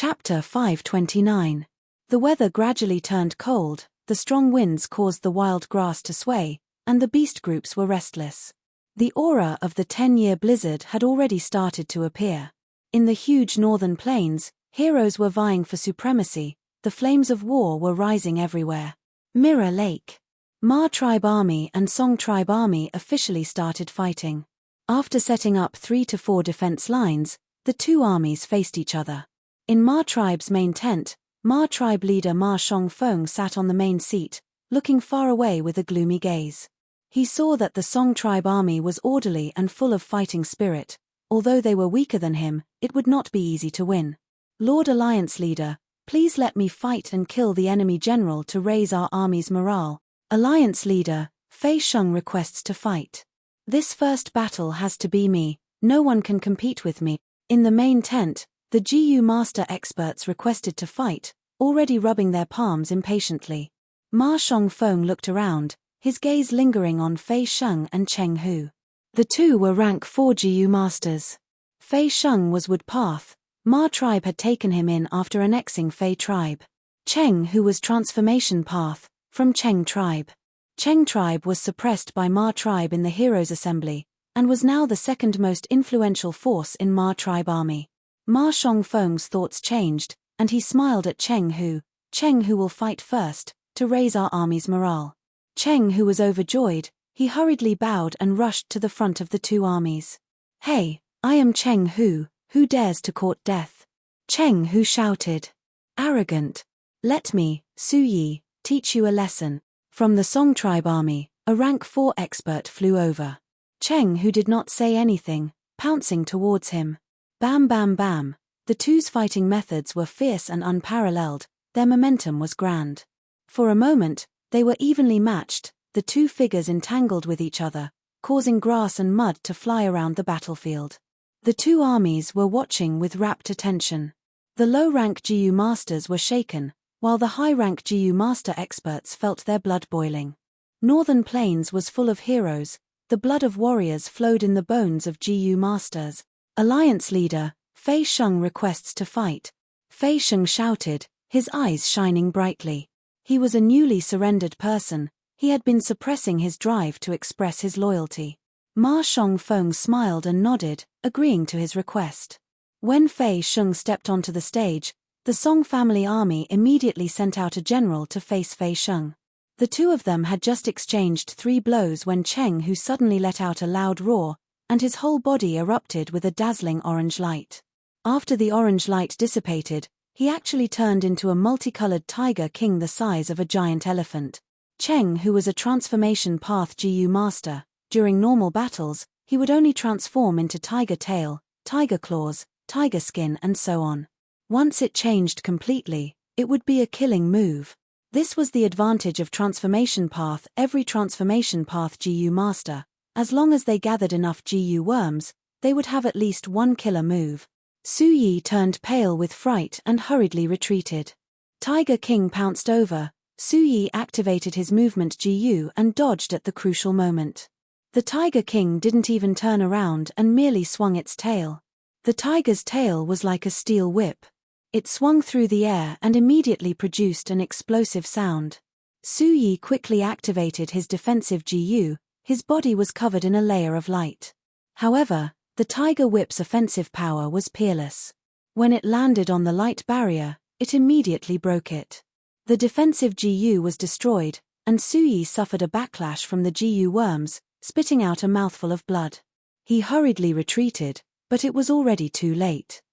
Chapter 529. The weather gradually turned cold, the strong winds caused the wild grass to sway, and the beast groups were restless. The aura of the 10-year blizzard had already started to appear. In the huge northern plains, heroes were vying for supremacy, the flames of war were rising everywhere. Mirror Lake. Ma tribe army and Song tribe army officially started fighting. After setting up 3 to 4 defense lines, the two armies faced each other. In Ma tribe's main tent, Ma tribe leader Ma Shongfeng sat on the main seat, looking far away with a gloomy gaze. He saw that the Song tribe army was orderly and full of fighting spirit. Although they were weaker than him, it would not be easy to win. Lord Alliance leader, please let me fight and kill the enemy general to raise our army's morale. Alliance leader, Fei Sheng requests to fight. This first battle has to be me, no one can compete with me. In the main tent, the GU master experts requested to fight, already rubbing their palms impatiently. Ma Shongfeng looked around, his gaze lingering on Fei Sheng and Cheng Hu. The two were rank 4 GU masters. Fei Sheng was Wood Path. Ma tribe had taken him in after annexing Fei tribe. Cheng Hu was Transformation Path, from Cheng tribe. Cheng tribe was suppressed by Ma tribe in the Heroes Assembly, and was now the second most influential force in Ma tribe army. Ma Shongfeng's thoughts changed, and he smiled at Cheng Hu. Cheng Hu will fight first, to raise our army's morale. Cheng Hu was overjoyed, he hurriedly bowed and rushed to the front of the two armies. Hey, I am Cheng Hu, who dares to court death? Cheng Hu shouted. Arrogant. Let me, Su Yi, teach you a lesson. From the Song tribe army, a rank 4 expert flew over. Cheng Hu did not say anything, pouncing towards him. Bam bam bam, the two's fighting methods were fierce and unparalleled, their momentum was grand. For a moment, they were evenly matched, the two figures entangled with each other, causing grass and mud to fly around the battlefield. The two armies were watching with rapt attention. The low-rank GU masters were shaken, while the high-rank GU master experts felt their blood boiling. Northern Plains was full of heroes, the blood of warriors flowed in the bones of GU masters. Alliance leader, Fei Sheng requests to fight. Fei Sheng shouted, his eyes shining brightly. He was a newly surrendered person, he had been suppressing his drive to express his loyalty. Ma Shongfeng smiled and nodded, agreeing to his request. When Fei Sheng stepped onto the stage, the Song family army immediately sent out a general to face Fei Sheng. The two of them had just exchanged 3 blows when Cheng Hu suddenly let out a loud roar, and his whole body erupted with a dazzling orange light. After the orange light dissipated, he actually turned into a multicolored tiger king the size of a giant elephant. Cheng Hu was a transformation path GU master. During normal battles, he would only transform into tiger tail, tiger claws, tiger skin and so on. Once it changed completely, it would be a killing move. This was the advantage of transformation path. Every transformation path GU master, as long as they gathered enough GU worms, they would have at least one killer move. Su Yi turned pale with fright and hurriedly retreated. Tiger King pounced over, Su Yi activated his movement GU and dodged at the crucial moment. The Tiger King didn't even turn around and merely swung its tail. The tiger's tail was like a steel whip. It swung through the air and immediately produced an explosive sound. Su Yi quickly activated his defensive GU, his body was covered in a layer of light. However, the tiger whip's offensive power was peerless. When it landed on the light barrier, it immediately broke it. The defensive GU was destroyed, and Su Yi suffered a backlash from the GU worms, spitting out a mouthful of blood. He hurriedly retreated, but it was already too late.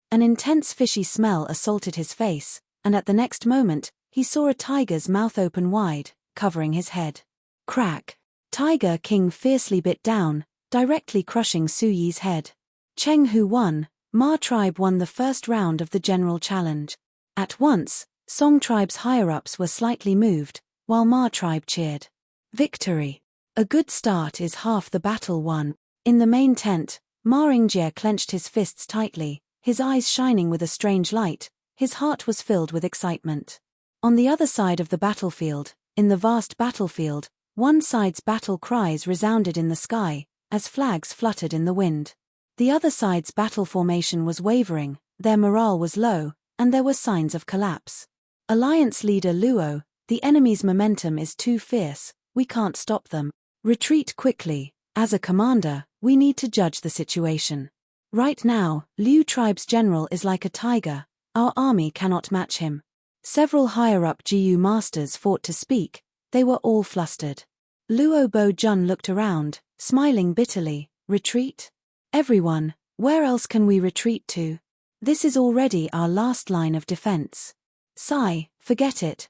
An intense fishy smell assaulted his face, and at the next moment, he saw a tiger's mouth open wide, covering his head. Crack! Tiger King fiercely bit down, directly crushing Su Yi's head. Cheng Hu won, Ma tribe won the first round of the general challenge. At once, Song tribe's higher-ups were slightly moved, while Ma tribe cheered. Victory! A good start is half the battle won. In the main tent, Ma Ringjie clenched his fists tightly, his eyes shining with a strange light, his heart was filled with excitement. On the other side of the battlefield, in the vast battlefield, one side's battle cries resounded in the sky, as flags fluttered in the wind. The other side's battle formation was wavering, their morale was low, and there were signs of collapse. Alliance leader Luo, the enemy's momentum is too fierce, we can't stop them. Retreat quickly. As a commander, we need to judge the situation. Right now, Liu tribe's general is like a tiger, our army cannot match him. Several higher-up GU masters fought to speak, they were all flustered. Luo Bo-jun looked around, smiling bitterly. Retreat? Everyone, where else can we retreat to? This is already our last line of defense. Sigh, forget it,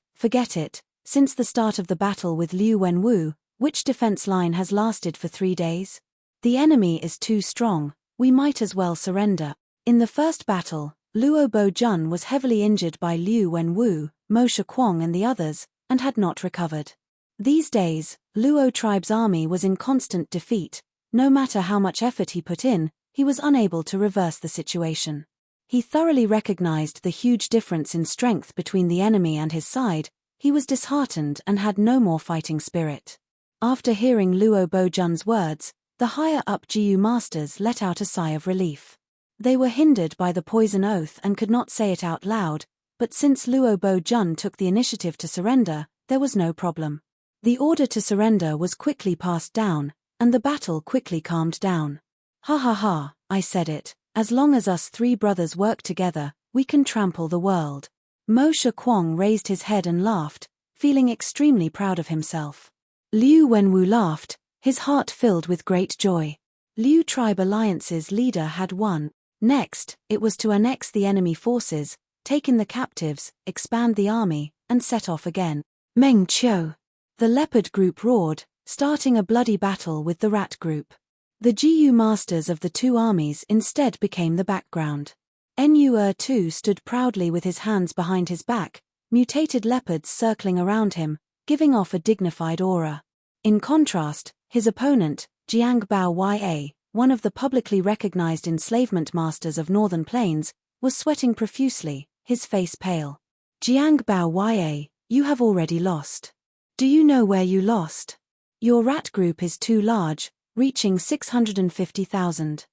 since the start of the battle with Liu Wenwu, which defense line has lasted for 3 days? The enemy is too strong, we might as well surrender. In the first battle, Luo Bo-jun was heavily injured by Liu Wenwu, Mo Shakwang and the others, and had not recovered. These days, Luo tribe's army was in constant defeat. No matter how much effort he put in, he was unable to reverse the situation. He thoroughly recognized the huge difference in strength between the enemy and his side. He was disheartened and had no more fighting spirit. After hearing Luo Bo-jun's words, the higher-up GU masters let out a sigh of relief. They were hindered by the poison oath and could not say it out loud, but since Luo Bo-jun took the initiative to surrender, there was no problem. The order to surrender was quickly passed down, and the battle quickly calmed down. Ha ha ha, I said it, as long as us 3 brothers work together, we can trample the world. Mo Shakwang raised his head and laughed, feeling extremely proud of himself. Liu Wenwu laughed, his heart filled with great joy. Liu tribe alliance's leader had won. Next, it was to annex the enemy forces, take in the captives, expand the army, and set off again. Meng Qiu. The leopard group roared, starting a bloody battle with the rat group. The GU masters of the 2 armies instead became the background. Nu too stood proudly with his hands behind his back, mutated leopards circling around him, giving off a dignified aura. In contrast, his opponent, Jiang Bao Ya, one of the publicly recognized enslavement masters of Northern Plains, was sweating profusely, his face pale. Jiang Bao Ya, you have already lost. Do you know where you lost? Your rat group is too large, reaching 650,000.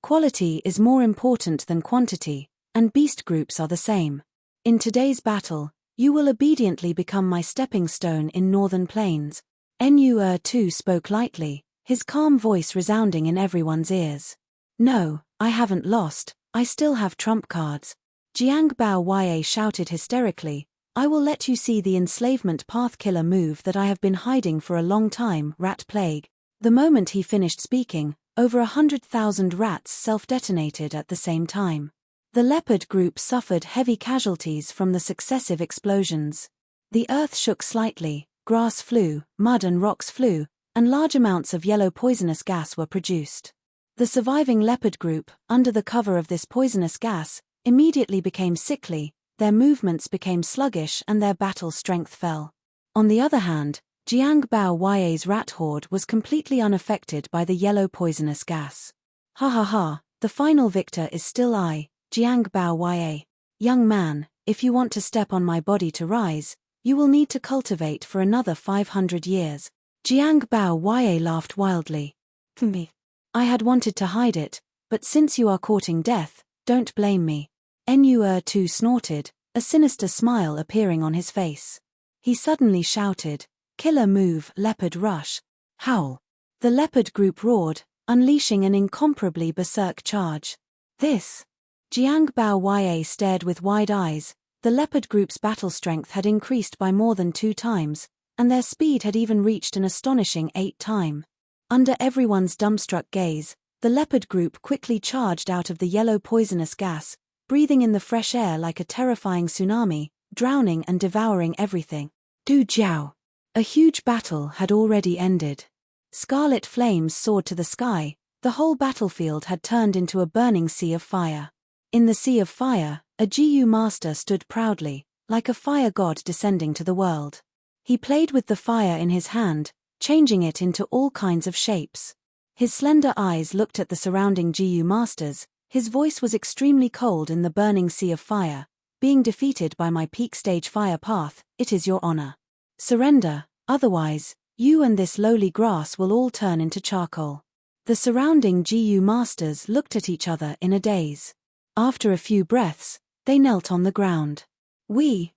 Quality is more important than quantity, and beast groups are the same. In today's battle, you will obediently become my stepping stone in Northern Plains. Nu too spoke lightly, his calm voice resounding in everyone's ears. No, I haven't lost, I still have trump cards. Jiang Bao Ya shouted hysterically, I will let you see the enslavement path killer move that I have been hiding for a long time, rat plague. The moment he finished speaking, over 100,000 rats self-detonated at the same time. The leopard group suffered heavy casualties from the successive explosions. The earth shook slightly, grass flew, mud and rocks flew, and large amounts of yellow poisonous gas were produced. The surviving leopard group, under the cover of this poisonous gas, immediately became sickly, their movements became sluggish and their battle strength fell. On the other hand, Jiang Bao Ya's rat horde was completely unaffected by the yellow poisonous gas. Ha ha ha, the final victor is still I, Jiang Bao Ya. Young man, if you want to step on my body to rise, you will need to cultivate for another 500 years. Jiang Bao Ya laughed wildly. Me. I had wanted to hide it, but since you are courting death, don't blame me. Nu too snorted, a sinister smile appearing on his face. He suddenly shouted, Killer move, leopard rush. Howl. The leopard group roared, unleashing an incomparably berserk charge. This. Jiang Bao Ya stared with wide eyes. The leopard group's battle strength had increased by more than 2 times, and their speed had even reached an astonishing 8 times. Under everyone's dumbstruck gaze, the leopard group quickly charged out of the yellow poisonous gas, breathing in the fresh air like a terrifying tsunami, drowning and devouring everything. Du Jiao. A huge battle had already ended. Scarlet flames soared to the sky, the whole battlefield had turned into a burning sea of fire. In the sea of fire, a GU master stood proudly, like a fire god descending to the world. He played with the fire in his hand, changing it into all kinds of shapes. His slender eyes looked at the surrounding GU masters. His voice was extremely cold in the burning sea of fire. Being defeated by my peak stage fire path, it is your honor. Surrender, otherwise, you and this lowly grass will all turn into charcoal. The surrounding GU masters looked at each other in a daze. After a few breaths, They knelt on the ground. We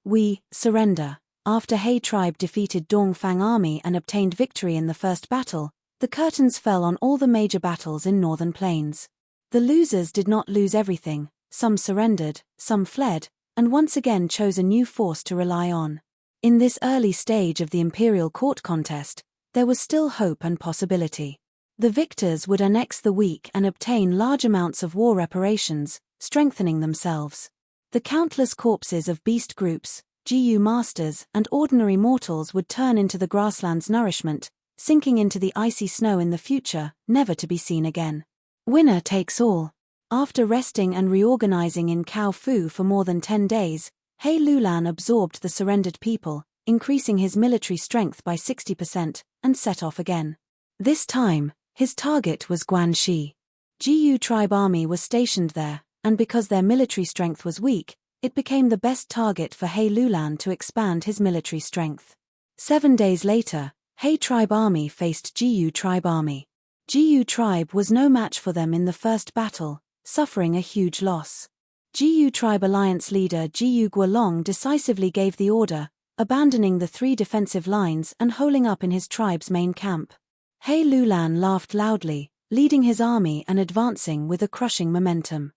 surrender. After He tribe defeated Dongfang army and obtained victory in the first battle, the curtains fell on all the major battles in northern plains. The losers did not lose everything, some surrendered, some fled, and once again chose a new force to rely on. In this early stage of the imperial court contest, there was still hope and possibility. The victors would annex the weak and obtain large amounts of war reparations, strengthening themselves. The countless corpses of beast groups, GU masters, and ordinary mortals would turn into the grassland's nourishment, sinking into the icy snow in the future, never to be seen again. Winner takes all. After resting and reorganizing in Cao Fu for more than 10 days, He Lulan absorbed the surrendered people, increasing his military strength by 60%, and set off again. This time, his target was Guanxi. GU tribe army was stationed there, and because their military strength was weak, it became the best target for He Lulan to expand his military strength. 7 days later, He tribe army faced GU tribe army. GU tribe was no match for them in the first battle, suffering a huge loss. GU tribe alliance leader GU Guolong decisively gave the order, abandoning the 3 defensive lines and holing up in his tribe's main camp. He Lulan laughed loudly, leading his army and advancing with a crushing momentum.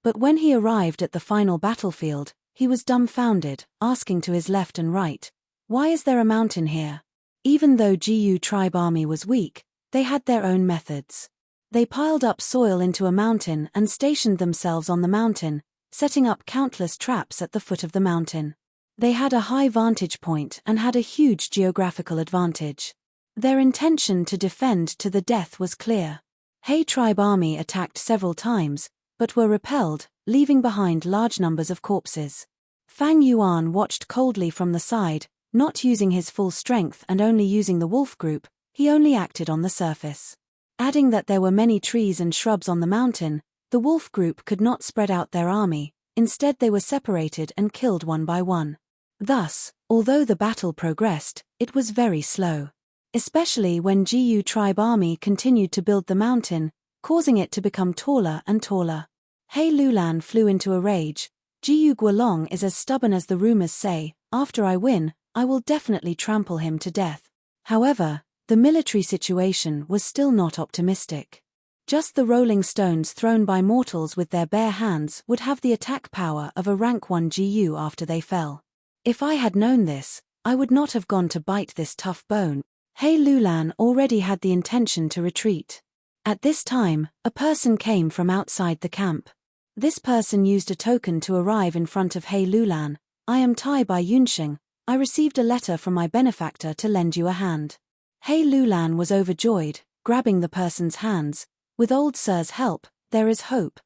But when he arrived at the final battlefield, he was dumbfounded, asking to his left and right, "Why is there a mountain here?" Even though GU tribe army was weak, they had their own methods. They piled up soil into a mountain and stationed themselves on the mountain, setting up countless traps at the foot of the mountain. They had a high vantage point and had a huge geographical advantage. Their intention to defend to the death was clear. He tribe army attacked several times, but were repelled, leaving behind large numbers of corpses. Fang Yuan watched coldly from the side, not using his full strength and only using the wolf group. He only acted on the surface. Adding that there were many trees and shrubs on the mountain, the wolf group could not spread out their army, instead they were separated and killed one by one. Thus, although the battle progressed, it was very slow. Especially when GU tribe army continued to build the mountain, causing it to become taller and taller. He Lulan flew into a rage. GU Guolong is as stubborn as the rumors say, after I win, I will definitely trample him to death. However, the military situation was still not optimistic. Just the rolling stones thrown by mortals with their bare hands would have the attack power of a rank 1 GU after they fell. If I had known this, I would not have gone to bite this tough bone. He Lulan already had the intention to retreat. At this time, a person came from outside the camp. This person used a token to arrive in front of He Lulan. "I am Tai Bai Yunsheng. I received a letter from my benefactor to lend you a hand." He Lulan was overjoyed, grabbing the person's hands. "With old sir's help, there is hope."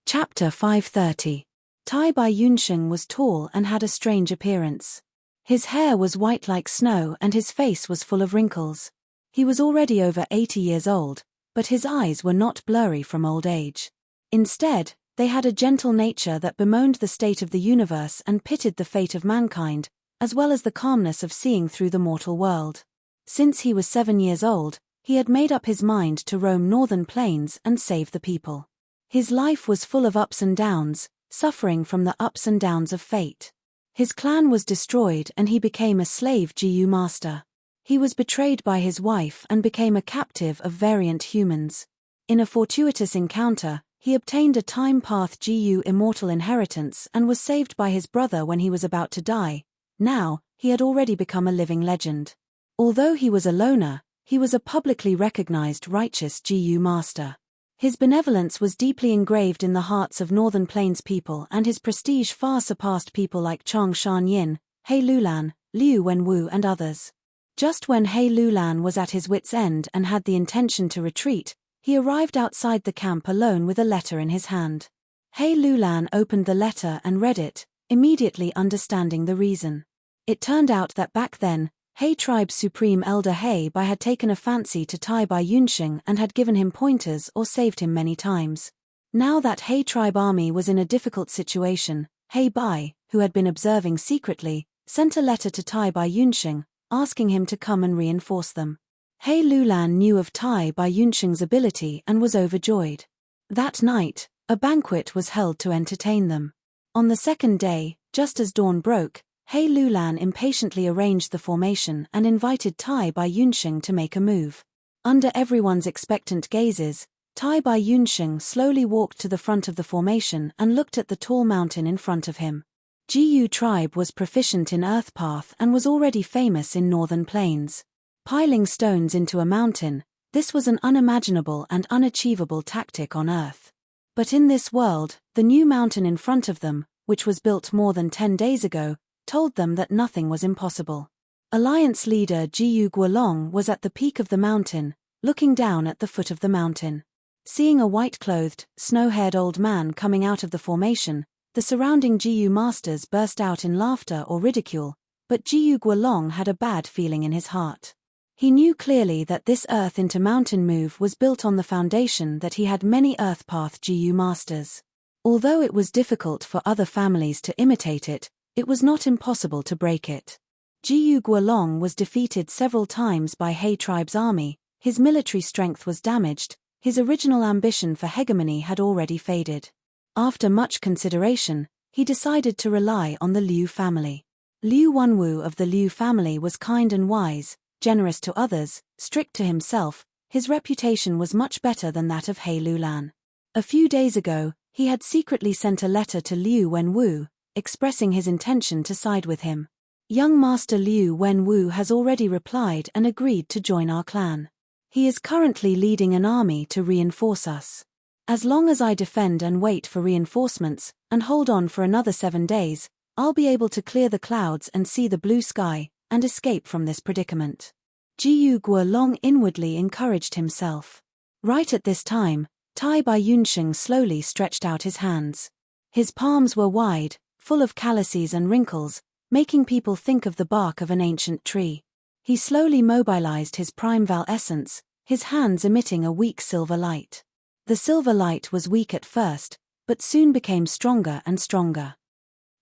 Chapter 530. Tai Bai Yunsheng was tall and had a strange appearance. His hair was white like snow and his face was full of wrinkles. He was already over 80 years old, but his eyes were not blurry from old age. Instead, they had a gentle nature that bemoaned the state of the universe and pitied the fate of mankind, as well as the calmness of seeing through the mortal world. Since he was 7 years old, he had made up his mind to roam northern plains and save the people. His life was full of ups and downs, suffering from the ups and downs of fate. His clan was destroyed and he became a slave GU master. He was betrayed by his wife and became a captive of variant humans. In a fortuitous encounter, he obtained a time path GU immortal inheritance and was saved by his brother when he was about to die. Now, he had already become a living legend. Although he was a loner, he was a publicly recognized righteous GU master. His benevolence was deeply engraved in the hearts of Northern Plains people and his prestige far surpassed people like Chang Shanyin, He Lulan, Liu Wenwu and others. Just when He Lulan was at his wit's end and had the intention to retreat, he arrived outside the camp alone with a letter in his hand. He Lulan opened the letter and read it, immediately understanding the reason. It turned out that back then, He tribe's supreme elder He Bai had taken a fancy to Tai Bai Yunsheng and had given him pointers or saved him many times. Now that He tribe army was in a difficult situation, He Bai, who had been observing secretly, sent a letter to Tai Bai Yunsheng, asking him to come and reinforce them. He Lulan knew of Tai Bai Yunsheng's ability and was overjoyed. That night, A banquet was held to entertain them. On the second day, just as dawn broke, He Lulan impatiently arranged the formation and invited Tai Bai Yunsheng to make a move. Under everyone's expectant gazes, Tai Bai Yunsheng slowly walked to the front of the formation and looked at the tall mountain in front of him. Jiyu tribe was proficient in earth path and was already famous in northern plains. Piling stones into a mountain, this was an unimaginable and unachievable tactic on earth. But in this world, the new mountain in front of them, which was built more than 10 days ago, told them that nothing was impossible. Alliance leader Jiyu Guolong was at the peak of the mountain, looking down at the foot of the mountain. Seeing a white-clothed, snow-haired old man coming out of the formation, the surrounding Jiyu masters burst out in laughter or ridicule, but Jiyu Guolong had a bad feeling in his heart. He knew clearly that this earth into mountain move was built on the foundation that he had many earth path Jiyu masters. Although it was difficult for other families to imitate it, it was not impossible to break it. Jiyu Guolong was defeated several times by He tribe's army, his military strength was damaged, his original ambition for hegemony had already faded. After much consideration, he decided to rely on the Liu family. Liu Wenwu of the Liu family was kind and wise, generous to others, strict to himself. His reputation was much better than that of He Lulan. A few days ago, he had secretly sent a letter to Liu Wenwu, expressing his intention to side with him. Young Master Liu Wenwu has already replied and agreed to join our clan. He is currently leading an army to reinforce us. As long as I defend and wait for reinforcements, and hold on for another 7 days, I'll be able to clear the clouds and see the blue sky, and escape from this predicament. Jiyu Guolong inwardly encouraged himself. Right at this time, Tai Bai Yunsheng slowly stretched out his hands. His palms were wide, full of calluses and wrinkles, making people think of the bark of an ancient tree. He slowly mobilized his primeval essence, his hands emitting a weak silver light. The silver light was weak at first, but soon became stronger and stronger.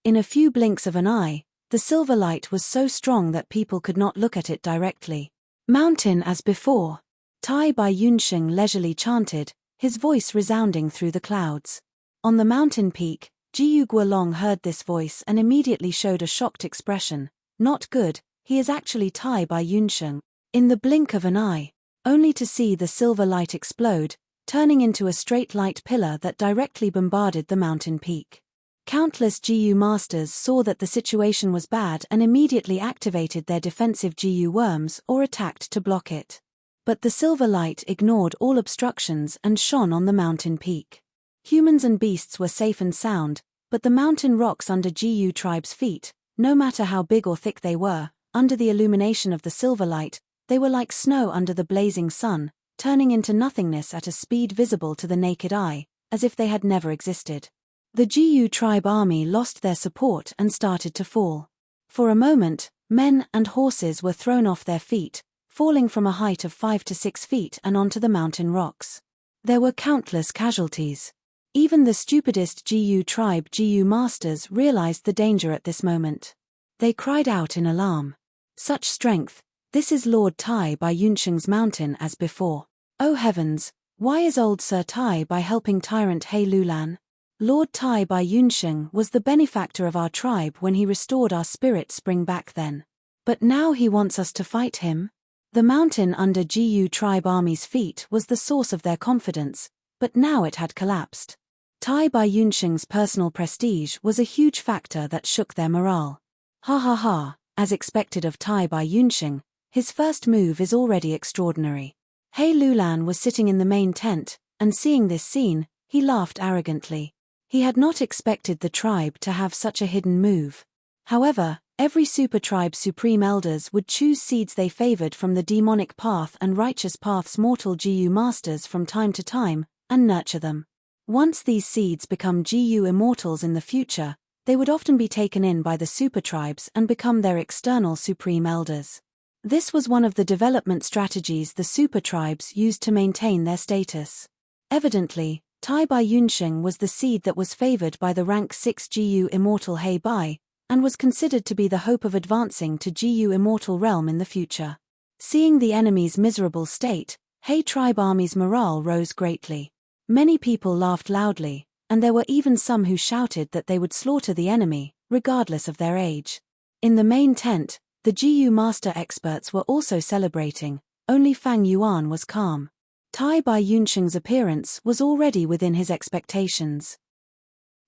In a few blinks of an eye, the silver light was so strong that people could not look at it directly. Mountain as before. Tai Bai Yunsheng leisurely chanted, his voice resounding through the clouds. On the mountain peak, Jiyu Guolong heard this voice and immediately showed a shocked expression. Not good, he is actually Tai Bai Yunsheng. In the blink of an eye, only to see the silver light explode, turning into a straight light pillar that directly bombarded the mountain peak. Countless Jiyu masters saw that the situation was bad and immediately activated their defensive Jiyu worms or attacked to block it. But the silver light ignored all obstructions and shone on the mountain peak. Humans and beasts were safe and sound, but the mountain rocks under Jiyu tribe's feet, no matter how big or thick they were, under the illumination of the silver light, they were like snow under the blazing sun, turning into nothingness at a speed visible to the naked eye, as if they had never existed. The Jiyu tribe army lost their support and started to fall. For a moment, men and horses were thrown off their feet, falling from a height of 5 to 6 feet and onto the mountain rocks. There were countless casualties. Even the stupidest Jiyu tribe Jiyu masters realized the danger at this moment. They cried out in alarm. Such strength, this is Lord Tai Bai Yunsheng's mountain as before. Oh heavens, why is old Sir Tai Bai helping tyrant He Lulan? Lord Tai Bai Yunsheng was the benefactor of our tribe when he restored our spirit spring back then. But now he wants us to fight him? The mountain under Jiyu tribe army's feet was the source of their confidence, but now it had collapsed. Tai Bai Yunsheng's personal prestige was a huge factor that shook their morale. Ha ha ha, as expected of Tai Bai Yunsheng, his first move is already extraordinary. He Lulan was sitting in the main tent, and seeing this scene, he laughed arrogantly. He had not expected the tribe to have such a hidden move. However, every super tribe's supreme elders would choose seeds they favored from the demonic path and righteous path's mortal Jiyu masters from time to time, and nurture them. Once these seeds become Jiyu immortals in the future, they would often be taken in by the super tribes and become their external supreme elders. This was one of the development strategies the super tribes used to maintain their status. Evidently, Tai Bai Yunsheng was the seed that was favored by the rank 6 Jiyu immortal He Bai, and was considered to be the hope of advancing to Jiyu immortal realm in the future. Seeing the enemy's miserable state, He tribe army's morale rose greatly. Many people laughed loudly, and there were even some who shouted that they would slaughter the enemy, regardless of their age. In the main tent, the GU master experts were also celebrating, only Fang Yuan was calm. Tai Bai Yunsheng's appearance was already within his expectations.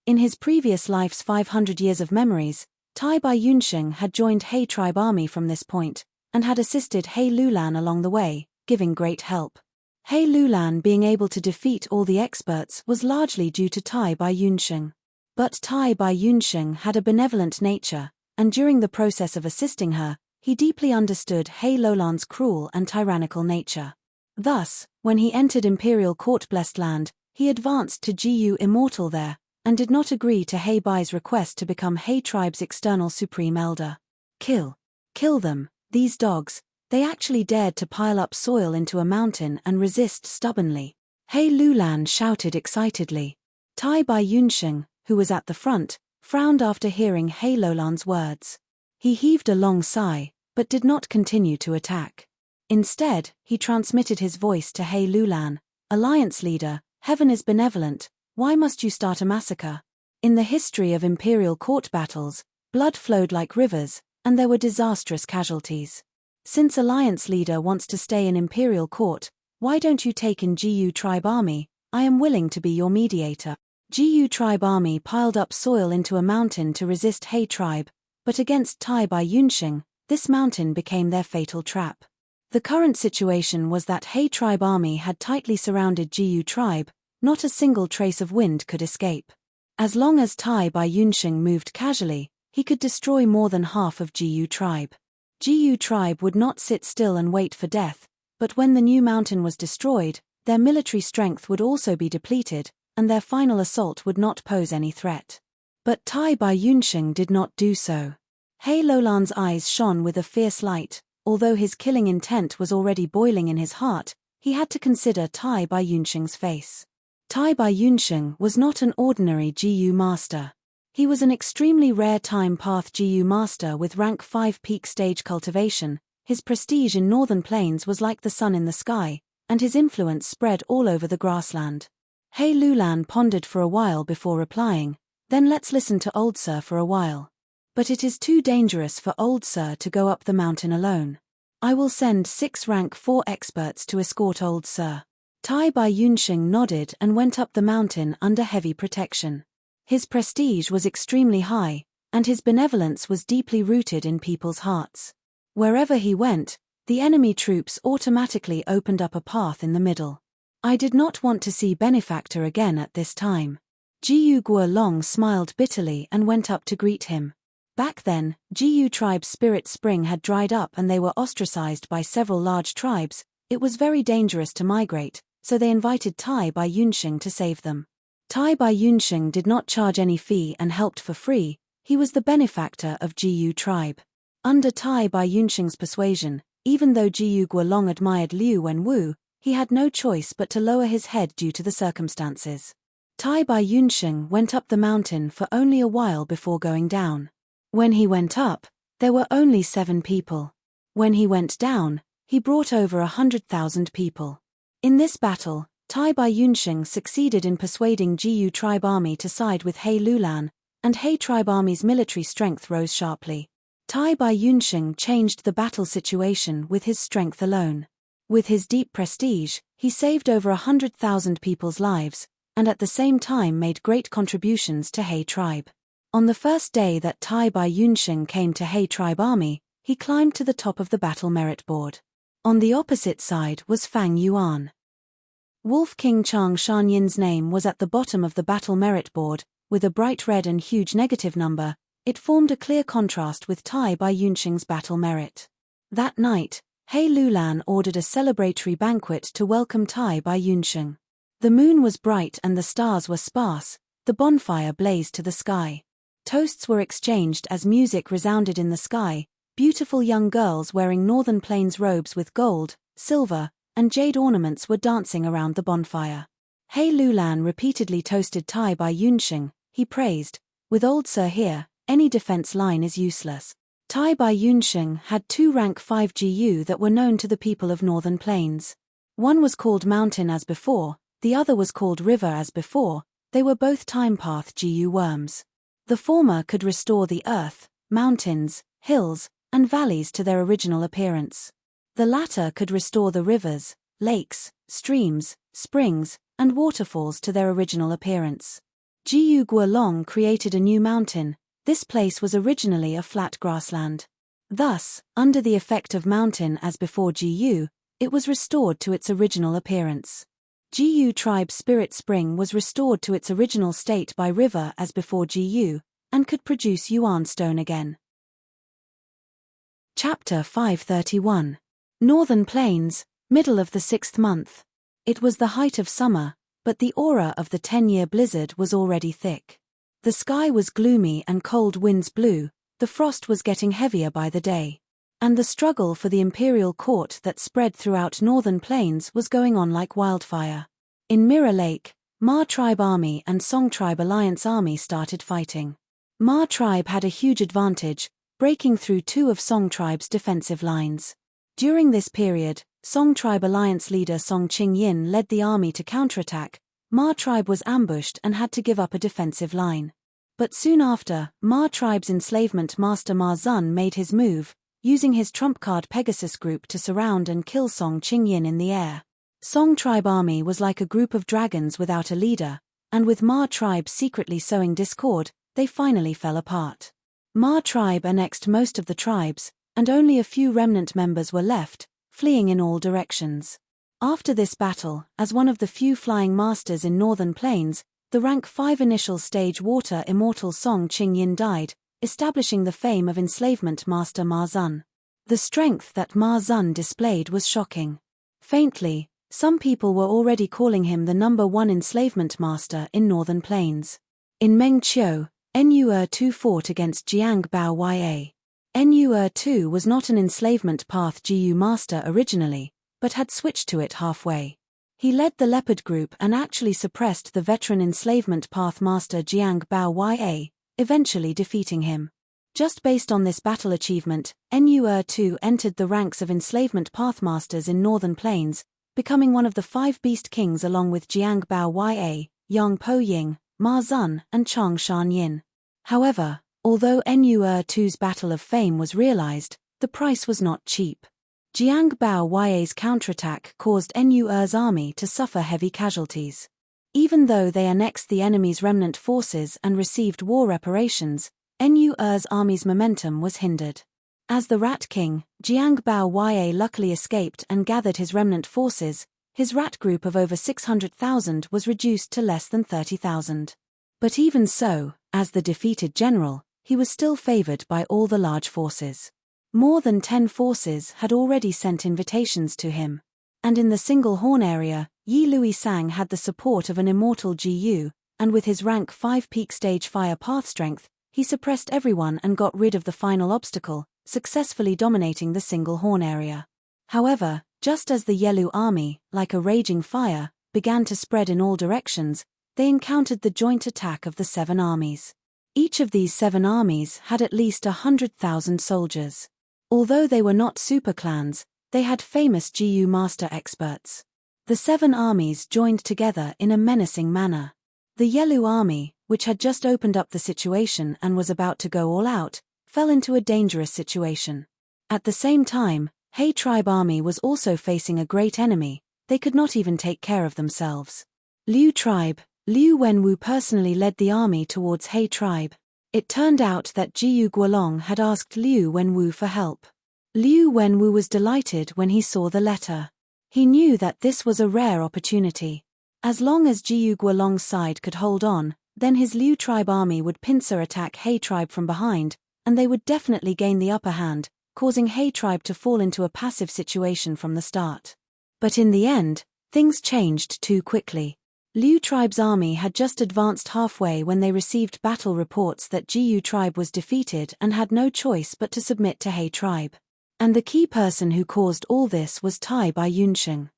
In his previous life's 500 years of memories, Tai Bai Yunsheng had joined He tribe army from this point, and had assisted He Lulan along the way, giving great help. He Lulan being able to defeat all the experts was largely due to Tai Bai Yunsheng. But Tai Bai Yunsheng had a benevolent nature, and during the process of assisting her, he deeply understood He Lulan's cruel and tyrannical nature. Thus, when he entered Imperial Court Blessed Land, he advanced to GU Immortal there, and did not agree to He Bai's request to become He tribe's external supreme elder. Kill them, these dogs. They actually dared to pile up soil into a mountain and resist stubbornly. He Lulan shouted excitedly. Tai Bai Yunsheng, who was at the front, frowned after hearing He Lulan's words. He heaved a long sigh, but did not continue to attack. Instead, he transmitted his voice to He Lulan, Alliance leader, heaven is benevolent, why must you start a massacre? In the history of imperial court battles, blood flowed like rivers, and there were disastrous casualties. Since Alliance leader wants to stay in imperial court, why don't you take in GU tribe army? I am willing to be your mediator. GU tribe army piled up soil into a mountain to resist He tribe, but against Tai Bai Yunsheng, this mountain became their fatal trap. The current situation was that He tribe army had tightly surrounded GU tribe, not a single trace of wind could escape. As long as Tai Bai Yunsheng moved casually, he could destroy more than half of GU tribe. GU tribe would not sit still and wait for death, but when the new mountain was destroyed, their military strength would also be depleted, and their final assault would not pose any threat. But Tai Bai Yunsheng did not do so. He Lulan's eyes shone with a fierce light. Although his killing intent was already boiling in his heart, he had to consider Tai Bai Yunsheng's face. Tai Bai Yunsheng was not an ordinary GU master. He was an extremely rare time path GU master with rank 5 peak stage cultivation. His prestige in northern plains was like the sun in the sky, and his influence spread all over the grassland. He Lulan pondered for a while before replying, then let's listen to Old Sir for a while. But it is too dangerous for Old Sir to go up the mountain alone. I will send 6 rank 4 experts to escort Old Sir. Tai Bai Yunsheng nodded and went up the mountain under heavy protection. His prestige was extremely high, and his benevolence was deeply rooted in people's hearts. Wherever he went, the enemy troops automatically opened up a path in the middle. I did not want to see Benefactor again at this time. Jiu Guolong smiled bitterly and went up to greet him. Back then, GU tribe's spirit spring had dried up and they were ostracized by several large tribes. It was very dangerous to migrate, so they invited Tai Bai Yunsheng to save them. Tai Bai Yunsheng did not charge any fee and helped for free. He was the benefactor of GU tribe. Under Tai Bai Yunsheng's persuasion, even though GU Guolong admired Liu Wenwu, he had no choice but to lower his head due to the circumstances. Tai Bai Yunsheng went up the mountain for only a while before going down. When he went up, there were only 7 people. When he went down, he brought over 100,000 people. In this battle, Tai Bai Yunsheng succeeded in persuading GU tribe army to side with He Lulan, and He tribe army's military strength rose sharply. Tai Bai Yunsheng changed the battle situation with his strength alone. With his deep prestige, he saved over 100,000 people's lives, and at the same time made great contributions to He tribe. On the first day that Tai Bai Yunsheng came to He tribe army, he climbed to the top of the battle merit board. On the opposite side was Fang Yuan. Wolf King Chang Shanyin's name was at the bottom of the battle merit board, with a bright red and huge negative number. It formed a clear contrast with Tai Bai Yunsheng's battle merit. That night, He Lulan ordered a celebratory banquet to welcome Tai Bai Yunsheng. The moon was bright and the stars were sparse. The bonfire blazed to the sky. Toasts were exchanged as music resounded in the sky. Beautiful young girls wearing northern plains robes with gold, silver, and jade ornaments were dancing around the bonfire. He Lulan repeatedly toasted Tai Bai Yunsheng. He praised, "With Old Sir here, any defense line is useless." Tai Bai Yunsheng had 2 rank 5 GU that were known to the people of northern plains. One was called Mountain as before, the other was called River as before. They were both time path Jiyu worms. The former could restore the earth, mountains, hills, and valleys to their original appearance. The latter could restore the rivers, lakes, streams, springs, and waterfalls to their original appearance. Jiyu Guolong created a new mountain. This place was originally a flat grassland. Thus, under the effect of mountain as before Jiyu, it was restored to its original appearance. Jiyu tribe spirit spring was restored to its original state by river as before Jiyu, and could produce yuan stone again. Chapter 531. Northern Plains, middle of the 6th month. It was the height of summer, but the aura of the 10-year blizzard was already thick. The sky was gloomy and cold winds blew, the frost was getting heavier by the day. And the struggle for the imperial court that spread throughout Northern Plains was going on like wildfire. In Mirror Lake, Ma Tribe Army and Song Tribe Alliance Army started fighting. Ma Tribe had a huge advantage, breaking through two of Song Tribe's defensive lines. During this period, Song Tribe Alliance leader Song Qingyin led the army to counterattack. Ma Tribe was ambushed and had to give up a defensive line. But soon after, Ma Tribe's enslavement master Ma Zun made his move, using his trump card Pegasus group to surround and kill Song Qingyin in the air. Song Tribe army was like a group of dragons without a leader, and with Ma Tribe secretly sowing discord, they finally fell apart. Ma Tribe annexed most of the tribes, and only a few remnant members were left, fleeing in all directions. After this battle, as one of the few flying masters in Northern Plains, the rank 5 initial stage water immortal Song Qingyin died, establishing the fame of enslavement master Ma Zun. The strength that Ma Zun displayed was shocking. Faintly, some people were already calling him the #1 enslavement master in Northern Plains. In Mengqiu, Nu Tu fought against Jiang Bao Ya. Nu Tu was not an enslavement path Jiyu master originally, but had switched to it halfway. He led the leopard group and actually suppressed the veteran enslavement path master Jiang Bao Ya, eventually defeating him. Just based on this battle achievement, Nu Tu entered the ranks of enslavement pathmasters in Northern Plains, becoming one of the 5 beast kings along with Jiang Bao Ya, Yang Po Ying, Ma Zun, and Chang Shan Yin. However, although Nu Tu's battle of fame was realized, the price was not cheap. Jiang Bao Ya's counterattack caused Nu's army to suffer heavy casualties. Even though they annexed the enemy's remnant forces and received war reparations, Nu's army's momentum was hindered. As the Rat King, Jiang Bao Ya luckily escaped and gathered his remnant forces. His rat group of over 600,000 was reduced to less than 30,000. But even so, as the defeated general, he was still favored by all the large forces. More than 10 forces had already sent invitations to him. And in the Single Horn area, Yi Lui Sang had the support of an immortal Jiyu, and with his rank 5 peak stage fire path strength, he suppressed everyone and got rid of the final obstacle, successfully dominating the Single Horn area. However, just as the Yelu army, like a raging fire, began to spread in all directions, they encountered the joint attack of the 7 armies. Each of these 7 armies had at least 100,000 soldiers. Although they were not super clans, they had famous Jiyu master experts. The 7 armies joined together in a menacing manner. The Yelu army, which had just opened up the situation and was about to go all out, fell into a dangerous situation. At the same time, He tribe army was also facing a great enemy. They could not even take care of themselves. Liu tribe, Liu Wenwu personally led the army towards He tribe. It turned out that Jiyu Guolong had asked Liu Wenwu for help. Liu Wenwu was delighted when he saw the letter. He knew that this was a rare opportunity. As long as Jiyu Guolong's side could hold on, then his Liu tribe army would pincer attack He tribe from behind, and they would definitely gain the upper hand, causing He tribe to fall into a passive situation from the start. But in the end, things changed too quickly. Liu tribe's army had just advanced halfway when they received battle reports that Jiyu tribe was defeated and had no choice but to submit to He tribe. And the key person who caused all this was Tai Bai Yunsheng.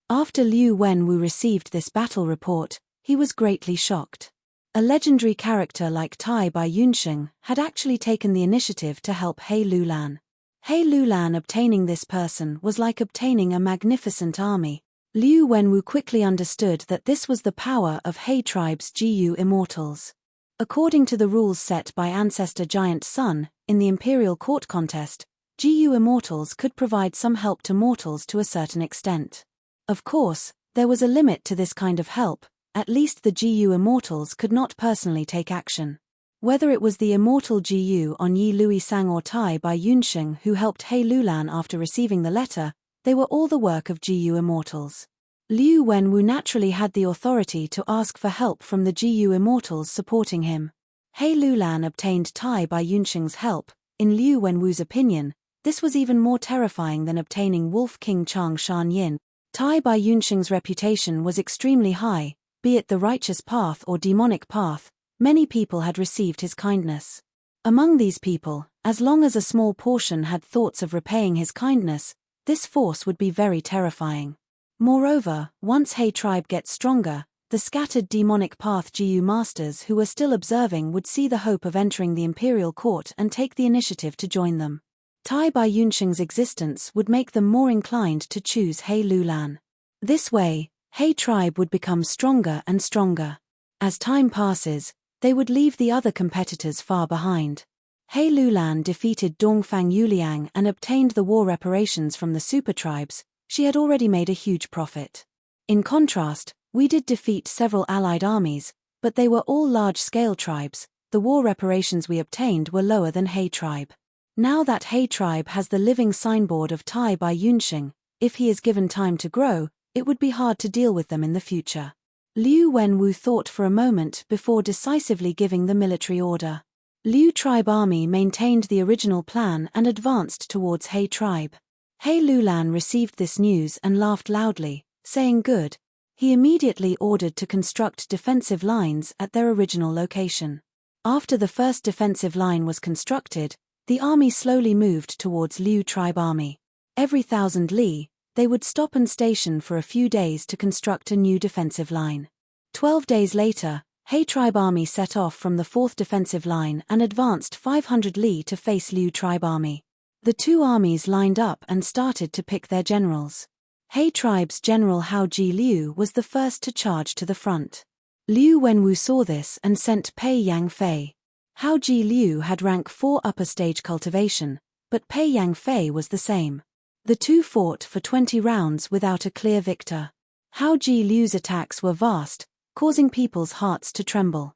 After Liu Wenwu received this battle report, he was greatly shocked. A legendary character like Tai Bai Yunsheng had actually taken the initiative to help He Lulan. He Lulan obtaining this person was like obtaining a magnificent army. Liu Wenwu quickly understood that this was the power of He tribe's Gu immortals. According to the rules set by ancestor Giant Sun, in the imperial court contest, Gu immortals could provide some help to mortals to a certain extent. Of course, there was a limit to this kind of help. At least the Gu immortals could not personally take action. Whether it was the immortal Gu on Yi Lui Sang or Tai Bai Yunsheng who helped He Lulan after receiving the letter, they were all the work of Gu immortals. Liu Wenwu naturally had the authority to ask for help from the Gu immortals supporting him. He Lulan obtained Tai Bai Yunsheng's help. In Liu Wenwu's opinion, this was even more terrifying than obtaining Wolf King Chang Shan Yin. Tai Bai Yunsheng's reputation was extremely high, be it the righteous path or demonic path. Many people had received his kindness. Among these people, as long as a small portion had thoughts of repaying his kindness, this force would be very terrifying. Moreover, once He tribe gets stronger, the scattered demonic path Gu masters who were still observing would see the hope of entering the imperial court and take the initiative to join them. Tai Bai Yunsheng's existence would make them more inclined to choose He Lulan. This way, He tribe would become stronger and stronger. As time passes, they would leave the other competitors far behind. He Lulan defeated Dongfang Yuliang and obtained the war reparations from the super tribes. She had already made a huge profit. In contrast, we did defeat several allied armies, but they were all large-scale tribes. The war reparations we obtained were lower than He tribe. Now that He tribe has the living signboard of Tai Bai Yunsheng, if he is given time to grow, it would be hard to deal with them in the future. Liu Wenwu thought for a moment before decisively giving the military order. Liu tribe army maintained the original plan and advanced towards He tribe. He Lulan received this news and laughed loudly, saying good. He immediately ordered to construct defensive lines at their original location. After the first defensive line was constructed, the army slowly moved towards Liu tribe army. Every 1,000 li, they would stop and station for a few days to construct a new defensive line. 12 days later, He tribe army set off from the 4th defensive line and advanced 500 li to face Liu tribe army. The two armies lined up and started to pick their generals. He tribe's general Hao Ji Liu was the first to charge to the front. Liu Wenwu saw this and sent Pei Yang Fei. Hao Ji Liu had rank 4 upper stage cultivation, but Pei Yang Fei was the same. The two fought for 20 rounds without a clear victor. Hao Ji Liu's attacks were vast, causing people's hearts to tremble.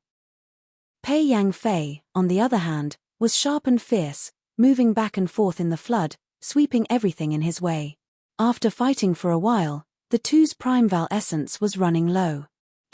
Pei Yang Fei, on the other hand, was sharp and fierce, moving back and forth in the flood, sweeping everything in his way. After fighting for a while, the two's primeval essence was running low.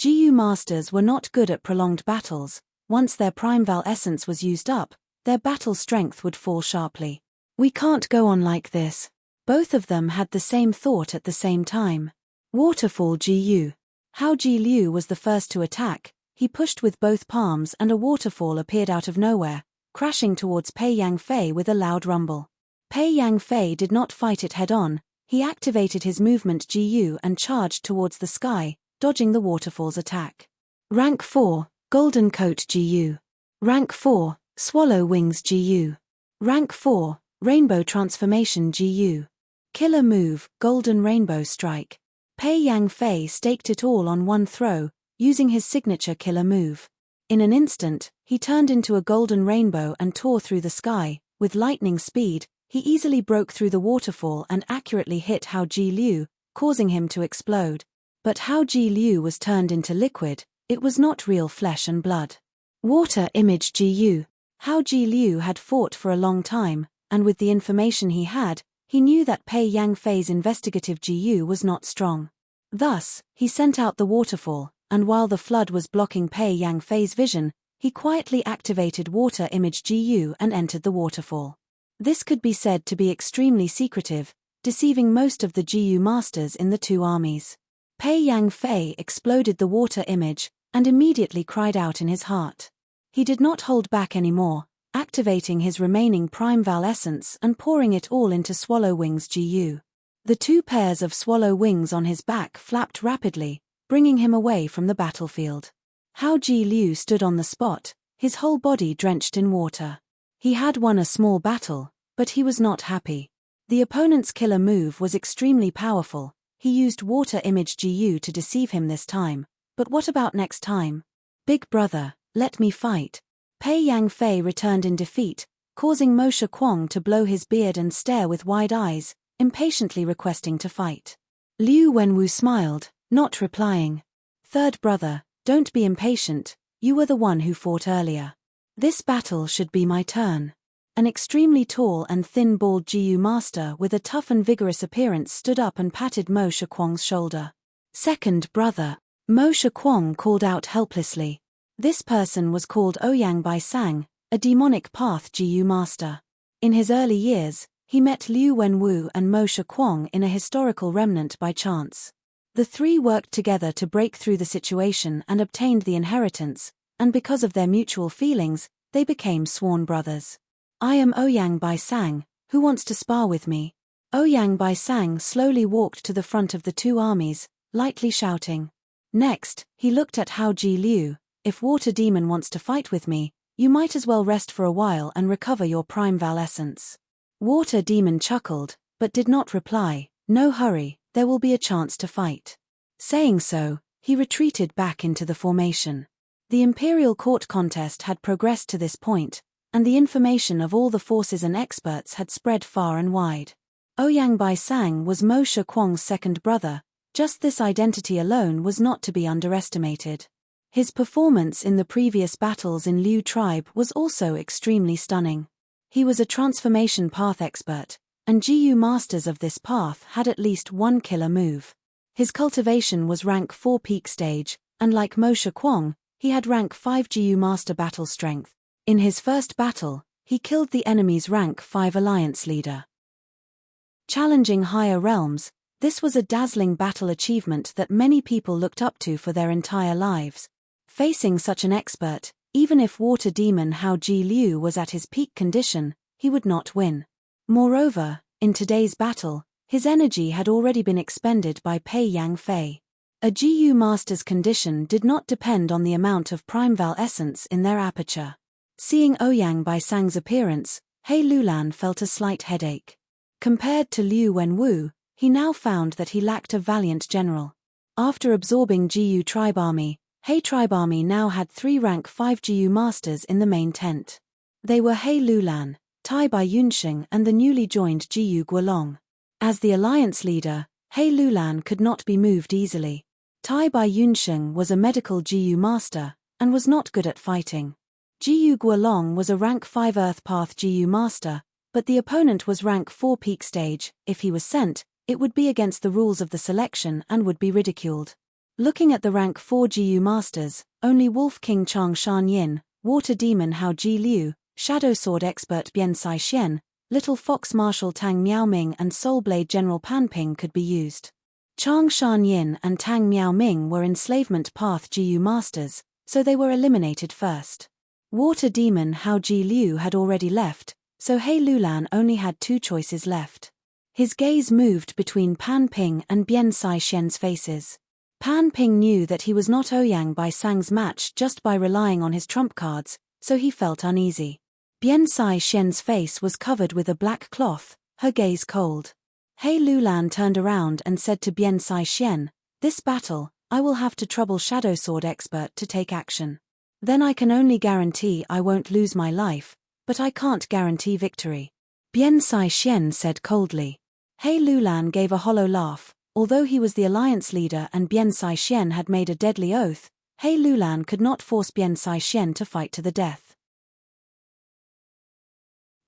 Gu masters were not good at prolonged battles. Once their primeval essence was used up, their battle strength would fall sharply. We can't go on like this. Both of them had the same thought at the same time. Waterfall Gu. Hao Ji Liu was the first to attack. He pushed with both palms and a waterfall appeared out of nowhere, crashing towards Pei Yang Fei with a loud rumble. Pei Yang Fei did not fight it head-on. He activated his movement Gu and charged towards the sky, dodging the waterfall's attack. Rank 4, Golden Coat Gu. Rank 4, Swallow Wings Gu. Rank 4, Rainbow Transformation Gu. Killer move, Golden Rainbow Strike. Pei Yang Fei staked it all on one throw, using his signature killer move. In an instant, he turned into a golden rainbow and tore through the sky. With lightning speed, he easily broke through the waterfall and accurately hit Hao Ji Liu, causing him to explode. But Hao Ji Liu was turned into liquid. It was not real flesh and blood. Water Image Gu. Hao Ji Liu had fought for a long time, and with the information he had, he knew that Pei Yang Fei's investigative Gu was not strong. Thus, he sent out the waterfall, and while the flood was blocking Pei Yang Fei's vision, he quietly activated Water Image Gu and entered the waterfall. This could be said to be extremely secretive, deceiving most of the Gu masters in the two armies. Pei Yang Fei exploded the water image, and immediately cried out in his heart. He did not hold back anymore, activating his remaining primeval essence and pouring it all into Swallow Wings Gu. The two pairs of swallow wings on his back flapped rapidly, bringing him away from the battlefield. Hao Ji Liu stood on the spot, his whole body drenched in water. He had won a small battle, but he was not happy. The opponent's killer move was extremely powerful. He used water image GU to deceive him this time, but what about next time? Big brother, let me fight. Pei Yang Fei returned in defeat, causing Moshe Kwong to blow his beard and stare with wide eyes, impatiently requesting to fight. Liu Wenwu smiled, not replying. Third brother, don't be impatient, you were the one who fought earlier. This battle should be my turn. An extremely tall and thin-balled GU master with a tough and vigorous appearance stood up and patted Moshe Kwong's shoulder. Second brother. Moshe Kwong called out helplessly. This person was called Ouyang Bai Sang, a demonic path GU master. In his early years, he met Liu Wenwu and Moshe Kwong in a historical remnant by chance. The three worked together to break through the situation and obtained the inheritance, and because of their mutual feelings, they became sworn brothers. I am Ouyang Bai Sang, who wants to spar with me? Ouyang Bai Sang slowly walked to the front of the two armies, lightly shouting. Next, he looked at Hao Ji Liu. If Water Demon wants to fight with me, you might as well rest for a while and recover your Prime Val essence. Water Demon chuckled, but did not reply. No hurry, there will be a chance to fight. Saying so, he retreated back into the formation. The Imperial Court contest had progressed to this point, and the information of all the forces and experts had spread far and wide. Ouyang Bai Sang was Moshe Kwong's second brother. Just this identity alone was not to be underestimated. His performance in the previous battles in Liu tribe was also extremely stunning. He was a transformation path expert, and GU masters of this path had at least one killer move. His cultivation was rank 4 peak stage, and like Moshe Kwong, he had rank 5 GU master battle strength. In his first battle, he killed the enemy's rank 5 alliance leader. Challenging higher realms, this was a dazzling battle achievement that many people looked up to for their entire lives. Facing such an expert, even if Water Demon Hao Ji Liu was at his peak condition, he would not win. Moreover, in today's battle, his energy had already been expended by Pei Yang Fei. A GU master's condition did not depend on the amount of Prime Val essence in their aperture. Seeing Ouyang Bai Sang's appearance, He Lulan felt a slight headache. Compared to Liu Wenwu, he now found that he lacked a valiant general. After absorbing GU tribe army, He tribe army now had 3 rank 5 GU masters in the main tent. They were He Lulan, Tai Bai Yunsheng and the newly joined GU Guolong. As the alliance leader, He Lulan could not be moved easily. Tai Bai Yunsheng was a medical GU master, and was not good at fighting. GU Guolong was a rank 5 Earth Path GU master, but the opponent was rank 4 peak stage. If he was sent, it would be against the rules of the selection and would be ridiculed. Looking at the rank 4 GU masters, only Wolf King Chang Shan Yin, Water Demon Hao Ji Liu, Shadow Sword expert Bian Sai Xian, Little Fox Marshal Tang Miaoming and Soul Blade General Pan Ping could be used. Chang Shan Yin and Tang Miaoming were enslavement path GU masters, so they were eliminated first. Water Demon Hao Ji Liu had already left, so He Lulan only had 2 choices left. His gaze moved between Pan Ping and Bian Sai Xian's faces. Pan Ping knew that he was not Ouyang Bai Sang's match just by relying on his trump cards, so he felt uneasy. Bian Sai Xian's face was covered with a black cloth, her gaze cold. He Lulan turned around and said to Bian Sai Xian, "This battle, I will have to trouble Shadow Sword expert to take action. Then I can only guarantee I won't lose my life, but I can't guarantee victory." Bian Sai Xian said coldly. He Lulan gave a hollow laugh. Although he was the alliance leader and Bian Sai Xian had made a deadly oath, He Lulan could not force Bian Sai Xian to fight to the death.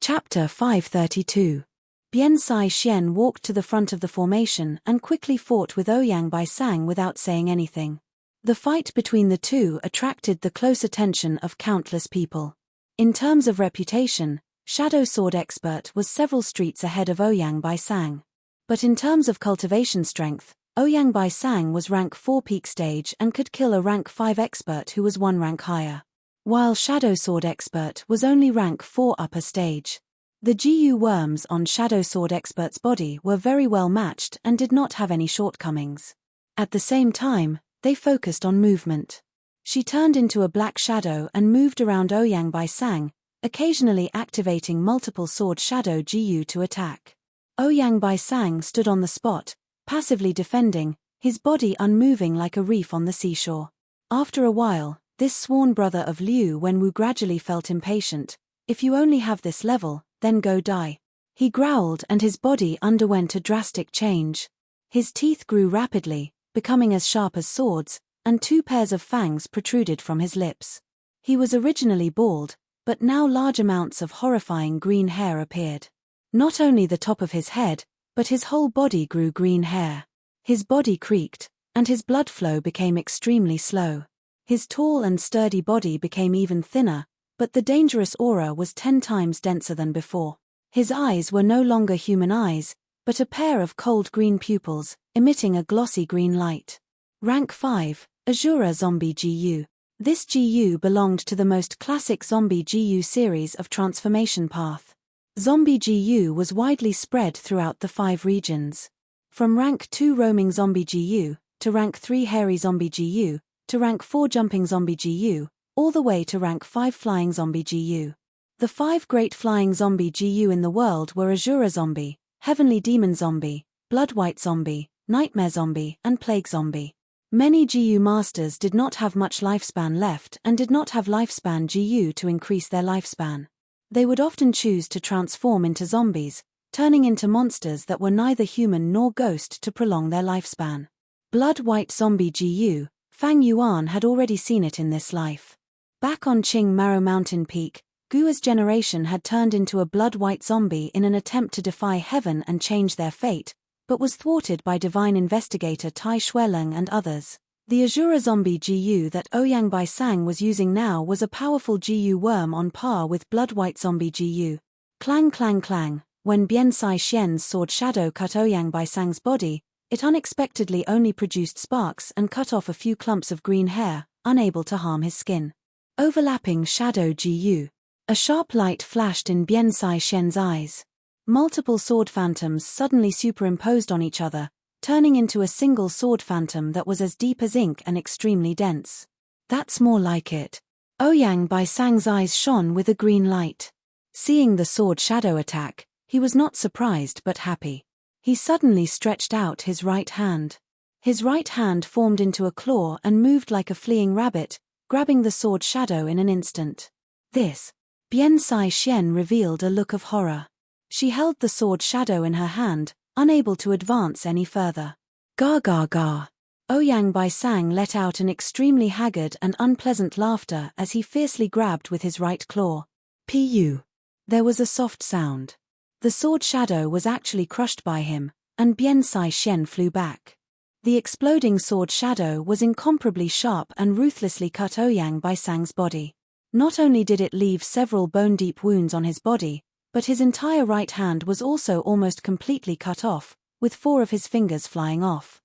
Chapter 532. Bian Sai Xian walked to the front of the formation and quickly fought with Ouyang Bai Sang without saying anything. The fight between the two attracted the close attention of countless people. In terms of reputation, Shadow Sword expert was several streets ahead of Ouyang Bai Sang. But in terms of cultivation strength, Ouyang Bai Sang was rank 4 peak stage and could kill a rank 5 expert who was 1 rank higher. While Shadow Sword expert was only rank 4 upper stage. The GU worms on Shadow Sword expert's body were very well matched and did not have any shortcomings. At the same time, they focused on movement. She turned into a black shadow and moved around Ouyang Bai Sang, occasionally activating multiple sword shadow GU to attack. Ouyang Bai Sang stood on the spot, passively defending, his body unmoving like a reef on the seashore. After a while, this sworn brother of Liu Wenwu gradually felt impatient. "If you only have this level, then go die." He growled and his body underwent a drastic change. His teeth grew rapidly, becoming as sharp as swords, and 2 pairs of fangs protruded from his lips. He was originally bald, but now large amounts of horrifying green hair appeared. Not only the top of his head, but his whole body grew green hair. His body creaked, and his blood flow became extremely slow. His tall and sturdy body became even thinner, but the dangerous aura was 10 times denser than before. His eyes were no longer human eyes, but a pair of cold green pupils, emitting a glossy green light. Rank 5, Azura Zombie GU. This GU belonged to the most classic Zombie GU series of transformation path. Zombie GU was widely spread throughout the 5 regions. From Rank 2 Roaming Zombie GU, to Rank 3 Hairy Zombie GU, to Rank 4 Jumping Zombie GU, all the way to Rank 5 Flying Zombie GU. The 5 great flying zombie GU in the world were Azura Zombie, Heavenly Demon Zombie, Blood White Zombie, Nightmare Zombie, and Plague Zombie. Many GU masters did not have much lifespan left and did not have lifespan GU to increase their lifespan. They would often choose to transform into zombies, turning into monsters that were neither human nor ghost to prolong their lifespan. Blood White Zombie GU, Fang Yuan had already seen it in this life. Back on Qing Maro Mountain Peak, Gua's generation had turned into a blood-white zombie in an attempt to defy heaven and change their fate, but was thwarted by divine investigator Tai Xueleng and others. The Azura Zombie GU that Ouyang Baisang was using now was a powerful GU worm on par with blood-white zombie GU. Clang clang clang, when Bian Sai Xian's sword shadow cut Ouyang Baisang's body, it unexpectedly only produced sparks and cut off a few clumps of green hair, unable to harm his skin. Overlapping Shadow GU. A sharp light flashed in Bian Sai Xian's eyes. Multiple sword phantoms suddenly superimposed on each other, turning into a single sword phantom that was as deep as ink and extremely dense. That's more like it. Ouyang Baisang's eyes shone with a green light. Seeing the sword shadow attack, he was not surprised but happy. He suddenly stretched out his right hand. His right hand formed into a claw and moved like a fleeing rabbit, grabbing the sword shadow in an instant. This. Bian Sai Xian revealed a look of horror. She held the sword shadow in her hand, unable to advance any further. Ga ga ga. Ouyang Baisang let out an extremely haggard and unpleasant laughter as he fiercely grabbed with his right claw. Pu. There was a soft sound. The sword shadow was actually crushed by him, and Bian Sai Xian flew back. The exploding sword shadow was incomparably sharp and ruthlessly cut Ouyang Baisang's body. Not only did it leave several bone-deep wounds on his body, but his entire right hand was also almost completely cut off, with 4 of his fingers flying off.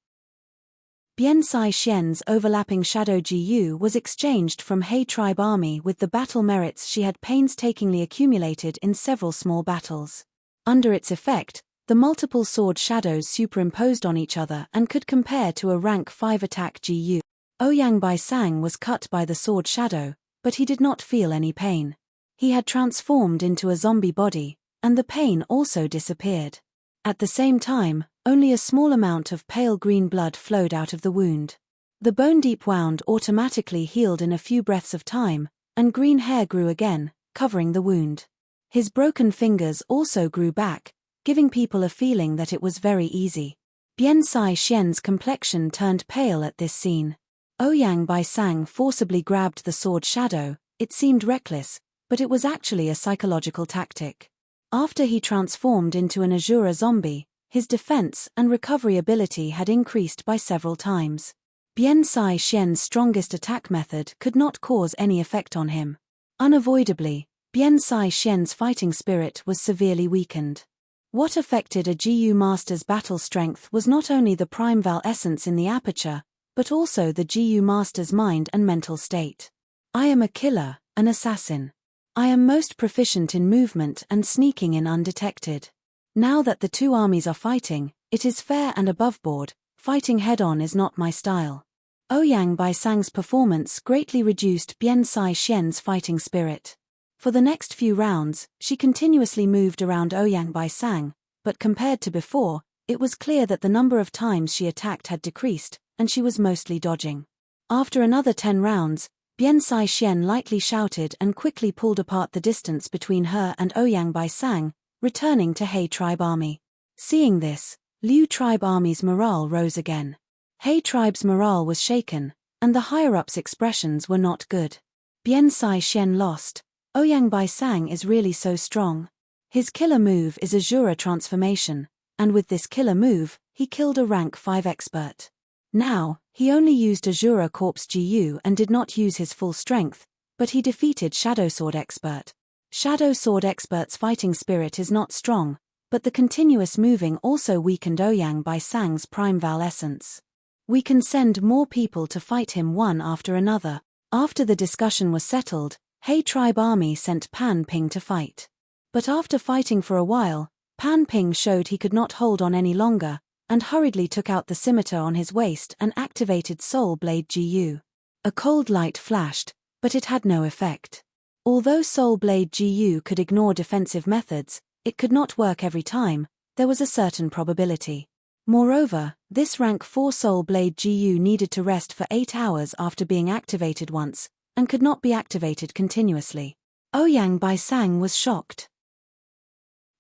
Bian Sai Xian's overlapping Shadow GU was exchanged from He tribe army with the battle merits she had painstakingly accumulated in several small battles. Under its effect, the multiple sword shadows superimposed on each other and could compare to a rank 5 attack GU. Ouyang Baisang was cut by the sword shadow, but he did not feel any pain. He had transformed into a zombie body, and the pain also disappeared. At the same time, only a small amount of pale green blood flowed out of the wound. The bone-deep wound automatically healed in a few breaths of time, and green hair grew again, covering the wound. His broken fingers also grew back, giving people a feeling that it was very easy. Bian Sai Xian's complexion turned pale at this scene. Ouyang Baisang forcibly grabbed the sword shadow. It seemed reckless, but it was actually a psychological tactic. After he transformed into an Azura zombie, his defense and recovery ability had increased by several times. Bian Sai Xian's strongest attack method could not cause any effect on him. Unavoidably, Bian Sai Xian's fighting spirit was severely weakened. What affected a GU master's battle strength was not only the prime Val essence in the aperture, but also the GU master's mind and mental state. I am a killer, an assassin. I am most proficient in movement and sneaking in undetected. Now that the 2 armies are fighting, it is fair and aboveboard. Fighting head-on is not my style. Ouyang Baisang's performance greatly reduced Bian Sai Xian's fighting spirit. For the next few rounds, she continuously moved around Ouyang Baisang, but compared to before, It was clear that the number of times she attacked had decreased, and she was mostly dodging. After another 10 rounds, Bian Sai Xian lightly shouted and quickly pulled apart the distance between her and Ouyang Bai Sang, returning to He tribe army. Seeing this, Liu tribe army's morale rose again. He tribe's morale was shaken, and the higher-ups' expressions were not good. Bian Sai Xian lost. Ouyang Bai Sang is really so strong. His killer move is Azura transformation, and with this killer move, he killed a rank 5 expert. Now, he only used Azura Corpse GU and did not use his full strength, but he defeated Shadow Sword expert. Shadow Sword expert's fighting spirit is not strong, but the continuous moving also weakened Ouyang Bai Sang's Prime Val essence. We can send more people to fight him one after another. After the discussion was settled, He tribe army sent Pan Ping to fight. But after fighting for a while, Pan Ping showed he could not hold on any longer, and hurriedly took out the scimitar on his waist and activated Soul Blade GU. A cold light flashed, but it had no effect. Although Soul Blade GU could ignore defensive methods, it could not work every time. There was a certain probability. Moreover, this rank 4 Soul Blade GU needed to rest for 8 hours after being activated once, and could not be activated continuously. Ouyang Bai Sang was shocked.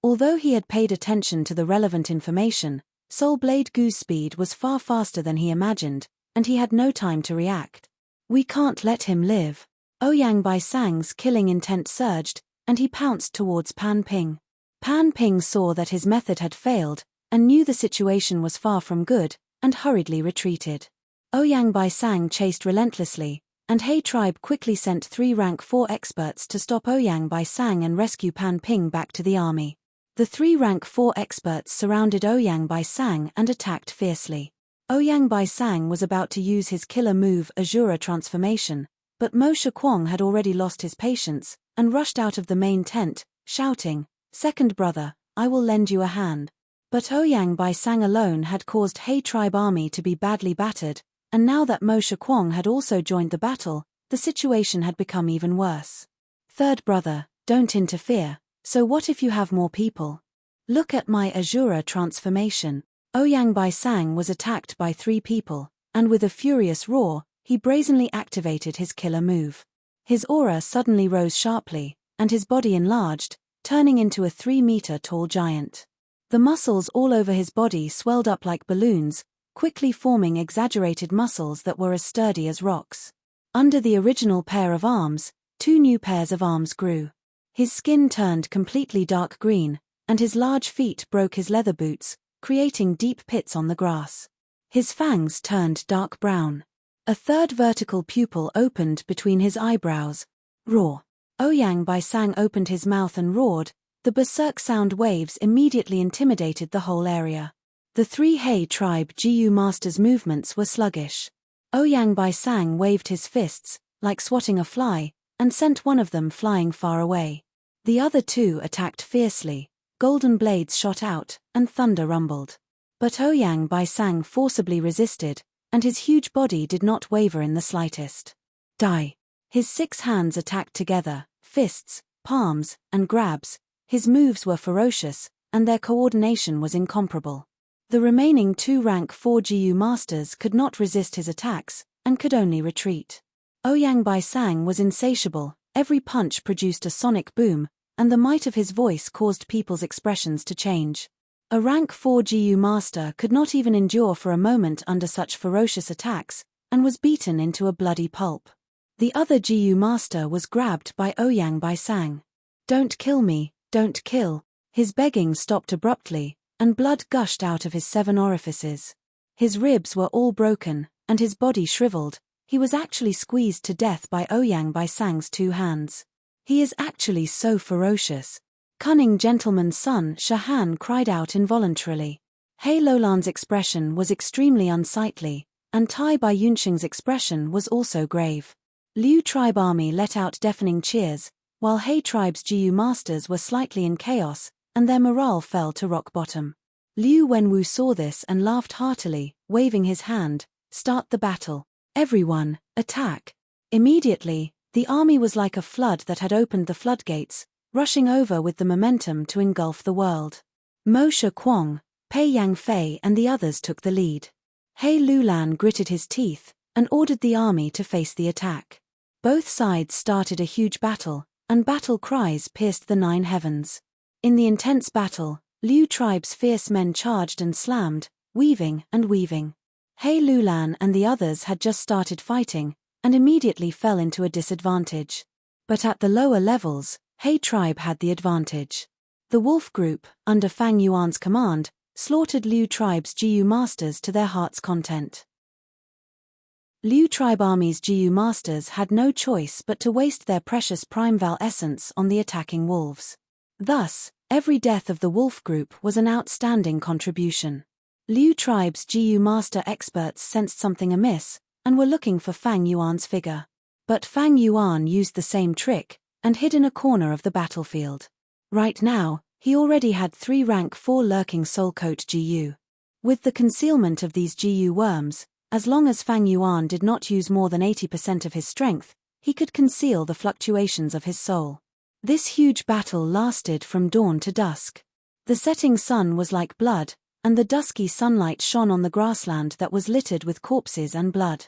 Although he had paid attention to the relevant information, Soul Blade GU's speed was far faster than he imagined, and he had no time to react. We can't let him live. Ouyang Bai Sang's killing intent surged, and he pounced towards Pan Ping. Pan Ping saw that his method had failed, and knew the situation was far from good, and hurriedly retreated. Ouyang Bai Sang chased relentlessly, and He tribe quickly sent 3 rank 4 experts to stop Ouyang Bai Sang and rescue Pan Ping back to the army. The 3 rank 4 experts surrounded Ouyang Bai Sang and attacked fiercely. Ouyang Bai Sang was about to use his killer move Azura transformation, but Mo Shakwang had already lost his patience, and rushed out of the main tent, shouting, "Second brother, I will lend you a hand." But Ouyang Bai Sang alone had caused He tribe army to be badly battered, and now that Mo Shakwang had also joined the battle, the situation had become even worse. "Third brother, don't interfere, so what if you have more people? Look at my Azura transformation." Ouyang Bai Sang was attacked by 3 people, and with a furious roar, he brazenly activated his killer move. His aura suddenly rose sharply, and his body enlarged, turning into a 3-meter-tall giant. The muscles all over his body swelled up like balloons, quickly forming exaggerated muscles that were as sturdy as rocks. Under the original pair of arms, 2 new pairs of arms grew. His skin turned completely dark green, and his large feet broke his leather boots, creating deep pits on the grass. His fangs turned dark brown. A 3rd vertical pupil opened between his eyebrows. Roar. Ouyang Bai Sang opened his mouth and roared. The berserk sound waves immediately intimidated the whole area. The 3 He tribe GU masters' movements were sluggish. Ouyang Bai Sang waved his fists, like swatting a fly, and sent one of them flying far away. The other 2 attacked fiercely, golden blades shot out, and thunder rumbled. But Ouyang Bai Sang forcibly resisted, and his huge body did not waver in the slightest. Die. His 6 hands attacked together, fists, palms, and grabs. His moves were ferocious, and their coordination was incomparable. The remaining 2 rank 4 GU masters could not resist his attacks, and could only retreat. Ouyang Bai Sang was insatiable, every punch produced a sonic boom, and the might of his voice caused people's expressions to change. A rank 4 GU master could not even endure for a moment under such ferocious attacks, and was beaten into a bloody pulp. The other GU master was grabbed by Ouyang Bai Sang. "Don't kill me, don't kill." His begging stopped abruptly, and blood gushed out of his 7 orifices. His ribs were all broken, and his body shriveled. He was actually squeezed to death by Ouyang Bai Sang's 2 hands. "He is actually so ferocious." Cunning gentleman's son Shahan cried out involuntarily. He Lolan's expression was extremely unsightly, and Tai Bai Yunxing's expression was also grave. Liu tribe army let out deafening cheers, while He tribe's GU masters were slightly in chaos, and their morale fell to rock bottom. Liu Wenwu saw this and laughed heartily, waving his hand, "Start the battle. Everyone, attack." Immediately, the army was like a flood that had opened the floodgates, rushing over with the momentum to engulf the world. Mo Shakwang, Pei Yangfei and the others took the lead. He Lulan gritted his teeth and ordered the army to face the attack. Both sides started a huge battle, and battle cries pierced the 9 heavens. In the intense battle, Liu tribe's fierce men charged and slammed, weaving and weaving. He Lulan and the others had just started fighting, and immediately fell into a disadvantage. But at the lower levels, He tribe had the advantage. The wolf group, under Fang Yuan's command, slaughtered Liu tribe's Jiyu masters to their heart's content. Liu tribe army's Jiyu masters had no choice but to waste their precious primeval essence on the attacking wolves. Thus, every death of the wolf group was an outstanding contribution. Liu tribe's Jiyu master experts sensed something amiss, and were looking for Fang Yuan's figure. But Fang Yuan used the same trick, and hid in a corner of the battlefield. Right now, he already had 3 rank 4 lurking soul coat Jiyu. With the concealment of these Jiyu worms, as long as Fang Yuan did not use more than 80% of his strength, he could conceal the fluctuations of his soul. This huge battle lasted from dawn to dusk. The setting sun was like blood, and the dusky sunlight shone on the grassland that was littered with corpses and blood.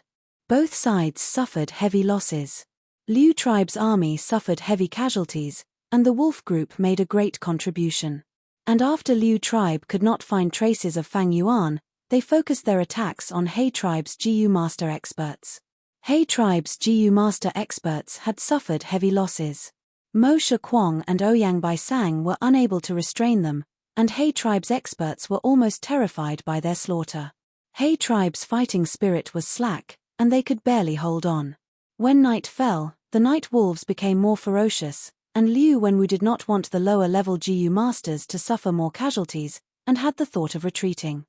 Both sides suffered heavy losses. Liu tribe's army suffered heavy casualties, and the wolf group made a great contribution. And after Liu tribe could not find traces of Fang Yuan, they focused their attacks on He tribe's Jiyu master experts. He tribe's Jiyu master experts had suffered heavy losses. Mo Shakwang and Ouyang Baisang were unable to restrain them, and He tribe's experts were almost terrified by their slaughter. He tribe's fighting spirit was slack, and they could barely hold on. When night fell, the night wolves became more ferocious, and Liu Wenwu did not want the lower-level Jiyu masters to suffer more casualties, and had the thought of retreating.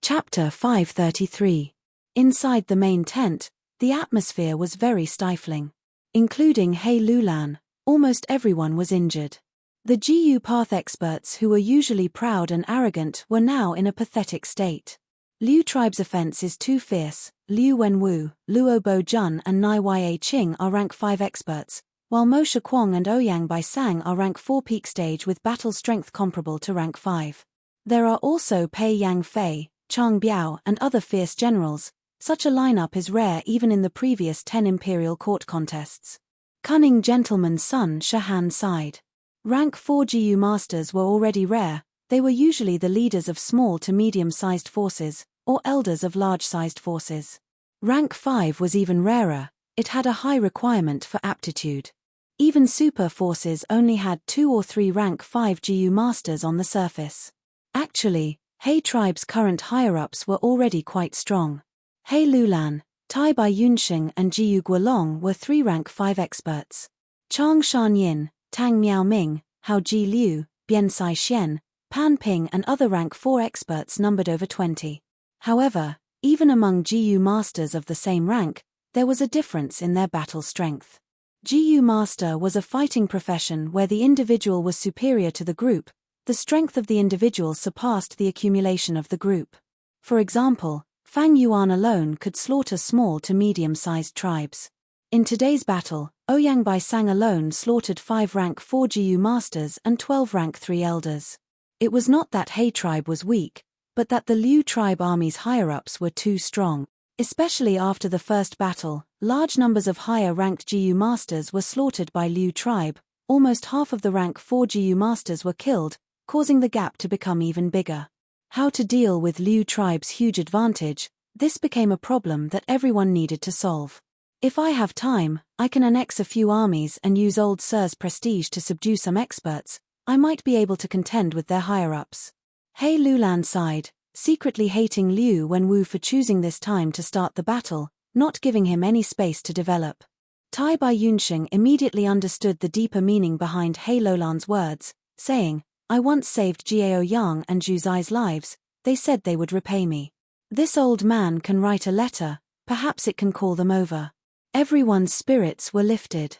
Chapter 533. Inside the main tent, the atmosphere was very stifling. Including He Lulan, almost everyone was injured. The Jiyu path experts who were usually proud and arrogant were now in a pathetic state. Liu tribe's offense is too fierce. Liu Wenwu, Luo Bo Jun and Nai Ya Qing are rank 5 experts, while Mo Shakwang and Ouyang Baisang are rank 4 peak stage with battle strength comparable to rank 5. There are also Pei Yangfei, Chang Biao and other fierce generals. Such a lineup is rare even in the previous 10 imperial court contests. Cunning gentleman's son Shahan sighed. Rank 4 Jiyu masters were already rare. They were usually the leaders of small to medium-sized forces, or elders of large-sized forces. Rank 5 was even rarer. It had a high requirement for aptitude. Even super forces only had 2 or 3 rank 5 Jiyu masters on the surface. Actually, He tribe's current higher-ups were already quite strong. He Lulan, Tai Bai Yunxing and Jiyu Guolong were 3 rank 5 experts. Chang Shanyin, Tang Miaoming, Hao Ji Liu, Bian Sai Xian, Pan Ping and other rank 4 experts numbered over 20. However, even among Jiyu masters of the same rank, there was a difference in their battle strength. Jiyu master was a fighting profession where the individual was superior to the group. The strength of the individual surpassed the accumulation of the group. For example, Fang Yuan alone could slaughter small to medium-sized tribes. In today's battle, Ouyang Baisang alone slaughtered 5 rank 4 Jiyu masters and 12 rank 3 elders. It was not that He tribe was weak, but that the Liu tribe army's higher-ups were too strong. Especially after the first battle, large numbers of higher-ranked Jiyu masters were slaughtered by Liu tribe. Almost half of the rank 4 Jiyu masters were killed, causing the gap to become even bigger. How to deal with Liu tribe's huge advantage? This became a problem that everyone needed to solve. If I have time, I can annex a few armies and use old Sir's prestige to subdue some experts. I might be able to contend with their higher-ups. He Lulan sighed, secretly hating Liu Wenwu for choosing this time to start the battle, not giving him any space to develop. Tai Bai Yunxing immediately understood the deeper meaning behind He Lulan's words, saying, I once saved Jiao Yang and Zhu Zai's lives. They said they would repay me. This old man can write a letter, perhaps it can call them over. Everyone's spirits were lifted.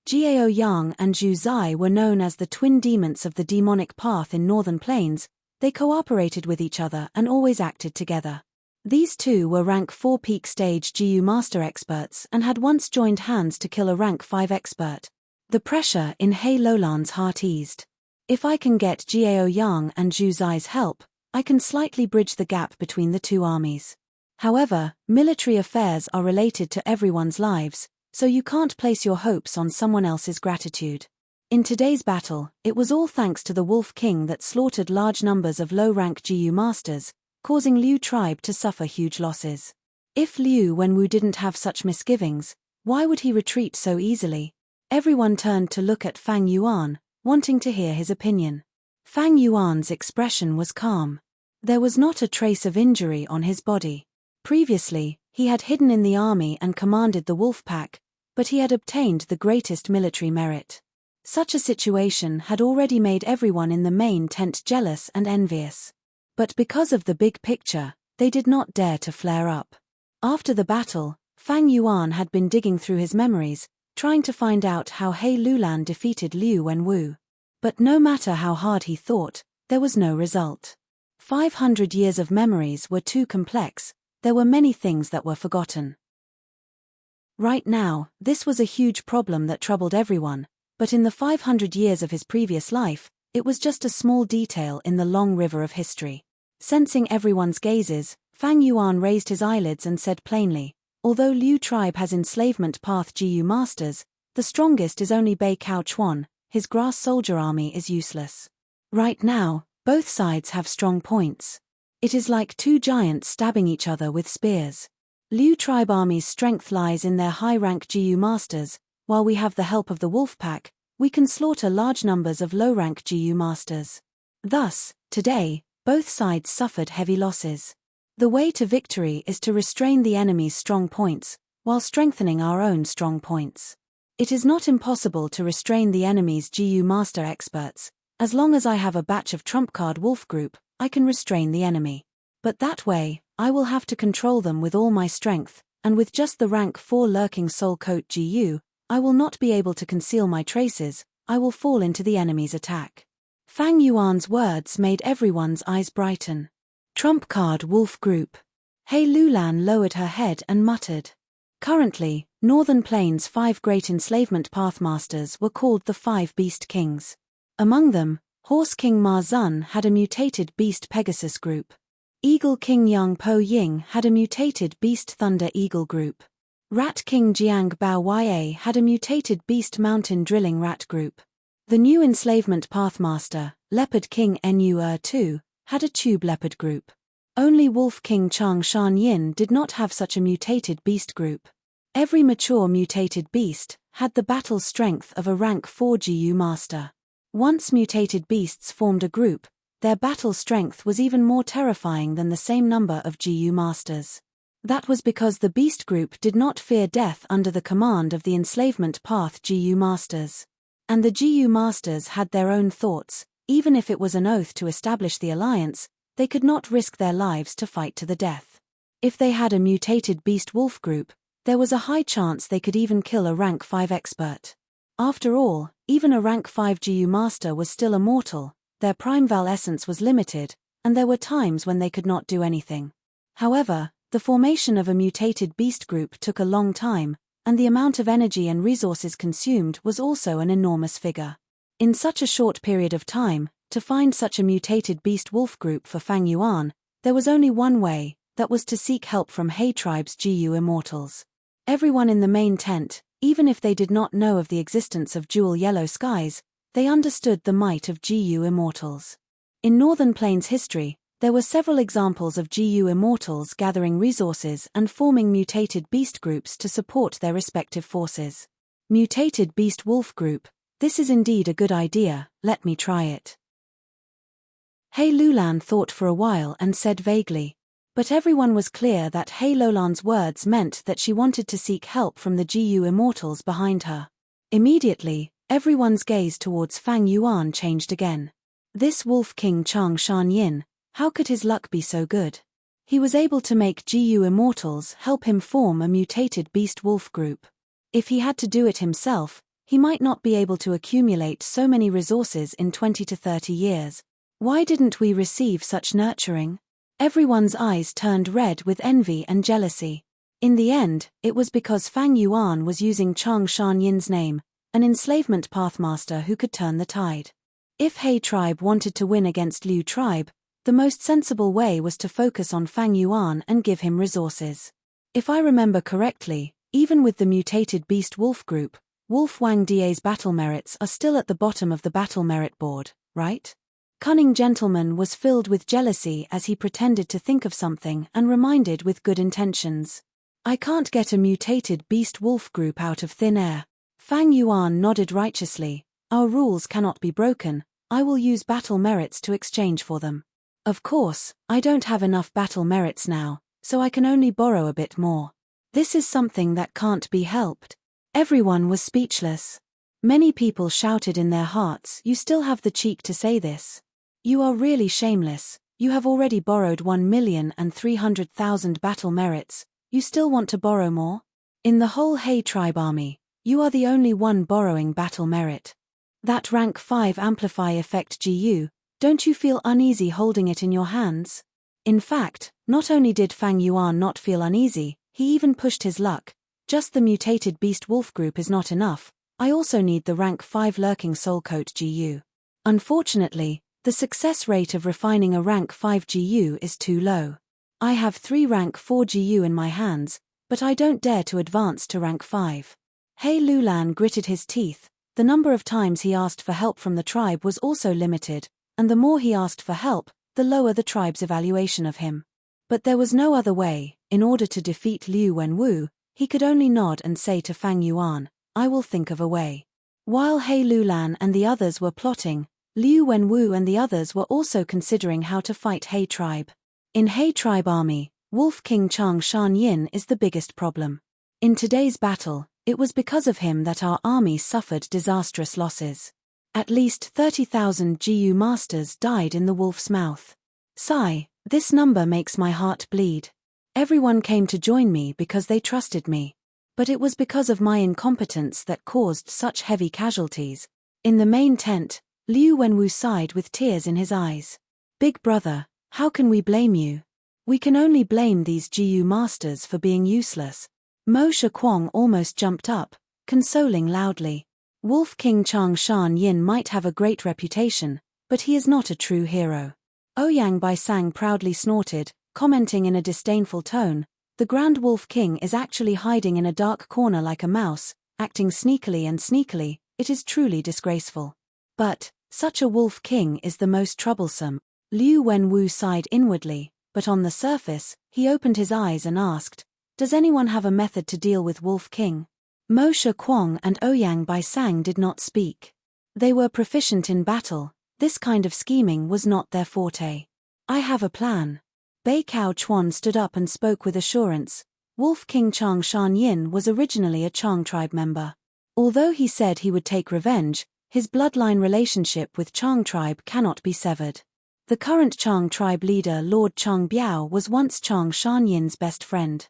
Jiao Yang and Zhu Zai were known as the twin demons of the demonic path in northern plains. They cooperated with each other and always acted together. These two were rank 4 peak stage Jiyu master experts and had once joined hands to kill a rank 5 expert. The pressure in He Lulan's heart eased. If I can get Jiao Yang and Zhu Zai's help, I can slightly bridge the gap between the two armies. However, military affairs are related to everyone's lives, so you can't place your hopes on someone else's gratitude. In today's battle, it was all thanks to the Wolf King that slaughtered large numbers of low-rank GU masters, causing Liu tribe to suffer huge losses. If Liu Wenwu didn't have such misgivings, why would he retreat so easily? Everyone turned to look at Fang Yuan, wanting to hear his opinion. Fang Yuan's expression was calm. There was not a trace of injury on his body. Previously, he had hidden in the army and commanded the wolf pack, but he had obtained the greatest military merit. Such a situation had already made everyone in the main tent jealous and envious. But because of the big picture, they did not dare to flare up. After the battle, Fang Yuan had been digging through his memories, trying to find out how He Lulan defeated Liu Wenwu. But no matter how hard he thought, there was no result. 500 years of memories were too complex, there were many things that were forgotten. Right now, this was a huge problem that troubled everyone, but in the 500 years of his previous life, it was just a small detail in the long river of history. Sensing everyone's gazes, Fang Yuan raised his eyelids and said plainly, although Liu tribe has enslavement path GU masters, the strongest is only Bei Cao Chuan, his grass soldier army is useless. Right now, both sides have strong points. It is like two giants stabbing each other with spears. Liu tribe army's strength lies in their high-rank GU masters, while we have the help of the wolf pack, we can slaughter large numbers of low-rank GU masters. Thus, today, both sides suffered heavy losses. The way to victory is to restrain the enemy's strong points, while strengthening our own strong points. It is not impossible to restrain the enemy's GU master experts. As long as I have a batch of trump card wolf group, I can restrain the enemy. But that way, I will have to control them with all my strength, and with just the rank 4 lurking soul coat GU, I will not be able to conceal my traces, I will fall into the enemy's attack. Fang Yuan's words made everyone's eyes brighten. Trump card wolf group. He Lulan lowered her head and muttered. Currently, Northern Plains' 5 great enslavement pathmasters were called the 5 Beast Kings. Among them, Horse King Ma Zun had a mutated Beast Pegasus group. Eagle King Yang Po Ying had a mutated Beast Thunder Eagle group. Rat King Jiang Bao Ya had a mutated Beast Mountain Drilling Rat group. The new enslavement pathmaster, Leopard King Nu Tu, had a Tube Leopard group. Only Wolf King Chang Shan Yin did not have such a mutated beast group. Every mature mutated beast had the battle strength of a rank 4 GU master. Once mutated beasts formed a group, their battle strength was even more terrifying than the same number of GU masters. That was because the beast group did not fear death under the command of the enslavement path GU masters. And the GU masters had their own thoughts, even if it was an oath to establish the alliance, they could not risk their lives to fight to the death. If they had a mutated beast wolf group, there was a high chance they could even kill a rank 5 expert. After all, even a rank 5 GU master was still immortal, their prime val essence was limited, and there were times when they could not do anything. However, the formation of a mutated beast group took a long time, and the amount of energy and resources consumed was also an enormous figure. In such a short period of time, to find such a mutated beast wolf group for Fang Yuan, there was only one way, that was to seek help from He tribe's GU immortals. Everyone in the main tent, even if they did not know of the existence of jewel yellow skies, they understood the might of GU immortals. In Northern Plains history, there were several examples of GU immortals gathering resources and forming mutated beast groups to support their respective forces. Mutated beast wolf group, this is indeed a good idea, let me try it. He Lulan thought for a while and said vaguely. But everyone was clear that He Lulan's words meant that she wanted to seek help from the GU immortals behind her. Immediately, everyone's gaze towards Fang Yuan changed again. This Wolf King Chang Shan Yin, how could his luck be so good? He was able to make GU immortals help him form a mutated beast wolf group. If he had to do it himself, he might not be able to accumulate so many resources in 20 to 30 years. Why didn't we receive such nurturing? Everyone's eyes turned red with envy and jealousy. In the end, it was because Fang Yuan was using Chang Shan Yin's name, an enslavement pathmaster who could turn the tide. If He tribe wanted to win against Liu tribe, the most sensible way was to focus on Fang Yuan and give him resources. If I remember correctly, even with the mutated beast wolf group, Wolf Wang Da's battle merits are still at the bottom of the battle merit board, right? Cunning Gentleman was filled with jealousy as he pretended to think of something and reminded with good intentions. I can't get a mutated beast wolf group out of thin air. Fang Yuan nodded righteously. Our rules cannot be broken. I will use battle merits to exchange for them. Of course, I don't have enough battle merits now, so I can only borrow a bit more. This is something that can't be helped. Everyone was speechless. Many people shouted in their hearts, "You still have the cheek to say this? You are really shameless. You have already borrowed 1,300,000 battle merits. You still want to borrow more? In the whole He tribe army, you are the only one borrowing battle merit. That rank 5 amplify effect GU, don't you feel uneasy holding it in your hands?" In fact, not only did Fang Yuan not feel uneasy, he even pushed his luck. Just the mutated beast wolf group is not enough. I also need the rank 5 lurking soul coat GU. Unfortunately, the success rate of refining a rank 5 GU is too low. I have 3 rank 4 GU in my hands, but I don't dare to advance to rank 5. He Lulan gritted his teeth. The number of times he asked for help from the tribe was also limited, and the more he asked for help, the lower the tribe's evaluation of him. But there was no other way. In order to defeat Liu Wenwu, he could only nod and say to Fang Yuan, "I will think of a way." While He Lulan and the others were plotting, Liu Wenwu and the others were also considering how to fight He tribe. In He tribe army, Wolf King Chang Shan Yin is the biggest problem. In today's battle, it was because of him that our army suffered disastrous losses. At least 30,000 GU masters died in the wolf's mouth. Sigh, this number makes my heart bleed. Everyone came to join me because they trusted me. But it was because of my incompetence that caused such heavy casualties. In the main tent, Liu Wenwu sighed with tears in his eyes. "Big brother, how can we blame you? We can only blame these GU masters for being useless." Mo Shakwang almost jumped up, consoling loudly. Wolf King Chang Shan Yin might have a great reputation, but he is not a true hero. Ouyang Bai Sang proudly snorted, commenting in a disdainful tone, "The Grand Wolf King is actually hiding in a dark corner like a mouse, acting sneakily. It is truly disgraceful. But, such a Wolf King is the most troublesome." Liu Wenwu sighed inwardly, but on the surface, he opened his eyes and asked, "Does anyone have a method to deal with Wolf King?" Mo Shakwang and Ouyang Bai Sang did not speak. They were proficient in battle. This kind of scheming was not their forte. "I have a plan." Bei Cao Chuan stood up and spoke with assurance. Wolf King Chang Shan Yin was originally a Chang tribe member. Although he said he would take revenge, his bloodline relationship with Chang tribe cannot be severed. The current Chang tribe leader Lord Chang Biao was once Chang Shan Yin's best friend.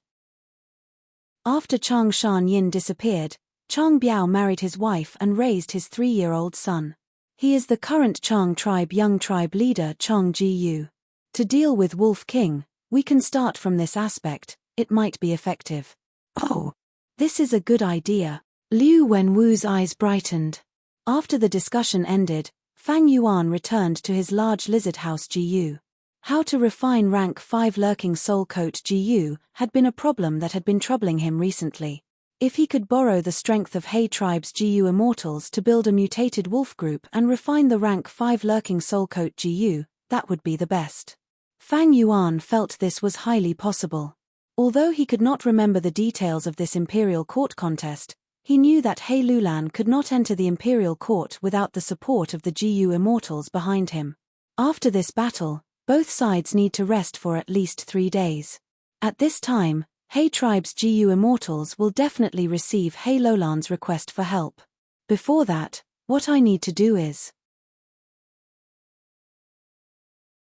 After Chang Shan Yin disappeared, Chang Biao married his wife and raised his 3-year-old son. He is the current Chang tribe young tribe leader Chang Ji-yu. To deal with Wolf King, we can start from this aspect. It might be effective. "Oh, this is a good idea." Liu Wenwu's eyes brightened. After the discussion ended, Fang Yuan returned to his large lizard house GU. How to refine rank 5 lurking soul coat GU had been a problem that had been troubling him recently. If he could borrow the strength of He tribe's GU immortals to build a mutated wolf group and refine the rank 5 lurking soul coat GU, that would be the best. Fang Yuan felt this was highly possible. Although he could not remember the details of this imperial court contest, he knew that He Lulan could not enter the imperial court without the support of the GU immortals behind him. After this battle, both sides need to rest for at least 3 days. At this time, He tribe's GU immortals will definitely receive He Lulan's request for help. Before that, what I need to do is...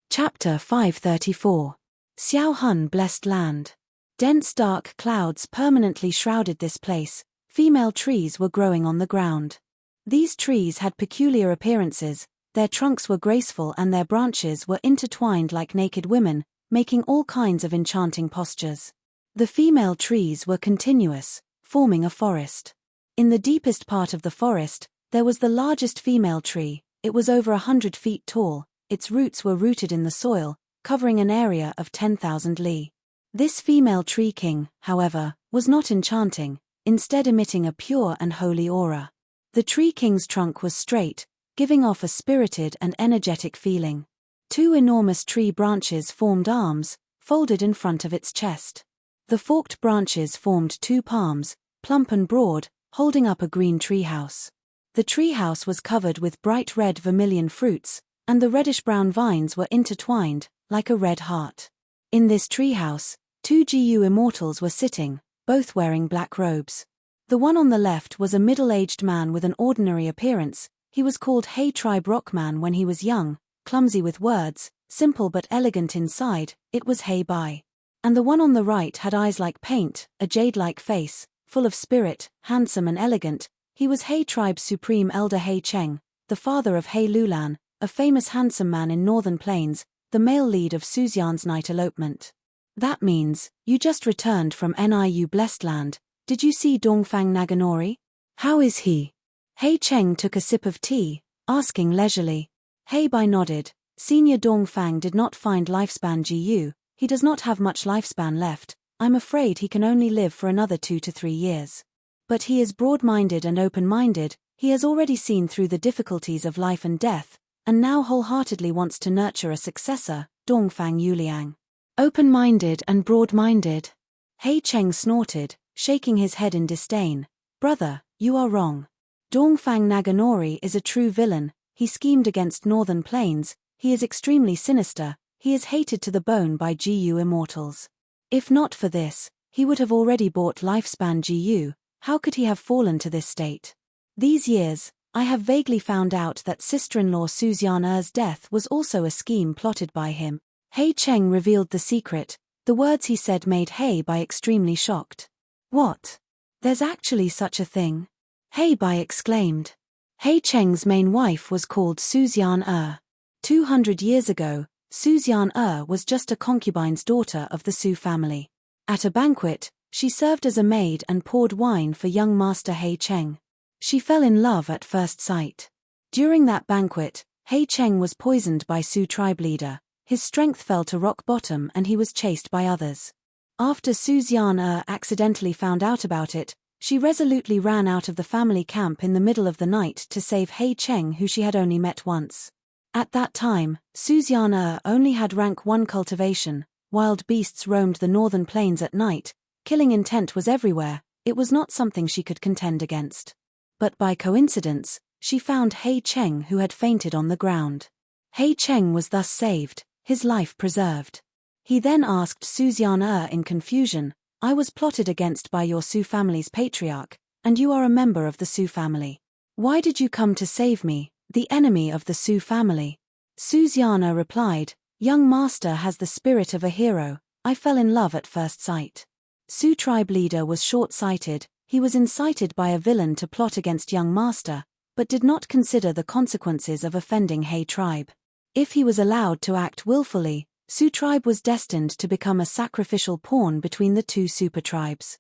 Chapter 534. Xiao Hun Blessed Land. Dense dark clouds permanently shrouded this place. Female trees were growing on the ground. These trees had peculiar appearances. Their trunks were graceful and their branches were intertwined like naked women, making all kinds of enchanting postures. The female trees were continuous, forming a forest. In the deepest part of the forest, there was the largest female tree, It was over 100 feet tall, its roots were rooted in the soil, covering an area of 10,000 li. This female tree king, however, was not enchanting, instead emitting a pure and holy aura. The tree king's trunk was straight, giving off a spirited and energetic feeling. 2 enormous tree branches formed arms, folded in front of its chest. The forked branches formed 2 palms, plump and broad, holding up a green treehouse. The treehouse was covered with bright red vermilion fruits, and the reddish-brown vines were intertwined, like a red heart. In this treehouse, 2 Gu immortals were sitting, both wearing black robes. The one on the left was a middle-aged man with an ordinary appearance. He was called Hay Tribe Rockman when he was young, clumsy with words, simple but elegant inside. It was Hay Bai. And the one on the right had eyes like paint, a jade-like face, full of spirit, handsome and elegant. He was Hay Tribe's supreme elder Hay Cheng, the father of Hay Lulan, a famous handsome man in Northern Plains, the male lead of Suzian's night elopement. That means, you just returned from Niu Blessed Land. Did you see Dongfang Naganori? How is he? Hay Cheng took a sip of tea, asking leisurely. Hay Bai nodded. Senior Dongfang did not find lifespan Gu, he does not have much lifespan left. I'm afraid he can only live for another 2 to 3 years. But he is broad-minded and open-minded, he has already seen through the difficulties of life and death, and now wholeheartedly wants to nurture a successor, Dongfang Yuliang. Open-minded and broad-minded. Hay Cheng snorted, shaking his head in disdain. Brother, you are wrong. Dongfang Naganori is a true villain, he schemed against Northern Plains, he is extremely sinister, he is hated to the bone by Gu immortals. If not for this, he would have already bought lifespan Gu. How could he have fallen to this state? These years, I have vaguely found out that sister-in-law Suzian Er's death was also a scheme plotted by him. Hay Cheng revealed the secret. The words he said made Hay Bai extremely shocked. What? There's actually such a thing? Hay Bai exclaimed. Hay Cheng's main wife was called Suzian Er. 200 years ago, Suzian Er was just a concubine's daughter of the Su family. At a banquet, she served as a maid and poured wine for young master Hay Cheng. She fell in love at first sight. During that banquet, Hay Cheng was poisoned by Su tribe leader. His strength fell to rock bottom and he was chased by others. After Suzian Er accidentally found out about it, she resolutely ran out of the family camp in the middle of the night to save Hay Cheng, who she had only met once. At that time, Suzian Er only had rank 1 cultivation. Wild beasts roamed the northern plains at night. Killing intent was everywhere, it was not something she could contend against. But by coincidence, she found Hay Cheng, who had fainted on the ground. Hay Cheng was thus saved, his life preserved. He then asked Suzian Er in confusion, I was plotted against by your Su family's patriarch, and you are a member of the Su family. Why did you come to save me, the enemy of the Su family? Suzian Er replied, Young master has the spirit of a hero, I fell in love at first sight. Su tribe leader was short-sighted, he was incited by a villain to plot against young master, but did not consider the consequences of offending Hay tribe. If he was allowed to act willfully, Su tribe was destined to become a sacrificial pawn between the 2 super tribes.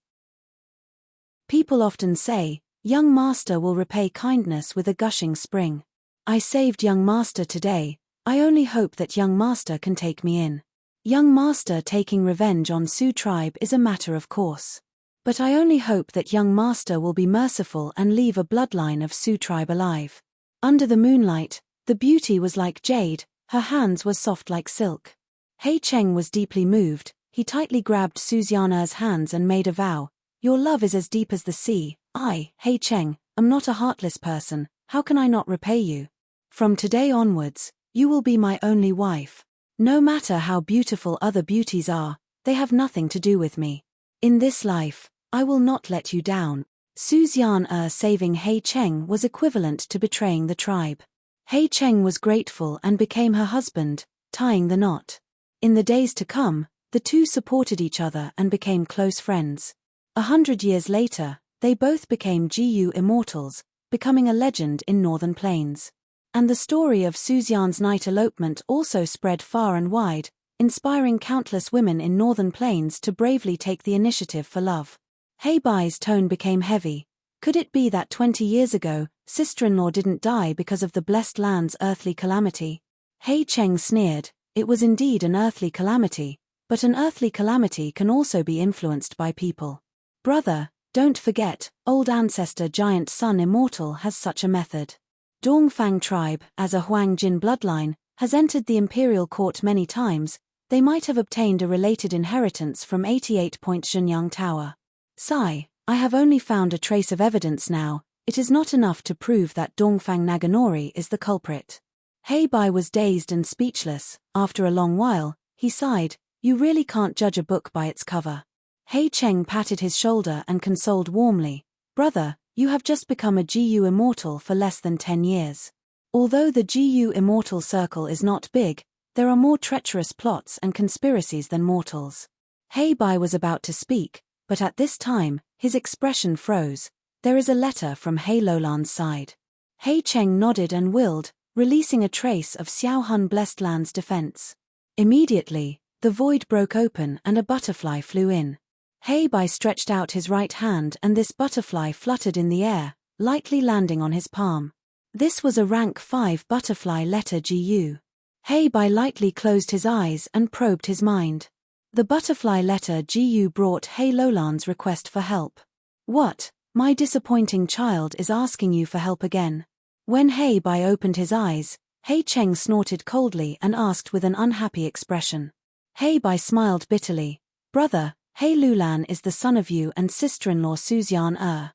People often say, young master will repay kindness with a gushing spring. I saved young master today, I only hope that young master can take me in. Young master taking revenge on Su tribe is a matter of course. But I only hope that young master will be merciful and leave a bloodline of Su tribe alive. Under the moonlight, the beauty was like jade, her hands were soft like silk. Hay Cheng was deeply moved, he tightly grabbed Suzian Er's hands and made a vow. Your love is as deep as the sea. I, Hay Cheng, am not a heartless person, how can I not repay you? From today onwards, you will be my only wife. No matter how beautiful other beauties are, they have nothing to do with me. In this life, I will not let you down. Suzian Er saving Hay Cheng was equivalent to betraying the tribe. Hay Cheng was grateful and became her husband, tying the knot. In the days to come, the 2 supported each other and became close friends. 100 years later, they both became Gu immortals, becoming a legend in Northern Plains. And the story of Suzian's night elopement also spread far and wide, inspiring countless women in Northern Plains to bravely take the initiative for love. Hay Bai's tone became heavy. Could it be that 20 years ago, sister-in-law didn't die because of the blessed land's earthly calamity? Hei Cheng sneered. It was indeed an earthly calamity, but an earthly calamity can also be influenced by people. Brother, don't forget, old ancestor giant Sun Immortal has such a method. Dongfang tribe, as a Huang Jin bloodline, has entered the imperial court many times. They might have obtained a related inheritance from 88 Point Zhenyang Tower. Sigh, I have only found a trace of evidence now. It is not enough to prove that Dongfang Naganori is the culprit. Hei Bai was dazed and speechless. After a long while, he sighed. You really can't judge a book by its cover. Hei Cheng patted his shoulder and consoled warmly. Brother, you have just become a GU Immortal for less than 10 years. Although the GU Immortal circle is not big, there are more treacherous plots and conspiracies than mortals. Hei Bai was about to speak, but at this time, his expression froze. There is a letter from Hei Lolan's side. Hei Cheng nodded and willed, releasing a trace of Xiao Hun Blessed Land's defense. Immediately, the void broke open and a butterfly flew in. Hei Bai stretched out his right hand and this butterfly fluttered in the air, lightly landing on his palm. This was a rank 5 butterfly letter GU. Hei Bai lightly closed his eyes and probed his mind. The butterfly letter GU brought Hei Lolan's request for help. What? My disappointing child is asking you for help again. When Hei Bai opened his eyes, Hei Cheng snorted coldly and asked with an unhappy expression. Hei Bai smiled bitterly. Brother, Hei Lulan is the son of you and sister-in-law Suzian.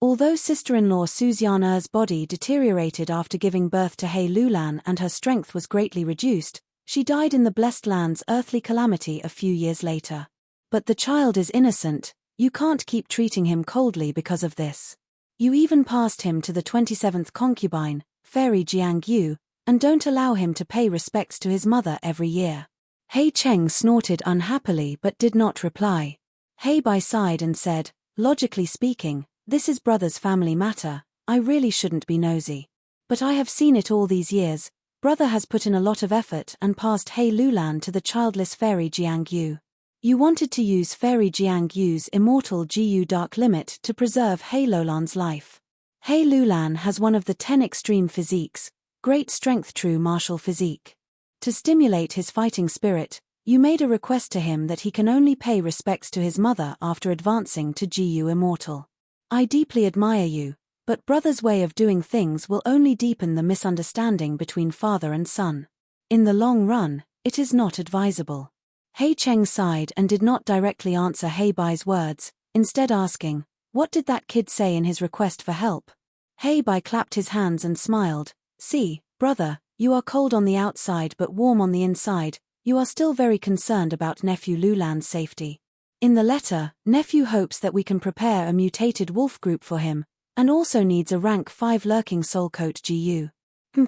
Although sister-in-law Suzian body deteriorated after giving birth to Hei Lulan and her strength was greatly reduced, she died in the blessed land's earthly calamity a few years later. But the child is innocent. You can't keep treating him coldly because of this. You even passed him to the 27th concubine, Fairy Jiang Yu, and don't allow him to pay respects to his mother every year. Hei Cheng snorted unhappily but did not reply. Hei Bai sighed and said, logically speaking, this is brother's family matter. I really shouldn't be nosy. But I have seen it all these years. Brother has put in a lot of effort and passed Hei Lulan to the childless Fairy Jiang Yu. You wanted to use Fairy Jiang Yu's immortal GU Dark Limit to preserve Hei Lolan's life. Hei Lulan has one of the 10 extreme physiques, great strength true martial physique. To stimulate his fighting spirit, you made a request to him that he can only pay respects to his mother after advancing to GU Immortal. I deeply admire you, but brother's way of doing things will only deepen the misunderstanding between father and son. In the long run, it is not advisable. Hei Cheng sighed and did not directly answer Hei Bai's words, instead asking, what did that kid say in his request for help? Hei Bai clapped his hands and smiled. See, brother, you are cold on the outside but warm on the inside. You are still very concerned about nephew Lulan's safety. In the letter, nephew hopes that we can prepare a mutated wolf group for him, and also needs a rank 5 lurking soul coat GU.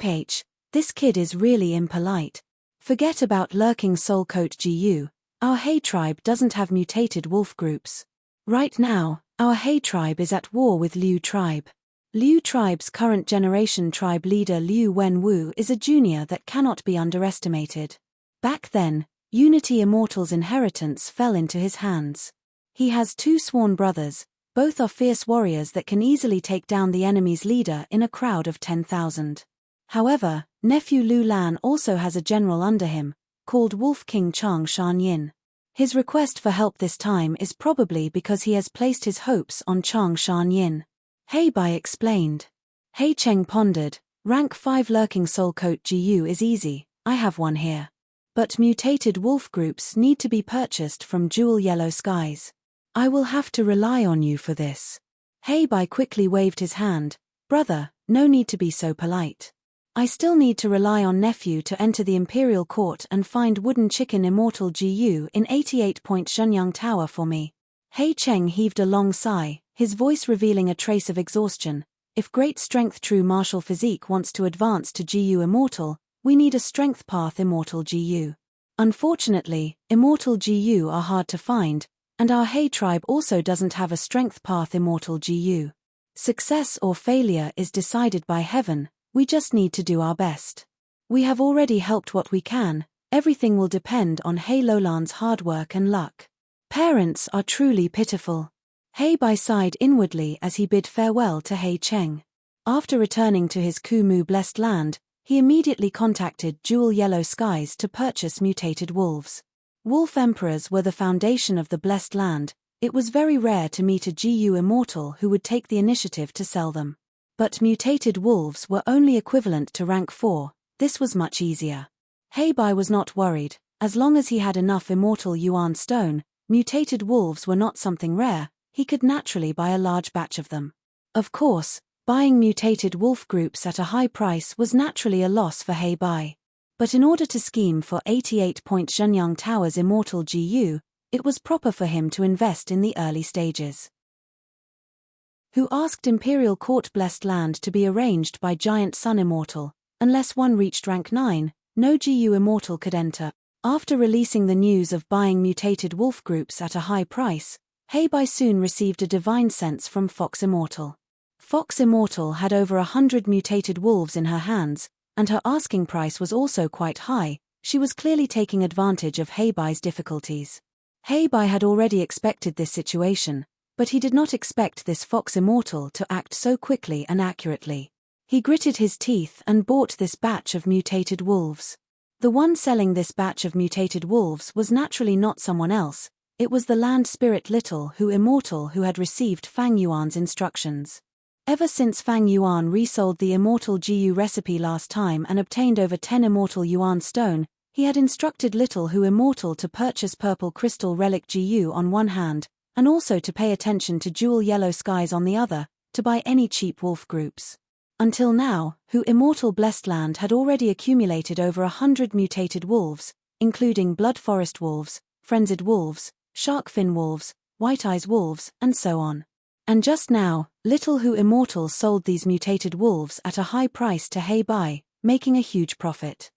H. This kid is really impolite. Forget about lurking soul coat GU. Our Hei tribe doesn't have mutated wolf groups. Right now, our Hei tribe is at war with Liu tribe. Liu tribe's current generation tribe leader Liu Wenwu is a junior that cannot be underestimated. Back then, Unity Immortal's inheritance fell into his hands. He has 2 sworn brothers. Both are fierce warriors that can easily take down the enemy's leader in a crowd of 10,000. However, nephew Lu Lan also has a general under him, called Wolf King Chang Shan Yin. His request for help this time is probably because he has placed his hopes on Chang Shan Yin. Hei Bai explained. Hei Cheng pondered, rank 5 lurking soul coat GU is easy, I have one here. But mutated wolf groups need to be purchased from Jewel Yellow Skies. I will have to rely on you for this. Hei Bai quickly waved his hand. Brother, no need to be so polite. I still need to rely on nephew to enter the Imperial Court and find Wooden Chicken Immortal GU in 88 Point Zhenyang Tower for me. Hei Cheng heaved a long sigh, his voice revealing a trace of exhaustion. If great strength true martial physique wants to advance to GU Immortal, we need a strength path Immortal GU. Unfortunately, Immortal GU are hard to find, and our Hei tribe also doesn't have a strength path Immortal GU. Success or failure is decided by heaven, we just need to do our best. We have already helped what we can, everything will depend on Hei Lolan's hard work and luck. Parents are truly pitiful. He Bai sighed inwardly as he bid farewell to He Cheng. After returning to his Kumu blessed land, he immediately contacted Jewel Yellow Skies to purchase mutated wolves. Wolf emperors were the foundation of the blessed land. It was very rare to meet a GU immortal who would take the initiative to sell them. But mutated wolves were only equivalent to rank 4, this was much easier. He Bai was not worried, as long as he had enough immortal yuan stone, mutated wolves were not something rare, he could naturally buy a large batch of them. Of course, buying mutated wolf groups at a high price was naturally a loss for He Bai. But in order to scheme for 88-point Zhenyang Tower's immortal GU, it was proper for him to invest in the early stages. Who asked Imperial Court Blessed Land to be arranged by Giant Sun Immortal, unless one reached rank 9, no GU immortal could enter. After releasing the news of buying mutated wolf groups at a high price, He Bai soon received a divine sense from Fox Immortal. Fox Immortal had over 100 mutated wolves in her hands, and her asking price was also quite high. She was clearly taking advantage of He Bai's difficulties. He Bai had already expected this situation, but he did not expect this Fox Immortal to act so quickly and accurately. He gritted his teeth and bought this batch of mutated wolves. The one selling this batch of mutated wolves was naturally not someone else, it was the land spirit Little Hu Immortal who had received Fang Yuan's instructions. Ever since Fang Yuan resold the immortal GU recipe last time and obtained over 10 immortal yuan stone, he had instructed Little Hu Immortal to purchase purple crystal relic GU on one hand, and also to pay attention to Jewel Yellow Skies on the other, to buy any cheap wolf groups. Until now, Hu Immortal Blessed Land had already accumulated over 100 mutated wolves, including Blood Forest wolves, Frenzied wolves, Shark Fin wolves, White Eyes wolves, and so on. And just now, Little Hu Immortal sold these mutated wolves at a high price to He Bai, making a huge profit.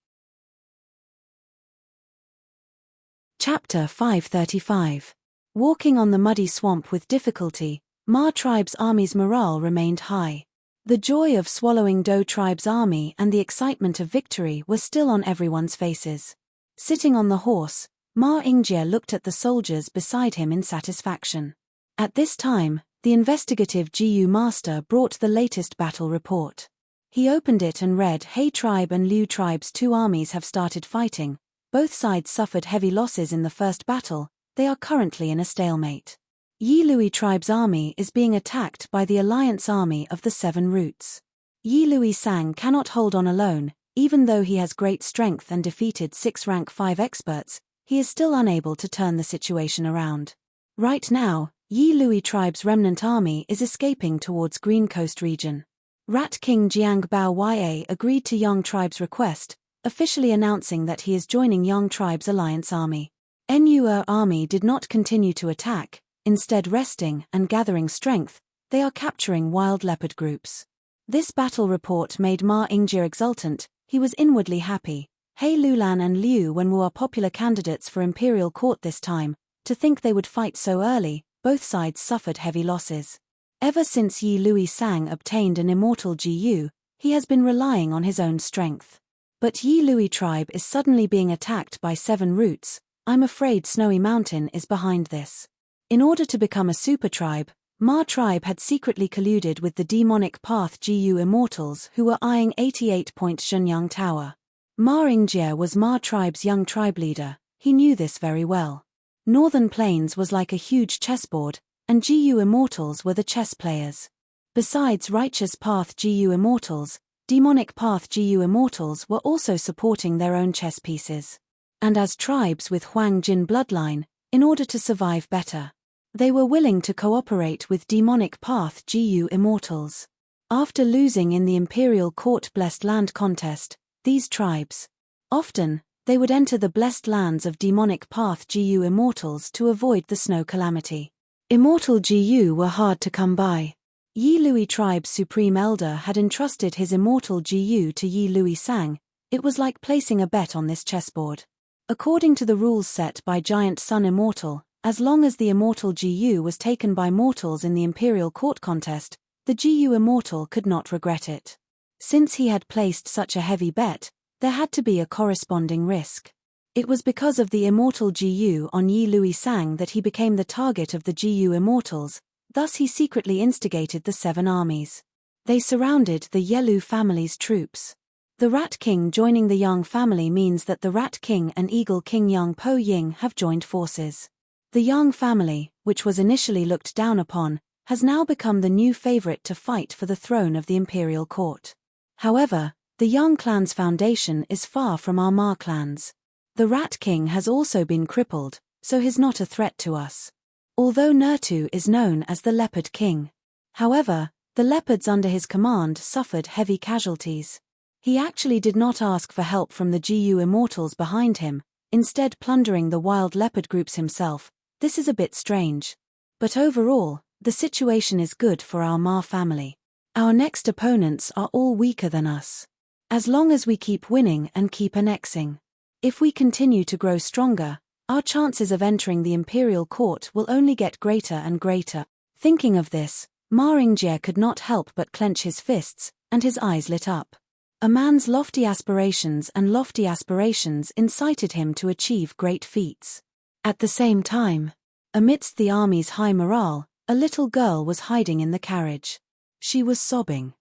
Chapter 535. Walking on the muddy swamp with difficulty, Ma tribe's army's morale remained high. The joy of swallowing Do tribe's army and the excitement of victory were still on everyone's faces. Sitting on the horse, Ma Ingjie looked at the soldiers beside him in satisfaction. At this time, the investigative GU master brought the latest battle report. He opened it and read, He tribe and Liu tribe's two armies have started fighting. Both sides suffered heavy losses in the first battle. They are currently in a stalemate. Yi Lui tribe's army is being attacked by the alliance army of the Seven Roots. Yi Lui Sang cannot hold on alone, even though he has great strength and defeated 6 rank 5 experts, he is still unable to turn the situation around. Right now, Yi Lui tribe's remnant army is escaping towards Green Coast region. Rat King Jiang Bao Ya agreed to Yang tribe's request, officially announcing that he is joining Yang tribe's alliance army. Nuer army did not continue to attack, instead resting and gathering strength, they are capturing wild leopard groups. This battle report made Ma Ingjie exultant, he was inwardly happy. He Lulan and Liu Wen were popular candidates for imperial court this time, to think they would fight so early, both sides suffered heavy losses. Ever since Yi Lui Sang obtained an immortal GU, he has been relying on his own strength. But Yi Lui tribe is suddenly being attacked by 7 roots, I'm afraid Snowy Mountain is behind this. In order to become a super tribe, Ma tribe had secretly colluded with the demonic path GU immortals who were eyeing 88-point Zhenyang Tower. Ma Ingjie was Ma tribe's young tribe leader, he knew this very well. Northern Plains was like a huge chessboard, and GU immortals were the chess players. Besides righteous path GU immortals, demonic path GU immortals were also supporting their own chess pieces. And as tribes with Huang Jin bloodline, in order to survive better, they were willing to cooperate with demonic path GU immortals. After losing in the Imperial Court Blessed Land contest, these tribes, often, they would enter the blessed lands of demonic path GU immortals to avoid the snow calamity. Immortal GU were hard to come by. Yi Lui tribe's supreme elder had entrusted his immortal GU to Yi Lui Sang, it was like placing a bet on this chessboard. According to the rules set by Giant Sun Immortal, as long as the immortal GU was taken by mortals in the Imperial Court contest, the GU immortal could not regret it. Since he had placed such a heavy bet, there had to be a corresponding risk. It was because of the immortal GU on Yi Lui Sang that he became the target of the GU immortals, Thus he secretly instigated the 7 armies. They surrounded the Yelu family's troops. The Rat King joining the Yang family means that the Rat King and Eagle King Yang Po Ying have joined forces. The Yang family, which was initially looked down upon, has now become the new favorite to fight for the throne of the imperial court. However, the Yang clan's foundation is far from our Ma clan's. The Rat King has also been crippled, so he's not a threat to us. Although Nertu is known as the Leopard King. However, the leopards under his command suffered heavy casualties. He actually did not ask for help from the GU immortals behind him, instead plundering the wild leopard groups himself. This is a bit strange. But overall, the situation is good for our Ma family. Our next opponents are all weaker than us. As long as we keep winning and keep annexing. If we continue to grow stronger, our chances of entering the imperial court will only get greater and greater. Thinking of this, Ma Yingjie could not help but clench his fists, and his eyes lit up. A man's lofty aspirations incited him to achieve great feats. At the same time, amidst the army's high morale, a little girl was hiding in the carriage. She was sobbing.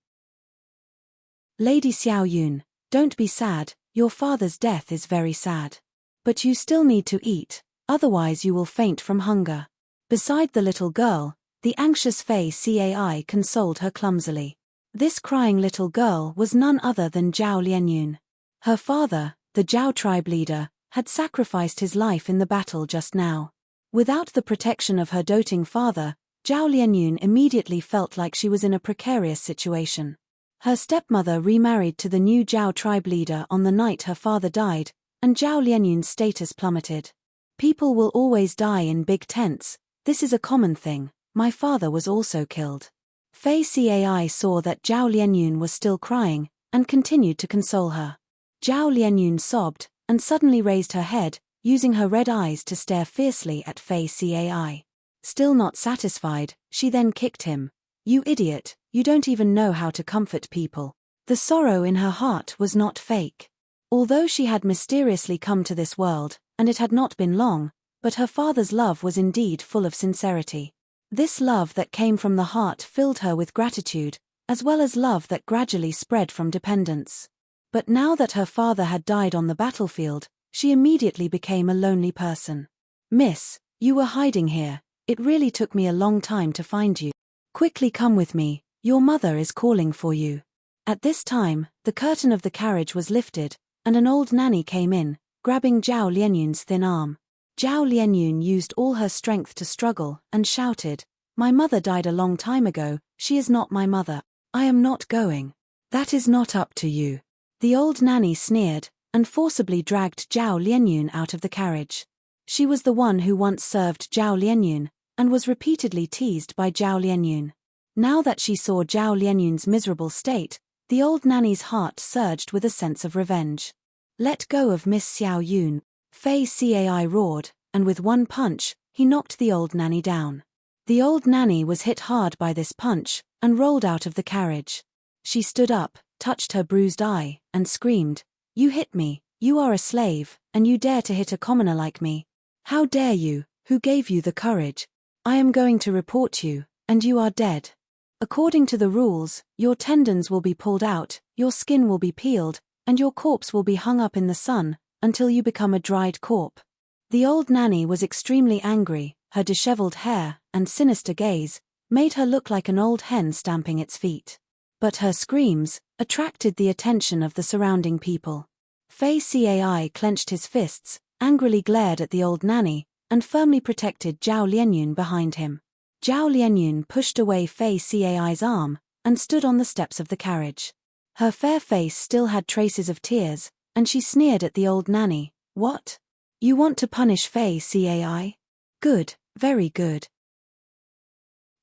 Lady Xiao Yun, don't be sad, your father's death is very sad. But you still need to eat, otherwise you will faint from hunger. Beside the little girl, the anxious Fei Cai consoled her clumsily. This crying little girl was none other than Zhao Lianyun. Her father, the Zhao tribe leader, had sacrificed his life in the battle just now. Without the protection of her doting father, Zhao Lianyun immediately felt like she was in a precarious situation. Her stepmother remarried to the new Zhao tribe leader on the night her father died, and Zhao Lianyun's status plummeted. People will always die in big tents, this is a common thing, my father was also killed. Fei Cai saw that Zhao Lianyun was still crying, and continued to console her. Zhao Lianyun sobbed, and suddenly raised her head, using her red eyes to stare fiercely at Fei Cai. Still not satisfied, she then kicked him. You idiot, you don't even know how to comfort people. The sorrow in her heart was not fake. Although she had mysteriously come to this world, and it had not been long, but her father's love was indeed full of sincerity. This love that came from the heart filled her with gratitude, as well as love that gradually spread from dependence. But now that her father had died on the battlefield, she immediately became a lonely person. Miss, you were hiding here, it really took me a long time to find you. Quickly come with me, your mother is calling for you. At this time, the curtain of the carriage was lifted, and an old nanny came in, grabbing Zhao Lianyun's thin arm. Zhao Lianyun used all her strength to struggle, and shouted, My mother died a long time ago, she is not my mother. I am not going. That is not up to you. The old nanny sneered, and forcibly dragged Zhao Lianyun out of the carriage. She was the one who once served Zhao Lianyun, and was repeatedly teased by Zhao Lianyun. Now that she saw Zhao Lianyun's miserable state, the old nanny's heart surged with a sense of revenge. Let go of Miss Xiao Yun, Fei Cai roared, and with one punch, he knocked the old nanny down. The old nanny was hit hard by this punch, and rolled out of the carriage. She stood up, touched her bruised eye, and screamed, You hit me, you are a slave, and you dare to hit a commoner like me. How dare you, who gave you the courage? I am going to report you, and you are dead. According to the rules, your tendons will be pulled out, your skin will be peeled, and your corpse will be hung up in the sun, until you become a dried corpse. The old nanny was extremely angry, her disheveled hair, and sinister gaze, made her look like an old hen stamping its feet. But her screams attracted the attention of the surrounding people. Fei Cai clenched his fists, angrily glared at the old nanny, and firmly protected Zhao Lianyun behind him. Zhao Lianyun pushed away Fei Cai's arm, and stood on the steps of the carriage. Her fair face still had traces of tears, and she sneered at the old nanny. What? You want to punish Fei Cai? Good, very good.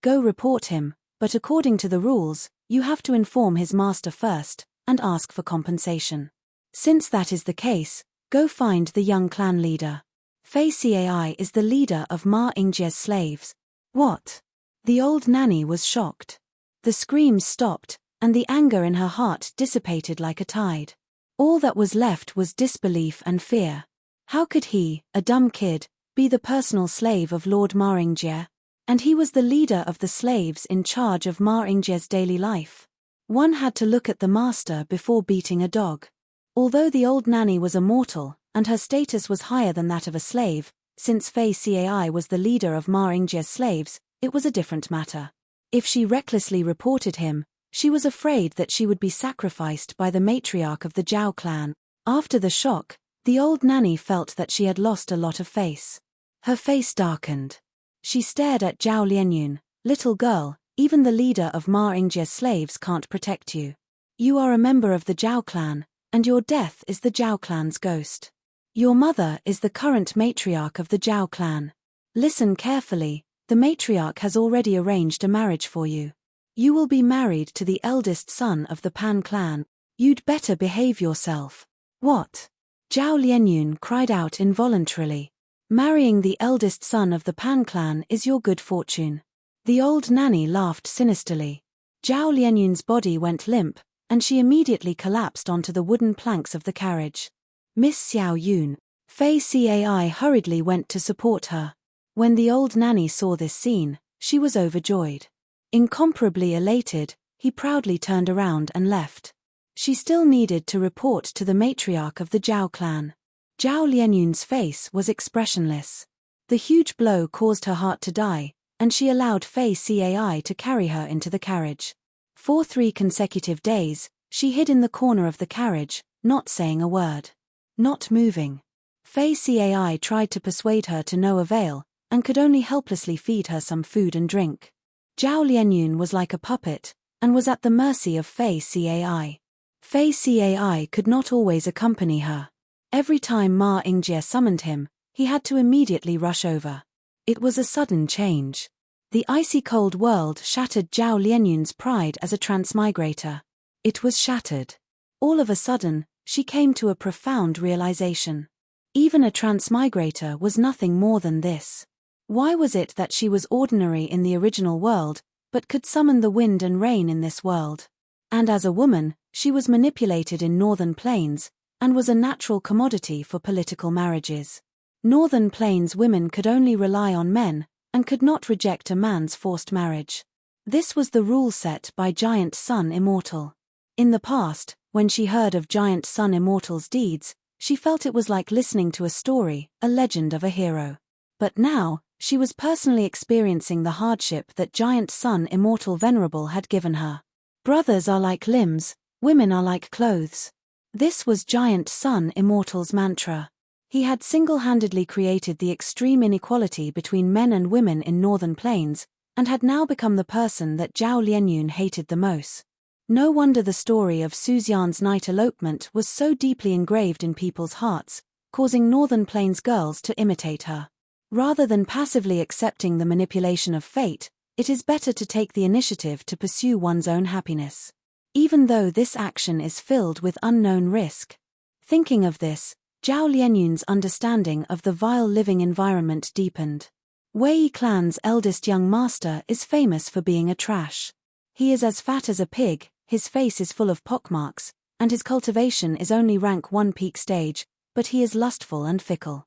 Go report him, but according to the rules, you have to inform his master first, and ask for compensation. Since that is the case, go find the young clan leader. Fei Cai is the leader of Ma Yingjie's slaves. What? The old nanny was shocked. The screams stopped, and the anger in her heart dissipated like a tide. All that was left was disbelief and fear. How could he, a dumb kid, be the personal slave of Lord Ma Yingjie? And he was the leader of the slaves in charge of Ma Ingje's daily life. One had to look at the master before beating a dog. Although the old nanny was a mortal, and her status was higher than that of a slave, since Fei Cai was the leader of Ma Ingje's slaves, it was a different matter. If she recklessly reported him, she was afraid that she would be sacrificed by the matriarch of the Zhao clan. After the shock, the old nanny felt that she had lost a lot of face. Her face darkened. She stared at Zhao Lianyun. Little girl, even the leader of Ma Ingje's slaves can't protect you. You are a member of the Zhao clan, and your death is the Zhao clan's ghost. Your mother is the current matriarch of the Zhao clan. Listen carefully, the matriarch has already arranged a marriage for you. You will be married to the eldest son of the Pan clan. You'd better behave yourself. What? Zhao Lianyun cried out involuntarily. Marrying the eldest son of the Pan clan is your good fortune. The old nanny laughed sinisterly. Zhao Lianyun's body went limp, and she immediately collapsed onto the wooden planks of the carriage. Miss Xiao Yun. Fei Cai hurriedly went to support her. When the old nanny saw this scene, she was overjoyed. Incomparably elated, he proudly turned around and left. She still needed to report to the matriarch of the Zhao clan. Zhao Lianyun's face was expressionless. The huge blow caused her heart to die, and she allowed Fei Cai to carry her into the carriage. For 3 consecutive days, she hid in the corner of the carriage, not saying a word. Not moving. Fei Cai tried to persuade her to no avail, and could only helplessly feed her some food and drink. Zhao Lianyun was like a puppet, and was at the mercy of Fei Cai. Fei Cai could not always accompany her. Every time Ma Ingjie summoned him, he had to immediately rush over. It was a sudden change. The icy cold world shattered Zhao Lianyun's pride as a transmigrator. It was shattered. All of a sudden, she came to a profound realization. Even a transmigrator was nothing more than this. Why was it that she was ordinary in the original world, but could summon the wind and rain in this world? And as a woman, she was manipulated in Northern Plains, and was a natural commodity for political marriages. Northern Plains women could only rely on men, and could not reject a man's forced marriage. This was the rule set by Giant Sun Immortal. In the past, when she heard of Giant Sun Immortal's deeds, she felt it was like listening to a story, a legend of a hero. But now, she was personally experiencing the hardship that Giant Sun Immortal Venerable had given her. Brothers are like limbs, women are like clothes. This was Giant Sun Immortal's mantra. He had single-handedly created the extreme inequality between men and women in Northern Plains, and had now become the person that Zhao Lianyun hated the most. No wonder the story of Suxian's night elopement was so deeply engraved in people's hearts, causing Northern Plains girls to imitate her. Rather than passively accepting the manipulation of fate, it is better to take the initiative to pursue one's own happiness. Even though this action is filled with unknown risk. Thinking of this, Zhao Lianyun's understanding of the vile living environment deepened. Wei clan's eldest young master is famous for being a trash. He is as fat as a pig, his face is full of pockmarks, and his cultivation is only rank 1 peak stage, but he is lustful and fickle.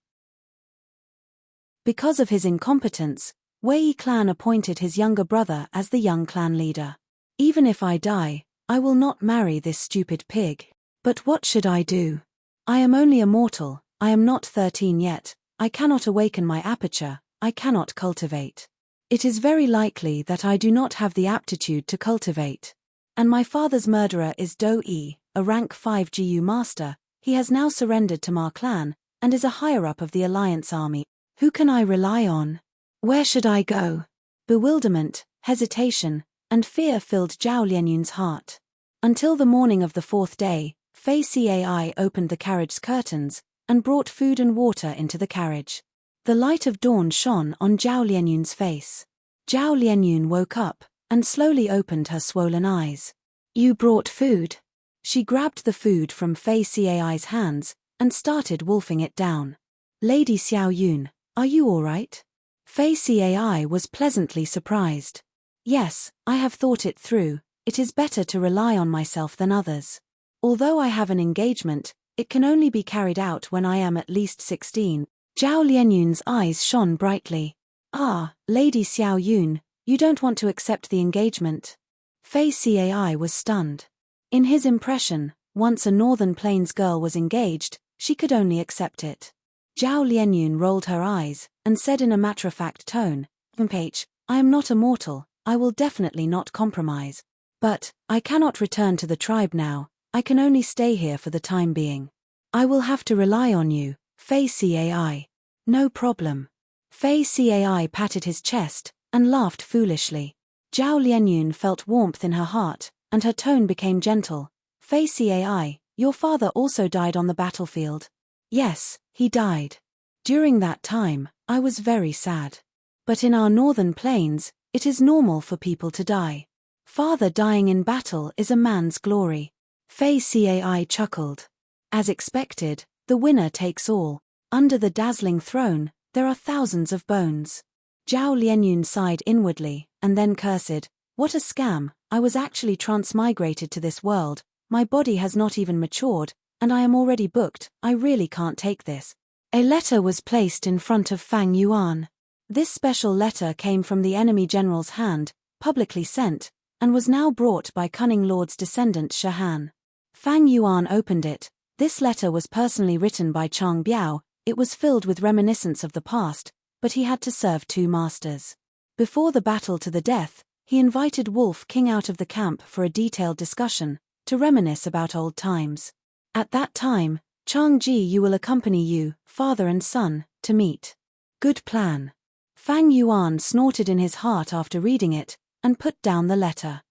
Because of his incompetence, Wei clan appointed his younger brother as the young clan leader. Even if I die, I will not marry this stupid pig. But what should I do? I am only a mortal, I am not 13 yet, I cannot awaken my aperture, I cannot cultivate. It is very likely that I do not have the aptitude to cultivate. And my father's murderer is Do Yi, a rank 5 GU master. He has now surrendered to Ma clan, and is a higher-up of the Alliance army. Who can I rely on? Where should I go? Bewilderment, hesitation, and fear filled Zhao Lianyun's heart. Until the morning of the 4th day, Fei Cai opened the carriage's curtains, and brought food and water into the carriage. The light of dawn shone on Zhao Lianyun's face. Zhao Lianyun woke up, and slowly opened her swollen eyes. You brought food? She grabbed the food from Fei Cai's hands, and started wolfing it down. Lady Xiao Yun, are you all right? Fei Cai was pleasantly surprised. Yes, I have thought it through, it is better to rely on myself than others. Although I have an engagement, it can only be carried out when I am at least 16. Zhao Lianyun's eyes shone brightly. Ah, Lady Xiao Yun, you don't want to accept the engagement? Fei Cai was stunned. In his impression, once a Northern Plains girl was engaged, she could only accept it. Zhao Lianyun rolled her eyes, and said in a matter-of-fact tone, "Mph, I am not a mortal, I will definitely not compromise. But, I cannot return to the tribe now, I can only stay here for the time being. I will have to rely on you, Fei Cai. No problem." Fei Cai patted his chest, and laughed foolishly. Zhao Lianyun felt warmth in her heart, and her tone became gentle. "Fei Cai, your father also died on the battlefield." "Yes, he died. During that time, I was very sad. But in our northern plains, it is normal for people to die. Father dying in battle is a man's glory." Fei Cai chuckled. As expected, the winner takes all. Under the dazzling throne, there are thousands of bones. Zhao Lianyun sighed inwardly, and then cursed, "What a scam, I was actually transmigrated to this world, my body has not even matured, and I am already booked, I really can't take this." A letter was placed in front of Fang Yuan. This special letter came from the enemy general's hand, publicly sent, and was now brought by cunning lord's descendant Shahan. Fang Yuan opened it. This letter was personally written by Chang Biao. It was filled with reminiscence of the past, but he had to serve two masters. Before the battle to the death, he invited Wolf King out of the camp for a detailed discussion, to reminisce about old times. At that time, Chang Ji you will accompany you, father and son, to meet. Good plan. Fang Yuan snorted in his heart after reading it, and put down the letter.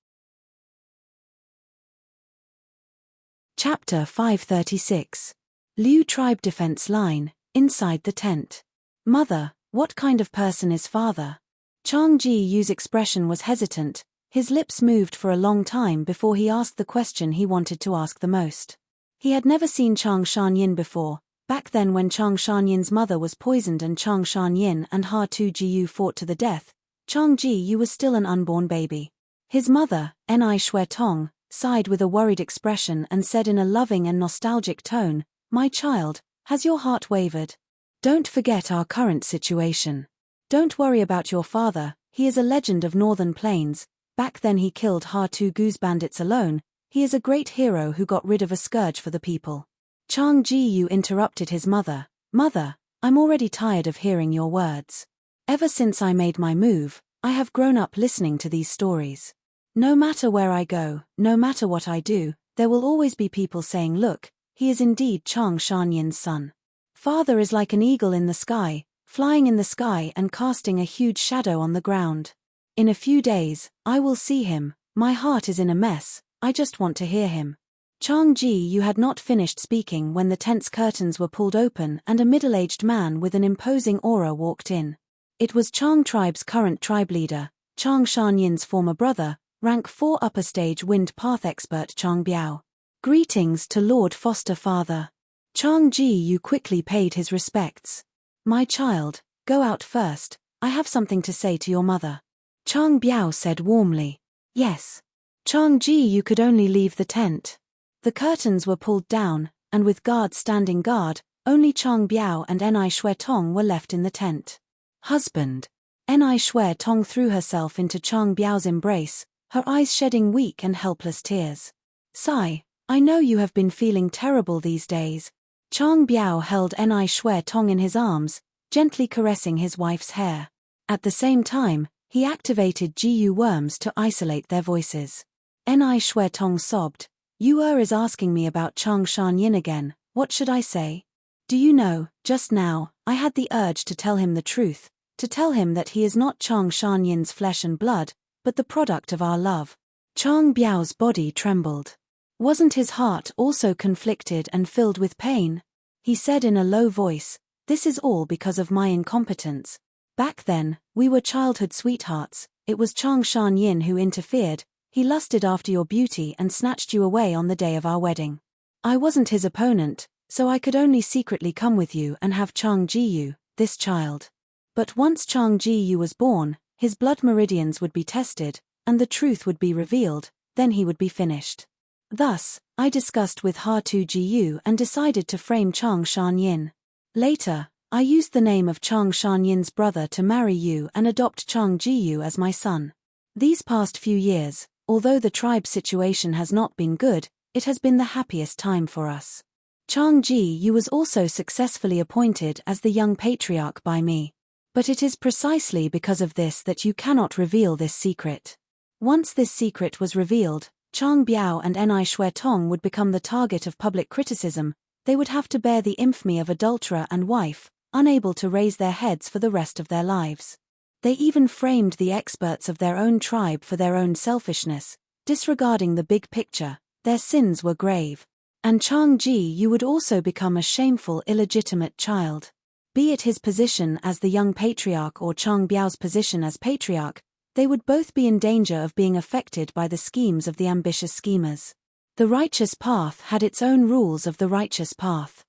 Chapter 536. Liu Tribe Defense Line, inside the tent. "Mother, what kind of person is father?" Chang Ji Yu's expression was hesitant, his lips moved for a long time before he asked the question he wanted to ask the most. He had never seen Chang Shanyin before, back then when Chang Shanyin's mother was poisoned and Chang Shanyin and Ha Tu Jiyu fought to the death, Chang Ji Yu was still an unborn baby. His mother, Ni Shui Tong, sighed with a worried expression and said in a loving and nostalgic tone, "My child, has your heart wavered? Don't forget our current situation. Don't worry about your father, he is a legend of Northern Plains, back then he killed Ha-Tu Goose bandits alone, he is a great hero who got rid of a scourge for the people." Chang Ji-yu interrupted his mother, "Mother, I'm already tired of hearing your words. Ever since I made my move, I have grown up listening to these stories. No matter where I go, no matter what I do, there will always be people saying, 'Look, he is indeed Chang Shanyin's son.' Father is like an eagle in the sky, flying in the sky and casting a huge shadow on the ground. In a few days, I will see him, my heart is in a mess, I just want to hear him." Chang Ji-yu had not finished speaking when the tent's curtains were pulled open and a middle-aged man with an imposing aura walked in. It was Chang tribe's current tribe leader, Chang Shanyin's former brother, rank 4 upper stage wind path expert Chang Biao. "Greetings to Lord Foster Father." Chang Ji-yu quickly paid his respects. "My child, go out first, I have something to say to your mother." Chang Biao said warmly. "Yes." Chang Ji-yu could only leave the tent. The curtains were pulled down, and with guards standing guard, only Chang Biao and Ni Shui Tong were left in the tent. "Husband." Ni Shui Tong threw herself into Chang Biao's embrace, her eyes shedding weak and helpless tears. "Sai, I know you have been feeling terrible these days." Chang Biao held Ni Shui Tong in his arms, gently caressing his wife's hair. At the same time, he activated Jiyu worms to isolate their voices. Ni Shui Tong sobbed, "Yu is asking me about Chang Shanyin again, what should I say? Do you know, just now, I had the urge to tell him the truth, to tell him that he is not Chang Shanyin's flesh and blood, but the product of our love." Chang Biao's body trembled. Wasn't his heart also conflicted and filled with pain? He said in a low voice, "This is all because of my incompetence. Back then, we were childhood sweethearts, it was Chang Shanyin who interfered, he lusted after your beauty and snatched you away on the day of our wedding. I wasn't his opponent, so I could only secretly come with you and have Chang Ji-yu, this child. But once Chang Ji-yu was born, his blood meridians would be tested, and the truth would be revealed, then he would be finished. Thus, I discussed with Ha Tu Ji-yu and decided to frame Chang Shanyin. Later, I used the name of Chang Shanyin's brother to marry you and adopt Chang Jiyu as my son. These past few years, although the tribe situation has not been good, it has been the happiest time for us. Chang Jiyu was also successfully appointed as the young patriarch by me. But it is precisely because of this that you cannot reveal this secret. Once this secret was revealed, Chang Biao and Ni Shuetong would become the target of public criticism. They would have to bear the infamy of adulterer and wife, unable to raise their heads for the rest of their lives. They even framed the experts of their own tribe for their own selfishness, disregarding the big picture. Their sins were grave. And Chang Jiyu would also become a shameful illegitimate child. Be it his position as the young patriarch or Chang Biao's position as patriarch, they would both be in danger of being affected by the schemes of the ambitious schemers. The righteous path had its own rules of the righteous path.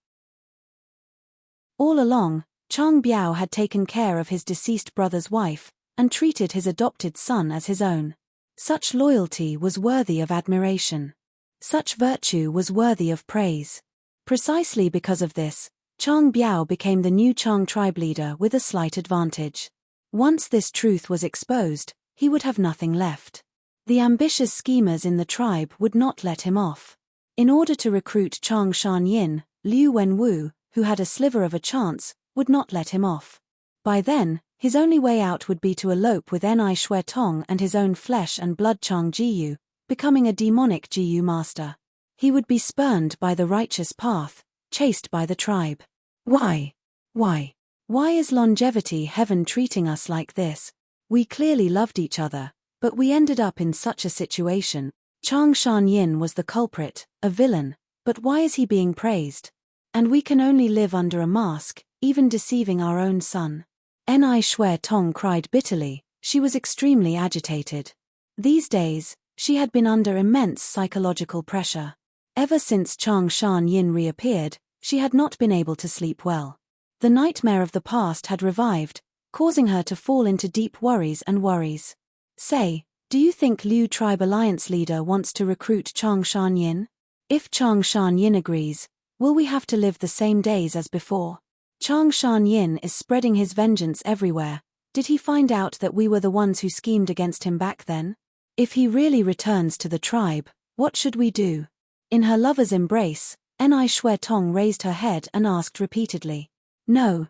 All along, Chang Biao had taken care of his deceased brother's wife, and treated his adopted son as his own. Such loyalty was worthy of admiration. Such virtue was worthy of praise. Precisely because of this, Chang Biao became the new Chang tribe leader with a slight advantage. Once this truth was exposed, he would have nothing left. The ambitious schemers in the tribe would not let him off. In order to recruit Chang Shanyin, Liu Wenwu, who had a sliver of a chance, would not let him off. By then, his only way out would be to elope with Ni Shuetong and his own flesh and blood Chang Jiyu, becoming a demonic Jiyu master. He would be spurned by the righteous path, chased by the tribe. Why? Why is longevity heaven treating us like this? We clearly loved each other, but we ended up in such a situation. Chang Shanyin was the culprit, a villain, but why is he being praised? And we can only live under a mask, even deceiving our own son. Ni Shuetong cried bitterly. She was extremely agitated. These days, she had been under immense psychological pressure. Ever since Chang Shanyin reappeared, she had not been able to sleep well. The nightmare of the past had revived, causing her to fall into deep worries and worries. Say, do you think Liu Tribe Alliance leader wants to recruit Chang Shanyin? If Chang Shanyin agrees, will we have to live the same days as before? Chang Shanyin is spreading his vengeance everywhere. Did he find out that we were the ones who schemed against him back then? If he really returns to the tribe, what should we do? In her lover's embrace, Ni Shuetong raised her head and asked repeatedly. No,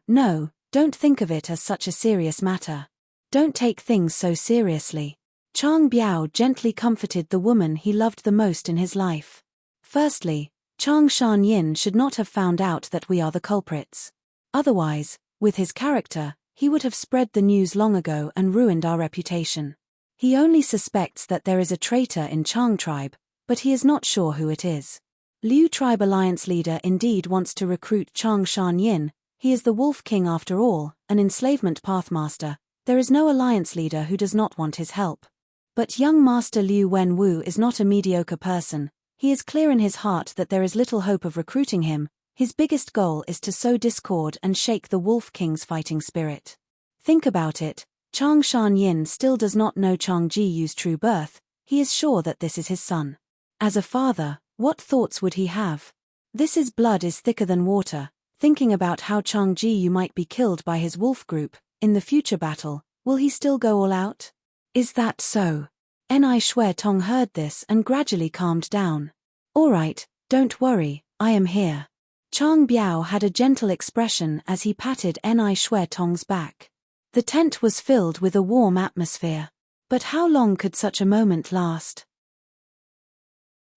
don't think of it as such a serious matter. Don't take things so seriously. Chang Biao gently comforted the woman he loved the most in his life. Firstly, Chang Shanyin should not have found out that we are the culprits. Otherwise, with his character, he would have spread the news long ago and ruined our reputation. He only suspects that there is a traitor in Chang tribe, but he is not sure who it is. Liu Tribe Alliance leader indeed wants to recruit Chang Shanyin. He is the Wolf King after all, an enslavement pathmaster. There is no alliance leader who does not want his help. But young Master Liu Wenwu is not a mediocre person. He is clear in his heart that there is little hope of recruiting him. His biggest goal is to sow discord and shake the Wolf King's fighting spirit. Think about it. Chang Shanyin still does not know Chang Jiyu's true birth. He is sure that this is his son. As a father, what thoughts would he have? His blood is thicker than water. Thinking about how Chang Jiyu might be killed by his wolf group in the future battle, will he still go all out? Is that so? Ni Shuetong heard this and gradually calmed down. All right, don't worry, I am here. Chang Biao had a gentle expression as he patted Ni Shuetong's back. The tent was filled with a warm atmosphere. But how long could such a moment last?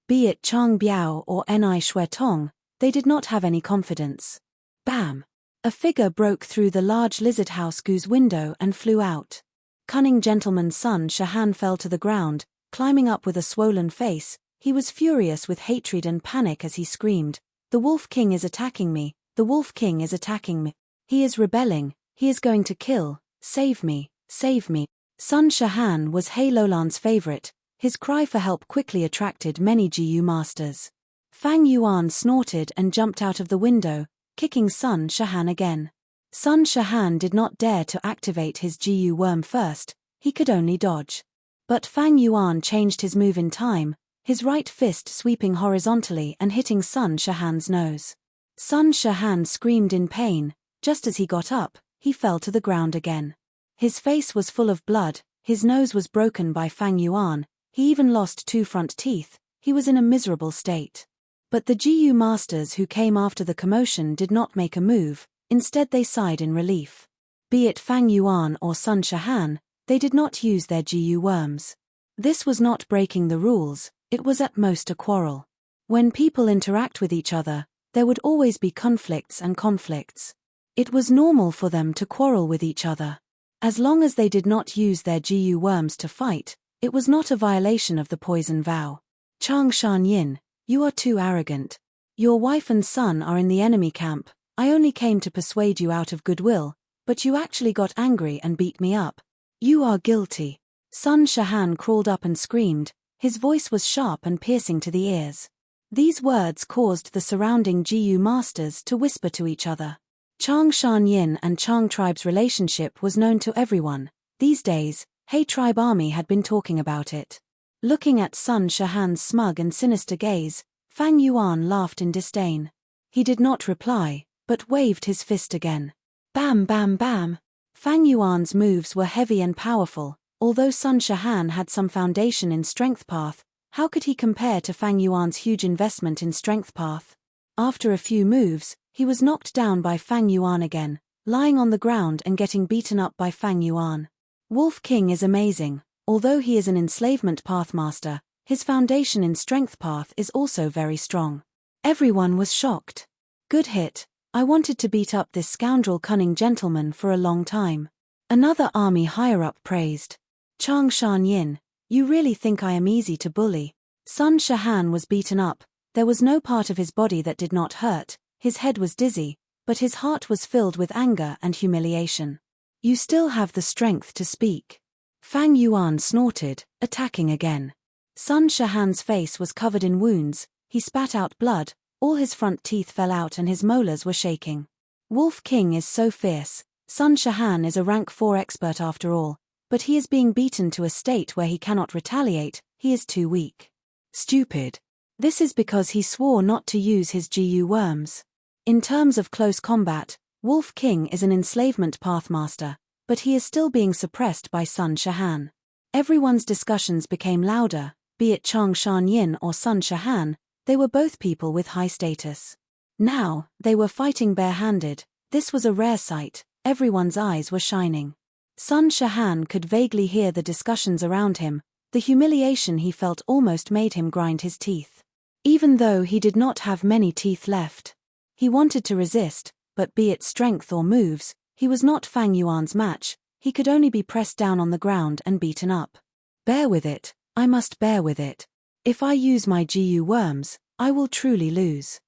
Be it Chang Biao or Ni Shuetong, they did not have any confidence. Bam! A figure broke through the large lizard house goose window and flew out. Cunning gentleman's son Shahan fell to the ground, climbing up with a swollen face. He was furious with hatred and panic as he screamed, "The Wolf King is attacking me, the Wolf King is attacking me. He is rebelling, he is going to kill, save me, save me." Son Shahan was He Lolan's favorite. His cry for help quickly attracted many Jiyu masters. Fang Yuan snorted and jumped out of the window, kicking Sun Shahan again. Sun Shahan did not dare to activate his Jiyu worm first, he could only dodge. But Fang Yuan changed his move in time, his right fist sweeping horizontally and hitting Sun Shahan's nose. Sun Shahan screamed in pain, Just as he got up, he fell to the ground again. His face was full of blood, his nose was broken by Fang Yuan, he even lost 2 front teeth. He was in a miserable state. But the Jiyu masters who came after the commotion did not make a move, instead they sighed in relief. Be it Fang Yuan or Sun Shahan, they did not use their Jiyu worms. This was not breaking the rules, it was at most a quarrel. When people interact with each other, there would always be conflicts and conflicts. It was normal for them to quarrel with each other. As long as they did not use their Jiyu worms to fight, it was not a violation of the poison vow. Chang Shan Yin, you are too arrogant. Your wife and son are in the enemy camp. I only came to persuade you out of goodwill, but you actually got angry and beat me up. You are guilty. Sun Shahan crawled up and screamed, his voice was sharp and piercing to the ears. These words caused the surrounding Jiyu masters to whisper to each other. Chang Shan Yin and Chang tribe's relationship was known to everyone. These days, He tribe army had been talking about it. Looking at Sun Shahan's smug and sinister gaze, Fang Yuan laughed in disdain. He did not reply, but waved his fist again. Bam bam bam! Fang Yuan's moves were heavy and powerful. Although Sun Shahan had some foundation in Strength Path, how could he compare to Fang Yuan's huge investment in Strength Path? After a few moves, he was knocked down by Fang Yuan again, lying on the ground and getting beaten up by Fang Yuan. Wolf King is amazing. Although he is an enslavement pathmaster, his foundation in Strength Path is also very strong. Everyone was shocked. Good hit. I wanted to beat up this scoundrel cunning gentleman for a long time. Another army higher-up praised. Chang Shan Yin, you really think I am easy to bully? Sun Shahan was beaten up. There was no part of his body that did not hurt, his head was dizzy, but his heart was filled with anger and humiliation. You still have the strength to speak. Fang Yuan snorted, attacking again. Sun Shahan's face was covered in wounds, he spat out blood, all his front teeth fell out and his molars were shaking. Wolf King is so fierce. Sun Shahan is a rank 4 expert after all, but he is being beaten to a state where he cannot retaliate, he is too weak. Stupid. This is because he swore not to use his Jiyu worms. In terms of close combat, Wolf King is an enslavement pathmaster, but he is still being suppressed by Sun Shahan. Everyone's discussions became louder, be it Chang Shan Yin or Sun Shahan, they were both people with high status. Now, they were fighting barehanded. This was a rare sight, everyone's eyes were shining. Sun Shahan could vaguely hear the discussions around him, the humiliation he felt almost made him grind his teeth. Even though he did not have many teeth left. He wanted to resist, but be it strength or moves, he was not Fang Yuan's match, he could only be pressed down on the ground and beaten up. Bear with it, I must bear with it. If I use my Jiyu worms, I will truly lose.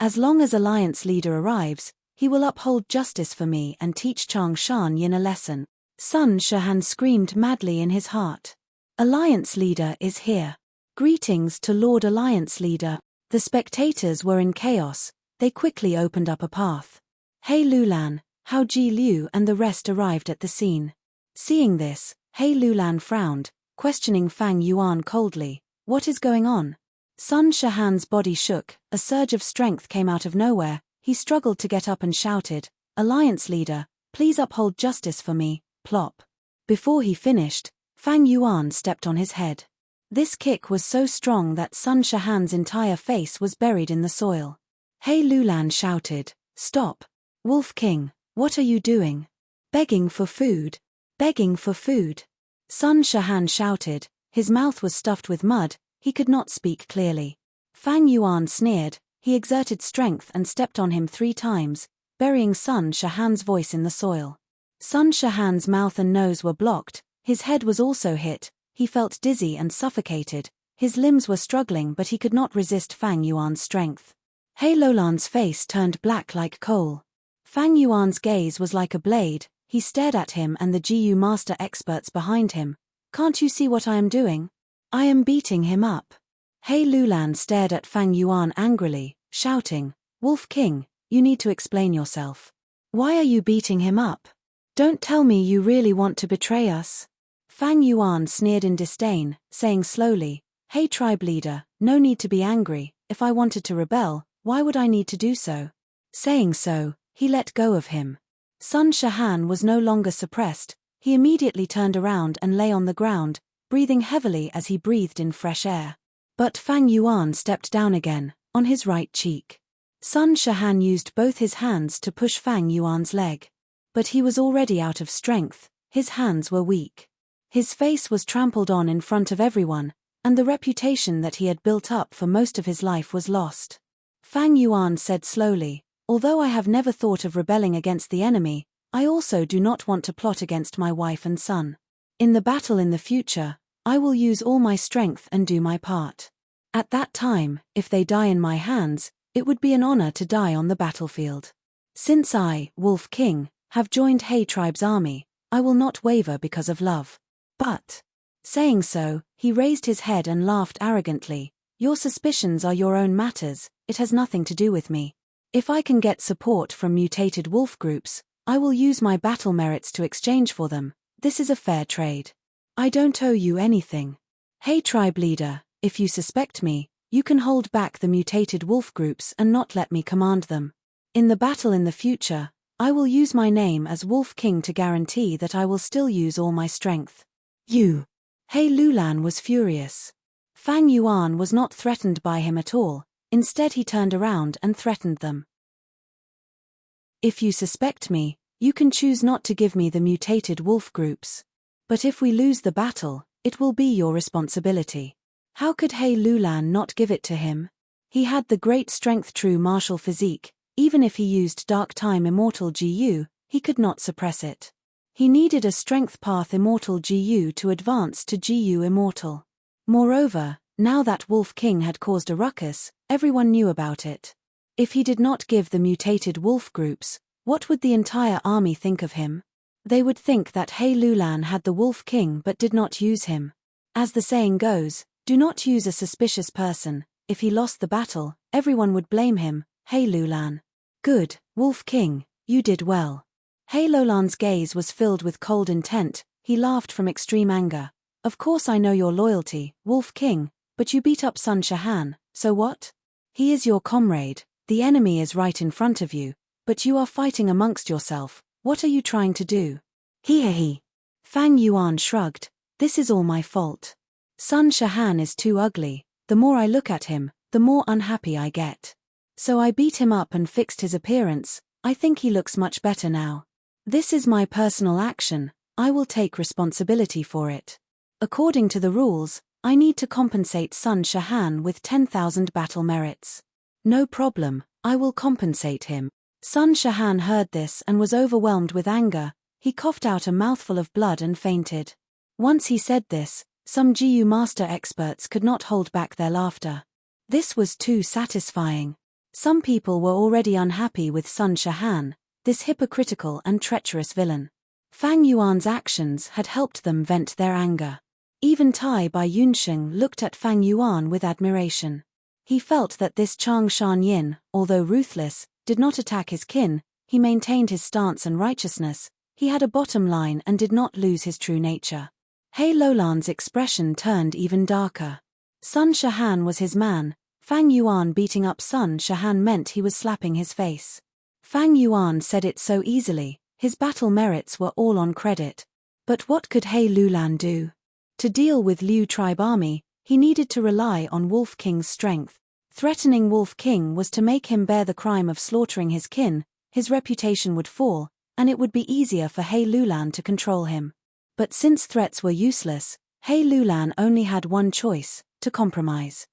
As long as Alliance Leader arrives, he will uphold justice for me and teach Chang Shan Yin a lesson. Sun Shahan screamed madly in his heart. Alliance Leader is here. Greetings to Lord Alliance Leader. The spectators were in chaos, they quickly opened up a path. He Lulan, Hao Ji Liu and the rest arrived at the scene. Seeing this, He Lulan frowned, questioning Fang Yuan coldly, what is going on? Sun Shahan's body shook, a surge of strength came out of nowhere, he struggled to get up and shouted, Alliance Leader, please uphold justice for me, plop. Before he finished, Fang Yuan stepped on his head. This kick was so strong that Sun Shahan's entire face was buried in the soil. He Lulan shouted, stop. Wolf King, what are you doing? Begging for food. Begging for food. Sun Shahan shouted, his mouth was stuffed with mud, he could not speak clearly. Fang Yuan sneered, he exerted strength and stepped on him 3 times, burying Sun Shahan's voice in the soil. Sun Shahan's mouth and nose were blocked, his head was also hit, he felt dizzy and suffocated, his limbs were struggling but he could not resist Fang Yuan's strength. He Lulan's face turned black like coal. Fang Yuan's gaze was like a blade, he stared at him and the Jiyu master experts behind him. Can't you see what I am doing? I am beating him up. He Lulan stared at Fang Yuan angrily, shouting, Wolf King, you need to explain yourself. Why are you beating him up? Don't tell me you really want to betray us. Fang Yuan sneered in disdain, saying slowly, Hey tribe leader, no need to be angry, if I wanted to rebel, why would I need to do so? Saying so, he let go of him. Sun Shahan was no longer suppressed. He immediately turned around and lay on the ground, breathing heavily as he breathed in fresh air. But Fang Yuan stepped down again, on his right cheek. Sun Shahan used both his hands to push Fang Yuan's leg. But he was already out of strength, his hands were weak. His face was trampled on in front of everyone, and the reputation that he had built up for most of his life was lost. Fang Yuan said slowly, "Although I have never thought of rebelling against the enemy, I also do not want to plot against my wife and son. In the battle in the future, I will use all my strength and do my part. At that time, if they die in my hands, it would be an honor to die on the battlefield. Since I, Wolf King, have joined He tribe's army, I will not waver because of love." But, saying so, he raised his head and laughed arrogantly. "Your suspicions are your own matters, it has nothing to do with me. If I can get support from mutated wolf groups, I will use my battle merits to exchange for them. This is a fair trade. I don't owe you anything. He tribe leader, if you suspect me, you can hold back the mutated wolf groups and not let me command them. In the battle in the future, I will use my name as Wolf King to guarantee that I will still use all my strength." "You!" He Lulan was furious. Fang Yuan was not threatened by him at all, instead he turned around and threatened them. "If you suspect me, you can choose not to give me the mutated wolf groups. But if we lose the battle, it will be your responsibility." How could He Lulan not give it to him? He had the great strength true martial physique, even if he used Dark Time Immortal GU, he could not suppress it. He needed a Strength Path Immortal GU to advance to GU Immortal. Moreover, now that Wolf King had caused a ruckus, everyone knew about it. If he did not give the mutated wolf groups, what would the entire army think of him? They would think that He Lulan had the Wolf King but did not use him. As the saying goes, do not use a suspicious person. If he lost the battle, everyone would blame him. He Lulan. "Good, Wolf King, you did well." He Lulan's gaze was filled with cold intent, he laughed from extreme anger. "Of course I know your loyalty, Wolf King, but you beat up Sun Shahan, so what? He is your comrade, the enemy is right in front of you, but you are fighting amongst yourself. What are you trying to do?" He. Fang Yuan shrugged. "This is all my fault. Sun Shahan is too ugly, the more I look at him, the more unhappy I get. So I beat him up and fixed his appearance. I think he looks much better now. This is my personal action, I will take responsibility for it. According to the rules, I need to compensate Sun Shahan with 10,000 battle merits. No problem, I will compensate him." Sun Shahan heard this and was overwhelmed with anger. He coughed out a mouthful of blood and fainted. Once he said this, some GU master experts could not hold back their laughter. This was too satisfying. Some people were already unhappy with Sun Shahan, this hypocritical and treacherous villain. Fang Yuan's actions had helped them vent their anger. Even Tai Bai Yunsheng looked at Fang Yuan with admiration. He felt that this Chang Shan Yin, although ruthless, did not attack his kin, he maintained his stance and righteousness, he had a bottom line and did not lose his true nature. He Lulan's expression turned even darker. Sun Shahan was his man. Fang Yuan beating up Sun Shahan meant he was slapping his face. Fang Yuan said it so easily, his battle merits were all on credit. But what could He Lulan do? To deal with Liu tribe army, he needed to rely on Wolf King's strength. Threatening Wolf King was to make him bear the crime of slaughtering his kin, his reputation would fall, and it would be easier for He Lulan to control him. But since threats were useless, He Lulan only had one choice, to compromise.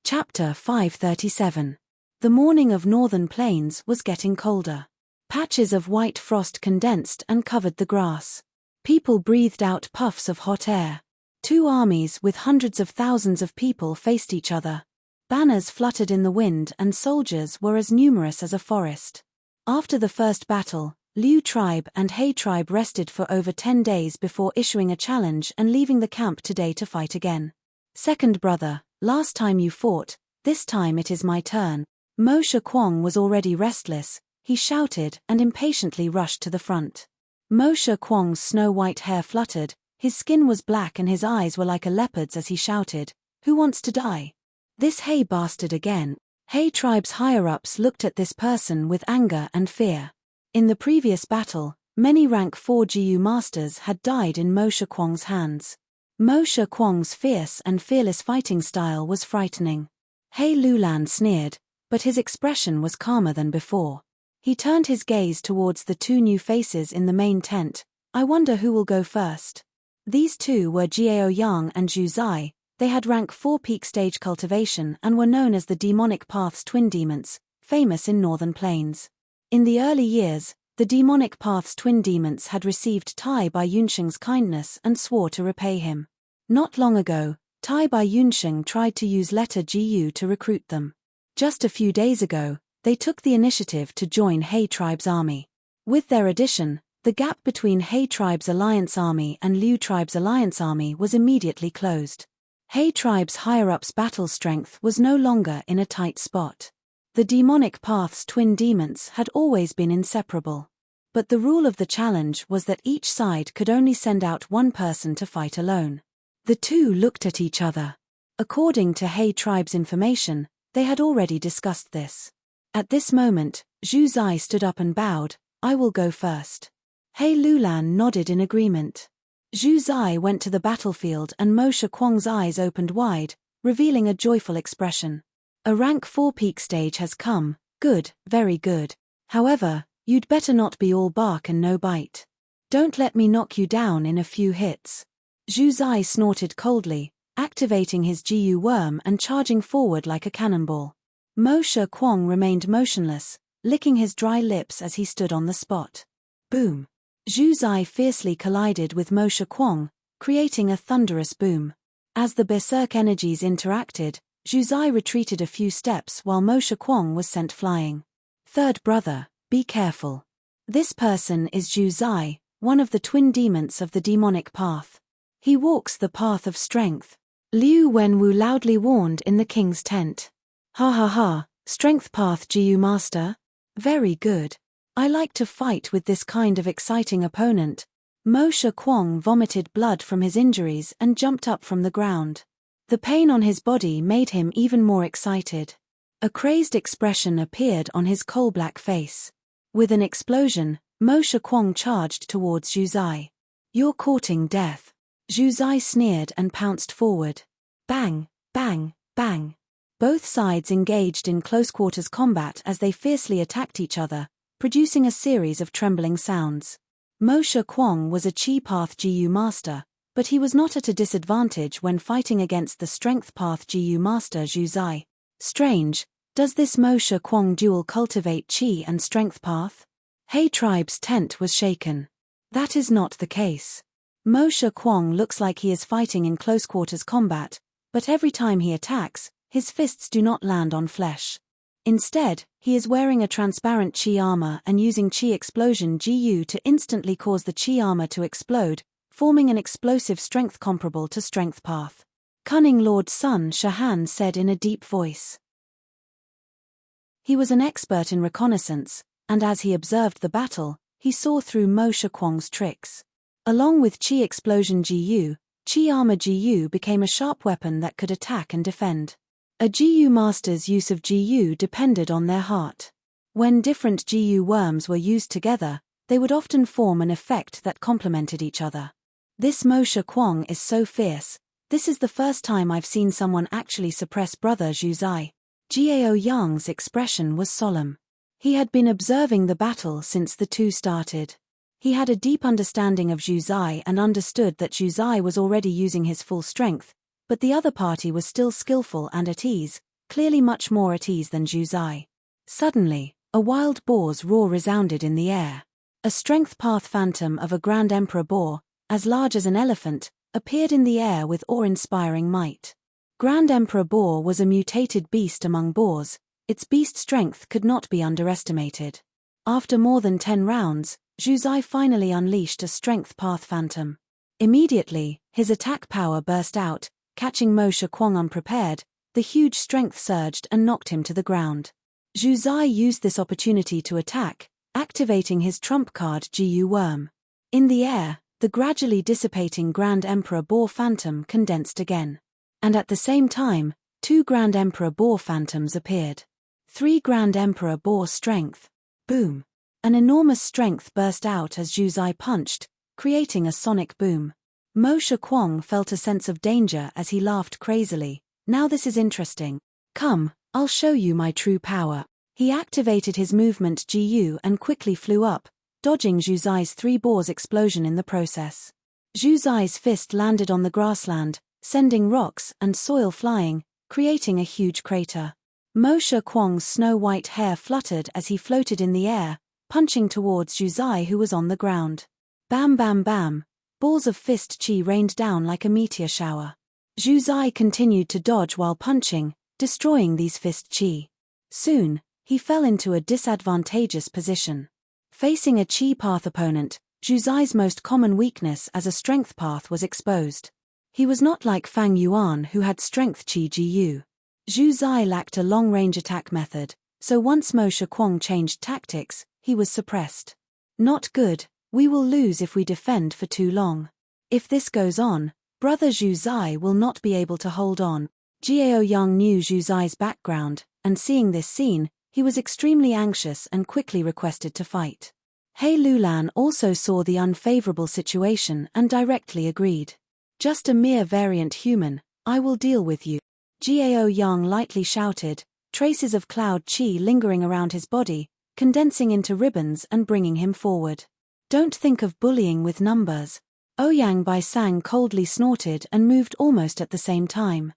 Chapter 537. The morning of Northern Plains was getting colder. Patches of white frost condensed and covered the grass. People breathed out puffs of hot air. Two armies with hundreds of thousands of people faced each other. Banners fluttered in the wind and soldiers were as numerous as a forest. After the first battle, Liu tribe and He tribe rested for over 10 days before issuing a challenge and leaving the camp today to fight again. "Second brother, last time you fought, this time it is my turn." Moshe Kwong was already restless, he shouted and impatiently rushed to the front. Moshe Kwong's snow-white hair fluttered, his skin was black and his eyes were like a leopard's as he shouted, "Who wants to die?" This He bastard again. He tribe's higher-ups looked at this person with anger and fear. In the previous battle, many rank 4 GU masters had died in Mo Shi Kuang's hands. Mo Shi Kuang's fierce and fearless fighting style was frightening. He Lulan sneered, but his expression was calmer than before. He turned his gaze towards the 2 new faces in the main tent. I wonder who will go first. These 2 were Jiao Yang and Zhu Zai. They had rank 4 peak stage cultivation and were known as the Demonic Path's twin demons, famous in northern plains. In the early years, the Demonic Path's twin demons had received Tai Bai Yunsheng's kindness and swore to repay him. Not long ago, Tai Bai Yunsheng tried to use letter GU to recruit them. Just a few days ago, they took the initiative to join He tribe's army. With their addition, the gap between He tribe's alliance army and Liu tribe's alliance army was immediately closed. He tribe's higher-ups' battle strength was no longer in a tight spot. The Demonic Path's twin demons had always been inseparable. But the rule of the challenge was that each side could only send out one person to fight alone. The 2 looked at each other. According to He tribe's information, they had already discussed this. At this moment, Zhu Zai stood up and bowed. I will go first. He Lulan nodded in agreement. Zhu Zai went to the battlefield and Mo Shi Kuang's eyes opened wide, revealing a joyful expression. A rank 4 peak stage has come. Good, very good. However, you'd better not be all bark and no bite. Don't let me knock you down in a few hits. Zhu Zai snorted coldly, activating his GU worm and charging forward like a cannonball. Mo Shi Kuang remained motionless, licking his dry lips as he stood on the spot. Boom! Zhu Zai fiercely collided with Mo Shi Kuang, creating a thunderous boom. As the berserk energies interacted, Zhu Zai retreated a few steps while Mo Shi Kuang was sent flying. Third brother, be careful. This person is Zhu Zai, one of the twin demons of the demonic path. He walks the path of strength. Liu Wenwu loudly warned in the king's tent. Ha ha ha, strength path GU master? Very good. I like to fight with this kind of exciting opponent. Mo Shi Kuang vomited blood from his injuries and jumped up from the ground. The pain on his body made him even more excited. A crazed expression appeared on his coal-black face. With an explosion, Mo Shi Kuang charged towards Zhu Zai. You're courting death. Zhu Zai sneered and pounced forward. Bang, bang, bang. Both sides engaged in close-quarters combat as they fiercely attacked each other, producing a series of trembling sounds. Mo Shi Kuang was a Qi Path GU master, but he was not at a disadvantage when fighting against the Strength Path GU master Zhu Zai. Strange, does this Mo Shi Kuang duel cultivate Qi and Strength Path? He tribe's tent was shaken. That is not the case. Mo Shi Kuang looks like he is fighting in close-quarters combat, but every time he attacks, his fists do not land on flesh. Instead, he is wearing a transparent Qi armor and using Qi explosion GU to instantly cause the Qi armor to explode, forming an explosive strength comparable to Strength Path. Cunning Lord Sun Shahan said in a deep voice. He was an expert in reconnaissance, and as he observed the battle, he saw through Mo Shi Kuang's tricks. Along with Qi explosion GU, Qi armor GU became a sharp weapon that could attack and defend. A GU master's use of GU depended on their heart. When different GU worms were used together, they would often form an effect that complemented each other. This Mo Shi Kuang is so fierce. This is the first time I've seen someone actually suppress brother Zhu Zai. Jiao Yang's expression was solemn. He had been observing the battle since the 2 started. He had a deep understanding of Zhu Zai and understood that Zhu Zai was already using his full strength, but the other party was still skillful and at ease, clearly much more at ease than Zhu Zai. Suddenly, a wild boar's roar resounded in the air. A Strength Path phantom of a Grand Emperor boar, as large as an elephant, appeared in the air with awe-inspiring might. Grand Emperor boar was a mutated beast among boars. Its beast strength could not be underestimated. After more than 10 rounds, Zhu Zai finally unleashed a Strength Path phantom. Immediately, his attack power burst out, catching Mo Shi Kuang unprepared. The huge strength surged and knocked him to the ground. Zhu Zai used this opportunity to attack, activating his trump card GU Worm. In the air, the gradually dissipating Grand Emperor Boar Phantom condensed again. And at the same time, 2 Grand Emperor Boar Phantoms appeared. 3 Grand Emperor Boar Strength. Boom. An enormous strength burst out as Zhu Zai punched, creating a sonic boom. Mo Shi felt a sense of danger as he laughed crazily. Now this is interesting. Come, I'll show you my true power. He activated his movement GU and quickly flew up, dodging Zhu Zai's 3 boars explosion in the process. Zhu Zai's fist landed on the grassland, sending rocks and soil flying, creating a huge crater. Mo Shi snow-white hair fluttered as he floated in the air, punching towards Zhu Zai who was on the ground. Bam bam bam, balls of fist chi rained down like a meteor shower. Zhu Zai continued to dodge while punching, destroying these fist chi. Soon, he fell into a disadvantageous position. Facing a chi path opponent, Zhu Zai's most common weakness as a strength path was exposed. He was not like Fang Yuan who had strength chi GU. Zhu Zai lacked a long-range attack method, so once Mo Shi changed tactics, he was suppressed. Not good, we will lose if we defend for too long. If this goes on, brother Zhu Zai will not be able to hold on. Jiao Yang knew Zhu Zai's background, and seeing this scene, he was extremely anxious and quickly requested to fight. He Lulan also saw the unfavorable situation and directly agreed. Just a mere variant human, I will deal with you. Jiao Yang lightly shouted, traces of cloud chi lingering around his body, condensing into ribbons and bringing him forward. Don't think of bullying with numbers. Ouyang Bai Sang coldly snorted and moved almost at the same time.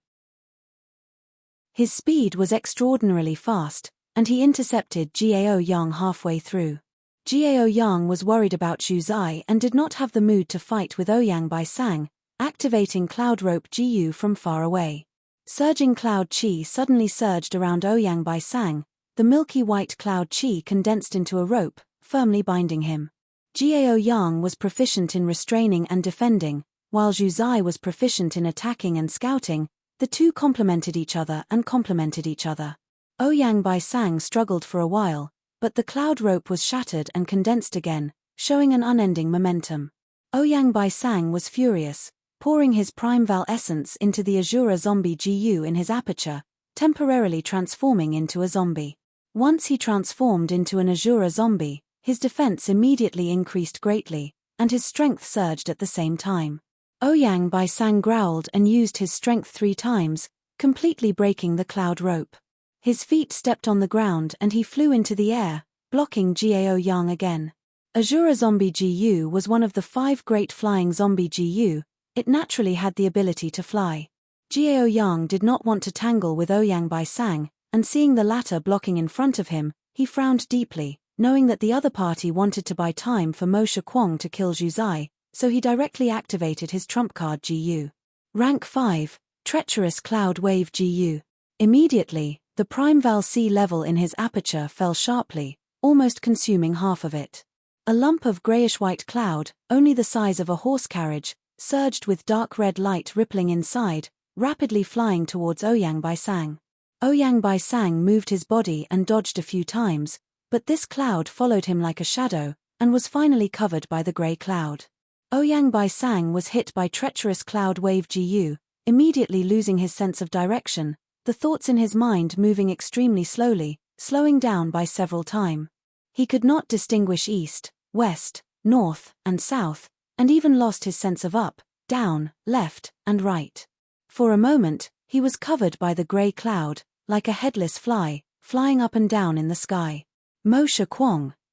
His speed was extraordinarily fast, and he intercepted Jiao Yang halfway through. Jiao Yang was worried about Zhu Zai and did not have the mood to fight with Ouyang Bai Sang, activating Cloud Rope Jiu from far away. Surging Cloud Chi suddenly surged around Ouyang Bai Sang, the milky white Cloud Chi condensed into a rope, firmly binding him. Jiao Yang was proficient in restraining and defending, while Zhu Zai was proficient in attacking and scouting. The two complemented each other and complemented each other. Ouyang Bai Sang struggled for a while, but the cloud rope was shattered and condensed again, showing an unending momentum. Ouyang Bai Sang was furious, pouring his Prime Val essence into the Azura zombie GU in his aperture, temporarily transforming into a zombie. Once he transformed into an Azura zombie, his defense immediately increased greatly, and his strength surged at the same time. Ouyang Bai Sang growled and used his strength 3 times, completely breaking the cloud rope. His feet stepped on the ground and he flew into the air, blocking Jiao Yang again. Azura Zombie GU was one of the 5 great flying zombie GU, it naturally had the ability to fly. Jiao Yang did not want to tangle with Ouyang Bai Sang, and seeing the latter blocking in front of him, he frowned deeply, knowing that the other party wanted to buy time for Mo Shi to kill Zhu Zai, so he directly activated his trump card GU. Rank 5, Treacherous Cloud Wave GU. Immediately, the Prime Val C level in his aperture fell sharply, almost consuming half of it. A lump of grayish-white cloud, only the size of a horse carriage, surged with dark red light rippling inside, rapidly flying towards Ouyang Bai Sang. Ouyang Bai Sang moved his body and dodged a few times, but this cloud followed him like a shadow, and was finally covered by the grey cloud. Ouyang Bai Sang was hit by Treacherous Cloud Wave GU, immediately losing his sense of direction, the thoughts in his mind moving extremely slowly, slowing down by several times. He could not distinguish east, west, north, and south, and even lost his sense of up, down, left, and right. For a moment, he was covered by the grey cloud, like a headless fly, flying up and down in the sky. Mo Shi,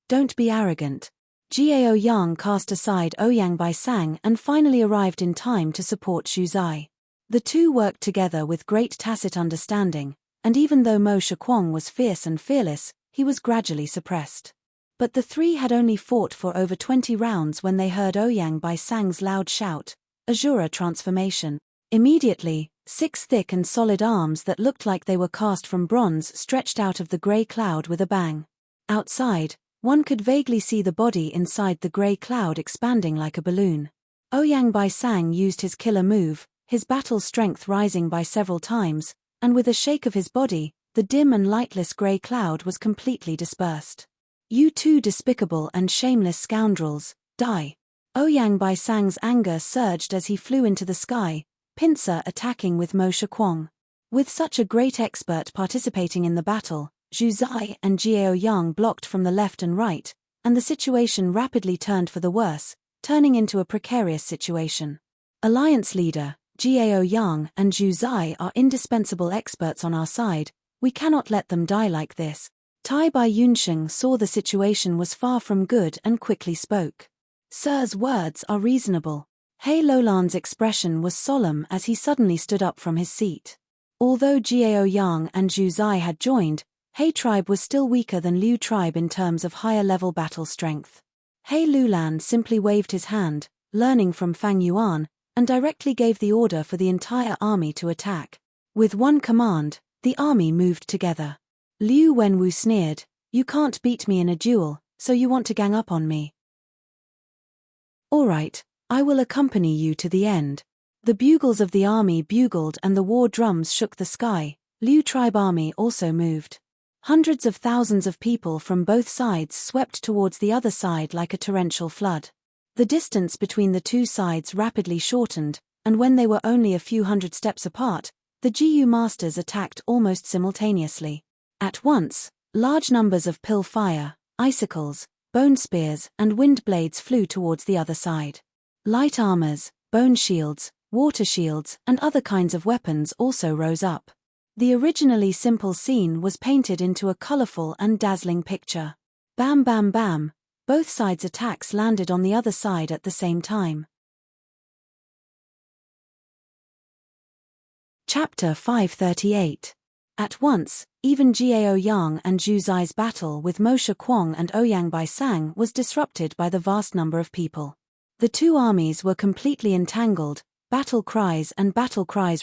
don't be arrogant. Jiao Yang cast aside Ouyang Bai Sang and finally arrived in time to support Zhu Zai. The two worked together with great tacit understanding, and even though Mo Shi was fierce and fearless, he was gradually suppressed. But the three had only fought for over 20 rounds when they heard Ouyang Bai Sang's loud shout, Azura transformation. Immediately, 6 thick and solid arms that looked like they were cast from bronze stretched out of the grey cloud with a bang. Outside, one could vaguely see the body inside the grey cloud expanding like a balloon. Ouyang Bai Sang used his killer move, his battle strength rising by several times, and with a shake of his body, the dim and lightless grey cloud was completely dispersed. You two despicable and shameless scoundrels, die. Ouyang Bai Sang's anger surged as he flew into the sky, pincer attacking with Mo Shi. With such a great expert participating in the battle, Zhu Zai and Jiao Yang blocked from the left and right, and the situation rapidly turned for the worse, turning into a precarious situation. Alliance leader, Jiao Yang and Zhu Zai are indispensable experts on our side, we cannot let them die like this. Tai Bai Yunsheng saw the situation was far from good and quickly spoke. Sir's words are reasonable. He Lolan's expression was solemn as he suddenly stood up from his seat. Although Jiao Yang and Zhu Zai had joined, He tribe was still weaker than Liu tribe in terms of higher-level battle strength. He Lulan simply waved his hand, learning from Fang Yuan, and directly gave the order for the entire army to attack. With one command, the army moved together. Liu Wenwu sneered, "You can't beat me in a duel, so you want to gang up on me? All right, I will accompany you to the end." The bugles of the army bugled and the war drums shook the sky. Liu tribe army also moved. Hundreds of thousands of people from both sides swept towards the other side like a torrential flood. The distance between the two sides rapidly shortened, and when they were only a few hundred steps apart, the Jiu masters attacked almost simultaneously. At once, large numbers of pill fire, icicles, bone spears, and wind blades flew towards the other side. Light armors, bone shields, water shields, and other kinds of weapons also rose up. The originally simple scene was painted into a colorful and dazzling picture. Bam bam bam, both sides' attacks landed on the other side at the same time. Chapter 538. At once, even Jiao Yang and Zhu Zai's battle with Moshe Kuang and Ouyang Bai Sang was disrupted by the vast number of people. The two armies were completely entangled, battle cries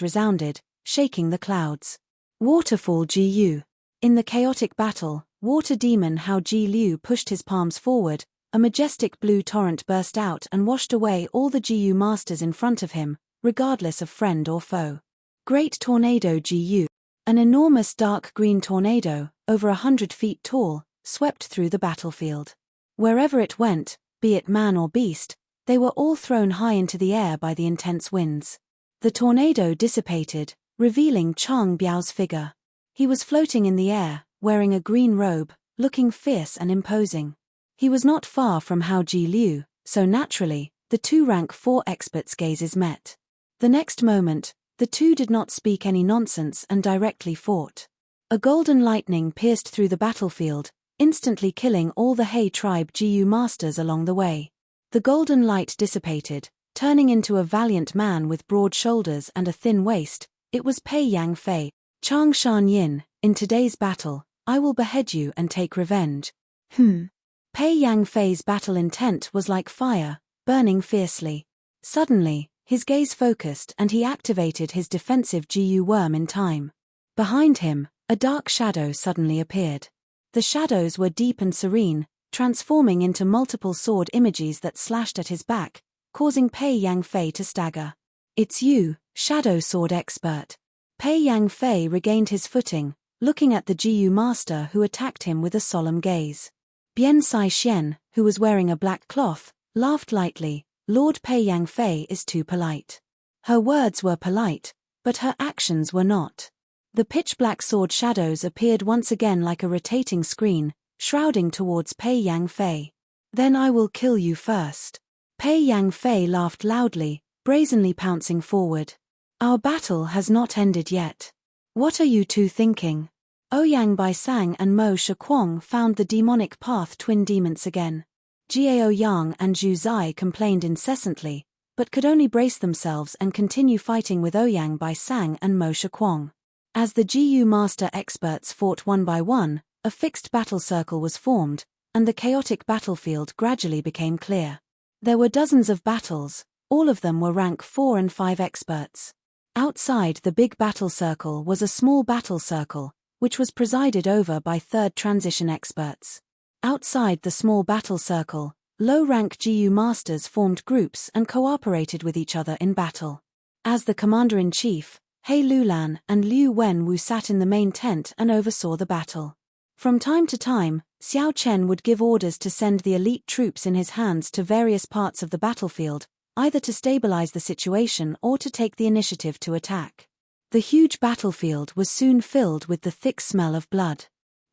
resounded, shaking the clouds. Waterfall Ji. In the chaotic battle, water demon Hao Ji Liu pushed his palms forward, a majestic blue torrent burst out and washed away all the Jiu masters in front of him, regardless of friend or foe. Great Tornado Ji. An enormous dark green tornado, over 100 feet tall, swept through the battlefield. Wherever it went, be it man or beast, they were all thrown high into the air by the intense winds. The tornado dissipated, revealing Chang Biao's figure. He was floating in the air, wearing a green robe, looking fierce and imposing. He was not far from Hao Ji Liu, so naturally, the two rank 4 experts' gazes met. The next moment, the two did not speak any nonsense and directly fought. A golden lightning pierced through the battlefield, instantly killing all the He tribe Jiu masters along the way. The golden light dissipated, turning into a valiant man with broad shoulders and a thin waist. It was Pei Yang Fei. Chang Shan Yin, in today's battle, I will behead you and take revenge. Pei Yang Fei's battle intent was like fire, burning fiercely. Suddenly, his gaze focused and he activated his defensive Jiu worm in time. Behind him, a dark shadow suddenly appeared. The shadows were deep and serene, transforming into multiple sword images that slashed at his back, causing Pei Yang Fei to stagger. "It's you, Shadow Sword Expert." Pei Yang Fei regained his footing, looking at the Jiu master who attacked him with a solemn gaze. Bian Sai Xian, who was wearing a black cloth, laughed lightly. "Lord Pei Yang Fei is too polite." Her words were polite, but her actions were not. The pitch-black sword shadows appeared once again like a rotating screen, shrouding towards Pei Yang Fei. "Then I will kill you first." Pei Yang Fei laughed loudly, brazenly pouncing forward. "Our battle has not ended yet. What are you two thinking?" Ouyang Bai Sang and Moshe Kuang found the demonic path twin demons again. Jiao Yang and Zhu Zai complained incessantly, but could only brace themselves and continue fighting with Ouyang Bai Sang and Moshe Kuang. As the Jiu master experts fought one by one, a fixed battle circle was formed, and the chaotic battlefield gradually became clear. There were dozens of battles, all of them were rank 4 and 5 experts. Outside the big battle circle was a small battle circle, which was presided over by 3rd transition experts. Outside the small battle circle, low-rank Jiu masters formed groups and cooperated with each other in battle. As the commander-in-chief, He Lulan and Liu Wenwu sat in the main tent and oversaw the battle. From time to time, Xiao Chen would give orders to send the elite troops in his hands to various parts of the battlefield, either to stabilize the situation or to take the initiative to attack. The huge battlefield was soon filled with the thick smell of blood.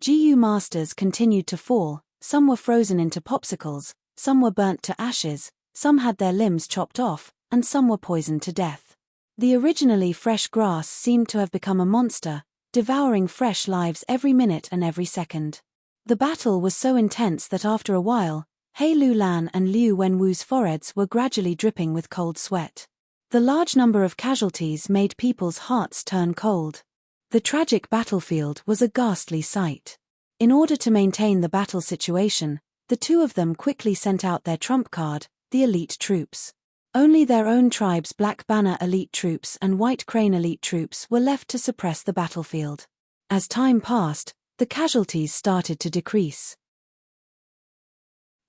GU masters continued to fall, some were frozen into popsicles, some were burnt to ashes, some had their limbs chopped off, and some were poisoned to death. The originally fresh grass seemed to have become a monster, devouring fresh lives every minute and every second. The battle was so intense that after a while, He Lulan and Liu Wenwu's foreheads were gradually dripping with cold sweat. The large number of casualties made people's hearts turn cold. The tragic battlefield was a ghastly sight. In order to maintain the battle situation, the two of them quickly sent out their trump card, the elite troops. Only their own tribe's Black Banner elite troops and White Crane elite troops were left to suppress the battlefield. As time passed, the casualties started to decrease.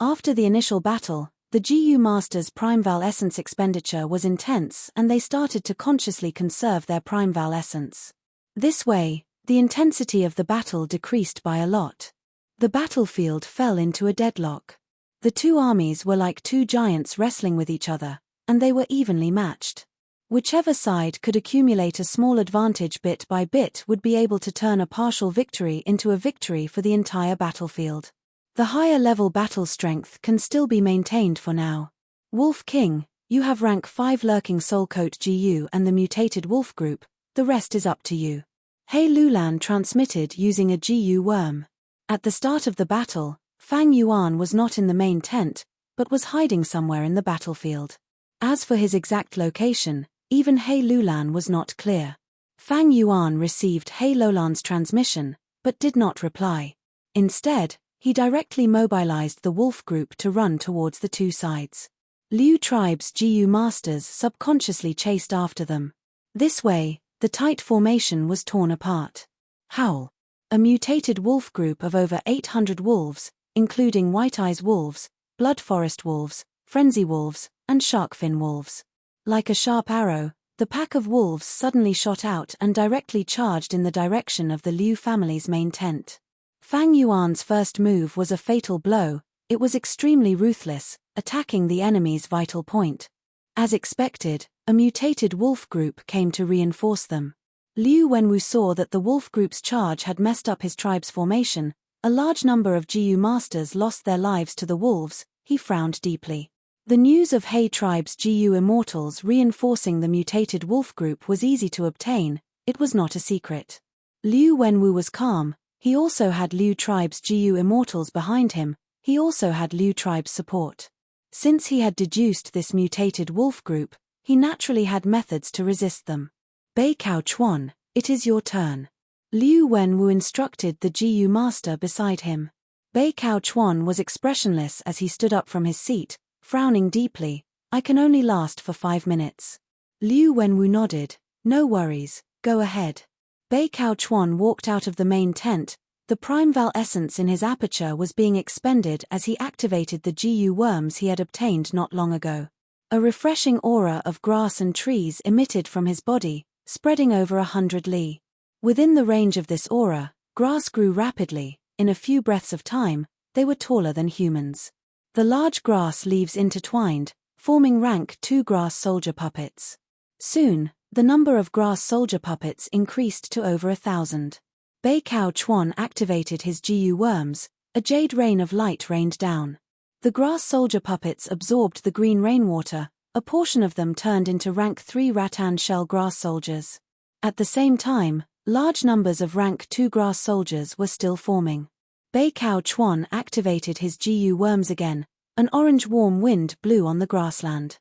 After the initial battle, the GU Masters' Primeval Essence expenditure was intense and they started to consciously conserve their Primeval Essence. This way, the intensity of the battle decreased by a lot. The battlefield fell into a deadlock. The two armies were like two giants wrestling with each other, and they were evenly matched. Whichever side could accumulate a small advantage bit by bit would be able to turn a partial victory into a victory for the entire battlefield. The higher-level battle strength can still be maintained for now. Wolf King, you have rank 5 Lurking Soulcoat GU and the mutated wolf group, the rest is up to you. He Lulan transmitted using a GU worm. At the start of the battle, Fang Yuan was not in the main tent, but was hiding somewhere in the battlefield. As for his exact location, even He Lulan was not clear. Fang Yuan received He Lulan's transmission, but did not reply. Instead, he directly mobilized the wolf group to run towards the two sides. Liu tribe's GU masters subconsciously chased after them. This way, the tight formation was torn apart. Howl. A mutated wolf group of over 800 wolves, including White Eyes wolves, Blood Forest wolves, Frenzy wolves, and Sharkfin wolves. Like a sharp arrow, the pack of wolves suddenly shot out and directly charged in the direction of the Liu family's main tent. Fang Yuan's first move was a fatal blow. It was extremely ruthless, attacking the enemy's vital point. As expected, a mutated wolf group came to reinforce them. Liu Wenwu saw that the wolf group's charge had messed up his tribe's formation. A large number of GU masters lost their lives to the wolves. He frowned deeply. The news of He tribe's GU immortals reinforcing the mutated wolf group was easy to obtain. It was not a secret. Liu Wenwu was calm. He also had Liu tribe's GU immortals behind him. He also had Liu tribe's support. Since he had deduced this mutated wolf group, he naturally had methods to resist them. Bei Cao Chuan, it is your turn. Liu Wenwu instructed the GU master beside him. Bei Cao Chuan was expressionless as he stood up from his seat, frowning deeply. I can only last for 5 minutes. Liu Wenwu nodded. No worries, go ahead. Bei Cao Chuan walked out of the main tent. The Primeval essence in his aperture was being expended as he activated the GU worms he had obtained not long ago. A refreshing aura of grass and trees emitted from his body, spreading over 100 li. Within the range of this aura, grass grew rapidly. In a few breaths of time, they were taller than humans. The large grass leaves intertwined, forming rank 2 grass soldier puppets. Soon, the number of grass soldier puppets increased to over 1,000. Bei Cao Chuan activated his GU worms. A jade rain of light rained down. The grass soldier puppets absorbed the green rainwater. A portion of them turned into rank 3 rattan shell grass soldiers. At the same time, large numbers of rank 2 grass soldiers were still forming. Bei Cao Chuan activated his GU worms again. An orange warm wind blew on the grassland.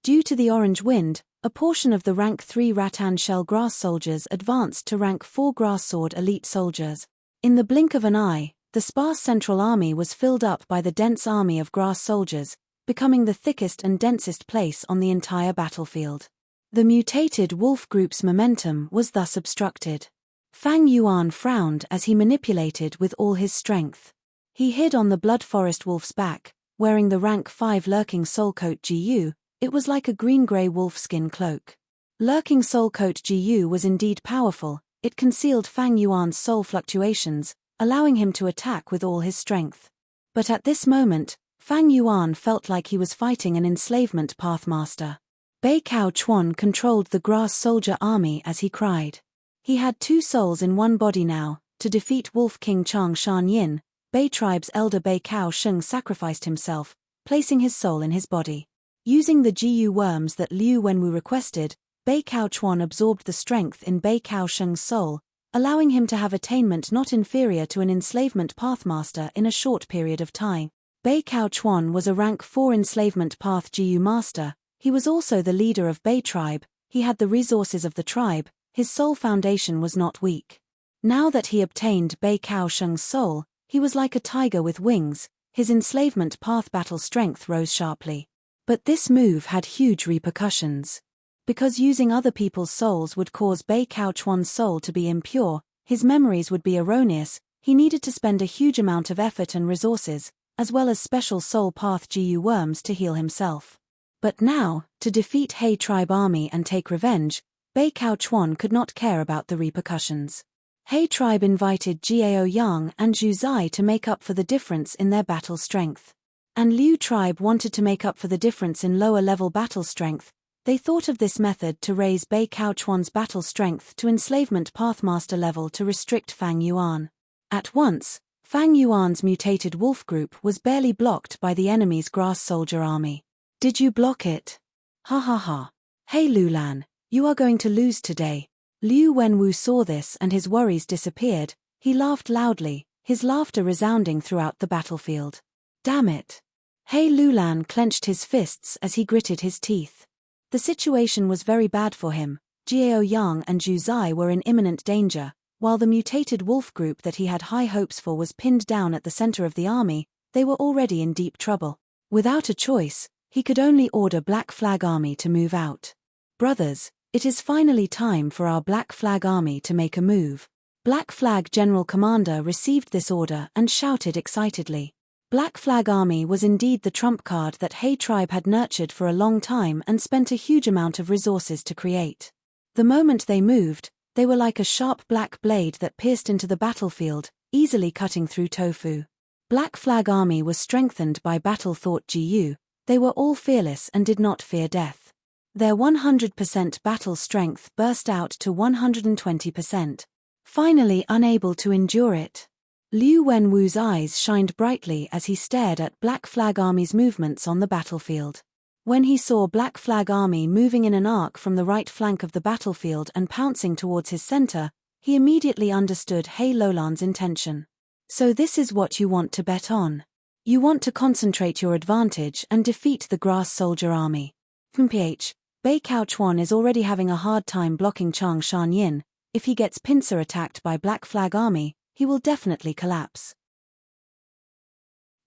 Due to the orange wind, a portion of the rank 3 rattan shell grass soldiers advanced to rank 4 grass sword elite soldiers. In the blink of an eye, the sparse central army was filled up by the dense army of grass soldiers, becoming the thickest and densest place on the entire battlefield. The mutated wolf group's momentum was thus obstructed. Fang Yuan frowned as he manipulated with all his strength. He hid on the Blood Forest wolf's back, wearing the rank 5 Lurking Soulcoat GU. It was like a green-grey wolfskin cloak. Lurking Soulcoat GU was indeed powerful. It concealed Fang Yuan's soul fluctuations, allowing him to attack with all his strength. But at this moment, Fang Yuan felt like he was fighting an enslavement pathmaster. Bei Cao Chuan controlled the grass soldier army as he cried. He had 2 souls in one body now. To defeat Wolf King Chang Shan Yin, Bei tribe's elder Bei Cao Sheng sacrificed himself, placing his soul in his body. Using the Jiyu worms that Liu Wenwu requested, Bei Cao Chuan absorbed the strength in Bei Cao Sheng's soul, allowing him to have attainment not inferior to an enslavement pathmaster in a short period of time. Bei Cao Chuan was a rank 4 enslavement path Jiyu master. He was also the leader of Bei tribe. He had the resources of the tribe. His soul foundation was not weak. Now that he obtained Bei Cao Sheng's soul, he was like a tiger with wings. His enslavement path battle strength rose sharply. But this move had huge repercussions. Because using other people's souls would cause Bei Cao Chuan's soul to be impure, his memories would be erroneous, he needed to spend a huge amount of effort and resources, as well as special soul path Jiyu worms to heal himself. But now, to defeat He tribe army and take revenge, Bei Cao Chuan could not care about the repercussions. He tribe invited Jiao Yang and Zhu Zai to make up for the difference in their battle strength. And Liu tribe wanted to make up for the difference in lower-level battle strength. They thought of this method to raise Bei Cao Chuan's battle strength to enslavement pathmaster level to restrict Fang Yuan. At once, Fang Yuan's mutated wolf group was barely blocked by the enemy's grass soldier army. Did you block it? Ha ha ha. Hey Lulan, you are going to lose today. Liu Wenwu saw this and his worries disappeared. He laughed loudly, his laughter resounding throughout the battlefield. Damn it. He Lulan clenched his fists as he gritted his teeth. The situation was very bad for him. Jiao Yang and Zhu Zai were in imminent danger, while the mutated wolf group that he had high hopes for was pinned down at the center of the army. They were already in deep trouble. Without a choice, he could only order Black Flag Army to move out. Brothers, it is finally time for our Black Flag Army to make a move. Black Flag General Commander received this order and shouted excitedly. Black Flag Army was indeed the trump card that He tribe had nurtured for a long time and spent a huge amount of resources to create. The moment they moved, they were like a sharp black blade that pierced into the battlefield, easily cutting through tofu. Black Flag Army was strengthened by battle-thought Jiyu. They were all fearless and did not fear death. Their 100% battle strength burst out to 120%. Finally unable to endure it, Liu Wenwu's eyes shined brightly as he stared at Black Flag Army's movements on the battlefield. When he saw Black Flag Army moving in an arc from the right flank of the battlefield and pouncing towards his center, he immediately understood He Lulan's intention. So this is what you want to bet on. You want to concentrate your advantage and defeat the grass soldier army. Mph. Bei Cao Chuan is already having a hard time blocking Chang Shan Yin. If he gets pincer attacked by Black Flag Army, he will definitely collapse.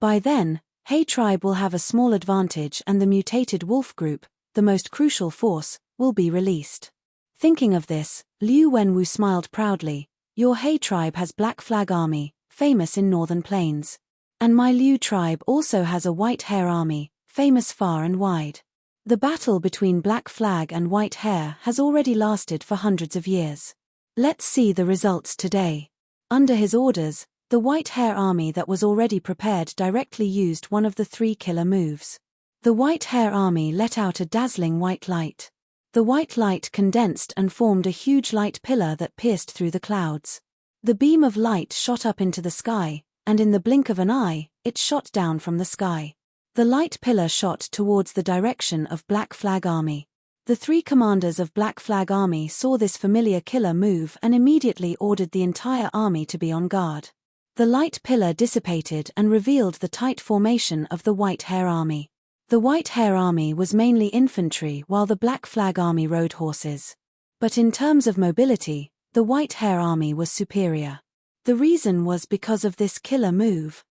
By then, He tribe will have a small advantage and the mutated wolf group, the most crucial force, will be released. Thinking of this, Liu Wenwu smiled proudly. Your He tribe has Black Flag Army, famous in northern plains. And my Liu tribe also has a White Hare Army, famous far and wide. The battle between Black Flag and White Hare has already lasted for hundreds of years. Let's see the results today. Under his orders, the White Hare Army that was already prepared directly used one of the 3 killer moves. The White Hare Army let out a dazzling white light. The white light condensed and formed a huge light pillar that pierced through the clouds. The beam of light shot up into the sky, and in the blink of an eye, it shot down from the sky. The light pillar shot towards the direction of Black Flag Army. The 3 commanders of Black Flag Army saw this familiar killer move and immediately ordered the entire army to be on guard. The light pillar dissipated and revealed the tight formation of the White Hare Army. The White Hare Army was mainly infantry while the Black Flag Army rode horses. But in terms of mobility, the White Hare Army was superior. The reason was because of this killer move.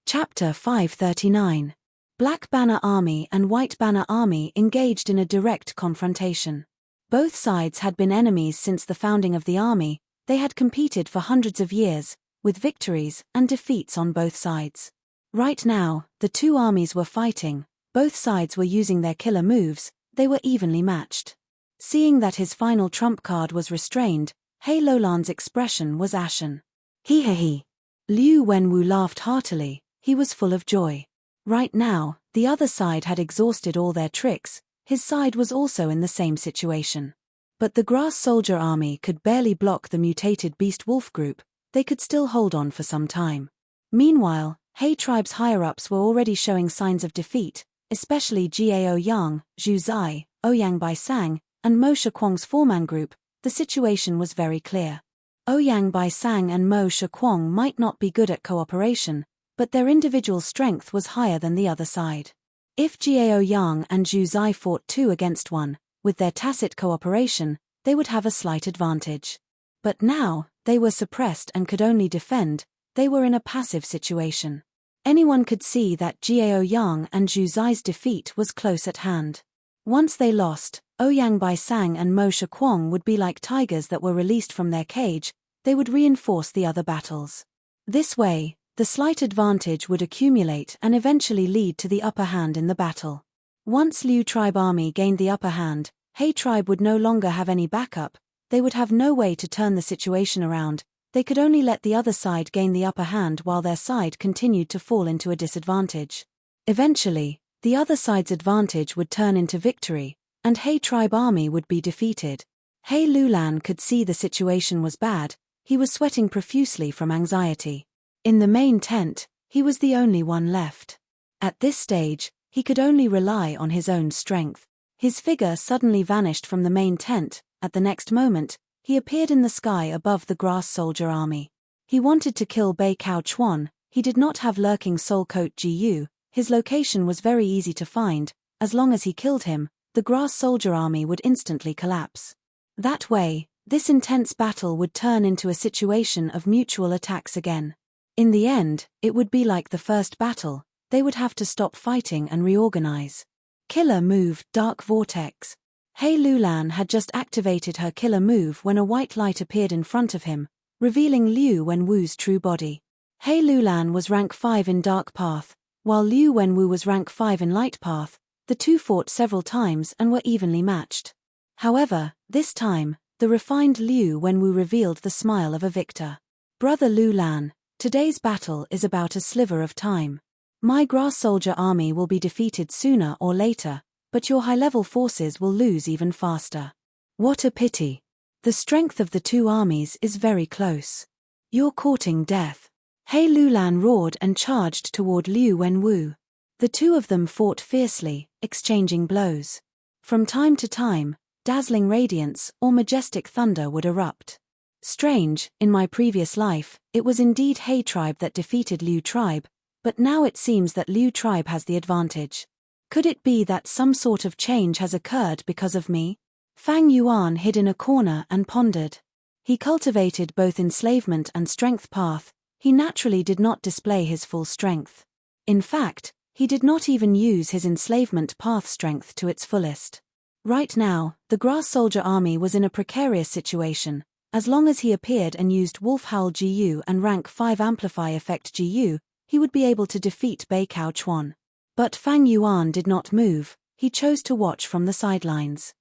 Chapter 539. Black Banner Army and White Banner Army engaged in a direct confrontation. Both sides had been enemies since the founding of the army. They had competed for hundreds of years, with victories and defeats on both sides. Right now, the 2 armies were fighting, both sides were using their killer moves, they were evenly matched. Seeing that his final trump card was restrained, He Lulan's expression was ashen. He. Liu Wenwu laughed heartily. He was full of joy. Right now, The other side had exhausted all their tricks, his side was also in the same situation. But the grass soldier army could barely block the mutated beast wolf group, they could still hold on for some time. Meanwhile, He tribe's higher-ups were already showing signs of defeat, especially Gao Yang, Zhu Zai, Ouyang Bai Sang, and Mo Shequang's four-man group. The situation was very clear. Ouyang Bai Sang and Mo Shequang might not be good at cooperation, but their individual strength was higher than the other side. If Gao Yang and Zhu Zai fought 2 against 1, with their tacit cooperation, they would have a slight advantage. But now, they were suppressed and could only defend, they were in a passive situation. Anyone could see that Gao Yang and Zhu Zai's defeat was close at hand. Once they lost, Ouyang Bai Sang and Mo Shequang would be like tigers that were released from their cage, they would reinforce the other battles. This way, the slight advantage would accumulate and eventually lead to the upper hand in the battle. Once Liu tribe army gained the upper hand, He tribe would no longer have any backup, they would have no way to turn the situation around, they could only let the other side gain the upper hand while their side continued to fall into a disadvantage. Eventually, the other side's advantage would turn into victory, and He tribe army would be defeated. He Lulan could see the situation was bad, he was sweating profusely from anxiety. In the main tent, he was the only one left. At this stage, he could only rely on his own strength. His figure suddenly vanished from the main tent, at the next moment, he appeared in the sky above the grass soldier army. He wanted to kill Bei Cao Chuan, he did not have lurking soul coat Gu, his location was very easy to find, as long as he killed him, the grass soldier army would instantly collapse. That way, this intense battle would turn into a situation of mutual attacks again. In the end, it would be like the first battle, they would have to stop fighting and reorganize. Killer move, Dark Vortex. He Lulan had just activated her killer move when a white light appeared in front of him, revealing Liu Wenwu's true body. He Lulan was rank 5 in Dark Path, while Liu Wenwu was rank 5 in Light Path. The two fought several times and were evenly matched. However, this time, the refined Liu Wenwu revealed the smile of a victor. Brother Lulan, today's battle is about a sliver of time. My grass soldier army will be defeated sooner or later, but your high-level forces will lose even faster. What a pity. The strength of the two armies is very close. You're courting death. He Lulan roared and charged toward Liu Wenwu. The two of them fought fiercely, exchanging blows. From time to time, dazzling radiance or majestic thunder would erupt. Strange, in my previous life, it was indeed He tribe that defeated Liu tribe, but now it seems that Liu tribe has the advantage. Could it be that some sort of change has occurred because of me? Fang Yuan hid in a corner and pondered. He cultivated both enslavement and strength path, he naturally did not display his full strength. In fact, he did not even use his enslavement path strength to its fullest. Right now, the grass soldier army was in a precarious situation. As long as he appeared and used Wolf Howl Gu and rank 5 amplify effect Gu, he would be able to defeat Bei Cao Chuan. But Fang Yuan did not move, he chose to watch from the sidelines.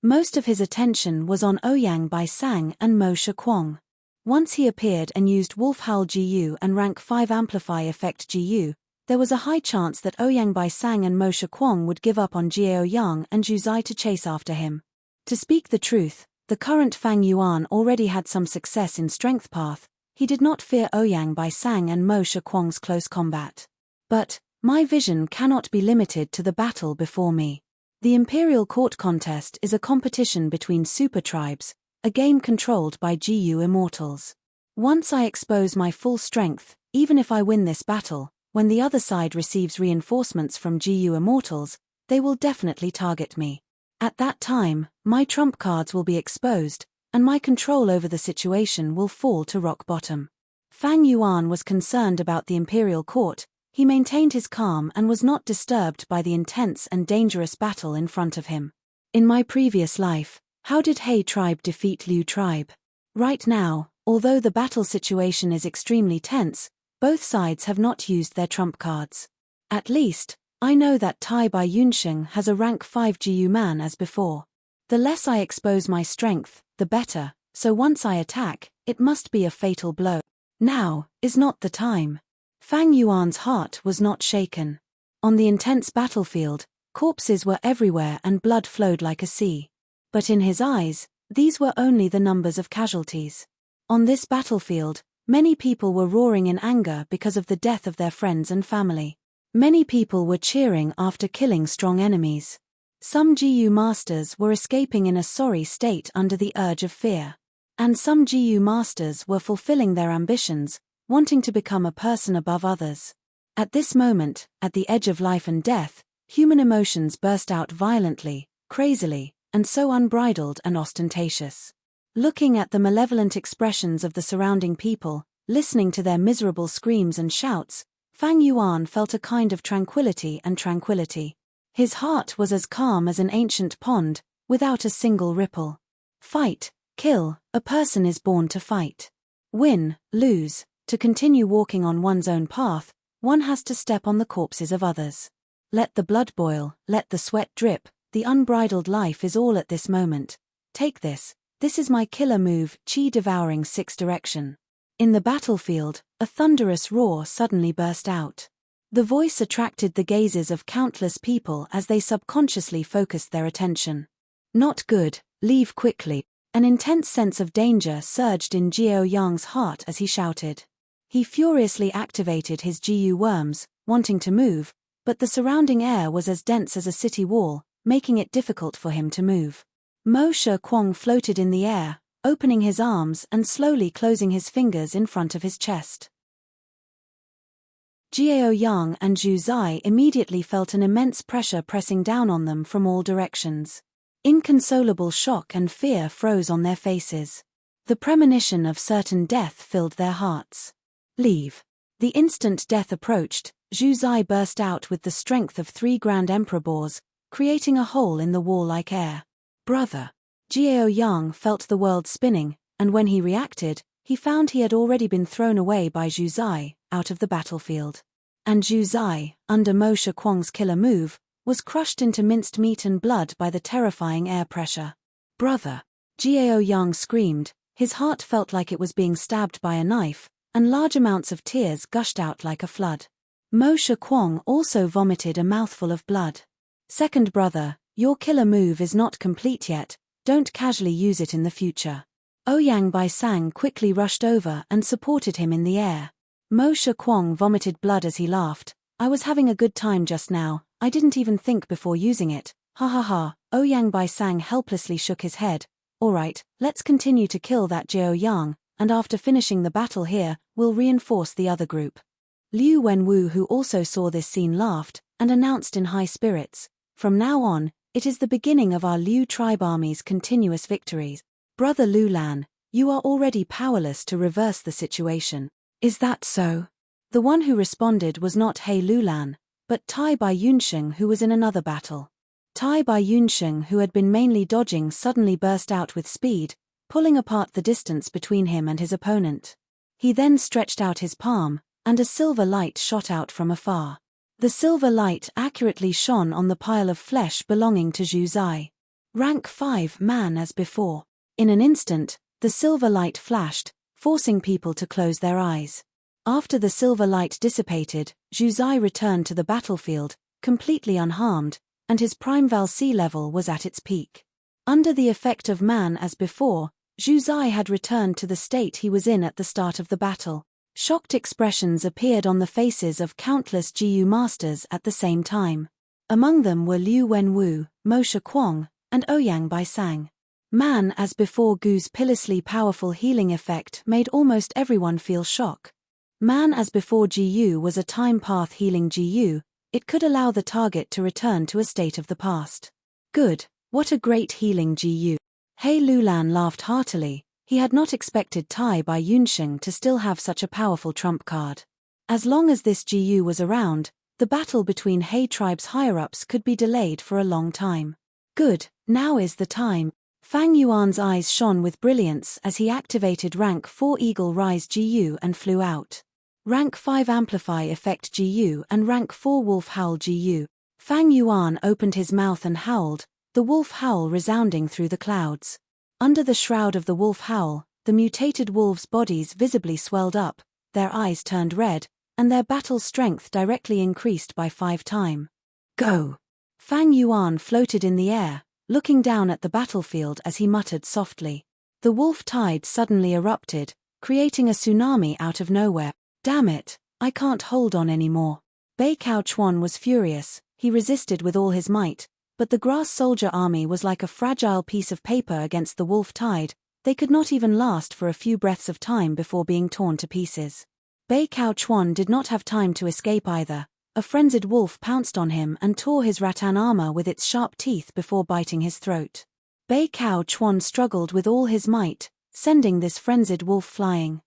Most of his attention was on Ouyang Bai Sang and Mo Shequang. Once he appeared and used Wolf Howl Gu and rank 5 amplify effect Gu, there was a high chance that Ouyang Bai Sang and Mo Shequang would give up on Gao Yang and Zhu Zai to chase after him. To speak the truth, the current Fang Yuan already had some success in strength path, he did not fear Ouyang Bai Sang and Mo Shequang's close combat. But, my vision cannot be limited to the battle before me. The Imperial Court contest is a competition between super tribes, a game controlled by GU immortals. Once I expose my full strength, even if I win this battle, when the other side receives reinforcements from GU immortals, they will definitely target me. At that time, my trump cards will be exposed, and my control over the situation will fall to rock bottom. Fang Yuan was concerned about the Imperial Court. He maintained his calm and was not disturbed by the intense and dangerous battle in front of him. In my previous life, how did He tribe defeat Liu tribe? Right now, although the battle situation is extremely tense, both sides have not used their trump cards. At least, I know that Tai Bai Yunsheng has a rank 5 GU man as before. The less I expose my strength, the better, so once I attack, it must be a fatal blow. Now is not the time. Fang Yuan's heart was not shaken. On the intense battlefield, corpses were everywhere and blood flowed like a sea. But in his eyes, these were only the numbers of casualties. On this battlefield, many people were roaring in anger because of the death of their friends and family. Many people were cheering after killing strong enemies. Some Jiyu masters were escaping in a sorry state under the urge of fear. And some Jiyu masters were fulfilling their ambitions, wanting to become a person above others. At this moment, at the edge of life and death, human emotions burst out violently, crazily, and so unbridled and ostentatious. Looking at the malevolent expressions of the surrounding people, listening to their miserable screams and shouts, Fang Yuan felt a kind of tranquility and tranquility. His heart was as calm as an ancient pond, without a single ripple. Fight, kill, a person is born to fight. Win, lose, to continue walking on one's own path, one has to step on the corpses of others. Let the blood boil, let the sweat drip, the unbridled life is all at this moment. Take this is my killer move, Qi devouring six direction. In the battlefield, a thunderous roar suddenly burst out. The voice attracted the gazes of countless people as they subconsciously focused their attention. Not good, leave quickly. An intense sense of danger surged in Jiao Yang's heart as he shouted. He furiously activated his Jiyu worms, wanting to move, but the surrounding air was as dense as a city wall, making it difficult for him to move. Mo Shi Kuang floated in the air, opening his arms and slowly closing his fingers in front of his chest. Jiao Yang and Zhu Zai immediately felt an immense pressure pressing down on them from all directions. Inconsolable shock and fear froze on their faces. The premonition of certain death filled their hearts. Leave. The instant death approached, Zhu Zai burst out with the strength of 3 Grand Emperor boars, creating a hole in the wall-like air. Brother. Jiao Yang felt the world spinning, and when he reacted, he found he had already been thrown away by Zhu Zai, out of the battlefield. And Zhu Zai, under Mo Shi Kuang's killer move, was crushed into minced meat and blood by the terrifying air pressure. Brother. Jiao Yang screamed, his heart felt like it was being stabbed by a knife, and large amounts of tears gushed out like a flood. Mo Shi Kuang also vomited a mouthful of blood. Second brother, your killer move is not complete yet, don't casually use it in the future. Ouyang Bai Sang quickly rushed over and supported him in the air. Mo Shi Kuang vomited blood as he laughed. I was having a good time just now, I didn't even think before using it, ha ha ha. Ouyang Bai Sang helplessly shook his head. Alright, let's continue to kill that Jiao Yang, and after finishing the battle here, we'll reinforce the other group. Liu Wenwu, who also saw this scene, laughed, and announced in high spirits, from now on, it is the beginning of our Liu tribe army's continuous victories. Brother Lu Lan, you are already powerless to reverse the situation. Is that so? The one who responded was not He Lu Lan, but Tai Bai Yunsheng, who was in another battle. Tai Bai Yunsheng, who had been mainly dodging, suddenly burst out with speed, pulling apart the distance between him and his opponent. He then stretched out his palm, and a silver light shot out from afar. The silver light accurately shone on the pile of flesh belonging to Zhu Zai. Rank 5 man as before. In an instant, the silver light flashed, forcing people to close their eyes. After the silver light dissipated, Zhu Zai returned to the battlefield, completely unharmed, and his prime Val sea level was at its peak. Under the effect of man as before, Zhu Zai had returned to the state he was in at the start of the battle. Shocked expressions appeared on the faces of countless Jiyu masters at the same time. Among them were Liu Wenwu, Mo Shi Kuang, and Ouyang Bai Sang. Man as before Gu's pitilessly powerful healing effect made almost everyone feel shock. Man as before Jiyu was a time path healing Jiyu, it could allow the target to return to a state of the past. Good, what a great healing Jiyu. He Lu Lan laughed heartily. He had not expected Tai Bai Yunsheng to still have such a powerful trump card. As long as this Jiyu was around, the battle between He tribe's higher-ups could be delayed for a long time. Good, now is the time. Fang Yuan's eyes shone with brilliance as he activated rank 4 Eagle Rise Jiyu and flew out. Rank 5 Amplify Effect Jiyu and rank 4 Wolf Howl Jiyu. Fang Yuan opened his mouth and howled, the wolf howl resounding through the clouds. Under the shroud of the wolf howl, the mutated wolves' bodies visibly swelled up, their eyes turned red, and their battle strength directly increased by 5 times. Go! Fang Yuan floated in the air, looking down at the battlefield as he muttered softly. The wolf tide suddenly erupted, creating a tsunami out of nowhere. Damn it, I can't hold on anymore. Bei Cao Chuan was furious. He resisted with all his might, but the grass soldier army was like a fragile piece of paper against the wolf tide. They could not even last for a few breaths of time before being torn to pieces. Bei Cao Chuan did not have time to escape either. A frenzied wolf pounced on him and tore his rattan armor with its sharp teeth before biting his throat. Bei Cao Chuan struggled with all his might, sending this frenzied wolf flying.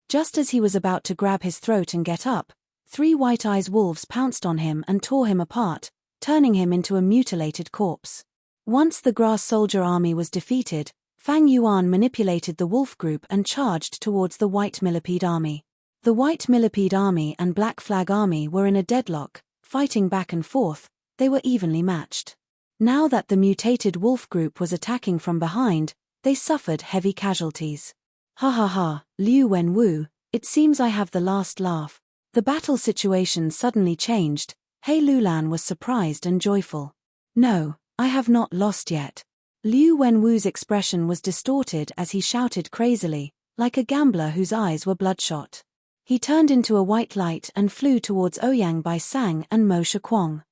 Just as he was about to grab his throat and get up, 3 white-eyed wolves pounced on him and tore him apart, turning him into a mutilated corpse. Once the grass soldier army was defeated, Fang Yuan manipulated the wolf group and charged towards the white millipede army. The white millipede army and black flag army were in a deadlock, fighting back and forth. They were evenly matched. Now that the mutated wolf group was attacking from behind, they suffered heavy casualties. Ha ha ha, Liu Wenwu, it seems I have the last laugh. The battle situation suddenly changed. He Lulan was surprised and joyful. No, I have not lost yet. Liu Wenwu's expression was distorted as he shouted crazily, like a gambler whose eyes were bloodshot. He turned into a white light and flew towards Ouyang Bai Sang and Mo Shakwang.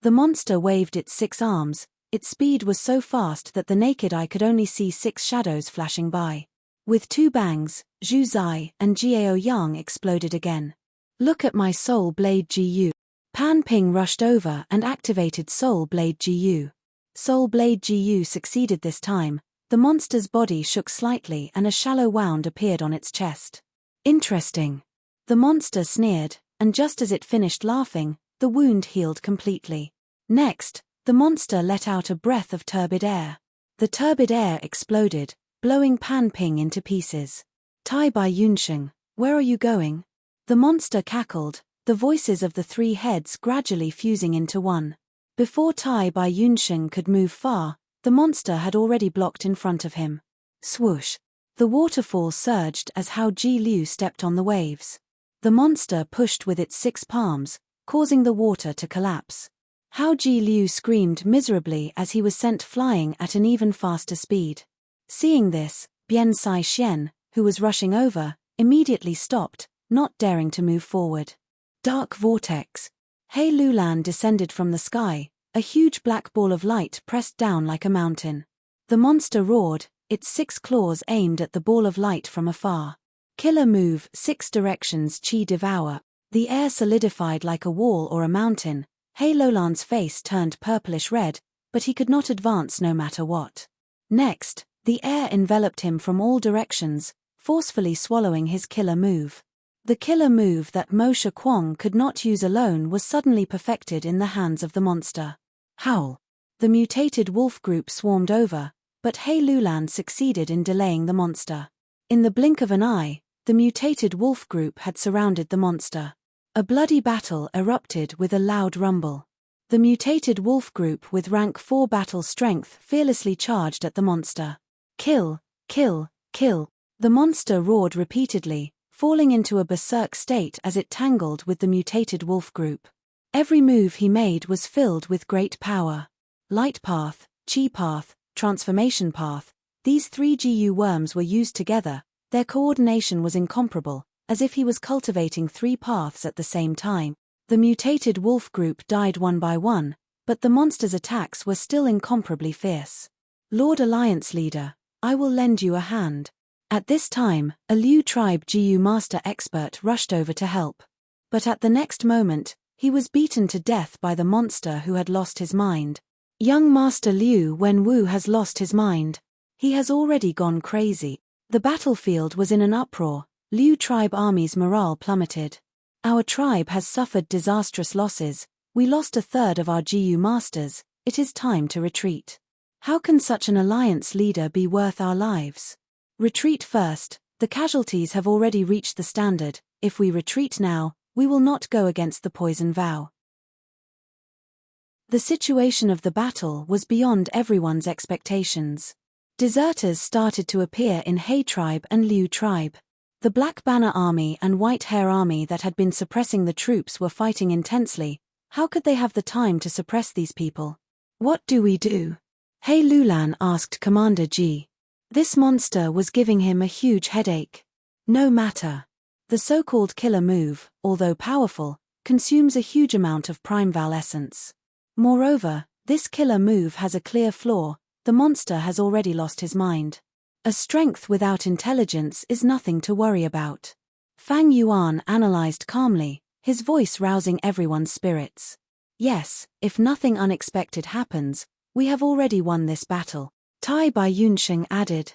The monster waved its 6 arms. Its speed was so fast that the naked eye could only see 6 shadows flashing by. With 2 bangs, Zhu Zai and Jiao Yang exploded again. Look at my Soul Blade GU. Pan Ping rushed over and activated Soul Blade GU. Soul Blade GU succeeded this time. The monster's body shook slightly and a shallow wound appeared on its chest. Interesting. The monster sneered, and just as it finished laughing, the wound healed completely. Next, the monster let out a breath of turbid air. The turbid air exploded, blowing Pan Ping into pieces. Tai Bai Yunsheng, where are you going? The monster cackled, the voices of the 3 heads gradually fusing into one. Before Tai Bai Yunsheng could move far, the monster had already blocked in front of him. Swoosh! The waterfall surged as Hao Ji Liu stepped on the waves. The monster pushed with its 6 palms, causing the water to collapse. Hao Ji Liu screamed miserably as he was sent flying at an even faster speed. Seeing this, Bian Sai Xian, who was rushing over, immediately stopped, not daring to move forward. Dark vortex. He Lulan descended from the sky, a huge black ball of light pressed down like a mountain. The monster roared, its 6 claws aimed at the ball of light from afar. Killer move, 6 directions Qi devour. The air solidified like a wall or a mountain. He Lulan's face turned purplish red, but he could not advance no matter what. Next, the air enveloped him from all directions, forcefully swallowing his killer move. The killer move that Mo Shakwang could not use alone was suddenly perfected in the hands of the monster. Howl! The mutated wolf group swarmed over, but He Lulan succeeded in delaying the monster. In the blink of an eye, the mutated wolf group had surrounded the monster. A bloody battle erupted with a loud rumble. The mutated wolf group with rank 4 battle strength fearlessly charged at the monster. Kill! Kill! Kill! The monster roared repeatedly, falling into a berserk state as it tangled with the mutated wolf group. Every move he made was filled with great power. Light path, Qi path, transformation path, these 3 GU worms were used together. Their coordination was incomparable, as if he was cultivating 3 paths at the same time. The mutated wolf group died one by one, but the monster's attacks were still incomparably fierce. Lord Alliance Leader, I will lend you a hand. At this time, a Liu tribe GU master expert rushed over to help. But at the next moment, he was beaten to death by the monster who had lost his mind. Young Master Liu Wenwu has lost his mind. He has already gone crazy. The battlefield was in an uproar. Liu tribe army's morale plummeted. Our tribe has suffered disastrous losses. We lost a third of our GU masters. It is time to retreat. How can such an alliance leader be worth our lives? Retreat first. The casualties have already reached the standard. If we retreat now, we will not go against the poison vow. The situation of the battle was beyond everyone's expectations. Deserters started to appear in He tribe and Liu tribe. The Black Banner Army and White Hair Army that had been suppressing the troops were fighting intensely. How could they have the time to suppress these people? What do we do? He Lulan asked Commander Ji. This monster was giving him a huge headache. No matter. The so-called killer move, although powerful, consumes a huge amount of Primeval essence. Moreover, this killer move has a clear flaw: the monster has already lost his mind. A strength without intelligence is nothing to worry about. Fang Yuan analyzed calmly, his voice rousing everyone's spirits. Yes, if nothing unexpected happens, we have already won this battle, Tai Bai Yunsheng added.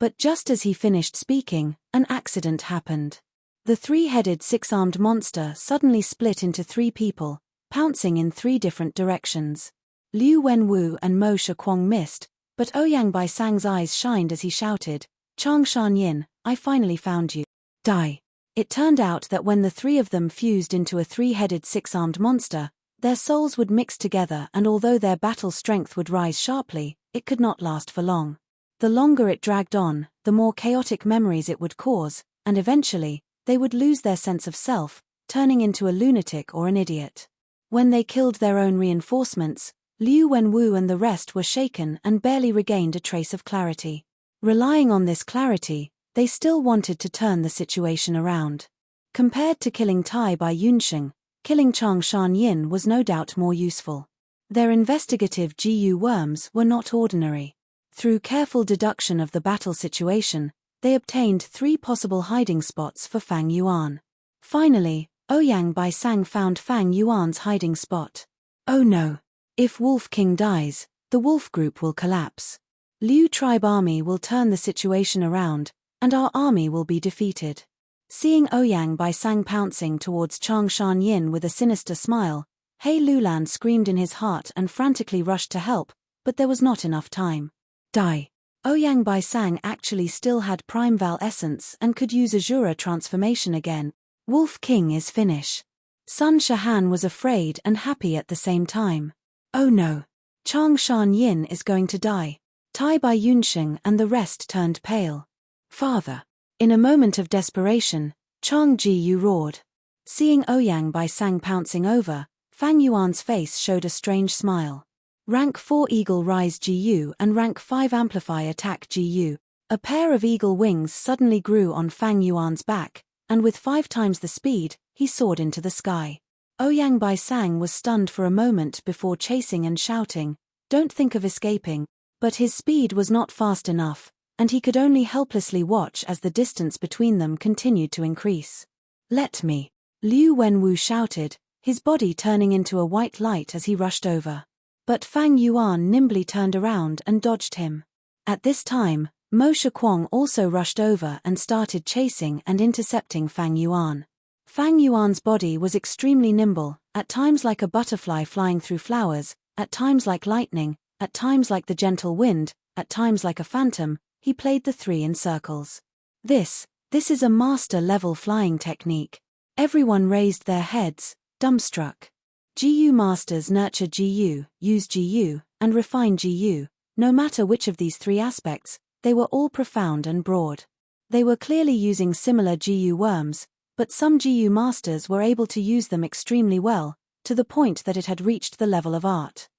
But just as he finished speaking, an accident happened. The three-headed six-armed monster suddenly split into three people, pouncing in three different directions. Liu Wenwu and Mo Shakwang missed, but Ouyang Baisang's eyes shined as he shouted, "Chang Shanyin, I finally found you. Die." It turned out that when the three of them fused into a three-headed six-armed monster, their souls would mix together, and although their battle strength would rise sharply, it could not last for long. The longer it dragged on, the more chaotic memories it would cause, and eventually, they would lose their sense of self, turning into a lunatic or an idiot. When they killed their own reinforcements, Liu Wenwu and the rest were shaken and barely regained a trace of clarity. Relying on this clarity, they still wanted to turn the situation around. Compared to killing Tai Bai Yunsheng, killing Chang Shanyin was no doubt more useful. Their investigative GU worms were not ordinary. Through careful deduction of the battle situation, they obtained 3 possible hiding spots for Fang Yuan. Finally, Ouyang Baisang found Fang Yuan's hiding spot. Oh no! If Wolf King dies, the wolf group will collapse. Liu tribe army will turn the situation around, and our army will be defeated. Seeing Ouyang Baisang pouncing towards Chang Shanyin with a sinister smile, He Lulan screamed in his heart and frantically rushed to help, but there was not enough time. Die. Ouyang Baisang actually still had Primeval essence and could use Azura transformation again. Wolf King is finish. Sun Shahan was afraid and happy at the same time. Oh no. Chang Shanyin is going to die. Tai Bai Yunsheng and the rest turned pale. Father. In a moment of desperation, Chang Ji roared. Seeing Ouyang Baisang pouncing over, Fang Yuan's face showed a strange smile. Rank 4 Eagle Rise GU and Rank 5 Amplify Attack GU. A pair of eagle wings suddenly grew on Fang Yuan's back, and with 5 times the speed, he soared into the sky. Ouyang Baisang was stunned for a moment before chasing and shouting, "Don't think of escaping," but his speed was not fast enough, and he could only helplessly watch as the distance between them continued to increase. "Let me!" Liu Wenwu shouted, his body turning into a white light as he rushed over. But Fang Yuan nimbly turned around and dodged him. At this time, Mo Shakwang also rushed over and started chasing and intercepting Fang Yuan. Fang Yuan's body was extremely nimble, at times like a butterfly flying through flowers, at times like lightning, at times like the gentle wind, at times like a phantom. He played the 3 in circles. This is a master-level flying technique. Everyone raised their heads, dumbstruck. GU masters nurture GU, use GU, and refine GU. No matter which of these 3 aspects, they were all profound and broad. They were clearly using similar GU worms, but some GU masters were able to use them extremely well, to the point that it had reached the level of art.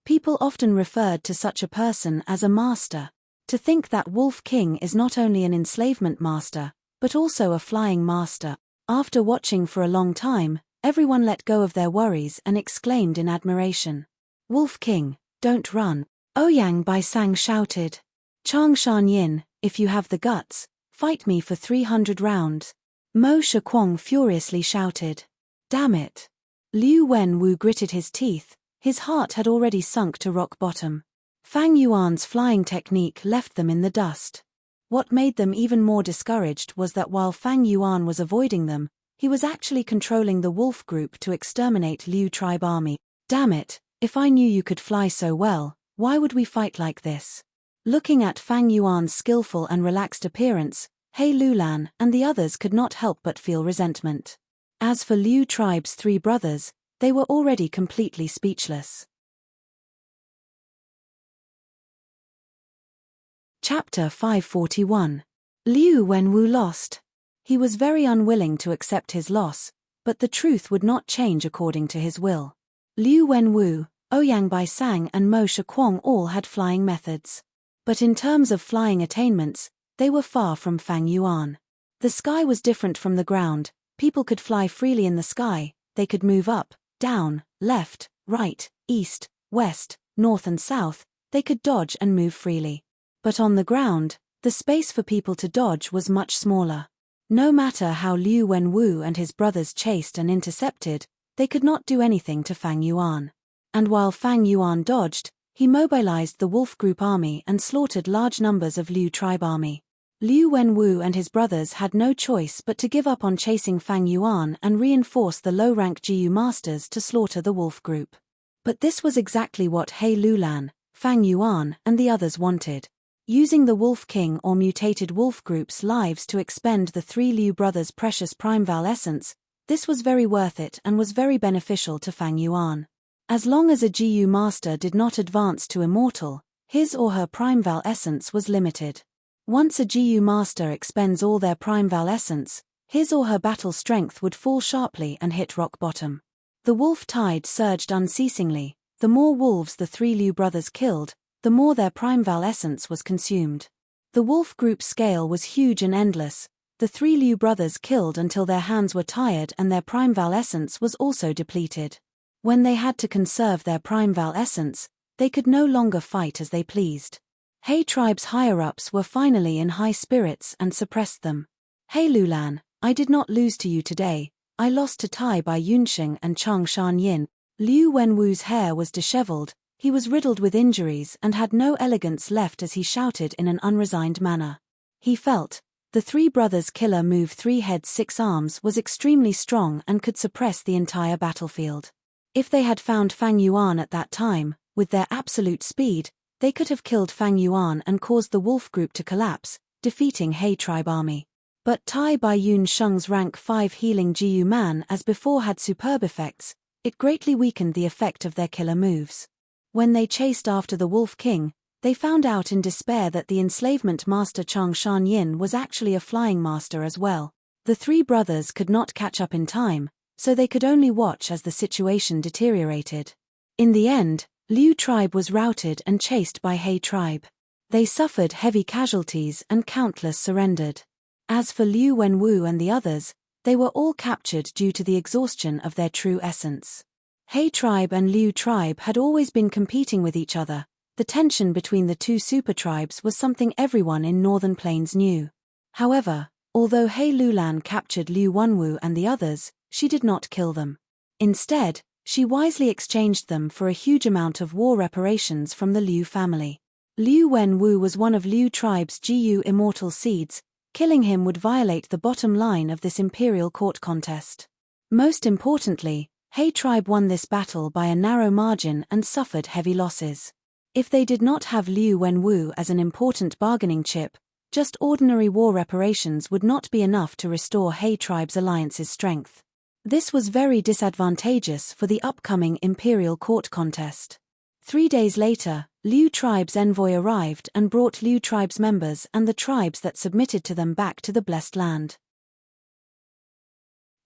People often referred to such a person as a master. To think that Wolf King is not only an enslavement master, but also a flying master. After watching for a long time, everyone let go of their worries and exclaimed in admiration. "Wolf King, don't run." Ouyang Baisang shouted. "Chang Shanyin, if you have the guts, fight me for 300 rounds. Mo Shakwang furiously shouted. "Damn it." Liu Wenwu gritted his teeth, his heart had already sunk to rock bottom. Fang Yuan's flying technique left them in the dust. What made them even more discouraged was that while Fang Yuan was avoiding them, he was actually controlling the wolf group to exterminate Liu tribe army. "Damn it, if I knew you could fly so well, why would we fight like this?" Looking at Fang Yuan's skillful and relaxed appearance, He Lulan and the others could not help but feel resentment. As for Liu tribe's 3 brothers, they were already completely speechless. Chapter 541. Liu Wenwu lost. He was very unwilling to accept his loss, but the truth would not change according to his will. Liu Wenwu, Ouyang Baisang and Mo Shakuang all had flying methods. But in terms of flying attainments, they were far from Fang Yuan. The sky was different from the ground. People could fly freely in the sky, they could move up, down, left, right, east, west, north and south, they could dodge and move freely. But on the ground, the space for people to dodge was much smaller. No matter how Liu Wenwu and his brothers chased and intercepted, they could not do anything to Fang Yuan. And while Fang Yuan dodged, he mobilized the wolf group army and slaughtered large numbers of Liu tribe army. Liu Wenwu and his brothers had no choice but to give up on chasing Fang Yuan and reinforce the low-rank Jiyu masters to slaughter the wolf group. But this was exactly what He Lulan, Fang Yuan, and the others wanted. Using the Wolf King or mutated wolf group's lives to expend the three Liu brothers' precious Primeval essence, this was very worth it and was very beneficial to Fang Yuan. As long as a Jiyu master did not advance to immortal, his or her Primeval essence was limited. Once a Jiyu master expends all their Primeval essence, his or her battle strength would fall sharply and hit rock bottom. The wolf tide surged unceasingly. The more wolves the three Liu brothers killed, the more their Primeval essence was consumed. The wolf group scale was huge and endless. The three Liu brothers killed until their hands were tired and their Primeval essence was also depleted. When they had to conserve their Primeval essence, they could no longer fight as they pleased. He tribe's higher-ups were finally in high spirits and suppressed them. He Lulan, I did not lose to you today, I lost to Tai Bai Yunsheng and Chang Shan Yin. Liu Wenwu's hair was disheveled, he was riddled with injuries and had no elegance left as he shouted in an unresigned manner. He felt, the three brothers' killer move 3 heads 6 arms was extremely strong and could suppress the entire battlefield. If they had found Fang Yuan at that time, with their absolute speed, they could have killed Fang Yuan and caused the wolf group to collapse, defeating He tribe army. But Tai Bai Yun Sheng's rank 5 healing Jiyu man as before had superb effects, it greatly weakened the effect of their killer moves. When they chased after the Wolf King, they found out in despair that the enslavement master Chang Shan Yin was actually a flying master as well. The three brothers could not catch up in time, so they could only watch as the situation deteriorated. In the end, Liu tribe was routed and chased by He tribe. They suffered heavy casualties and countless surrendered. As for Liu Wenwu and the others, they were all captured due to the exhaustion of their true essence. He tribe and Liu tribe had always been competing with each other. The tension between the two super tribes was something everyone in Northern Plains knew. However, although He Lulan captured Liu Wenwu and the others, she did not kill them. Instead, she wisely exchanged them for a huge amount of war reparations from the Liu family. Liu Wenwu was one of Liu tribe's Jiyu immortal seeds. Killing him would violate the bottom line of this imperial court contest. Most importantly, He tribe won this battle by a narrow margin and suffered heavy losses. If they did not have Liu Wenwu as an important bargaining chip, just ordinary war reparations would not be enough to restore He tribe's alliance's strength. This was very disadvantageous for the upcoming imperial court contest. 3 days later, Liu tribe's envoy arrived and brought Liu tribe's members and the tribes that submitted to them back to the blessed land.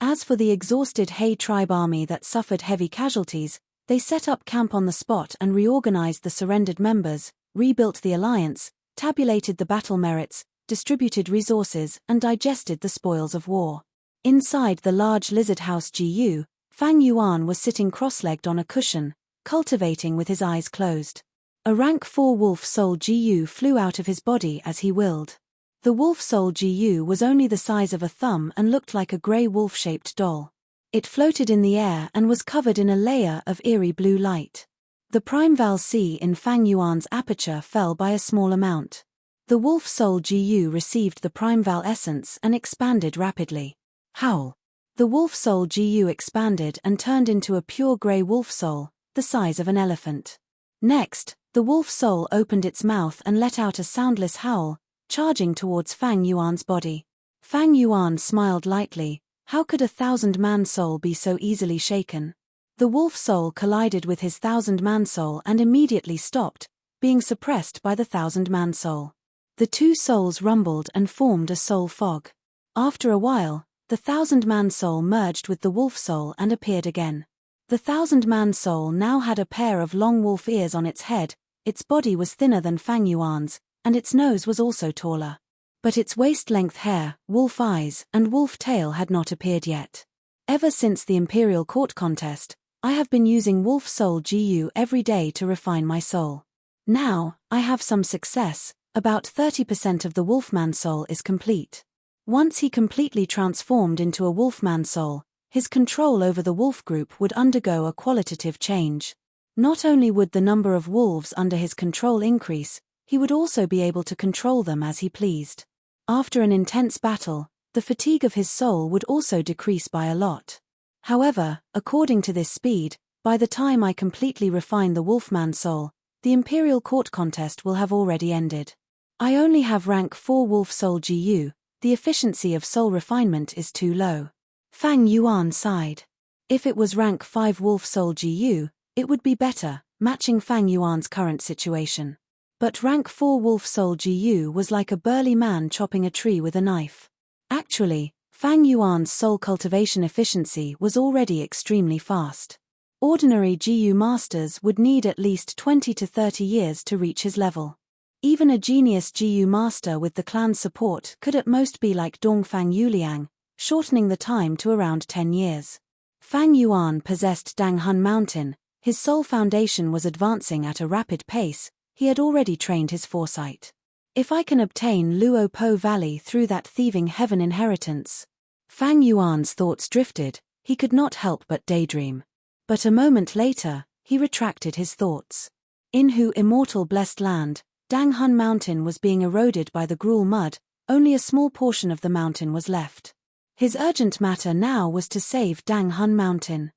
As for the exhausted He tribe army that suffered heavy casualties, they set up camp on the spot and reorganized the surrendered members, rebuilt the alliance, tabulated the battle merits, distributed resources, and digested the spoils of war. Inside the large lizard house Jiyu, Fang Yuan was sitting cross-legged on a cushion, cultivating with his eyes closed. A rank 4 wolf soul Jiyu flew out of his body as he willed. The wolf soul Jiyu was only the size of a thumb and looked like a grey wolf-shaped doll. It floated in the air and was covered in a layer of eerie blue light. The Primeval C in Fang Yuan's aperture fell by a small amount. The wolf soul Jiyu received the Primeval essence and expanded rapidly. Howl! The wolf soul Jiyu expanded and turned into a pure grey wolf soul, the size of an elephant. Next, the wolf soul opened its mouth and let out a soundless howl, charging towards Fang Yuan's body. Fang Yuan smiled lightly. How could a 1,000-man soul be so easily shaken? The wolf soul collided with his 1,000-man soul and immediately stopped, being suppressed by the 1,000-man soul. The two souls rumbled and formed a soul fog. After a while, the 1,000-man soul merged with the wolf soul and appeared again. The 1,000-man soul now had a pair of long wolf ears on its head, its body was thinner than Fang Yuan's, and its nose was also taller. But its waist-length hair, wolf eyes, and wolf tail had not appeared yet. Ever since the Imperial Court contest, I have been using Wolf Soul GU every day to refine my soul. Now, I have some success, about 30% of the Wolfman soul is complete. Once he completely transformed into a Wolfman soul, his control over the wolf group would undergo a qualitative change. Not only would the number of wolves under his control increase, he would also be able to control them as he pleased. After an intense battle, the fatigue of his soul would also decrease by a lot. However, according to this speed, by the time I completely refine the Wolfman soul, the Imperial Court contest will have already ended. I only have rank 4 Wolf Soul GU, the efficiency of soul refinement is too low. Fang Yuan sighed. If it was rank 5 Wolf Soul GU, it would be better, matching Fang Yuan's current situation. But rank 4 Wolf Soul GU was like a burly man chopping a tree with a knife. Actually, Fang Yuan's soul cultivation efficiency was already extremely fast. Ordinary GU masters would need at least 20 to 30 years to reach his level. Even a genius GU master with the clan's support could at most be like Dongfang Yuliang, shortening the time to around 10 years. Fang Yuan possessed Danghun Mountain, his soul foundation was advancing at a rapid pace, he had already trained his foresight. If I can obtain Luo Po Valley through that thieving heaven inheritance. Fang Yuan's thoughts drifted, he could not help but daydream. But a moment later, he retracted his thoughts. In Hu immortal blessed land, Danghun Mountain was being eroded by the gruel mud, only a small portion of the mountain was left. His urgent matter now was to save Danghun Mountain.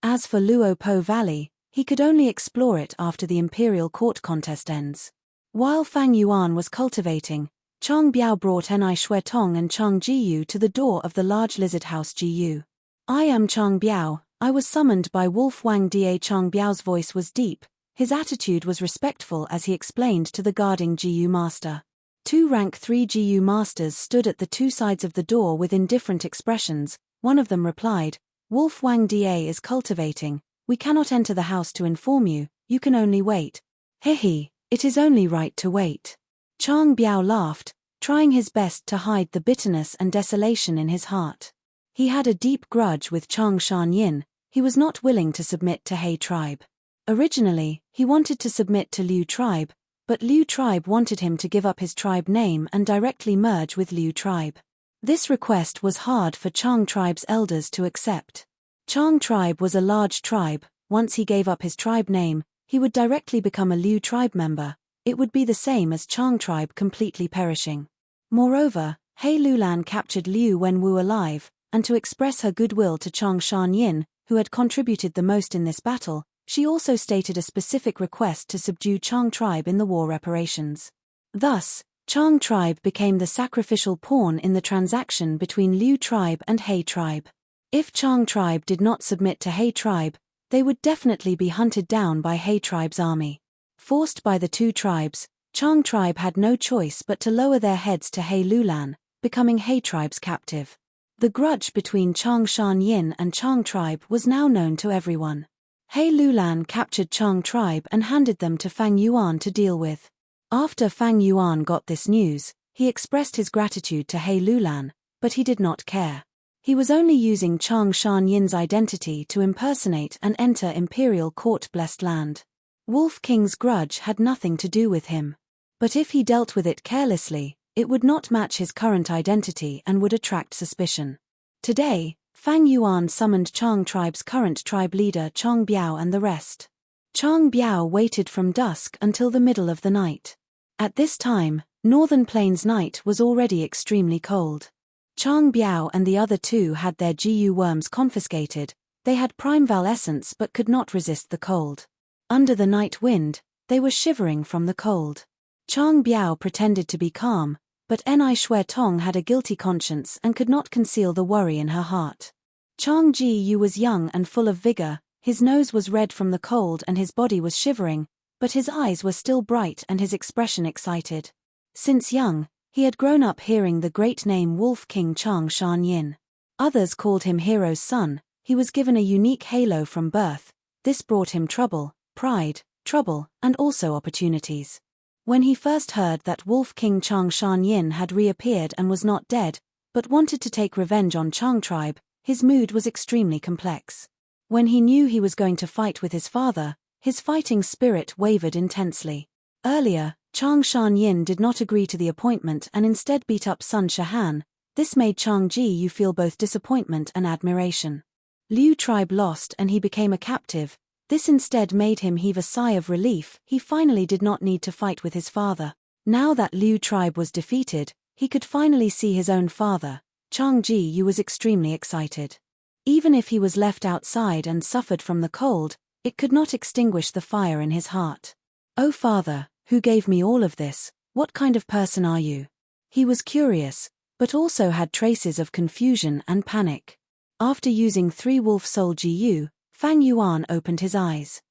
As for Luo Po Valley, he could only explore it after the Imperial Court contest ends. While Fang Yuan was cultivating, Chang Biao brought Enai Shuetong and Chang Jiyu to the door of the large lizard house Jiyu. I am Chang Biao, I was summoned by Wolf Wang Da. Chang Biao's voice was deep, his attitude was respectful as he explained to the guarding Jiyu master. 2 rank 3 Jiyu masters stood at the 2 sides of the door with indifferent expressions, one of them replied, Wolf Wang Da is cultivating, we cannot enter the house to inform you, you can only wait. Hehe. It is only right to wait. Chang Biao laughed, trying his best to hide the bitterness and desolation in his heart. He had a deep grudge with Chang Shanyin, he was not willing to submit to He tribe. Originally, he wanted to submit to Liu tribe, but Liu tribe wanted him to give up his tribe name and directly merge with Liu tribe. This request was hard for Chang tribe's elders to accept. Chang tribe was a large tribe, once he gave up his tribe name, he would directly become a Liu tribe member, it would be the same as Chang tribe completely perishing. Moreover, He Lulan captured Liu Wenwu alive, and to express her goodwill to Chang Shanyin, who had contributed the most in this battle, she also stated a specific request to subdue Chang tribe in the war reparations. Thus, Chang tribe became the sacrificial pawn in the transaction between Liu tribe and He tribe. If Chang tribe did not submit to He tribe, they would definitely be hunted down by He tribe's army. Forced by the 2 tribes, Chang tribe had no choice but to lower their heads to He Lulan, becoming He tribe's captive. The grudge between Chang Shanyin and Chang tribe was now known to everyone. He Lulan captured Chang tribe and handed them to Fang Yuan to deal with. After Fang Yuan got this news, he expressed his gratitude to He Lulan, but he did not care. He was only using Chang Shanyin's identity to impersonate and enter Imperial Court blessed land. Wolf King's grudge had nothing to do with him. But if he dealt with it carelessly, it would not match his current identity and would attract suspicion. Today, Fang Yuan summoned Chang tribe's current tribe leader Chang Biao and the rest. Chang Biao waited from dusk until the middle of the night. At this time, Northern Plains night was already extremely cold. Chang Biao and the other 2 had their GU worms confiscated, they had Primeval essence but could not resist the cold. Under the night wind, they were shivering from the cold. Chang Biao pretended to be calm, but Enai Shuetong had a guilty conscience and could not conceal the worry in her heart. Chang Ji Yu was young and full of vigor, his nose was red from the cold and his body was shivering, but his eyes were still bright and his expression excited. Since young, he had grown up hearing the great name Wolf King Chang Shan Yin. Others called him Hero's son. He was given a unique halo from birth. This brought him trouble, pride, trouble, and also opportunities. When he first heard that Wolf King Chang Shan Yin had reappeared and was not dead, but wanted to take revenge on Chang tribe, his mood was extremely complex. When he knew he was going to fight with his father, his fighting spirit wavered intensely. Earlier, Chang Shan Yin did not agree to the appointment and instead beat up Sun Shahan. This made Chang Ji Yu feel both disappointment and admiration. Liu tribe lost and he became a captive. This instead made him heave a sigh of relief. He finally did not need to fight with his father. Now that Liu tribe was defeated, he could finally see his own father. Chang Ji Yu was extremely excited. Even if he was left outside and suffered from the cold, it could not extinguish the fire in his heart. "Oh father, who gave me all of this, what kind of person are you?" He was curious, but also had traces of confusion and panic. After using 3 Wolf Soul GU, Fang Yuan opened his eyes.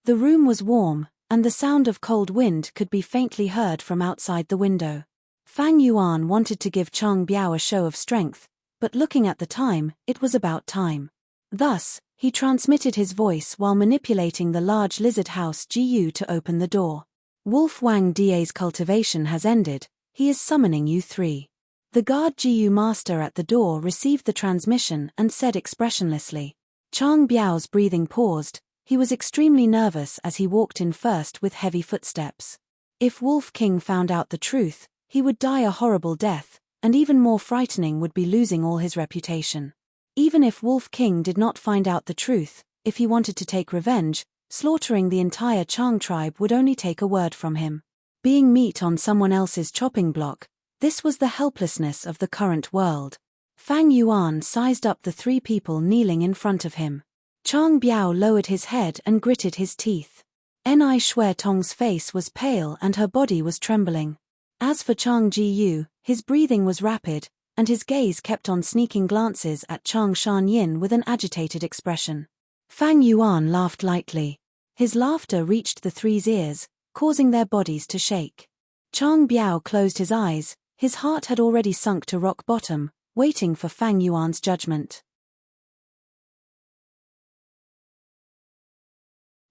The room was warm, and the sound of cold wind could be faintly heard from outside the window. Fang Yuan wanted to give Chang Biao a show of strength, but looking at the time, it was about time. Thus, he transmitted his voice while manipulating the large lizard house GU to open the door. "Wolf Wang Da's cultivation has ended, he is summoning you 3. The guard GU master at the door received the transmission and said expressionlessly. Chang Biao's breathing paused. He was extremely nervous as he walked in first with heavy footsteps. If Wolf King found out the truth, he would die a horrible death, and even more frightening would be losing all his reputation. Even if Wolf King did not find out the truth, if he wanted to take revenge, slaughtering the entire Chang tribe would only take a word from him. Being meat on someone else's chopping block, this was the helplessness of the current world. Fang Yuan sized up the 3 people kneeling in front of him. Chang Biao lowered his head and gritted his teeth. Ni Shui Tong's face was pale and her body was trembling. As for Chang Ji Yu, his breathing was rapid, and his gaze kept on sneaking glances at Chang Shan Yin with an agitated expression. Fang Yuan laughed lightly. His laughter reached the 3's ears, causing their bodies to shake. Chang Biao closed his eyes. His heart had already sunk to rock bottom, waiting for Fang Yuan's judgment.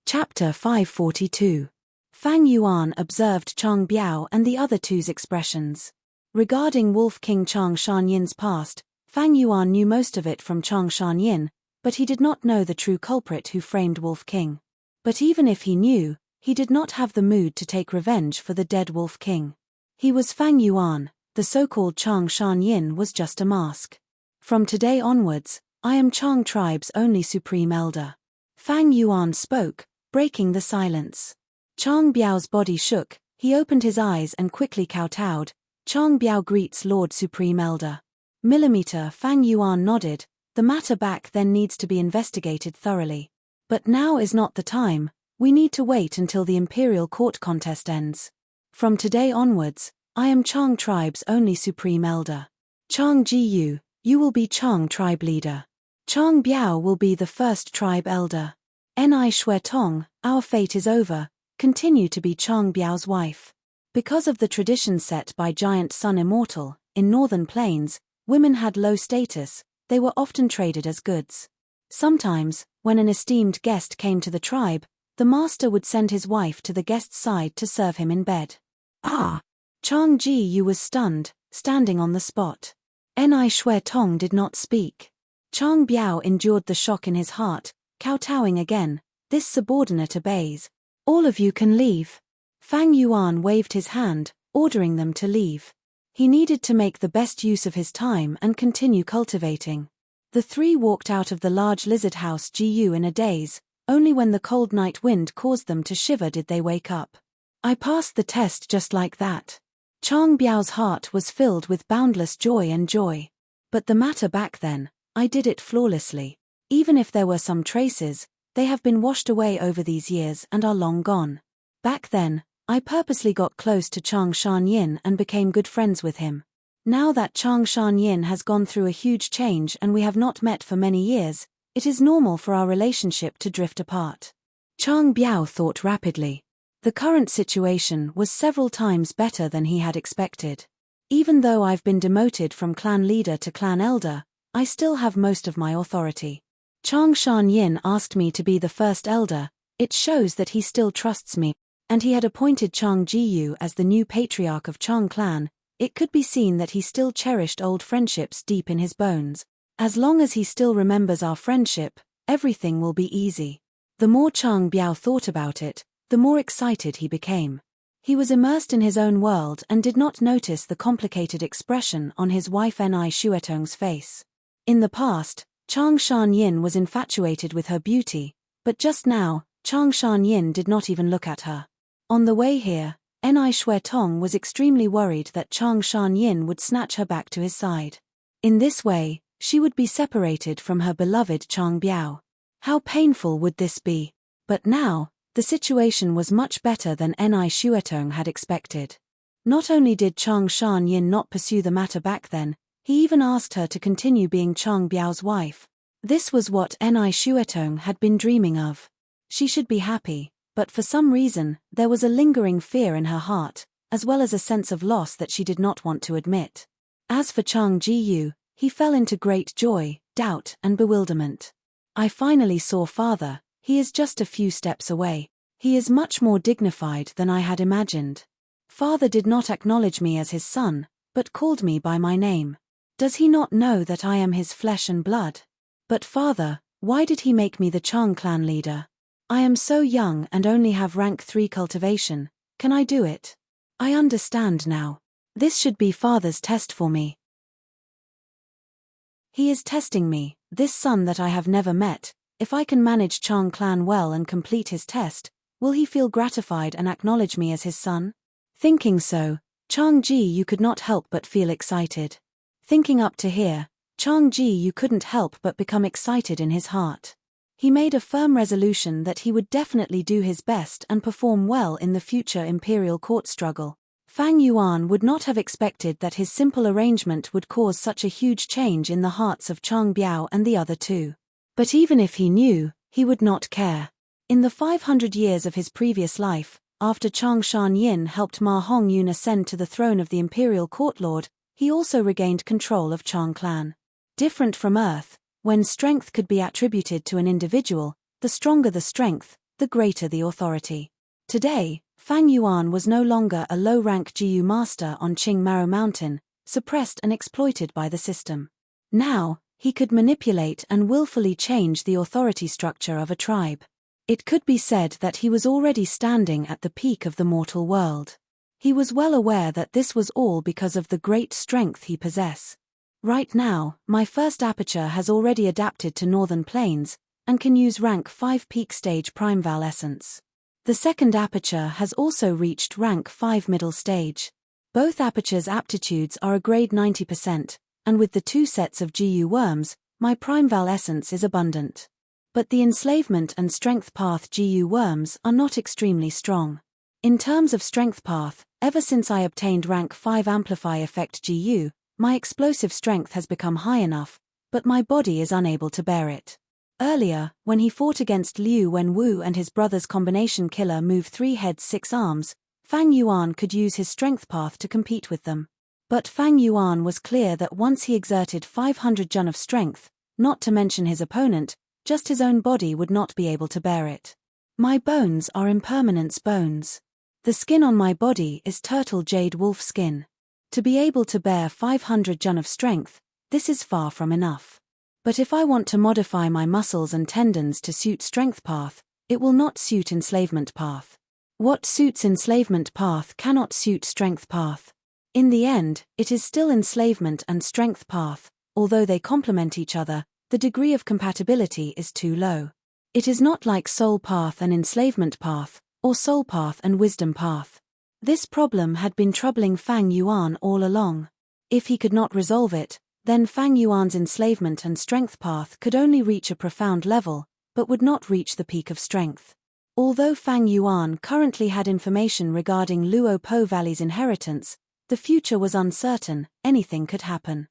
Chapter 542. Fang Yuan observed Chang Biao and the other 2's expressions. Regarding Wolf King Chang Shan Yin's past, Fang Yuan knew most of it from Chang Shan Yin, but he did not know the true culprit who framed Wolf King. But even if he knew, he did not have the mood to take revenge for the dead Wolf King. He was Fang Yuan. The so-called Chang Shan Yin was just a mask. "From today onwards, I am Chang tribe's only supreme elder." Fang Yuan spoke, breaking the silence. Chang Biao's body shook, he opened his eyes and quickly kowtowed. "Chang Biao greets Lord Supreme Elder." Fang Yuan nodded. "The matter back then needs to be investigated thoroughly. But now is not the time, we need to wait until the imperial court contest ends. From today onwards, I am Chang tribe's only supreme elder. Chang Ji Yu, you will be Chang tribe leader. Chang Biao will be the first tribe elder. Ni Shui Tong, our fate is over, continue to be Chang Biao's wife." Because of the tradition set by Giant Sun Immortal, in Northern Plains, women had low status, they were often traded as goods. Sometimes, when an esteemed guest came to the tribe, the master would send his wife to the guest's side to serve him in bed. "Ah!" Chang Ji Yu was stunned, standing on the spot. Ni Shui Tong did not speak. Chang Biao endured the shock in his heart, kowtowing again. "This subordinate obeys. All of you can leave." Fang Yuan waved his hand, ordering them to leave. He needed to make the best use of his time and continue cultivating. The 3 walked out of the large lizard house GU in a daze. Only when the cold night wind caused them to shiver did they wake up. "I passed the test just like that." Chang Biao's heart was filled with boundless joy and joy. "But the matter back then, I did it flawlessly. Even if there were some traces, they have been washed away over these years and are long gone. Back then, I purposely got close to Chang Shan Yin and became good friends with him. Now that Chang Shan Yin has gone through a huge change and we have not met for many years, it is normal for our relationship to drift apart. Chang Biao thought rapidly. The current situation was several times better than he had expected. Even though I've been demoted from clan leader to clan elder, I still have most of my authority. Chang Shan Yin asked me to be the first elder. It shows that he still trusts me, and he had appointed Chang Jiyu as the new patriarch of Chang clan. It could be seen that he still cherished old friendships deep in his bones. As long as he still remembers our friendship, everything will be easy. The more Chang Biao thought about it, the more excited he became. He was immersed in his own world and did not notice the complicated expression on his wife Ni Shuetong's face. In the past, Chang Shan Yin was infatuated with her beauty, but just now, Chang Shan Yin did not even look at her. On the way here, Ni Shuetong was extremely worried that Chang Shan Yin would snatch her back to his side. In this way, she would be separated from her beloved Chang Biao. How painful would this be? But now, the situation was much better than Ni Shuetong had expected. Not only did Chang Shan Yin not pursue the matter back then, he even asked her to continue being Chang Biao's wife. This was what Ni Shuetong had been dreaming of. She should be happy, but for some reason, there was a lingering fear in her heart, as well as a sense of loss that she did not want to admit. As for Chang Jiyu, he fell into great joy, doubt, and bewilderment. I finally saw father. He is just a few steps away. He is much more dignified than I had imagined. Father did not acknowledge me as his son, but called me by my name. Does he not know that I am his flesh and blood? But father, why did he make me the Chang clan leader? I am so young and only have rank 3 cultivation. Can I do it? I understand now. This should be father's test for me. He is testing me, this son that I have never met. If I can manage Chang clan well and complete his test, will he feel gratified and acknowledge me as his son? Thinking so, Chang Ji could not help but feel excited. Thinking up to here, Chang Ji couldn't help but become excited in his heart. He made a firm resolution that he would definitely do his best and perform well in the future imperial court struggle. Fang Yuan would not have expected that his simple arrangement would cause such a huge change in the hearts of Chang Biao and the other two. But even if he knew, he would not care. In the 500 years of his previous life, after Chang Shan Yin helped Ma Hongyun ascend to the throne of the imperial court lord, he also regained control of Chang clan. Different from Earth, when strength could be attributed to an individual, the stronger the strength, the greater the authority. Today, Fang Yuan was no longer a low-rank Jiyu master on Qing Maro Mountain, suppressed and exploited by the system. Now, he could manipulate and willfully change the authority structure of a tribe. It could be said that he was already standing at the peak of the mortal world. He was well aware that this was all because of the great strength he possessed. Right now, my first aperture has already adapted to northern plains, and can use rank 5 peak stage primeval essence. The second aperture has also reached rank 5 middle stage. Both apertures' aptitudes are a grade 90%. And with the 2 sets of GU worms, my primeval essence is abundant. But the enslavement and strength path GU worms are not extremely strong. In terms of strength path, ever since I obtained rank 5 amplify effect GU, my explosive strength has become high enough, but my body is unable to bear it. Earlier, when he fought against Liu Wenwu and his brother's combination killer move 3 heads 6 arms, Fang Yuan could use his strength path to compete with them. But Fang Yuan was clear that once he exerted 500 jun of strength, not to mention his opponent, just his own body would not be able to bear it. My bones are impermanence bones. The skin on my body is turtle jade wolf skin. To be able to bear 500 jun of strength, this is far from enough. But if I want to modify my muscles and tendons to suit strength path, it will not suit enslavement path. What suits enslavement path cannot suit strength path. In the end, it is still enslavement and strength path, although they complement each other, the degree of compatibility is too low. It is not like soul path and enslavement path, or soul path and wisdom path. This problem had been troubling Fang Yuan all along. If he could not resolve it, then Fang Yuan's enslavement and strength path could only reach a profound level, but would not reach the peak of strength. Although Fang Yuan currently had information regarding Luo Po Valley's inheritance, the future was uncertain, anything could happen.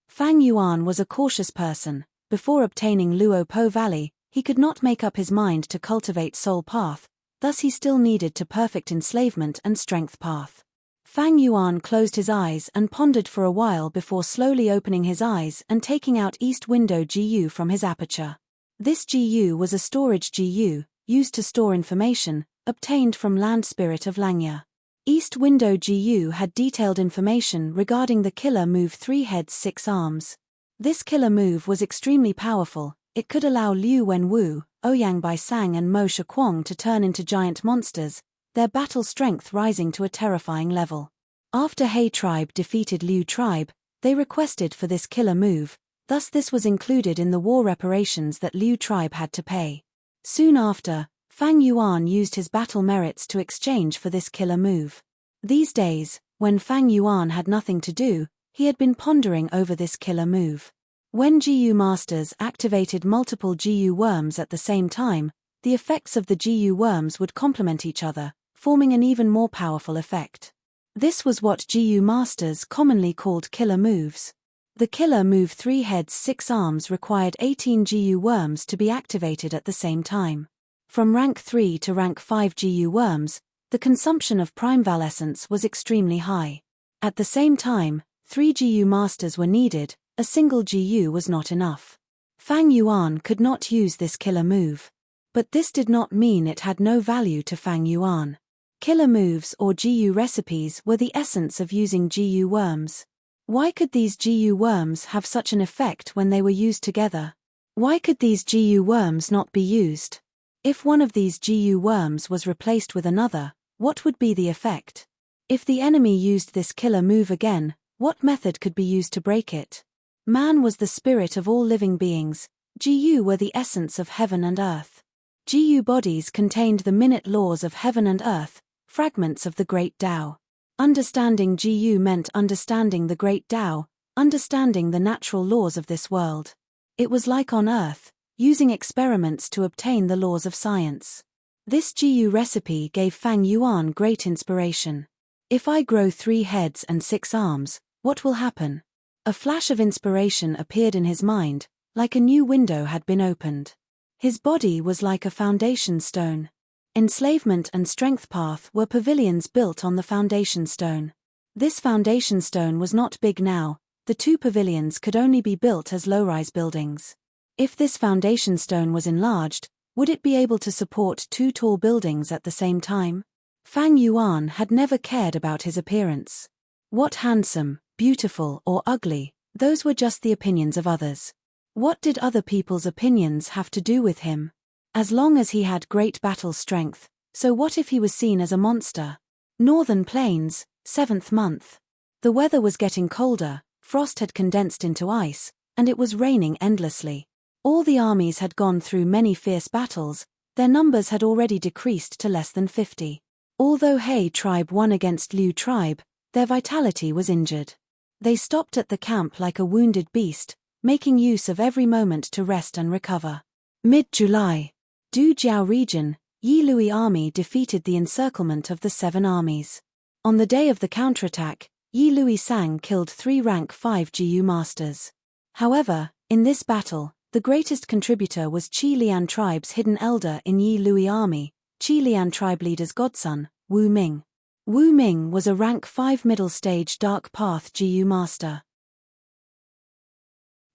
Fang Yuan was a cautious person. Before obtaining Luo Po Valley, he could not make up his mind to cultivate soul path, thus he still needed to perfect enslavement and strength path. Fang Yuan closed his eyes and pondered for a while before slowly opening his eyes and taking out East Window GU from his aperture. This GU was a storage GU, used to store information, obtained from Land Spirit of Langya. East Window GU had detailed information regarding the killer move 3 heads 6 arms. This killer move was extremely powerful. It could allow Liu Wenwu, Ouyang Baisang and Mo Shakwang to turn into giant monsters, their battle strength rising to a terrifying level. After He tribe defeated Liu tribe, they requested for this killer move, thus this was included in the war reparations that Liu tribe had to pay. Soon after, Fang Yuan used his battle merits to exchange for this killer move. These days, when Fang Yuan had nothing to do, he had been pondering over this killer move. When GU Masters activated multiple GU worms at the same time, the effects of the GU worms would complement each other, forming an even more powerful effect. This was what GU Masters commonly called killer moves. The killer move 3 heads 6 arms required 18 GU worms to be activated at the same time. From rank 3 to rank 5 GU worms, the consumption of Primeval Essence was extremely high. At the same time, 3 GU Masters were needed, a single GU was not enough. Fang Yuan could not use this killer move. But this did not mean it had no value to Fang Yuan. Killer moves or GU recipes were the essence of using GU worms. Why could these GU worms have such an effect when they were used together? Why could these GU worms not be used? If one of these GU worms was replaced with another, what would be the effect? If the enemy used this killer move again, what method could be used to break it? Man was the spirit of all living beings, GU were the essence of heaven and earth. GU bodies contained the minute laws of heaven and earth, fragments of the great Tao. Understanding GU meant understanding the great Tao, understanding the natural laws of this world. It was like on earth, using experiments to obtain the laws of science. This GU recipe gave Fang Yuan great inspiration. If I grow 3 heads and 6 arms, what will happen? A flash of inspiration appeared in his mind, like a new window had been opened. His body was like a foundation stone. Enslavement and strength path were pavilions built on the foundation stone. This foundation stone was not big now, the 2 pavilions could only be built as low-rise buildings. If this foundation stone was enlarged, would it be able to support 2 tall buildings at the same time? Fang Yuan had never cared about his appearance. What handsome, beautiful or ugly, those were just the opinions of others. What did other people's opinions have to do with him? As long as he had great battle strength, so what if he was seen as a monster? Northern Plains, 7th month. The weather was getting colder, frost had condensed into ice, and it was raining endlessly. All the armies had gone through many fierce battles, their numbers had already decreased to less than 50. Although He tribe won against Liu tribe, their vitality was injured. They stopped at the camp like a wounded beast, making use of every moment to rest and recover. Mid-July. Dujiao region, Yi Lui army defeated the encirclement of the 7 armies. On the day of the counterattack, Yi Lui Sang killed 3 rank 5 GU masters. However, in this battle, the greatest contributor was Qi Lian tribe's hidden elder in Yi Lui army, Qi Lian tribe leader's godson, Wu Ming. Wu Ming was a rank 5 middle stage dark path GU master.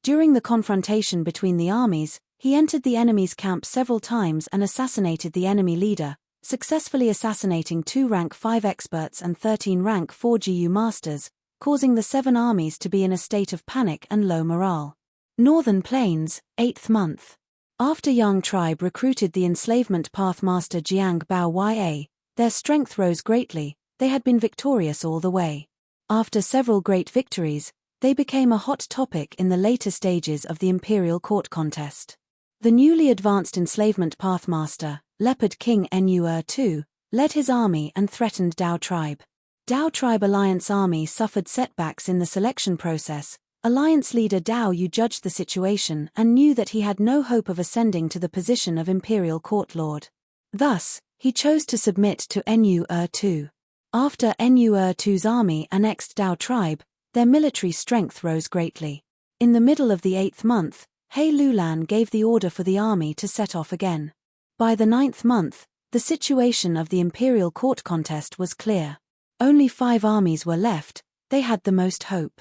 During the confrontation between the armies, he entered the enemy's camp several times and assassinated the enemy leader, successfully assassinating 2 rank 5 experts and 13 rank 4 GU masters, causing the 7 armies to be in a state of panic and low morale. Northern Plains, 8th month. After Yang tribe recruited the enslavement path master Jiang Bao Ya, their strength rose greatly, they had been victorious all the way. After several great victories, they became a hot topic in the later stages of the imperial court contest. The newly advanced enslavement pathmaster, Leopard King Nuer II, led his army and threatened Dao tribe. Dao tribe alliance army suffered setbacks in the selection process. Alliance leader Dao Yu judged the situation and knew that he had no hope of ascending to the position of imperial court lord. Thus, he chose to submit to Nuer II. After Nuer II's army annexed Dao tribe, their military strength rose greatly. In the middle of the 8th month, He Lulan gave the order for the army to set off again. By the 9th month, the situation of the imperial court contest was clear. Only 5 armies were left. They had the most hope.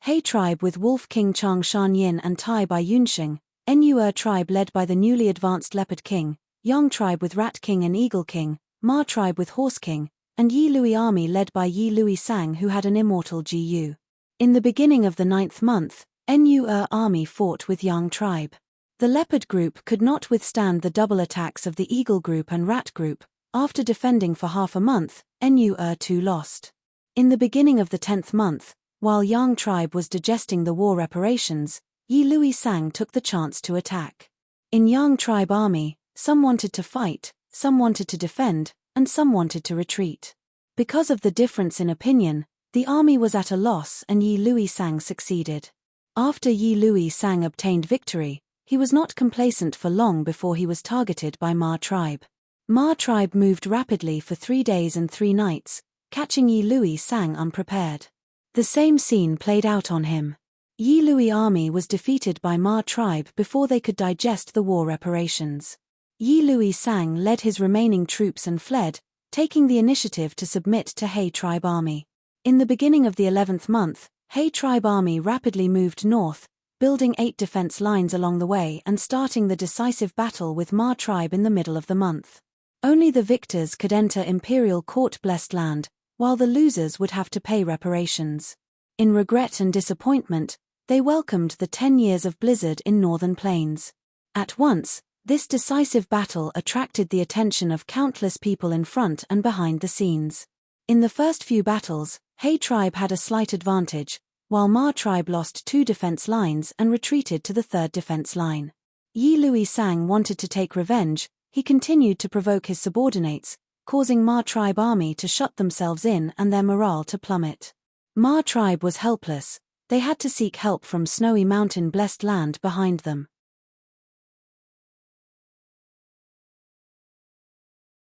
He tribe with Wolf King Chang Shan Yin and Tai by Yunxing, Nu tribe led by the newly advanced Leopard King, Yang tribe with Rat King and Eagle King, Ma tribe with Horse King, and Yi Lui army led by Yi Lui Sang who had an immortal Gu. In the beginning of the 9th month, Nu army fought with Yang tribe. The Leopard group could not withstand the double attacks of the Eagle group and Rat group. After defending for half a month, Nu too lost. In the beginning of the 10th month, while Yang tribe was digesting the war reparations, Yi Lui Sang took the chance to attack. In Yang tribe army, some wanted to fight, some wanted to defend, and some wanted to retreat. Because of the difference in opinion, the army was at a loss and Yi Lui Sang succeeded. After Yi Lui Sang obtained victory, he was not complacent for long before he was targeted by Ma tribe. Ma tribe moved rapidly for 3 days and 3 nights, catching Yi Lui Sang unprepared. The same scene played out on him. Yi Lui army was defeated by Ma tribe before they could digest the war reparations. Yi Lui Sang led his remaining troops and fled, taking the initiative to submit to He tribe army. In the beginning of the 11th month, He tribe army rapidly moved north, building 8 defense lines along the way and starting the decisive battle with Ma tribe in the middle of the month. Only the victors could enter imperial court-blessed land, while the losers would have to pay reparations. In regret and disappointment, they welcomed the 10 years of blizzard in northern plains. At once, this decisive battle attracted the attention of countless people in front and behind the scenes. In the first few battles, He tribe had a slight advantage, while Ma tribe lost 2 defense lines and retreated to the 3rd defense line. Yi Lui Sang wanted to take revenge. He continued to provoke his subordinates, causing Ma tribe army to shut themselves in and their morale to plummet. Ma tribe was helpless. They had to seek help from snowy mountain-blessed land behind them.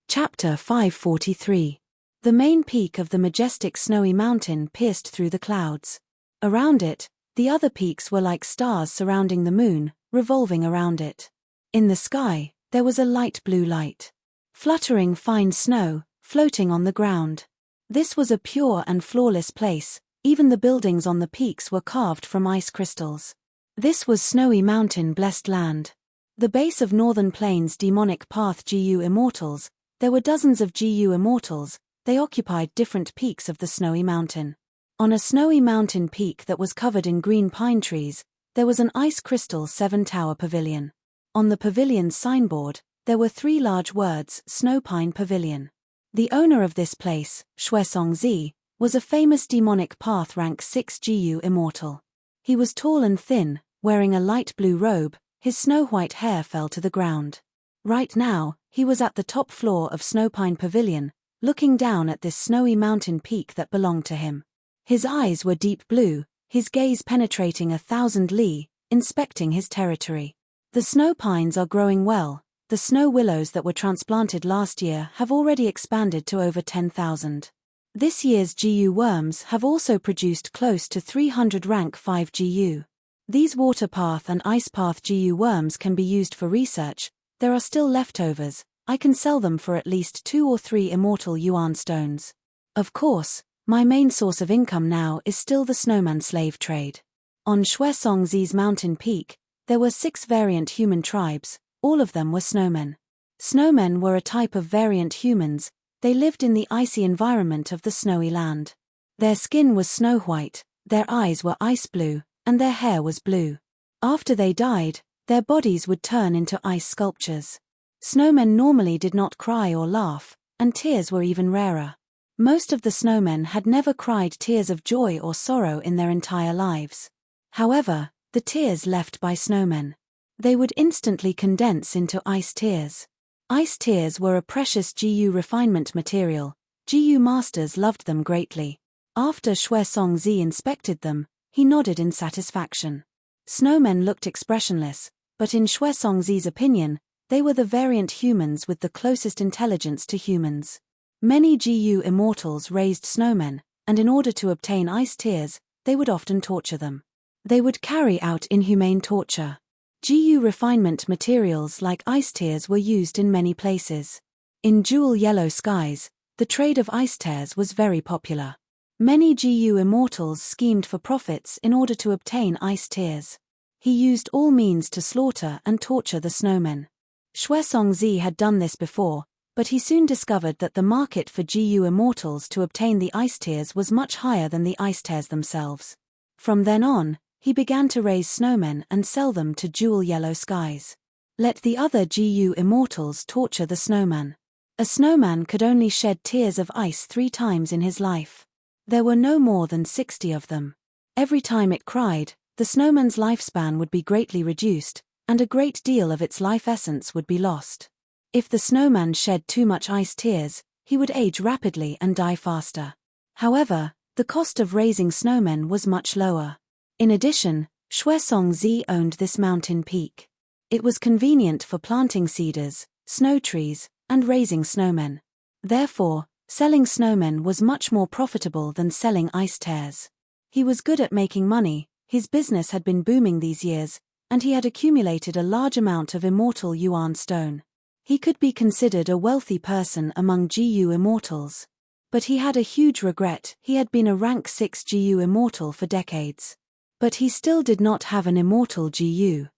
Chapter 543. The main peak of the majestic snowy mountain pierced through the clouds. Around it, the other peaks were like stars surrounding the moon, revolving around it. In the sky, there was a light blue light. Fluttering fine snow, floating on the ground. This was a pure and flawless place. Even the buildings on the peaks were carved from ice crystals. This was snowy mountain-blessed land. The base of northern plains demonic path Gu immortals. There were dozens of Gu immortals. They occupied different peaks of the snowy mountain. On a snowy mountain peak that was covered in green pine trees, there was an ice crystal 7-tower pavilion. On the pavilion's signboard, there were 3 large words, Snow Pine Pavilion. The owner of this place, Shuesongzi, was a famous demonic path rank 6 Gu immortal. He was tall and thin, wearing a light blue robe. His snow-white hair fell to the ground. Right now, he was at the top floor of Snowpine Pavilion, looking down at this snowy mountain peak that belonged to him. His eyes were deep blue, his gaze penetrating 1,000 li, inspecting his territory. The snow pines are growing well. The snow willows that were transplanted last year have already expanded to over 10,000. This year's Gu worms have also produced close to 300 rank 5 Gu. These water path and ice path Gu worms can be used for research. There are still leftovers. I can sell them for at least 2 or 3 immortal yuan stones. Of course, my main source of income now is still the snowman slave trade. On Shuesongzi's mountain peak, there were 6 variant human tribes. All of them were snowmen. Snowmen were a type of variant humans. They lived in the icy environment of the snowy land. Their skin was snow-white, their eyes were ice blue, and their hair was blue. After they died, their bodies would turn into ice sculptures. Snowmen normally did not cry or laugh, and tears were even rarer. Most of the snowmen had never cried tears of joy or sorrow in their entire lives. However, the tears left by snowmen, they would instantly condense into ice tears. Ice tears were a precious Gu refinement material. Gu masters loved them greatly. After Shuesongzi inspected them, he nodded in satisfaction. Snowmen looked expressionless, but in Shuesongzi's opinion, they were the variant humans with the closest intelligence to humans. Many Gu immortals raised snowmen, and in order to obtain ice tears, they would often torture them. They would carry out inhumane torture. GU refinement materials like ice tears were used in many places. In jewel yellow skies, the trade of ice tears was very popular. Many GU immortals schemed for profits in order to obtain ice tears. He used all means to slaughter and torture the snowmen. Xuesongzi had done this before, but he soon discovered that the market for GU immortals to obtain the ice tears was much higher than the ice tears themselves. From then on, he began to raise snowmen and sell them to jewel yellow skies. Let the other GU immortals torture the snowman. A snowman could only shed tears of ice 3 times in his life. There were no more than 60 of them. Every time it cried, the snowman's lifespan would be greatly reduced, and a great deal of its life essence would be lost. If the snowman shed too much ice tears, he would age rapidly and die faster. However, the cost of raising snowmen was much lower. In addition, Xuesongzi owned this mountain peak. It was convenient for planting cedars, snow trees, and raising snowmen. Therefore, selling snowmen was much more profitable than selling ice tears. He was good at making money, his business had been booming these years, and he had accumulated a large amount of immortal yuan stone. He could be considered a wealthy person among GU immortals. But he had a huge regret: he had been a rank 6 GU immortal for decades. But he still did not have an immortal GU.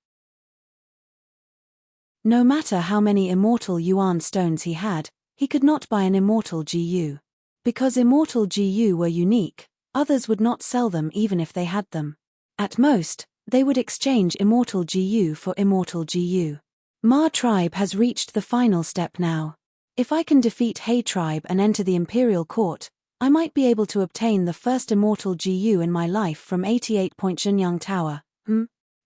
No matter how many immortal yuan stones he had, he could not buy an immortal GU. Because immortal GU were unique, others would not sell them even if they had them. At most, they would exchange immortal GU for immortal GU. Ma tribe has reached the final step now. If I can defeat He tribe and enter the imperial court, I might be able to obtain the first immortal GU in my life from 88 Point Zhenyang Tower.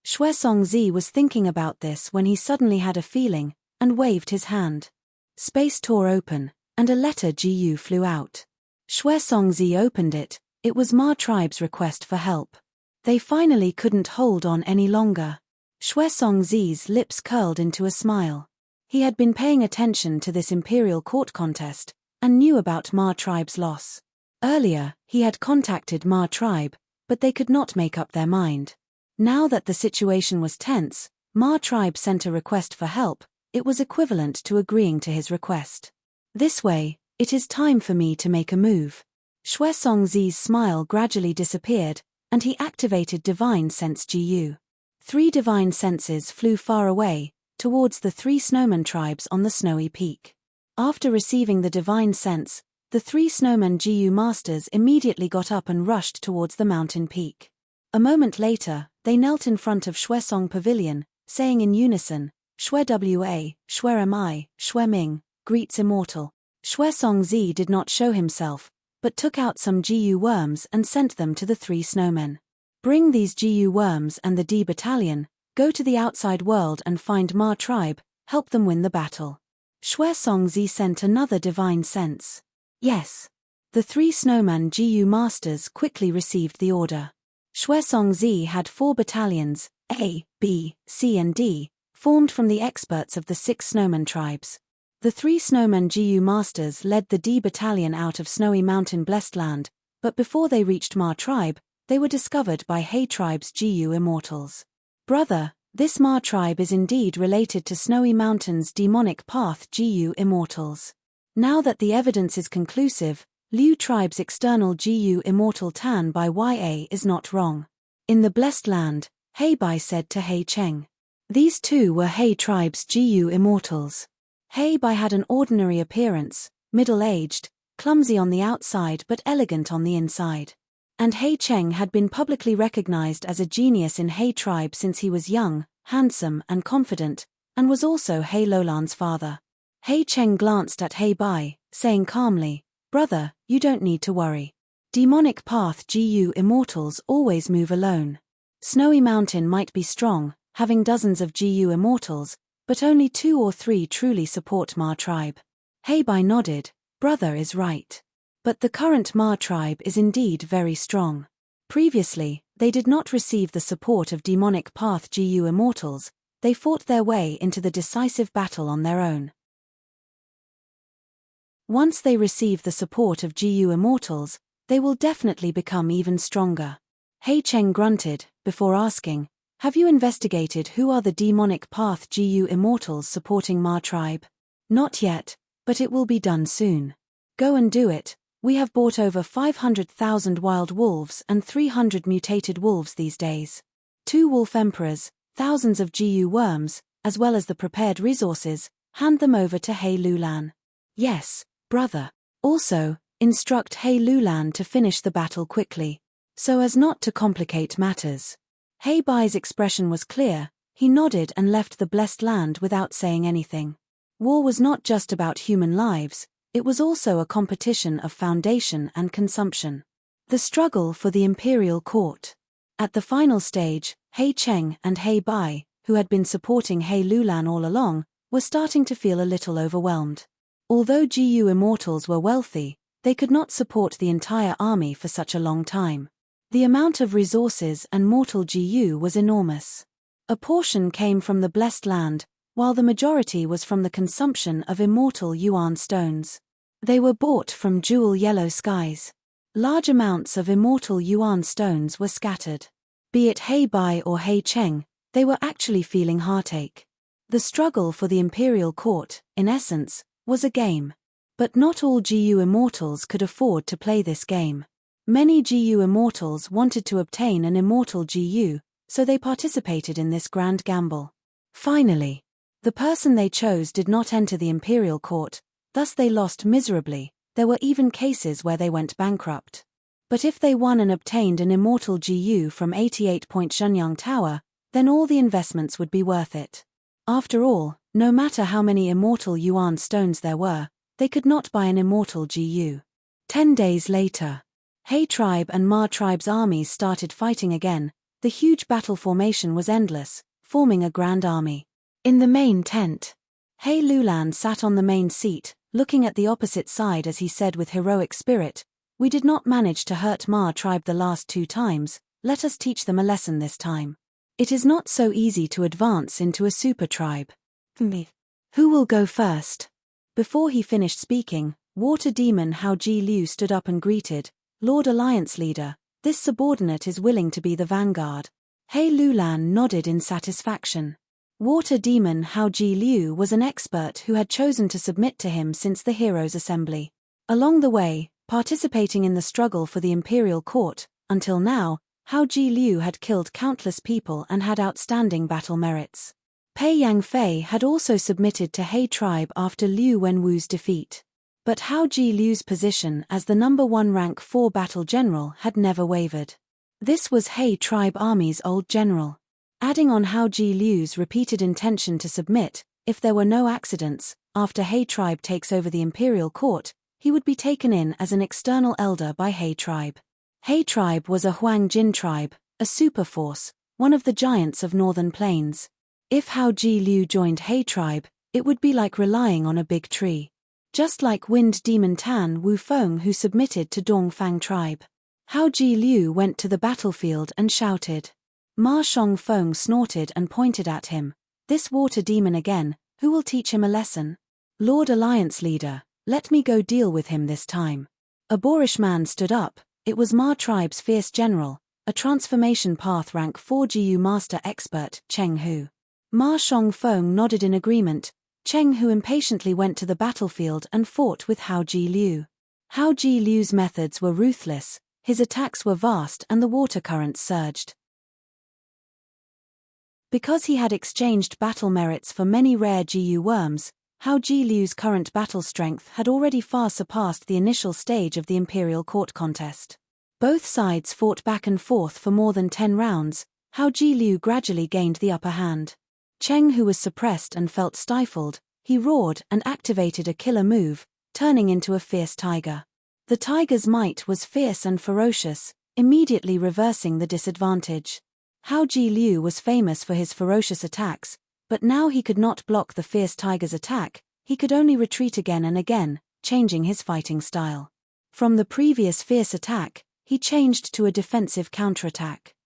Xuesongzi was thinking about this when he suddenly had a feeling, and waved his hand. Space tore open, and a letter GU flew out. Xuesongzi opened it. It was Ma tribe's request for help. They finally couldn't hold on any longer. Xuesongzi's lips curled into a smile. He had been paying attention to this imperial court contest, and knew about Ma tribe's loss. Earlier, he had contacted Ma tribe, but they could not make up their mind. Now that the situation was tense, Ma tribe sent a request for help. It was equivalent to agreeing to his request. This way, it is time for me to make a move. Xuesongzi's smile gradually disappeared, and he activated Divine Sense GU. 3 divine senses flew far away, towards the 3 snowman tribes on the snowy peak. After receiving the divine sense, the 3 snowman GU masters immediately got up and rushed towards the mountain peak. A moment later, they knelt in front of Xuesong Pavilion, saying in unison, Xue Wa, Xue Mi, Xue Ming, greets immortal. Xuesongzi did not show himself, but took out some GU worms and sent them to the 3 snowmen. Bring these GU worms and the D battalion, go to the outside world and find Ma tribe, help them win the battle. Xuesongzi sent another divine sense. Yes. The 3 snowman GU masters quickly received the order. Xuesongzi had 4 battalions, A, B, C and D, formed from the experts of the 6 snowman tribes. The 3 snowman GU masters led the D battalion out of snowy mountain blessed land, but before they reached Ma tribe, they were discovered by He tribe's GU immortals. Brother, this Ma tribe is indeed related to Snowy Mountain's demonic path GU immortals. Now that the evidence is conclusive, Liu tribe's external GU immortal Tan by YA is not wrong. In the blessed land, He Bai said to He Cheng. These 2 were He tribe's GU immortals. He Bai had an ordinary appearance, middle-aged, clumsy on the outside but elegant on the inside. And He Cheng had been publicly recognized as a genius in He tribe since he was young, handsome and confident, and was also He Lolan's father. He Cheng glanced at He Bai, saying calmly, Brother, you don't need to worry. Demonic path GU immortals always move alone. Snowy Mountain might be strong, having dozens of GU immortals, but only 2 or 3 truly support Ma tribe. He Bai nodded. Brother is right. But the current Ma tribe is indeed very strong. Previously, they did not receive the support of demonic path GU immortals. They fought their way into the decisive battle on their own. Once they receive the support of GU immortals, they will definitely become even stronger. He Cheng grunted, before asking, Have you investigated who are the demonic path GU immortals supporting Ma tribe? Not yet, but it will be done soon. Go and do it. We have bought over 500,000 wild wolves and 300 mutated wolves these days. 2 wolf emperors, thousands of GU worms, as well as the prepared resources, hand them over to He Lulan. Yes, brother. Also, instruct He Lulan to finish the battle quickly, so as not to complicate matters. He Bai's expression was clear. He nodded and left the blessed land without saying anything. War was not just about human lives, it was also a competition of foundation and consumption. The struggle for the imperial court. At the final stage, He Cheng and He Bai, who had been supporting He Lulan all along, were starting to feel a little overwhelmed. Although GU immortals were wealthy, they could not support the entire army for such a long time. The amount of resources and mortal GU was enormous. A portion came from the blessed land, while the majority was from the consumption of immortal yuan stones. They were bought from jewel yellow skies. Large amounts of immortal yuan stones were scattered. Be it He Bai or He Cheng, they were actually feeling heartache. The struggle for the imperial court, in essence, was a game. But not all GU immortals could afford to play this game. Many GU immortals wanted to obtain an immortal GU, so they participated in this grand gamble. Finally, the person they chose did not enter the imperial court, thus they lost miserably. There were even cases where they went bankrupt. But if they won and obtained an immortal GU from 88 Point Shenyang Tower, then all the investments would be worth it. After all, no matter how many immortal yuan stones there were, they could not buy an immortal GU. 10 days later, He tribe and Ma tribe's armies started fighting again. The huge battle formation was endless, forming a grand army. In the main tent, He Lulan sat on the main seat, looking at the opposite side as he said with heroic spirit, "We did not manage to hurt Ma tribe the last 2 times, let us teach them a lesson this time. It is not so easy to advance into a super tribe. Who will go first?" Before he finished speaking, Water Demon Hao Ji Liu stood up and greeted, "Lord Alliance Leader, this subordinate is willing to be the vanguard." He Lulan nodded in satisfaction. Water Demon Hao Ji Liu was an expert who had chosen to submit to him since the Heroes' Assembly. Along the way, participating in the struggle for the imperial court, until now, Hao Ji Liu had killed countless people and had outstanding battle merits. Pei Yangfei had also submitted to He tribe after Liu Wenwu's defeat. But Hao Ji Liu's position as the number 1 rank 4 battle general had never wavered. This was He tribe army's old general. Adding on Hao Ji Liu's repeated intention to submit, if there were no accidents, after He tribe takes over the imperial court, he would be taken in as an external elder by He tribe. He tribe was a Huang Jin tribe, a super force, one of the giants of northern plains. If Hao Ji Liu joined He tribe, it would be like relying on a big tree. Just like Wind Demon Tan Wu Feng who submitted to Dongfang tribe. Hao Ji Liu went to the battlefield and shouted. Ma Shong Feng snorted and pointed at him. "This water demon again, who will teach him a lesson? Lord Alliance Leader, let me go deal with him this time." A boorish man stood up. It was Ma tribe's fierce general, a transformation path rank 4 GU master expert, Cheng Hu. Ma Shong Feng nodded in agreement. Cheng Hu impatiently went to the battlefield and fought with Hao Ji Liu. Hao Ji Liu's methods were ruthless, his attacks were vast and the water currents surged. Because he had exchanged battle merits for many rare GU worms, Hao Ji Liu's current battle strength had already far surpassed the initial stage of the imperial court contest. Both sides fought back and forth for more than 10 rounds. Hao Ji Liu gradually gained the upper hand. Cheng Hu was suppressed and felt stifled. He roared and activated a killer move, turning into a fierce tiger. The tiger's might was fierce and ferocious, immediately reversing the disadvantage. Hao Ji Liu was famous for his ferocious attacks, but now he could not block the fierce tiger's attack, he could only retreat again and again, changing his fighting style. From the previous fierce attack, he changed to a defensive counterattack.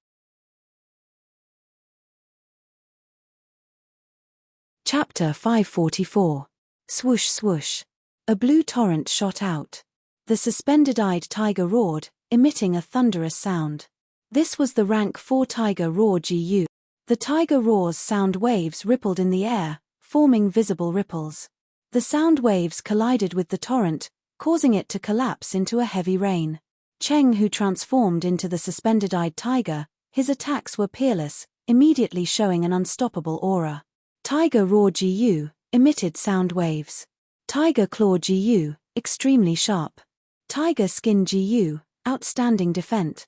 Chapter 544. Swoosh swoosh. A blue torrent shot out. The suspended-eyed tiger roared, emitting a thunderous sound. This was the rank 4 tiger roar GU. The tiger roar's sound waves rippled in the air, forming visible ripples. The sound waves collided with the torrent, causing it to collapse into a heavy rain. Cheng, who transformed into the suspended-eyed tiger, his attacks were peerless, immediately showing an unstoppable aura. Tiger Roar Gu emitted sound waves. Tiger Claw Gu, extremely sharp. Tiger Skin Gu, outstanding defense.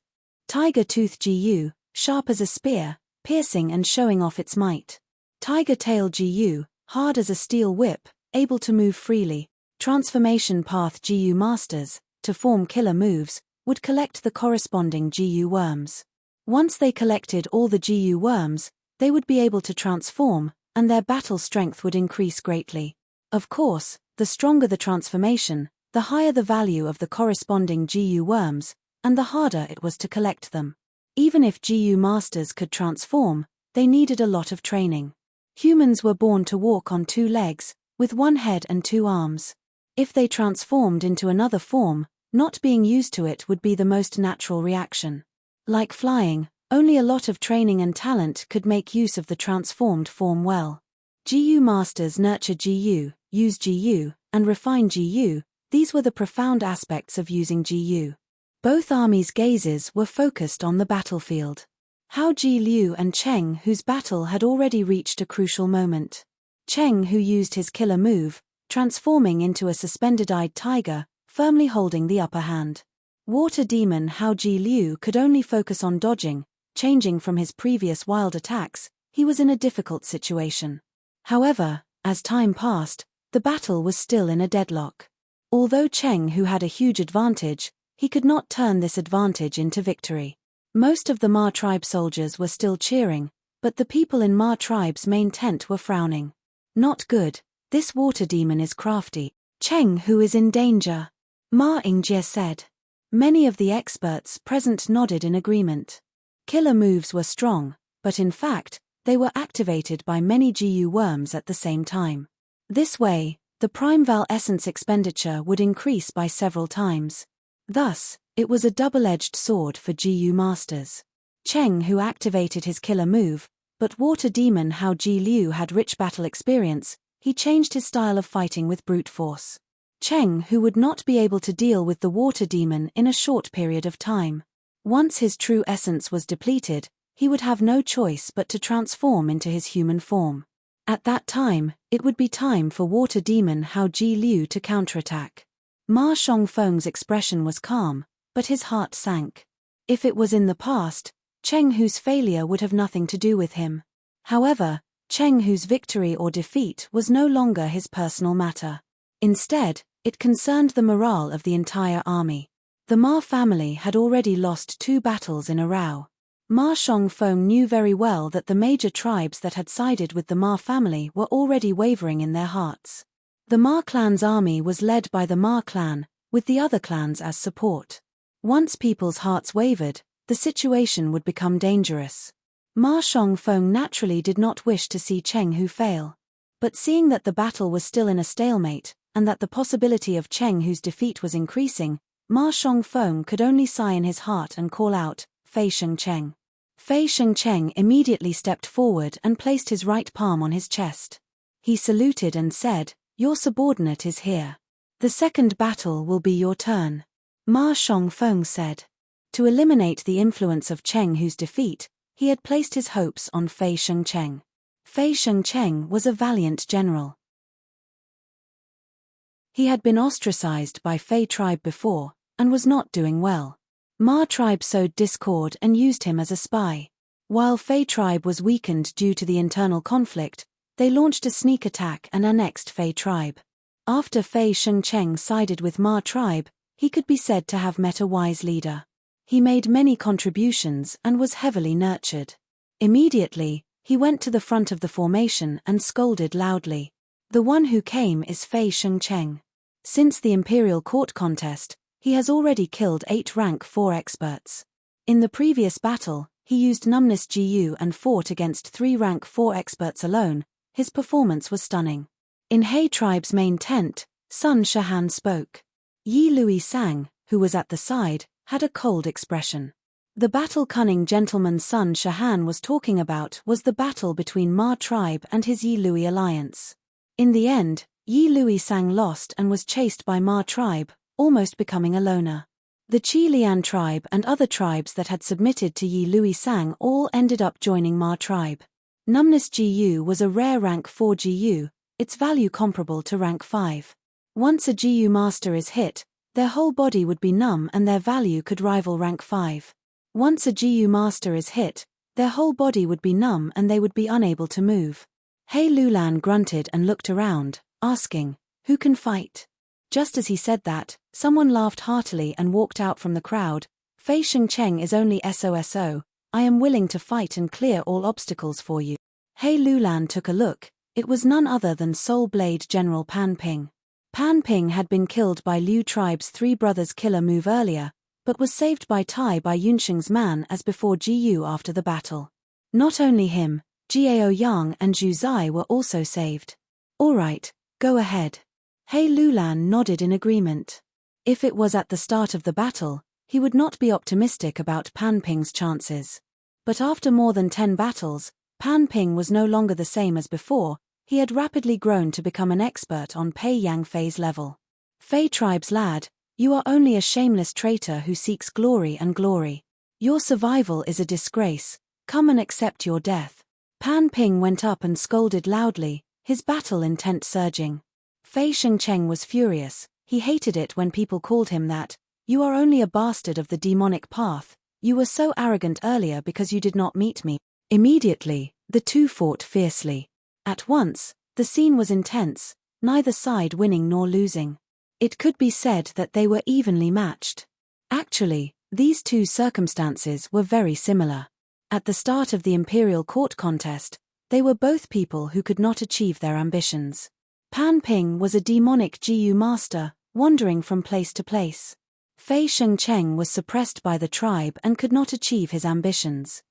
Tiger Tooth Gu, sharp as a spear, piercing and showing off its might. Tiger Tail Gu, hard as a steel whip, able to move freely. Transformation Path Gu Masters, to form killer moves, would collect the corresponding Gu worms. Once they collected all the Gu worms, they would be able to transform, and their battle strength would increase greatly. Of course, the stronger the transformation, the higher the value of the corresponding Gu worms, and the harder it was to collect them. Even if Gu Masters could transform, they needed a lot of training. Humans were born to walk on 2 legs, with 1 head and 2 arms. If they transformed into another form, not being used to it would be the most natural reaction. Like flying, only a lot of training and talent could make use of the transformed form well. Gu Masters nurture Gu, use Gu, and refine Gu. These were the profound aspects of using Gu. Both armies' gazes were focused on the battlefield. Hao Ji Liu and Cheng, whose battle had already reached a crucial moment. Cheng, who used his killer move, transforming into a suspended-eyed tiger, firmly holding the upper hand. Water demon Hao Ji Liu could only focus on dodging, changing from his previous wild attacks. He was in a difficult situation. However, as time passed, the battle was still in a deadlock. Although Cheng, who had a huge advantage, he could not turn this advantage into victory. Most of the Ma tribe soldiers were still cheering, but the people in Ma tribe's main tent were frowning. Not good, this water demon is crafty. Cheng, who is in danger, Ma Yingjie said. Many of the experts present nodded in agreement. Killer moves were strong, but in fact, they were activated by many Gu worms at the same time. This way, the Primeval Essence expenditure would increase by several times. Thus, it was a double-edged sword for Gu Masters. Cheng, who activated his killer move, but Water Demon Hao Ji Liu had rich battle experience, he changed his style of fighting with brute force. Cheng, who would not be able to deal with the Water Demon in a short period of time. Once his true essence was depleted, he would have no choice but to transform into his human form. At that time, it would be time for Water Demon Hao Ji Liu to counterattack. Ma Shongfeng's expression was calm, but his heart sank. If it was in the past, Cheng Hu's failure would have nothing to do with him. However, Cheng Hu's victory or defeat was no longer his personal matter. Instead, it concerned the morale of the entire army. The Ma family had already lost 2 battles in a row. Ma Shongfeng knew very well that the major tribes that had sided with the Ma family were already wavering in their hearts. The Ma clan's army was led by the Ma clan, with the other clans as support. Once people's hearts wavered, the situation would become dangerous. Ma Shongfeng naturally did not wish to see Cheng Hu fail. But seeing that the battle was still in a stalemate, and that the possibility of Cheng Hu's defeat was increasing, Ma Shongfeng could only sigh in his heart and call out, Fei Shengcheng. Fei Shengcheng immediately stepped forward and placed his right palm on his chest. He saluted and said, "Your subordinate is here. The second battle will be your turn." Ma Shongfeng said. To eliminate the influence of Cheng Hu's defeat, he had placed his hopes on Fei Shengcheng. Fei Shengcheng was a valiant general. He had been ostracized by Fei tribe before, and was not doing well. Ma tribe sowed discord and used him as a spy. While Fei tribe was weakened due to the internal conflict, they launched a sneak attack and annexed Fei tribe. After Fei Shengcheng sided with Ma tribe, he could be said to have met a wise leader. He made many contributions and was heavily nurtured. Immediately, he went to the front of the formation and scolded loudly. "The one who came is Fei Shengcheng. Since the Imperial Court contest, he has already killed 8 rank 4 experts. In the previous battle, he used numbness GU and fought against 3 rank 4 experts alone. His performance was stunning." In He tribe's main tent, Sun Shahan spoke. Yi Lui Sang, who was at the side, had a cold expression. The battle cunning gentleman's son Shahan was talking about was the battle between Ma tribe and his Yi Lui alliance. In the end, Yi Lui Sang lost and was chased by Ma tribe, almost becoming a loner. The Qi Lian tribe and other tribes that had submitted to Yi Lui Sang all ended up joining Ma tribe. Numbness GU was a rare rank 4 GU, its value comparable to rank 5. Once a GU master is hit, their whole body would be numb and their value could rival rank 5. Once a GU master is hit, their whole body would be numb and they would be unable to move. Hei Lulan grunted and looked around, asking, "Who can fight?" Just as he said that, someone laughed heartily and walked out from the crowd. "Fei Shengcheng is only SOSO, I am willing to fight and clear all obstacles for you." Hei Lulan took a look. It was none other than Soul Blade General Pan Ping. Pan Ping had been killed by Liu tribe's three brothers' killer move earlier, but was saved by Tai by Yunsheng's man as before GU after the battle. Not only him, Jiao Yang and Zhu Zai were also saved. "All right, go ahead." Hei Lulan nodded in agreement. If it was at the start of the battle, he would not be optimistic about Pan Ping's chances. But after more than 10 battles, Pan Ping was no longer the same as before. He had rapidly grown to become an expert on Pei Yang Fei's level. "Fei tribe's lad, you are only a shameless traitor who seeks glory and glory. Your survival is a disgrace, come and accept your death." Pan Ping went up and scolded loudly, his battle intent surging. Fei Shengcheng was furious. He hated it when people called him that. "You are only a bastard of the demonic path, you were so arrogant earlier because you did not meet me." Immediately, the two fought fiercely. At once, the scene was intense, neither side winning nor losing. It could be said that they were evenly matched. Actually, these two circumstances were very similar. At the start of the Imperial Court contest, they were both people who could not achieve their ambitions. Pan Ping was a demonic GU master, wandering from place to place. Fei Shengcheng was suppressed by the tribe and could not achieve his ambitions.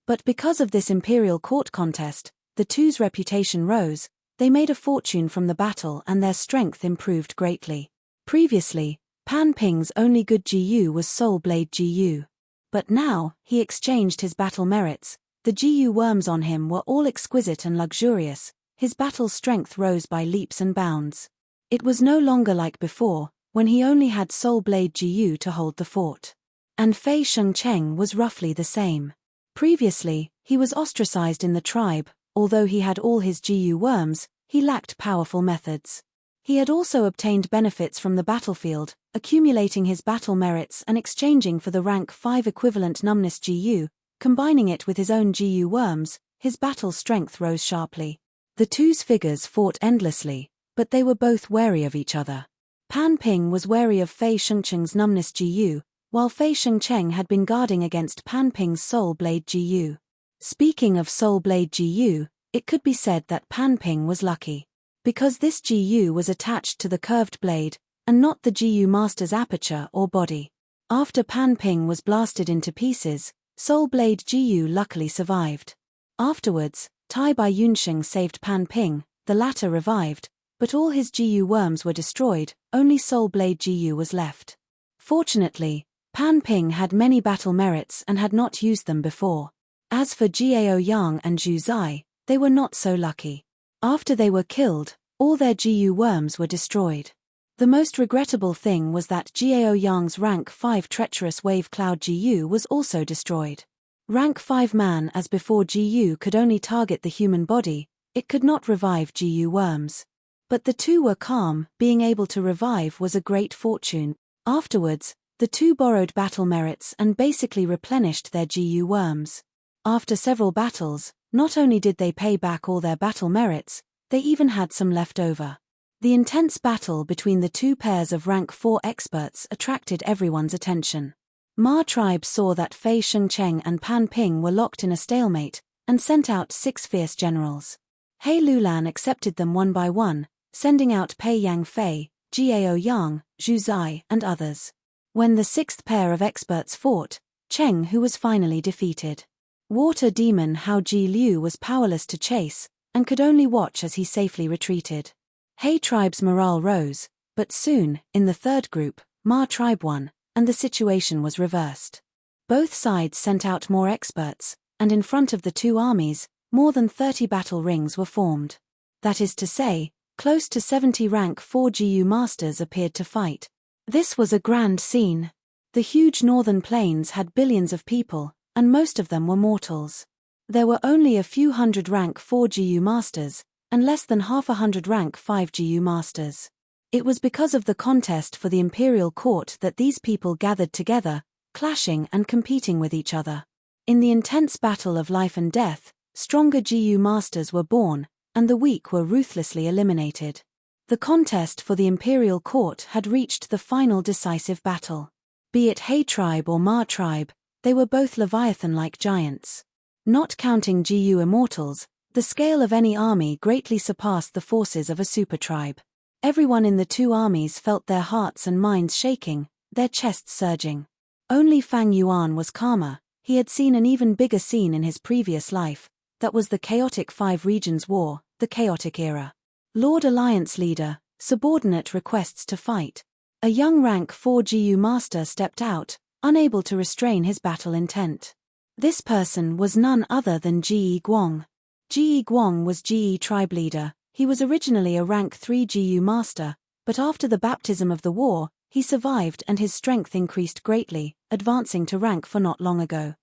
But because of this Imperial Court contest, the two's reputation rose, they made a fortune from the battle and their strength improved greatly. Previously, Pan Ping's only good GU was Soul Blade GU. But now, he exchanged his battle merits. The GU worms on him were all exquisite and luxurious, his battle strength rose by leaps and bounds. It was no longer like before, when he only had Soul Blade GU to hold the fort. And Fei Shengcheng was roughly the same. Previously, he was ostracized in the tribe. Although he had all his GU worms, he lacked powerful methods. He had also obtained benefits from the battlefield, accumulating his battle merits and exchanging for the rank 5 equivalent numbness GU. Combining it with his own GU worms, his battle strength rose sharply. The two's figures fought endlessly, but they were both wary of each other. Pan Ping was wary of Fei Shengcheng's numbness GU, while Fei Shengcheng had been guarding against Pan Ping's Soul Blade GU. Speaking of Soul Blade GU, it could be said that Pan Ping was lucky. Because this GU was attached to the curved blade, and not the GU master's aperture or body. After Pan Ping was blasted into pieces, Soul Blade GU luckily survived. Afterwards, Tai Bai Yunsheng saved Pan Ping, the latter revived, but all his GU worms were destroyed, only Soul Blade GU was left. Fortunately, Pan Ping had many battle merits and had not used them before. As for Jiao Yang and Zhu Zai, they were not so lucky. After they were killed, all their GU worms were destroyed. The most regrettable thing was that Jiao Yang's rank 5 treacherous wave cloud GU was also destroyed. Rank 5 man as before GU could only target the human body, it could not revive GU worms. But the two were calm, being able to revive was a great fortune. Afterwards, the two borrowed battle merits and basically replenished their GU worms. After several battles, not only did they pay back all their battle merits, they even had some left over. The intense battle between the two pairs of rank 4 experts attracted everyone's attention. Ma tribe saw that Fei Shengcheng and Pan Ping were locked in a stalemate, and sent out 6 fierce generals. Hei Lulan accepted them one by one, sending out Pei Yang Fei, Jiao Yang, Zhu Zai, and others. When the 6th pair of experts fought, Cheng Hu was finally defeated. Water demon Hao Ji Liu was powerless to chase, and could only watch as he safely retreated. Hei tribe's morale rose, but soon, in the third group, Ma tribe won, and the situation was reversed. Both sides sent out more experts, and in front of the two armies, more than 30 battle rings were formed. That is to say, close to 70 rank 4 GU masters appeared to fight. This was a grand scene. The huge northern plains had billions of people, and most of them were mortals. There were only a few hundred rank 4 GU masters, and less than half a hundred rank 5 GU masters. It was because of the contest for the imperial court that these people gathered together, clashing and competing with each other. In the intense battle of life and death, stronger GU masters were born, and the weak were ruthlessly eliminated. The contest for the imperial court had reached the final decisive battle. Be it He tribe or Ma tribe, they were both Leviathan-like giants. Not counting GU immortals, the scale of any army greatly surpassed the forces of a super tribe. Everyone in the two armies felt their hearts and minds shaking, their chests surging. Only Fang Yuan was calmer. He had seen an even bigger scene in his previous life. That was the chaotic Five Regions War, the chaotic era. Lord Alliance Leader, subordinate requests to fight. A young rank 4 GU master stepped out, unable to restrain his battle intent. This person was none other than Ji Guang. Ji Guang was GE tribe leader. He was originally a rank 3 GU master, but after the baptism of the war, he survived and his strength increased greatly, advancing to rank 4 not long ago.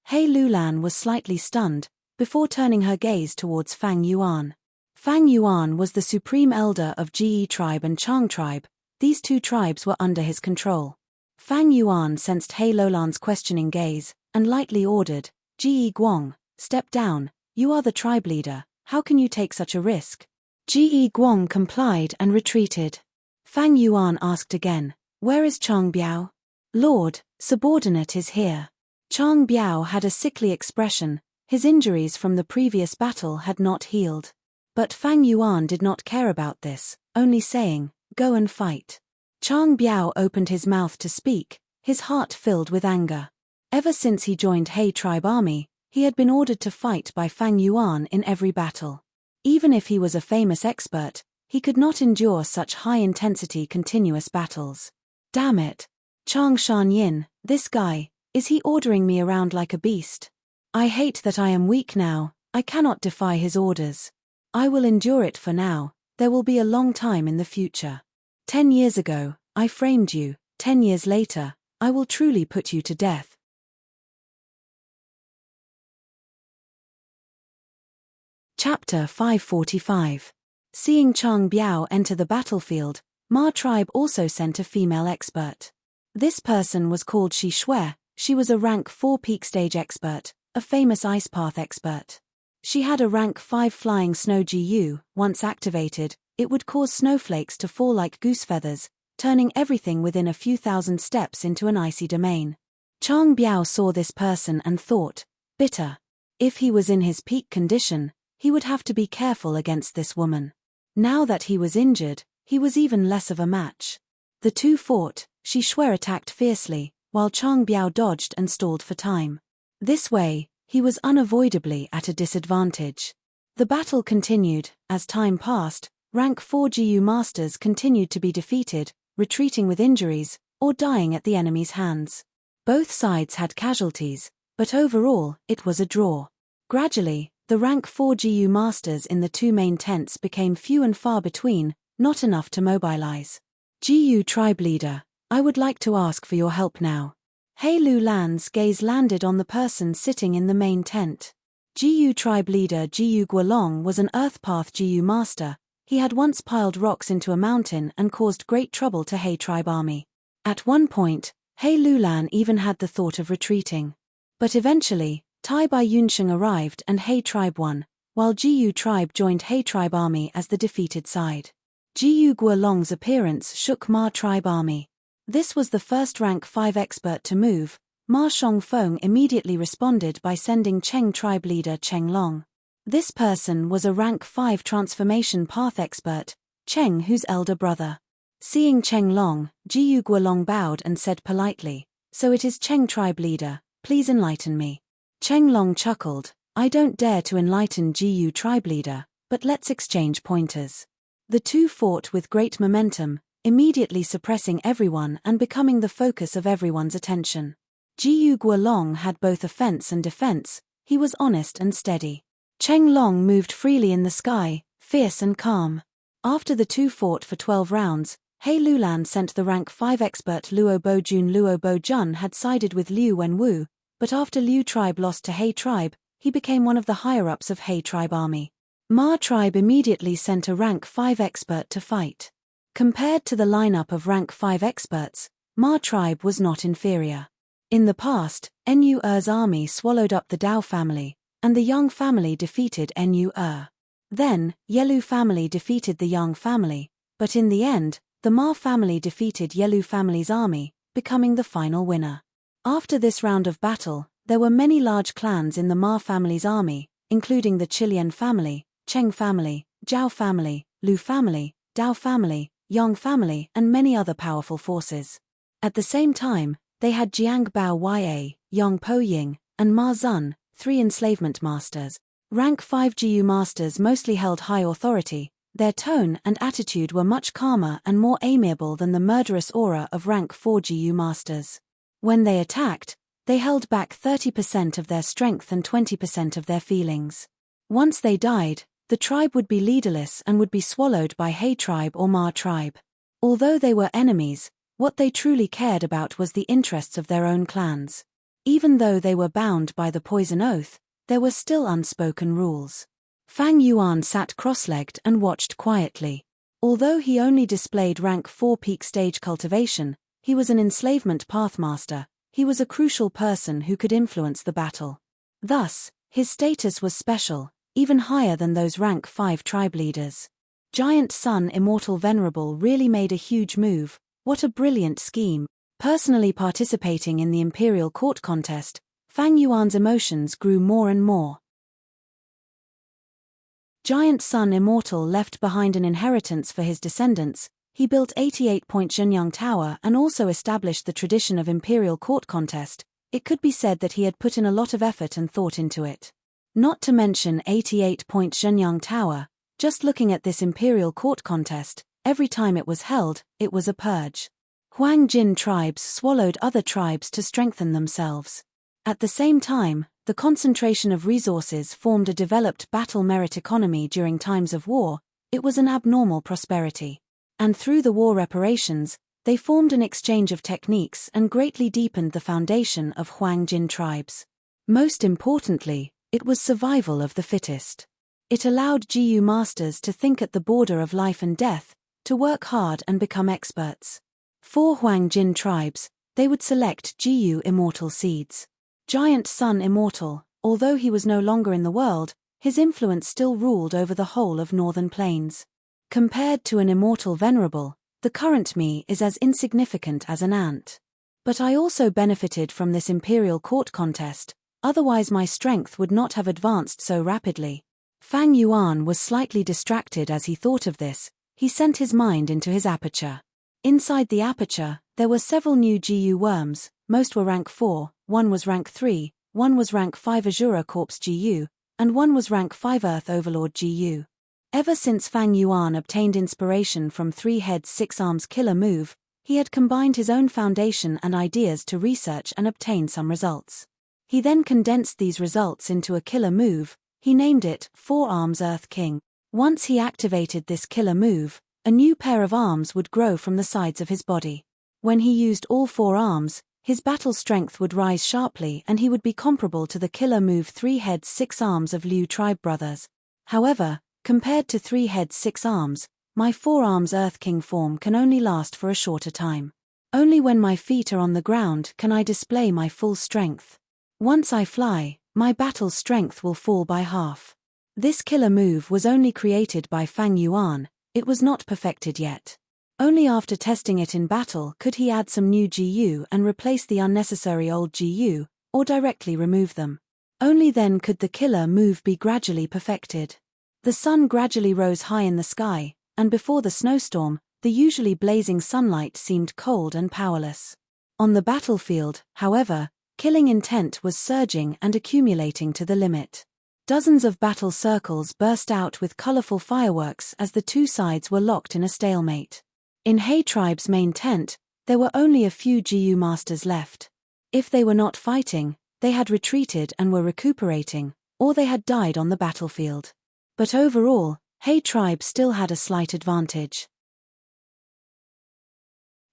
He Lulan was slightly stunned, before turning her gaze towards Fang Yuan. Fang Yuan was the supreme elder of GE tribe and Chang tribe. These two tribes were under his control. Fang Yuan sensed He Lulan's questioning gaze, and lightly ordered, "Ji Guang, step down, you are the tribe leader, how can you take such a risk?" Ji Guang complied and retreated. Fang Yuan asked again, "Where is Chang Biao?" "Lord, subordinate is here." Chang Biao had a sickly expression. His injuries from the previous battle had not healed. But Fang Yuan did not care about this, only saying, "Go and fight." Chang Biao opened his mouth to speak, his heart filled with anger. Ever since he joined He tribe army, he had been ordered to fight by Fang Yuan in every battle. Even if he was a famous expert, he could not endure such high-intensity continuous battles. Damn it! Chang Shanyin, this guy, is he ordering me around like a beast? I hate that I am weak now, I cannot defy his orders. I will endure it for now, there will be a long time in the future. 10 years ago, I framed you, 10 years later, I will truly put you to death. Chapter 545. Seeing Chang Biao enter the battlefield, Ma tribe also sent a female expert. This person was called Shi Shui. She was a rank 4 peak stage expert, a famous ice path expert. She had a rank 5 flying snow GU. Once activated, it would cause snowflakes to fall like goose feathers, turning everything within a few thousand steps into an icy domain. Chang Biao saw this person and thought, bitter. If he was in his peak condition, he would have to be careful against this woman. Now that he was injured, he was even less of a match. The two fought. Shi Shui attacked fiercely, while Chang Biao dodged and stalled for time. This way, he was unavoidably at a disadvantage. The battle continued. As time passed, rank 4 GU masters continued to be defeated, retreating with injuries, or dying at the enemy's hands. Both sides had casualties, but overall, it was a draw. Gradually, the rank 4 GU masters in the two main tents became few and far between, not enough to mobilize. GU tribe leader, I would like to ask for your help now. He Lulan's gaze landed on the person sitting in the main tent. GU tribe leader Jiu Guolong was an Earthpath GU master. He had once piled rocks into a mountain and caused great trouble to He tribe army. At one point, He Lulan even had the thought of retreating. But eventually, Tai Bai Yunsheng arrived and He tribe won, while GU tribe joined He tribe army as the defeated side. Jiu Guolong's appearance shook Ma tribe army. This was the first rank 5 expert to move. Ma Shongfeng immediately responded by sending Cheng tribe leader Cheng Long. This person was a rank 5 transformation path expert, Cheng whose elder brother. Seeing Cheng Long, Jiu Guolong bowed and said politely, "So it is Cheng tribe leader, please enlighten me." Cheng Long chuckled, "I don't dare to enlighten GU tribe leader, but let's exchange pointers." The two fought with great momentum, immediately suppressing everyone and becoming the focus of everyone's attention. Jiyu Guolong had both offense and defense. He was honest and steady. Cheng Long moved freely in the sky, fierce and calm. After the two fought for 12 rounds, He Lulan sent the rank 5 expert Luo Bojun. Luo Bojun had sided with Liu Wenwu, but after Liu tribe lost to He tribe, he became one of the higher-ups of He tribe army. Ma tribe immediately sent a rank 5 expert to fight. Compared to the lineup of rank 5 experts, Ma tribe was not inferior. In the past, Nu Er's army swallowed up the Dao family, and the Yang family defeated Nu Er. Then, Yelu family defeated the Yang family, but in the end, the Ma family defeated Yelu family's army, becoming the final winner. After this round of battle, there were many large clans in the Ma family's army, including the Qilian family, Cheng family, Zhao family, Lu family, Dao family, Yang family, and many other powerful forces. At the same time, they had Jiang Bao Ya, Yang Po Ying, and Ma Zun, 3 enslavement masters. Rank 5 GU masters mostly held high authority. Their tone and attitude were much calmer and more amiable than the murderous aura of rank 4 GU masters. When they attacked, they held back 30% of their strength and 20% of their feelings. Once they died, the tribe would be leaderless and would be swallowed by He tribe or Ma tribe. Although they were enemies, what they truly cared about was the interests of their own clans. Even though they were bound by the poison oath, there were still unspoken rules. Fang Yuan sat cross-legged and watched quietly. Although he only displayed rank 4 peak stage cultivation, he was an enslavement pathmaster. He was a crucial person who could influence the battle. Thus, his status was special, even higher than those rank 5 tribe leaders. Giant Sun Immortal Venerable really made a huge move. What a brilliant scheme. Personally participating in the Imperial Court contest, Fang Yuan's emotions grew more and more. Giant Sun Immortal left behind an inheritance for his descendants. He built 88-point Zhenyang Tower and also established the tradition of Imperial Court contest. It could be said that he had put in a lot of effort and thought into it. Not to mention 88-point Zhenyang Tower, just looking at this Imperial Court contest, every time it was held, it was a purge. Huang Jin tribes swallowed other tribes to strengthen themselves. At the same time, the concentration of resources formed a developed battle merit economy during times of war. It was an abnormal prosperity. And through the war reparations, they formed an exchange of techniques and greatly deepened the foundation of Huang Jin tribes. Most importantly, it was survival of the fittest. It allowed GU masters to think at the border of life and death, to work hard and become experts. For Huang Jin tribes, they would select GU immortal seeds. Giant Sun Immortal, although he was no longer in the world, his influence still ruled over the whole of Northern Plains. Compared to an immortal Venerable, the current me is as insignificant as an ant. But I also benefited from this Imperial Court contest, otherwise my strength would not have advanced so rapidly. Fang Yuan was slightly distracted as he thought of this. He sent his mind into his aperture. Inside the aperture, there were several new GU worms. Most were rank 4, one was rank 3, one was rank 5 Azura Corpse GU, and one was rank 5 Earth Overlord GU. Ever since Fang Yuan obtained inspiration from 3 Heads 6 Arms killer move, he had combined his own foundation and ideas to research and obtain some results. He then condensed these results into a killer move. He named it 4 Arms Earth King. Once he activated this killer move, a new pair of arms would grow from the sides of his body. When he used all 4 arms, his battle strength would rise sharply and he would be comparable to the killer move 3 Heads 6 Arms of Liu tribe brothers. However, compared to 3 Heads 6 Arms, my 4 Arms Earth King form can only last for a shorter time. Only when my feet are on the ground can I display my full strength. Once I fly, my battle strength will fall by half. This killer move was only created by Fang Yuan. It was not perfected yet. Only after testing it in battle could he add some new GU and replace the unnecessary old GU, or directly remove them. Only then could the killer move be gradually perfected. The sun gradually rose high in the sky, and before the snowstorm, the usually blazing sunlight seemed cold and powerless. On the battlefield, however, killing intent was surging and accumulating to the limit. Dozens of battle circles burst out with colorful fireworks as the two sides were locked in a stalemate. In He tribe's main tent, there were only a few GU masters left. If they were not fighting, they had retreated and were recuperating, or they had died on the battlefield. But overall, He tribe still had a slight advantage.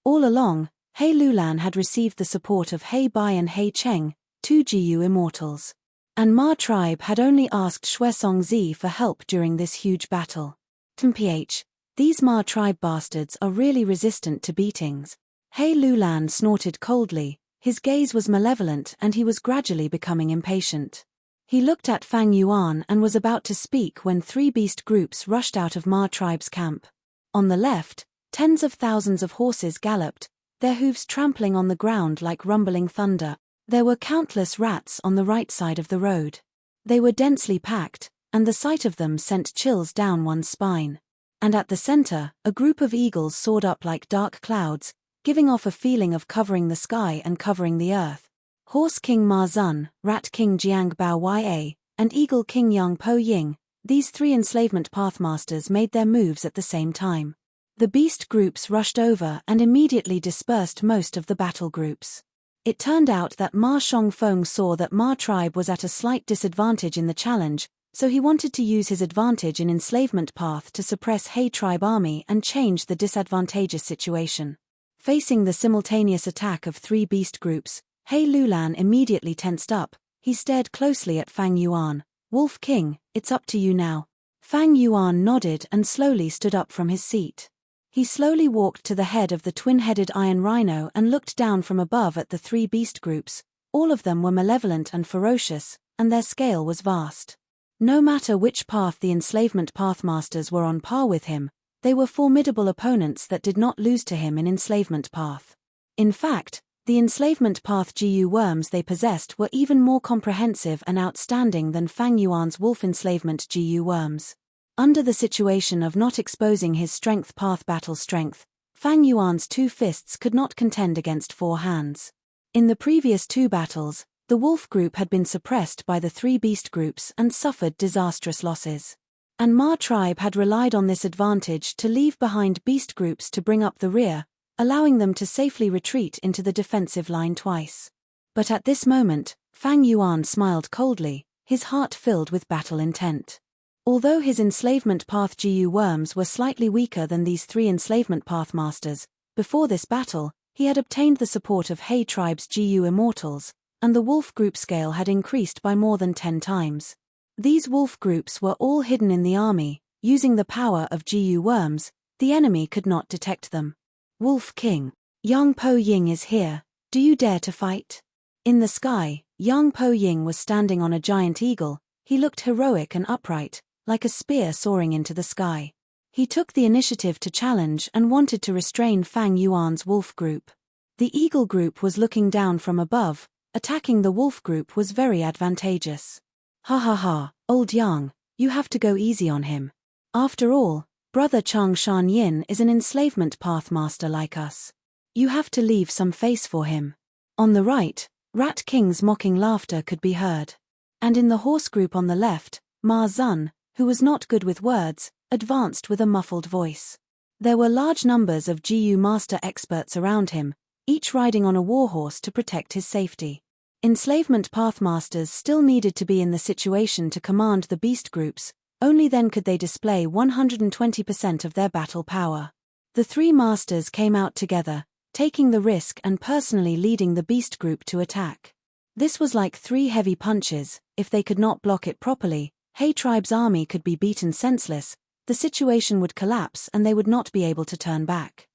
All along, He Lulan had received the support of He Bai and He Cheng, two GU immortals. And Ma tribe had only asked Xuesong Zi for help during this huge battle. Mph, these Ma tribe bastards are really resistant to beatings. He Lulan snorted coldly, his gaze was malevolent and he was gradually becoming impatient. He looked at Fang Yuan and was about to speak when three beast groups rushed out of Ma tribe's camp. On the left, tens of thousands of horses galloped, their hooves trampling on the ground like rumbling thunder. There were countless rats on the right side of the road. They were densely packed, and the sight of them sent chills down one's spine. And at the center, a group of eagles soared up like dark clouds, giving off a feeling of covering the sky and covering the earth. Horse King Ma Zun, Rat King Jiang Bao Ya, and Eagle King Yang Po Ying, these three enslavement pathmasters made their moves at the same time. The beast groups rushed over and immediately dispersed most of the battle groups. It turned out that Ma Shongfeng saw that Ma tribe was at a slight disadvantage in the challenge, so he wanted to use his advantage in enslavement path to suppress He tribe army and change the disadvantageous situation. Facing the simultaneous attack of three beast groups, He Lulan immediately tensed up. He stared closely at Fang Yuan. "Wolf King, it's up to you now." Fang Yuan nodded and slowly stood up from his seat. He slowly walked to the head of the twin-headed iron rhino and looked down from above at the three beast groups. All of them were malevolent and ferocious, and their scale was vast. No matter which path the enslavement pathmasters were on par with him, they were formidable opponents that did not lose to him in enslavement path. In fact, the enslavement path GU worms they possessed were even more comprehensive and outstanding than Fang Yuan's wolf enslavement GU worms. Under the situation of not exposing his strength path battle strength, Fang Yuan's two fists could not contend against four hands. In the previous two battles, the wolf group had been suppressed by the three beast groups and suffered disastrous losses. And Ma tribe had relied on this advantage to leave behind beast groups to bring up the rear, allowing them to safely retreat into the defensive line twice. But at this moment, Fang Yuan smiled coldly, his heart filled with battle intent. Although his enslavement path GU worms were slightly weaker than these three enslavement pathmasters, before this battle, he had obtained the support of He tribe's GU immortals, and the wolf group scale had increased by more than 10 times. These wolf groups were all hidden in the army, using the power of GU worms, the enemy could not detect them. "Wolf King, Yang Po Ying is here, do you dare to fight?" In the sky, Yang Po Ying was standing on a giant eagle. He looked heroic and upright, like a spear soaring into the sky. He took the initiative to challenge and wanted to restrain Fang Yuan's wolf group. The eagle group was looking down from above. Attacking the wolf group was very advantageous. "Ha ha ha, old Yang, you have to go easy on him. After all, brother Chang Shan Yin is an enslavement pathmaster like us. You have to leave some face for him." On the right, Rat King's mocking laughter could be heard. And in the horse group on the left, Ma Zun, who was not good with words, advanced with a muffled voice. There were large numbers of GU master experts around him, each riding on a warhorse to protect his safety. Enslavement pathmasters still needed to be in the situation to command the beast groups, only then could they display 120% of their battle power. The three masters came out together, taking the risk and personally leading the beast group to attack. This was like three heavy punches. If they could not block it properly, He tribe's army could be beaten senseless, the situation would collapse and they would not be able to turn back.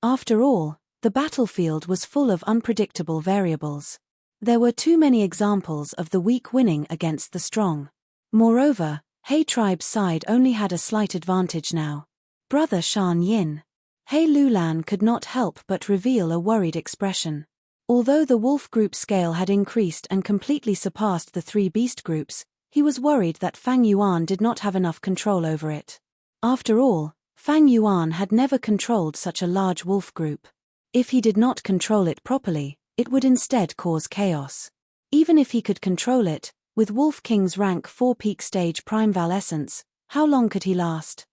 After all, the battlefield was full of unpredictable variables. There were too many examples of the weak winning against the strong. Moreover, He tribe's side only had a slight advantage now. Brother Shan Yin. He Lulan could not help but reveal a worried expression. Although the wolf group scale had increased and completely surpassed the three beast groups, he was worried that Fang Yuan did not have enough control over it. After all, Fang Yuan had never controlled such a large wolf group. If he did not control it properly, it would instead cause chaos. Even if he could control it, with Wolf King's rank 4 peak stage prime valescence, how long could he last?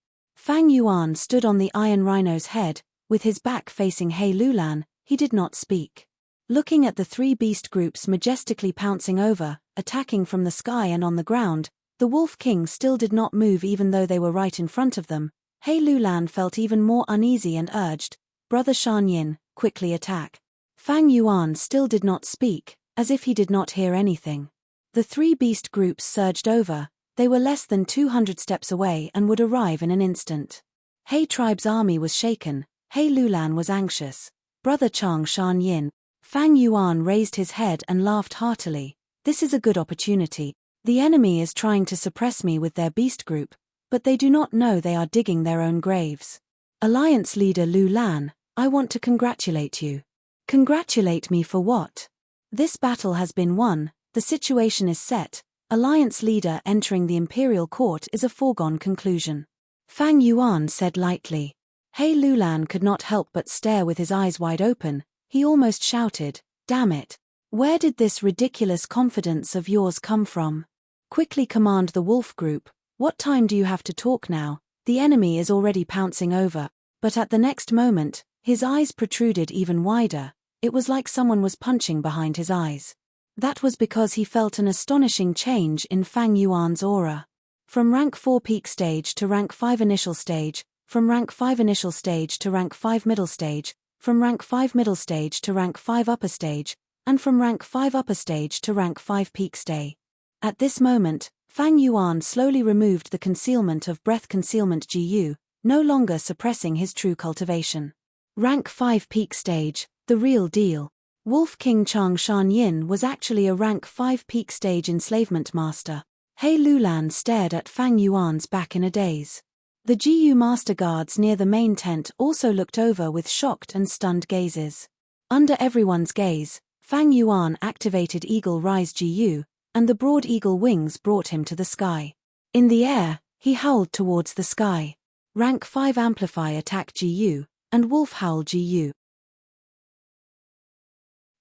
Fang Yuan stood on the iron rhino's head, with his back facing He Lulan. He did not speak. Looking at the three beast groups majestically pouncing over, attacking from the sky and on the ground, the Wolf King still did not move even though they were right in front of them. He Lulan felt even more uneasy and urged, "Brother Shan Yin, quickly attack." Fang Yuan still did not speak, as if he did not hear anything. The three beast groups surged over. They were less than 200 steps away and would arrive in an instant. He tribe's army was shaken. He Lulan was anxious. "Brother Chang Shan Yin." Fang Yuan raised his head and laughed heartily. "This is a good opportunity. The enemy is trying to suppress me with their beast group, but they do not know they are digging their own graves. Alliance leader Lu Lan, I want to congratulate you." "Congratulate me for what?" "This battle has been won, the situation is set. Alliance leader entering the imperial court is a foregone conclusion," Fang Yuan said lightly. He Lulan could not help but stare with his eyes wide open. He almost shouted, "Damn it! Where did this ridiculous confidence of yours come from? Quickly command the wolf group. What time do you have to talk now? The enemy is already pouncing over." But at the next moment, his eyes protruded even wider. It was like someone was punching behind his eyes. That was because he felt an astonishing change in Fang Yuan's aura. From rank 4 peak stage to rank 5 initial stage, from rank 5 initial stage to rank 5 middle stage, from rank 5 middle stage to rank 5 upper stage, and from rank 5 upper stage to rank 5 peak stage. At this moment, Fang Yuan slowly removed the concealment of breath concealment GU, no longer suppressing his true cultivation. Rank 5 peak stage, the real deal. Wolf King Chang Shan Yin was actually a rank 5 peak stage enslavement master. He Lulan stared at Fang Yuan's back in a daze. The GU master guards near the main tent also looked over with shocked and stunned gazes. Under everyone's gaze, Fang Yuan activated Eagle Rise GU, and the broad eagle wings brought him to the sky. In the air, he howled towards the sky. Rank 5 Amplify Attack GU, and Wolf Howl GU.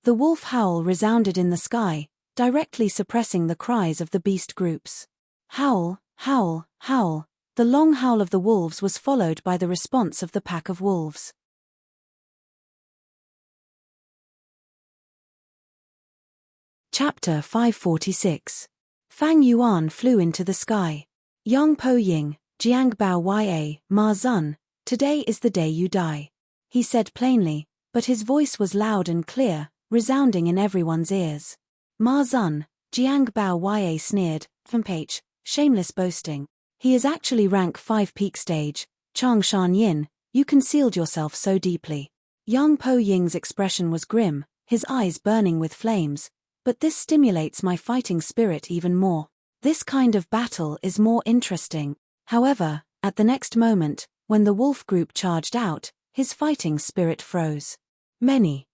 The wolf howl resounded in the sky, directly suppressing the cries of the beast groups. Howl, howl, howl. The long howl of the wolves was followed by the response of the pack of wolves. Chapter 546. Fang Yuan flew into the sky. Yang Po Ying, Jiang Bao Ya, Ma Zun, today is the day you die, he said plainly, but his voice was loud and clear, resounding in everyone's ears. Ma Zun, Jiang Bao Ya sneered, "Vampage, shameless boasting. He is actually rank 5 peak stage. Chang Shan Yin, you concealed yourself so deeply." Yang Po Ying's expression was grim, his eyes burning with flames. "But this stimulates my fighting spirit even more. This kind of battle is more interesting." However, at the next moment, when the wolf group charged out, his fighting spirit froze. Many,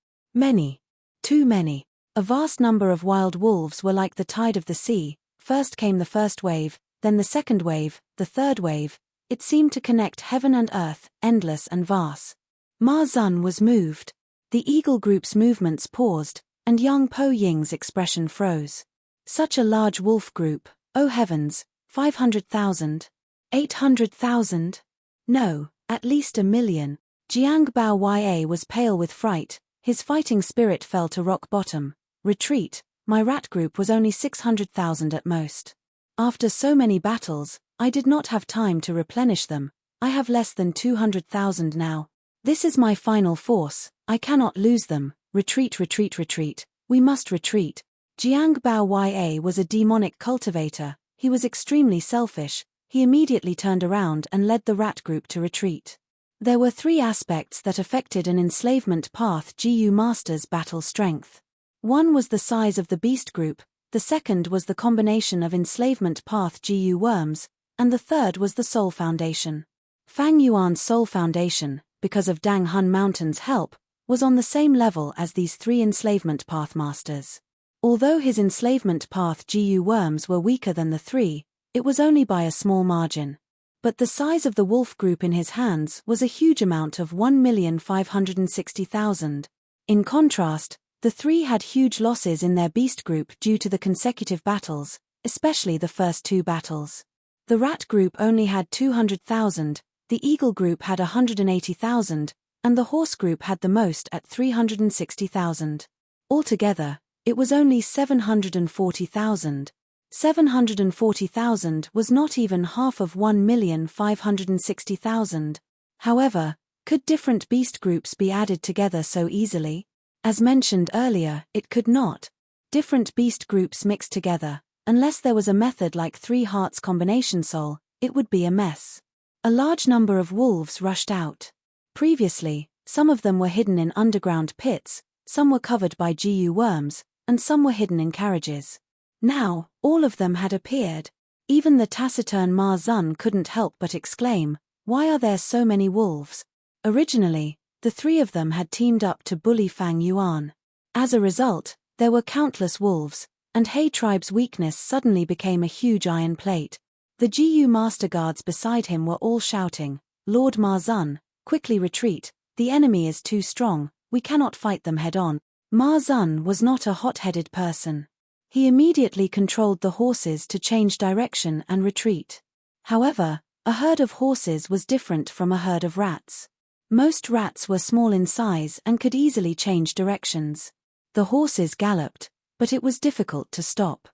too many. A vast number of wild wolves were like the tide of the sea. First came the first wave, then the second wave, the third wave. It seemed to connect heaven and earth, endless and vast. Ma Zun was moved. The eagle group's movements paused, and Yang Po Ying's expression froze. Such a large wolf group, oh heavens, 500,000? 800,000? No, at least 1,000,000. Jiang Bao Ya was pale with fright, his fighting spirit fell to rock bottom. "Retreat, my rat group was only 600,000 at most. After so many battles, I did not have time to replenish them. I have less than 200,000 now. This is my final force, I cannot lose them. Retreat, retreat, retreat. We must retreat." Jiang Bao Ya was a demonic cultivator. He was extremely selfish. He immediately turned around and led the rat group to retreat. There were 3 aspects that affected an enslavement path GU master's battle strength. One was the size of the beast group, the second was the combination of enslavement path GU worms, and the third was the soul foundation. Fang Yuan's soul foundation, because of Dang Hun Mountain's help, was on the same level as these 3 enslavement path masters. Although his enslavement path GU worms were weaker than the 3, it was only by a small margin. But the size of the wolf group in his hands was a huge amount of 1,560,000. In contrast, the 3 had huge losses in their beast group due to the consecutive battles, especially the first 2 battles. The rat group only had 200,000, the eagle group had 180,000, and the horse group had the most at 360,000. Altogether, it was only 740,000. 740,000 was not even half of 1,560,000. However, could different beast groups be added together so easily? As mentioned earlier, it could not. Different beast groups mixed together, unless there was a method like 3 hearts combination soul, it would be a mess. A large number of wolves rushed out. Previously, some of them were hidden in underground pits, some were covered by GU worms, and some were hidden in carriages. Now, all of them had appeared. Even the taciturn Ma Zun couldn't help but exclaim, "Why are there so many wolves?" Originally, the 3 of them had teamed up to bully Fang Yuan. As a result, there were countless wolves, and He tribe's weakness suddenly became a huge iron plate. The GU master guards beside him were all shouting, "Lord Ma Zun, quickly retreat, the enemy is too strong, we cannot fight them head-on." Ma Zun was not a hot-headed person. He immediately controlled the horses to change direction and retreat. However, a herd of horses was different from a herd of rats. Most rats were small in size and could easily change directions. The horses galloped, but it was difficult to stop.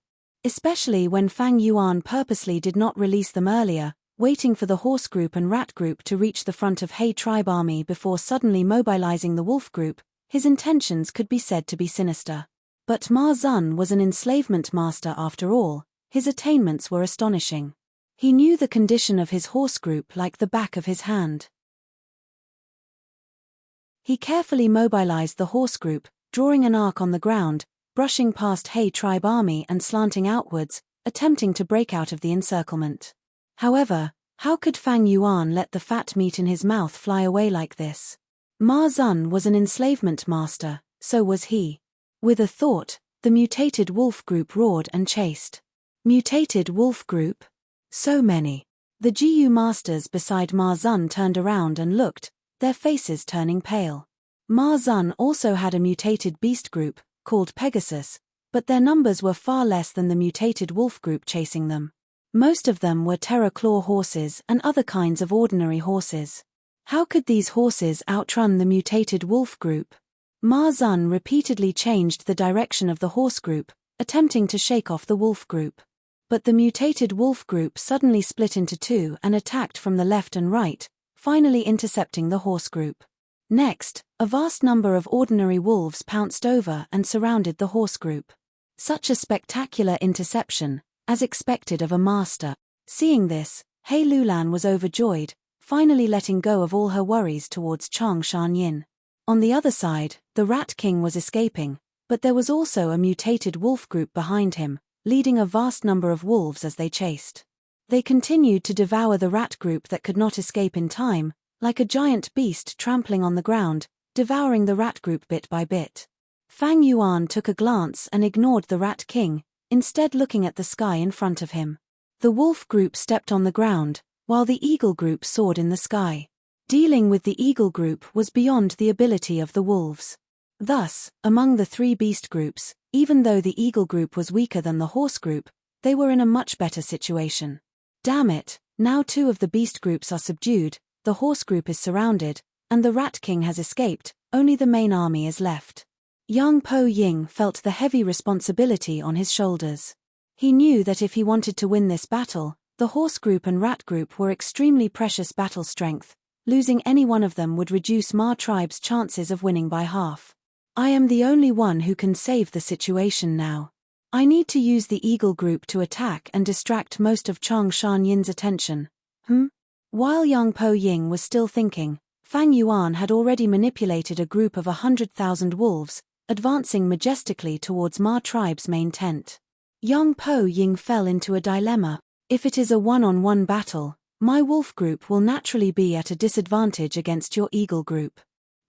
Especially when Fang Yuan purposely did not release them earlier, waiting for the horse group and rat group to reach the front of He tribe army before suddenly mobilizing the wolf group. His intentions could be said to be sinister. But Ma Zun was an enslavement master after all. His attainments were astonishing. He knew the condition of his horse group like the back of his hand. He carefully mobilized the horse group, drawing an arc on the ground, brushing past He tribe army and slanting outwards, attempting to break out of the encirclement. However, how could Fang Yuan let the fat meat in his mouth fly away like this? Ma Zun was an enslavement master, so was he. With a thought, the mutated wolf group roared and chased. Mutated wolf group? So many. The GU masters beside Ma Zun turned around and looked, their faces turning pale. Ma Zun also had a mutated beast group, called Pegasus, but their numbers were far less than the mutated wolf group chasing them. Most of them were terror claw horses and other kinds of ordinary horses. How could these horses outrun the mutated wolf group? Ma Zun repeatedly changed the direction of the horse group, attempting to shake off the wolf group. But the mutated wolf group suddenly split into 2 and attacked from the left and right, finally intercepting the horse group. Next, a vast number of ordinary wolves pounced over and surrounded the horse group. Such a spectacular interception, as expected of a master. Seeing this, He Lulan was overjoyed, finally letting go of all her worries towards Chang Shanyin. On the other side, the Rat King was escaping, but there was also a mutated wolf group behind him, leading a vast number of wolves as they chased. They continued to devour the rat group that could not escape in time, like a giant beast trampling on the ground, devouring the rat group bit by bit. Fang Yuan took a glance and ignored the Rat King, instead looking at the sky in front of him. The wolf group stepped on the ground, while the eagle group soared in the sky. Dealing with the eagle group was beyond the ability of the wolves. Thus, among the 3 beast groups, even though the eagle group was weaker than the horse group, they were in a much better situation. Damn it, now 2 of the beast groups are subdued, the horse group is surrounded, and the Rat King has escaped, only the main army is left. Yang Po Ying felt the heavy responsibility on his shoulders. He knew that if he wanted to win this battle, the horse group and rat group were extremely precious battle strength. Losing any one of them would reduce Ma tribe's chances of winning by half. I am the only one who can save the situation now. I need to use the eagle group to attack and distract most of Chang Shanyin's attention. While Yang Po Ying was still thinking, Fang Yuan had already manipulated a group of 100,000 wolves, advancing majestically towards Ma tribe's main tent. Yang Po Ying fell into a dilemma. If it is a one-on-one battle, my wolf group will naturally be at a disadvantage against your eagle group.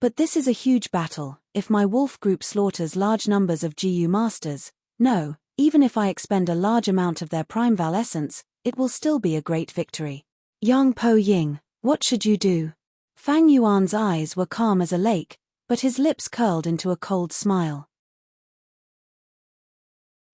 But this is a huge battle. If my wolf group slaughters large numbers of GU masters, no, even if I expend a large amount of their prime val essence, it will still be a great victory. Yang Po Ying, what should you do? Fang Yuan's eyes were calm as a lake, but his lips curled into a cold smile.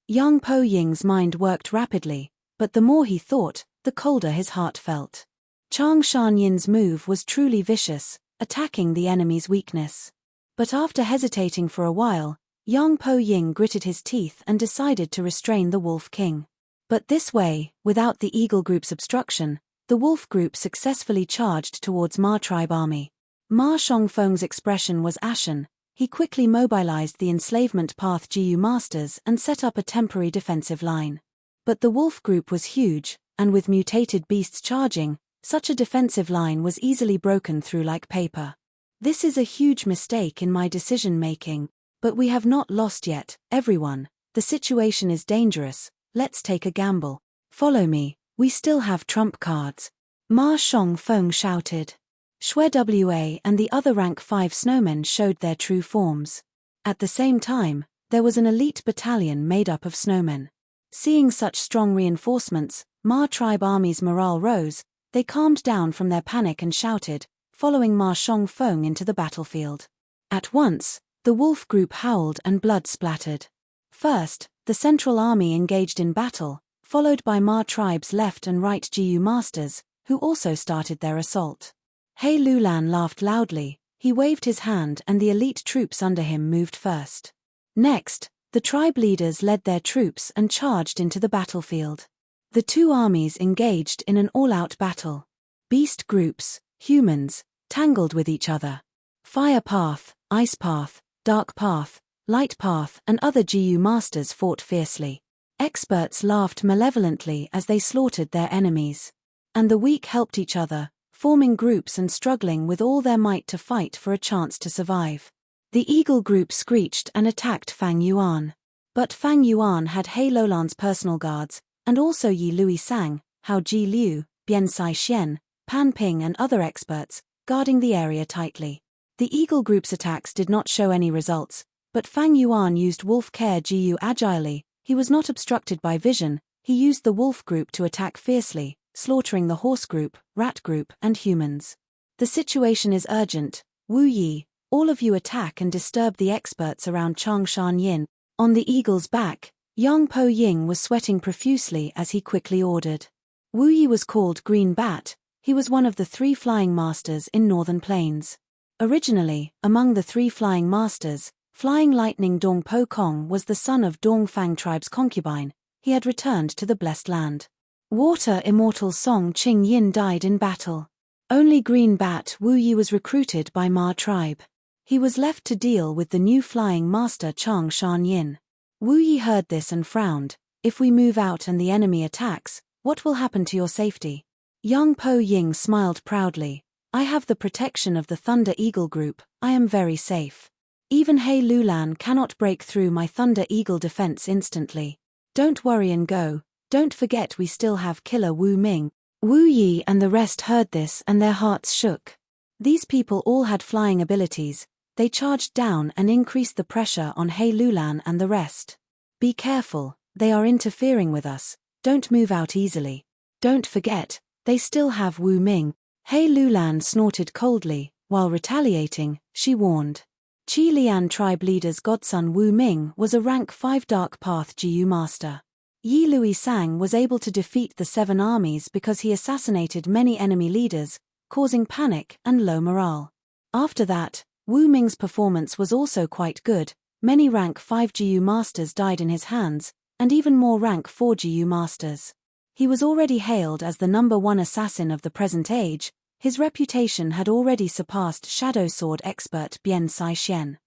Yang Po Ying's mind worked rapidly, but the more he thought, the colder his heart felt. Chang Shan Yin's move was truly vicious, attacking the enemy's weakness. But after hesitating for a while, Yang Po Ying gritted his teeth and decided to restrain the Wolf King. But this way, without the Eagle Group's obstruction, the Wolf Group successfully charged towards Ma tribe army. Ma Shongfeng's expression was ashen. He quickly mobilized the enslavement path GU masters and set up a temporary defensive line. But the Wolf Group was huge, and with mutated beasts charging, such a defensive line was easily broken through like paper. This is a huge mistake in my decision-making, but we have not lost yet, everyone. The situation is dangerous, let's take a gamble. Follow me, we still have trump cards. Ma Shongfeng shouted. Shui Wa and the other rank 5 snowmen showed their true forms. At the same time, there was an elite battalion made up of snowmen. Seeing such strong reinforcements, Ma tribe army's morale rose. They calmed down from their panic and shouted, following Ma Shongfeng into the battlefield. At once, the Wolf Group howled and blood splattered. First, the Central Army engaged in battle, followed by Ma tribe's left and right GU masters, who also started their assault. He Lulan laughed loudly. He waved his hand and the elite troops under him moved first. Next, the tribe leaders led their troops and charged into the battlefield. The two armies engaged in an all-out battle. Beast groups, humans, tangled with each other. Fire path, ice path, dark path, light path and other GU masters fought fiercely. Experts laughed malevolently as they slaughtered their enemies. And the weak helped each other, forming groups and struggling with all their might to fight for a chance to survive. The Eagle Group screeched and attacked Fang Yuan. But Fang Yuan had He Lulan's personal guards, and also Yi Lui Sang, Hao Ji Liu, Bian Sai Xian, Pan Ping and other experts, guarding the area tightly. The Eagle Group's attacks did not show any results, but Fang Yuan used Wolf Care GU agilely. He was not obstructed by vision. He used the Wolf Group to attack fiercely, slaughtering the Horse Group, Rat Group and humans. The situation is urgent. Wu Yi, all of you attack and disturb the experts around Chang Shan Yin. On the Eagle's back, Yang Po Ying was sweating profusely as he quickly ordered. Wu Yi was called Green Bat. He was one of the 3 flying masters in Northern Plains. Originally, among the 3 flying masters, Flying Lightning Dong Po Kong was the son of Dong Fang tribe's concubine. He had returned to the Blessed Land. Water Immortal Song Qing Yin died in battle. Only Green Bat Wu Yi was recruited by Ma tribe. He was left to deal with the new flying master Chang Shan Yin. Wu Yi heard this and frowned. If we move out and the enemy attacks, what will happen to your safety? Yang Po Ying smiled proudly. I have the protection of the Thunder Eagle Group. I am very safe. Even He Lulan cannot break through my Thunder Eagle defense instantly. Don't worry and go. Don't forget we still have Killer Wu Ming. Wu Yi and the rest heard this and their hearts shook. These people all had flying abilities. They charged down and increased the pressure on He Lulan and the rest. Be careful, they are interfering with us. Don't move out easily. Don't forget, they still have Wu Ming. He Lulan snorted coldly. While retaliating, she warned. Qi Lian tribe leader's godson Wu Ming was a rank 5 Dark Path GU master. Yi Lui Sang was able to defeat the 7 armies because he assassinated many enemy leaders, causing panic and low morale. After that, Wu Ming's performance was also quite good. Many rank 5 GU masters died in his hands, and even more rank 4 GU masters. He was already hailed as the #1 assassin of the present age. His reputation had already surpassed Shadow Sword expert Bian Sai Xian.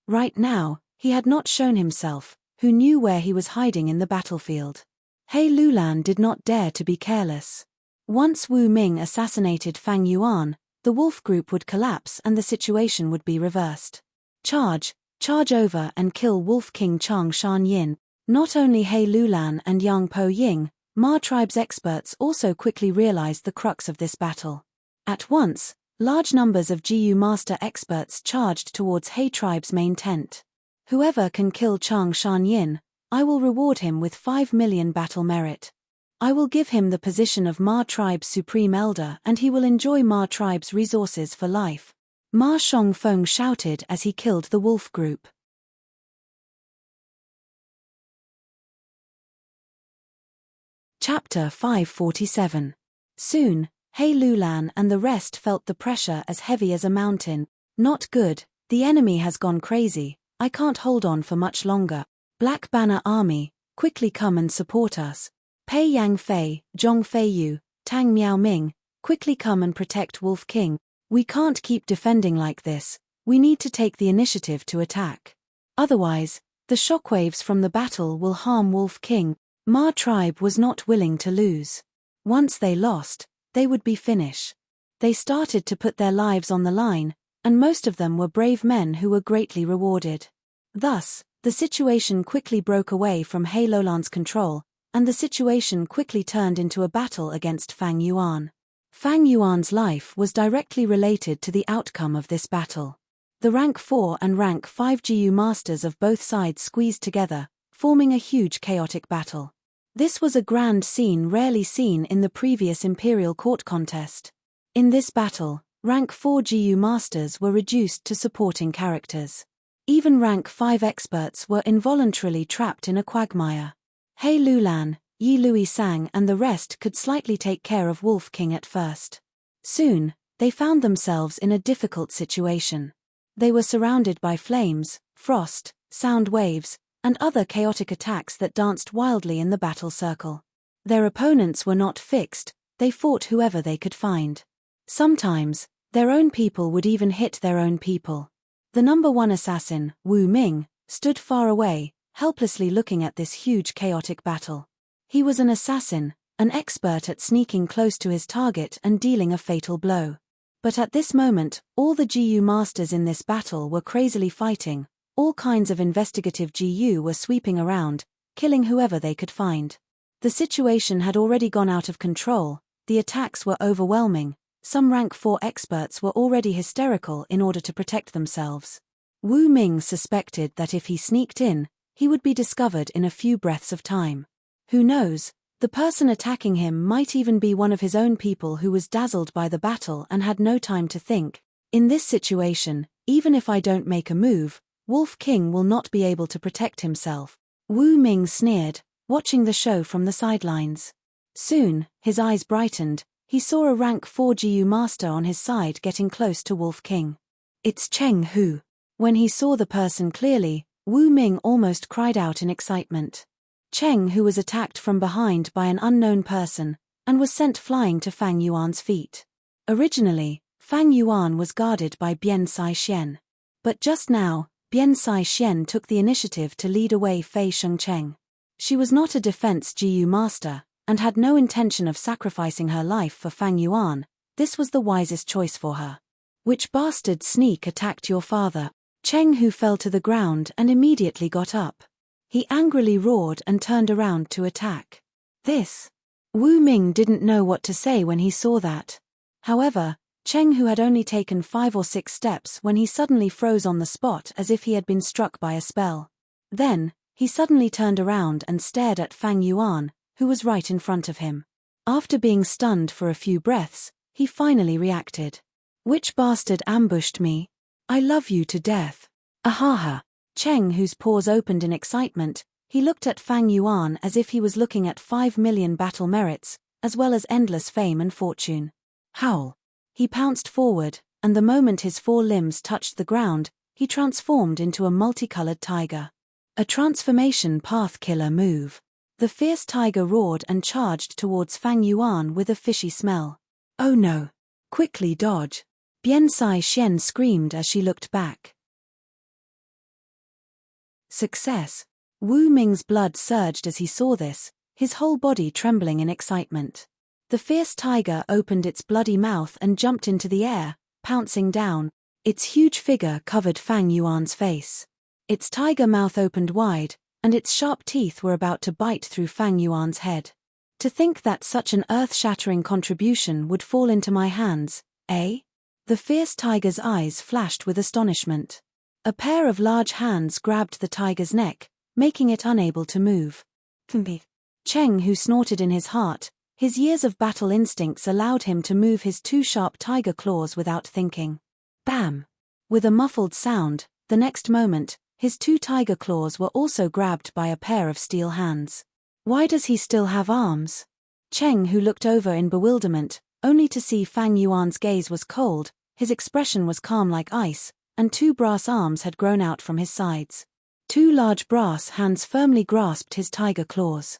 Right now, he had not shown himself. Who knew where he was hiding in the battlefield? He Lulan did not dare to be careless. Once Wu Ming assassinated Fang Yuan, the Wolf Group would collapse and the situation would be reversed. Charge over and kill Wolf King Chang Shan Yin. Not only He Lulan and Yang Po Ying, Ma tribe's experts also quickly realized the crux of this battle. At once, large numbers of GU master experts charged towards He tribe's main tent. Whoever can kill Chang Shan Yin, I will reward him with 5 million battle merit. I will give him the position of Ma tribe's supreme elder and he will enjoy Ma tribe's resources for life. Ma Shongfeng shouted as he killed the Wolf Group. Chapter 547. Soon, He Lulan and the rest felt the pressure as heavy as a mountain. Not good, the enemy has gone crazy, I can't hold on for much longer. Black Banner Army, quickly come and support us. Pei Yang Fei, Zhong Fei Yu, Tang Miao Ming, quickly come and protect Wolf King. We can't keep defending like this, we need to take the initiative to attack. Otherwise, the shockwaves from the battle will harm Wolf King. Ma tribe was not willing to lose. Once they lost, they would be finished. They started to put their lives on the line, and most of them were brave men who were greatly rewarded. Thus, the situation quickly broke away from He Lulan's control, and the situation quickly turned into a battle against Fang Yuan. Fang Yuan's life was directly related to the outcome of this battle. The rank 4 and rank 5 GU masters of both sides squeezed together, forming a huge chaotic battle. This was a grand scene rarely seen in the previous Imperial Court contest. In this battle, rank 4 GU masters were reduced to supporting characters. Even rank 5 experts were involuntarily trapped in a quagmire. He Lulan, Yi Lui Sang and the rest could slightly take care of Wolf King at first. Soon, they found themselves in a difficult situation. They were surrounded by flames, frost, sound waves, and other chaotic attacks that danced wildly in the battle circle. Their opponents were not fixed, they fought whoever they could find. Sometimes, their own people would even hit their own people. The number 1 assassin, Wu Ming, stood far away, helplessly looking at this huge chaotic battle. He was an assassin, an expert at sneaking close to his target and dealing a fatal blow. But at this moment, all the GU masters in this battle were crazily fighting. All kinds of investigative GU were sweeping around, killing whoever they could find. The situation had already gone out of control, the attacks were overwhelming, some rank 4 experts were already hysterical in order to protect themselves. Wu Ming suspected that if he sneaked in, he would be discovered in a few breaths of time. Who knows, the person attacking him might even be one of his own people who was dazzled by the battle and had no time to think. In this situation, even if I don't make a move, Wolf King will not be able to protect himself. Wu Ming sneered, watching the show from the sidelines. Soon, his eyes brightened, he saw a rank 4 GU master on his side getting close to Wolf King. It's Cheng Hu. When he saw the person clearly, Wu Ming almost cried out in excitement. Cheng Hu was attacked from behind by an unknown person, and was sent flying to Fang Yuan's feet. Originally, Fang Yuan was guarded by Bian Sai Xian. But just now, Bian Sai Xian took the initiative to lead away Fei Shengcheng. She was not a defense GU master, and had no intention of sacrificing her life for Fang Yuan. This was the wisest choice for her. Which bastard sneak attacked your father? Cheng Hu fell to the ground and immediately got up. He angrily roared and turned around to attack. This. Wu Ming didn't know what to say when he saw that. However, Cheng Hu had only taken 5 or 6 steps when he suddenly froze on the spot as if he had been struck by a spell. Then, he suddenly turned around and stared at Fang Yuan, who was right in front of him. After being stunned for a few breaths, he finally reacted. Which bastard ambushed me? I love you to death. Ahaha. Cheng Hu's pores opened in excitement, he looked at Fang Yuan as if he was looking at 5 million battle merits, as well as endless fame and fortune. Howl. He pounced forward, and the moment his 4 limbs touched the ground, he transformed into a multicolored tiger. A transformation path killer move. The fierce tiger roared and charged towards Fang Yuan with a fishy smell. Oh no! Quickly dodge! Bian Sai Xian screamed as she looked back. Success! Wu Ming's blood surged as he saw this, his whole body trembling in excitement. The fierce tiger opened its bloody mouth and jumped into the air, pouncing down. Its huge figure covered Fang Yuan's face. Its tiger mouth opened wide, and its sharp teeth were about to bite through Fang Yuan's head. To think that such an earth-shattering contribution would fall into my hands, eh? The fierce tiger's eyes flashed with astonishment. A pair of large hands grabbed the tiger's neck, making it unable to move. Cheng Hu snorted in his heart. His years of battle instincts allowed him to move his 2 sharp tiger claws without thinking. Bam! With a muffled sound, the next moment, his 2 tiger claws were also grabbed by a pair of steel hands. Why does he still have arms? Cheng Hu looked over in bewilderment, only to see Fang Yuan's gaze was cold, his expression was calm like ice, and 2 brass arms had grown out from his sides. 2 large brass hands firmly grasped his tiger claws.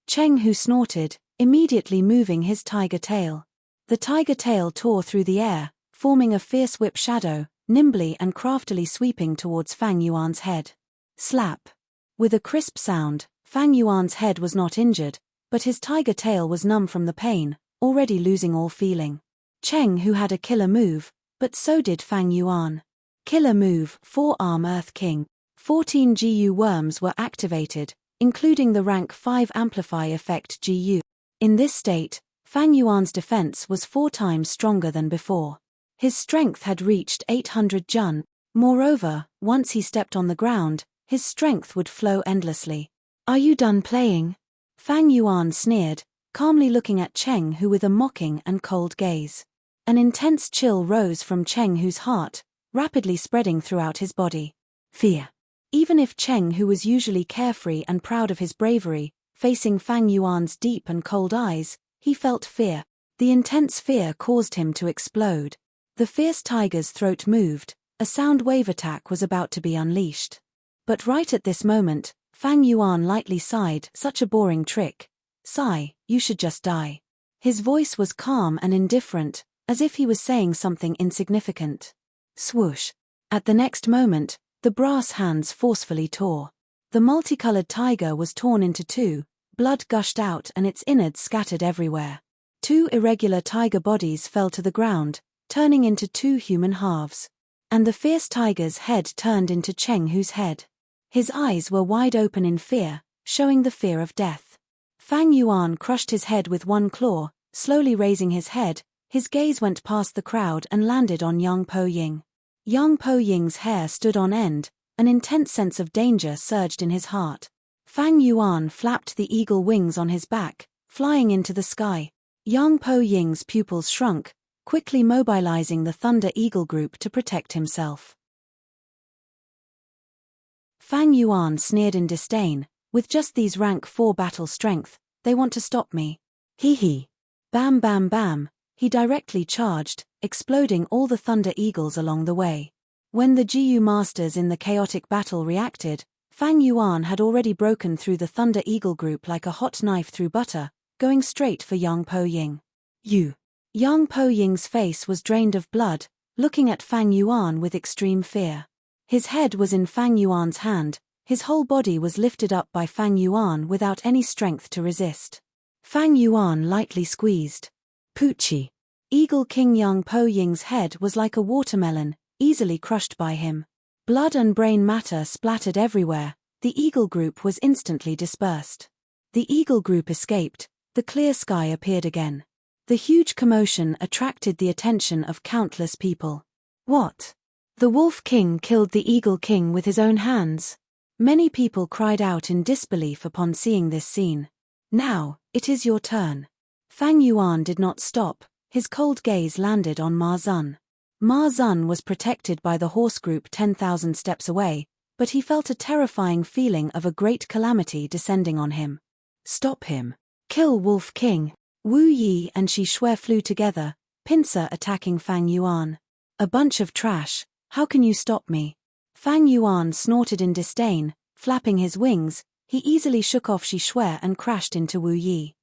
Cheng Hu snorted, immediately moving his tiger tail. The tiger tail tore through the air, forming a fierce whip shadow, nimbly and craftily sweeping towards Fang Yuan's head. Slap! With a crisp sound, Fang Yuan's head was not injured, but his tiger tail was numb from the pain, already losing all feeling. Cheng Hu had a killer move, but so did Fang Yuan. Killer move, Forearm Earth King. 14 GU worms were activated, including the rank 5 Amplify effect GU. In this state, Fang Yuan's defense was 4 times stronger than before. His strength had reached 800 jun. Moreover, once he stepped on the ground, his strength would flow endlessly. Are you done playing? Fang Yuan sneered, calmly looking at Cheng Hu with a mocking and cold gaze. An intense chill rose from Cheng Hu's heart, rapidly spreading throughout his body. Fear. Even if Cheng Hu was usually carefree and proud of his bravery, facing Fang Yuan's deep and cold eyes, he felt fear. The intense fear caused him to explode. The fierce tiger's throat moved, a sound wave attack was about to be unleashed. But right at this moment, Fang Yuan lightly sighed, such a boring trick. Sigh, you should just die. His voice was calm and indifferent, as if he was saying something insignificant. Swoosh. At the next moment, the brass hands forcefully tore. The multicolored tiger was torn into 2, blood gushed out and its innards scattered everywhere. 2 irregular tiger bodies fell to the ground, turning into 2 human halves. And the fierce tiger's head turned into Cheng Hu's head. His eyes were wide open in fear, showing the fear of death. Fang Yuan crushed his head with 1 claw, slowly raising his head. His gaze went past the crowd and landed on Yang Po Ying. Yang Po Ying's hair stood on end, an intense sense of danger surged in his heart. Fang Yuan flapped the eagle wings on his back, flying into the sky. Yang Po Ying's pupils shrunk, quickly mobilizing the Thunder Eagle group to protect himself. Fang Yuan sneered in disdain, with just these rank 4 battle strength, they want to stop me. Hee hee. Bam bam bam, he directly charged, exploding all the Thunder Eagles along the way. When the GU masters in the chaotic battle reacted, Fang Yuan had already broken through the Thunder Eagle group like a hot knife through butter, going straight for Yang Po Ying. Yang Po Ying's face was drained of blood, looking at Fang Yuan with extreme fear. His head was in Fang Yuan's hand, his whole body was lifted up by Fang Yuan without any strength to resist. Fang Yuan lightly squeezed. Poochie. Eagle King Yang Po Ying's head was like a watermelon, easily crushed by him. Blood and brain matter splattered everywhere, the Eagle group was instantly dispersed. The Eagle group escaped, the clear sky appeared again. The huge commotion attracted the attention of countless people. What? The Wolf King killed the Eagle King with his own hands. Many people cried out in disbelief upon seeing this scene. Now, it is your turn. Fang Yuan did not stop, his cold gaze landed on Ma Zun. Ma Zun was protected by the horse group 10,000 steps away, but he felt a terrifying feeling of a great calamity descending on him. Stop him. Kill Wolf King. Wu Yi and Shi Shui flew together, pincer attacking Fang Yuan. A bunch of trash, how can you stop me? Fang Yuan snorted in disdain, flapping his wings, he easily shook off Shi Shui and crashed into Wu Yi.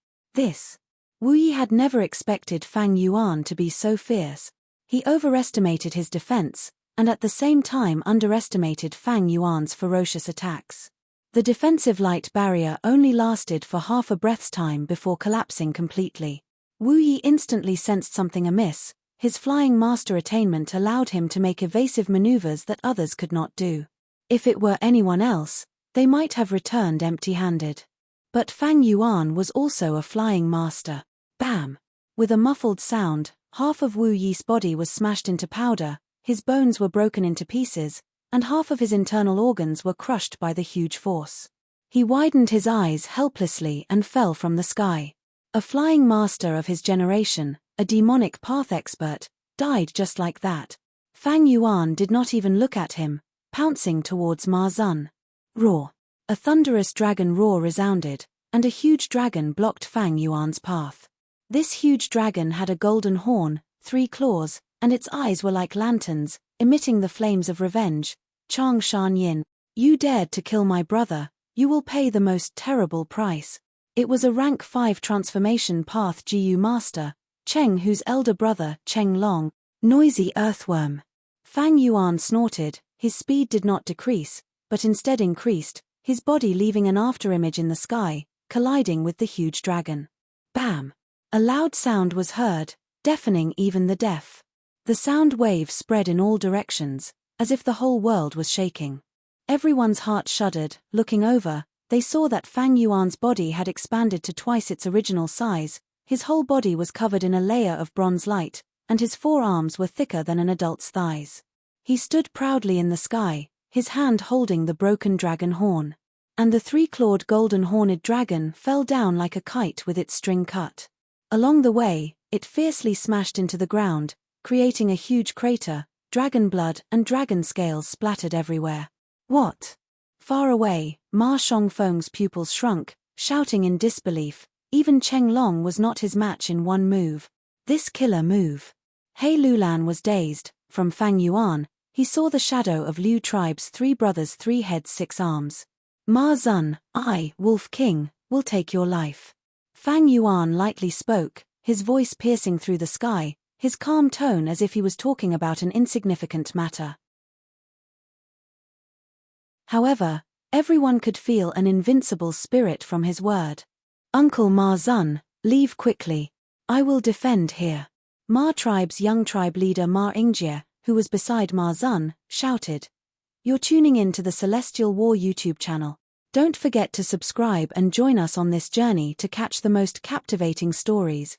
Wu Yi had never expected Fang Yuan to be so fierce. He overestimated his defense, and at the same time underestimated Fang Yuan's ferocious attacks. The defensive light barrier only lasted for half a breath's time before collapsing completely. Wu Yi instantly sensed something amiss, his flying master attainment allowed him to make evasive maneuvers that others could not do. If it were anyone else, they might have returned empty-handed. But Fang Yuan was also a flying master. Bam! With a muffled sound, half of Wu Yi's body was smashed into powder, his bones were broken into pieces, and half of his internal organs were crushed by the huge force. He widened his eyes helplessly and fell from the sky. A flying master of his generation, a demonic path expert, died just like that. Fang Yuan did not even look at him, pouncing towards Ma Zun. Roar! A thunderous dragon roar resounded, and a huge dragon blocked Fang Yuan's path. This huge dragon had a golden horn, 3 claws, and its eyes were like lanterns, emitting the flames of revenge. Chang Shan Yin, you dared to kill my brother, you will pay the most terrible price. It was a rank 5 transformation path GU master, Cheng, whose elder brother, Cheng Long, noisy earthworm. Fang Yuan snorted, his speed did not decrease, but instead increased, his body leaving an afterimage in the sky, colliding with the huge dragon. Bam! A loud sound was heard, deafening even the deaf. The sound wave spread in all directions, as if the whole world was shaking. Everyone's heart shuddered. Looking over, they saw that Fang Yuan's body had expanded to twice its original size, his whole body was covered in a layer of bronze light, and his forearms were thicker than an adult's thighs. He stood proudly in the sky, his hand holding the broken dragon horn. And the 3-clawed golden horned dragon fell down like a kite with its string cut. Along the way, it fiercely smashed into the ground, creating a huge crater. Dragon blood and dragon scales splattered everywhere. What? Far away, Ma Shongfeng's pupils shrunk, shouting in disbelief. Even Cheng Long was not his match in one move. This killer move. He Lulan was dazed. From Fang Yuan, he saw the shadow of Liu tribe's 3 brothers, 3 heads, 6 arms. Ma Zun, I, Wolf King, will take your life. Fang Yuan lightly spoke, his voice piercing through the sky, his calm tone as if he was talking about an insignificant matter. However, everyone could feel an invincible spirit from his word. Uncle Ma Zun, leave quickly. I will defend here. Ma tribe's young tribe leader Ma Ingjie, who was beside Ma Zun, shouted. You're tuning in to the Celestial War YouTube channel. Don't forget to subscribe and join us on this journey to catch the most captivating stories.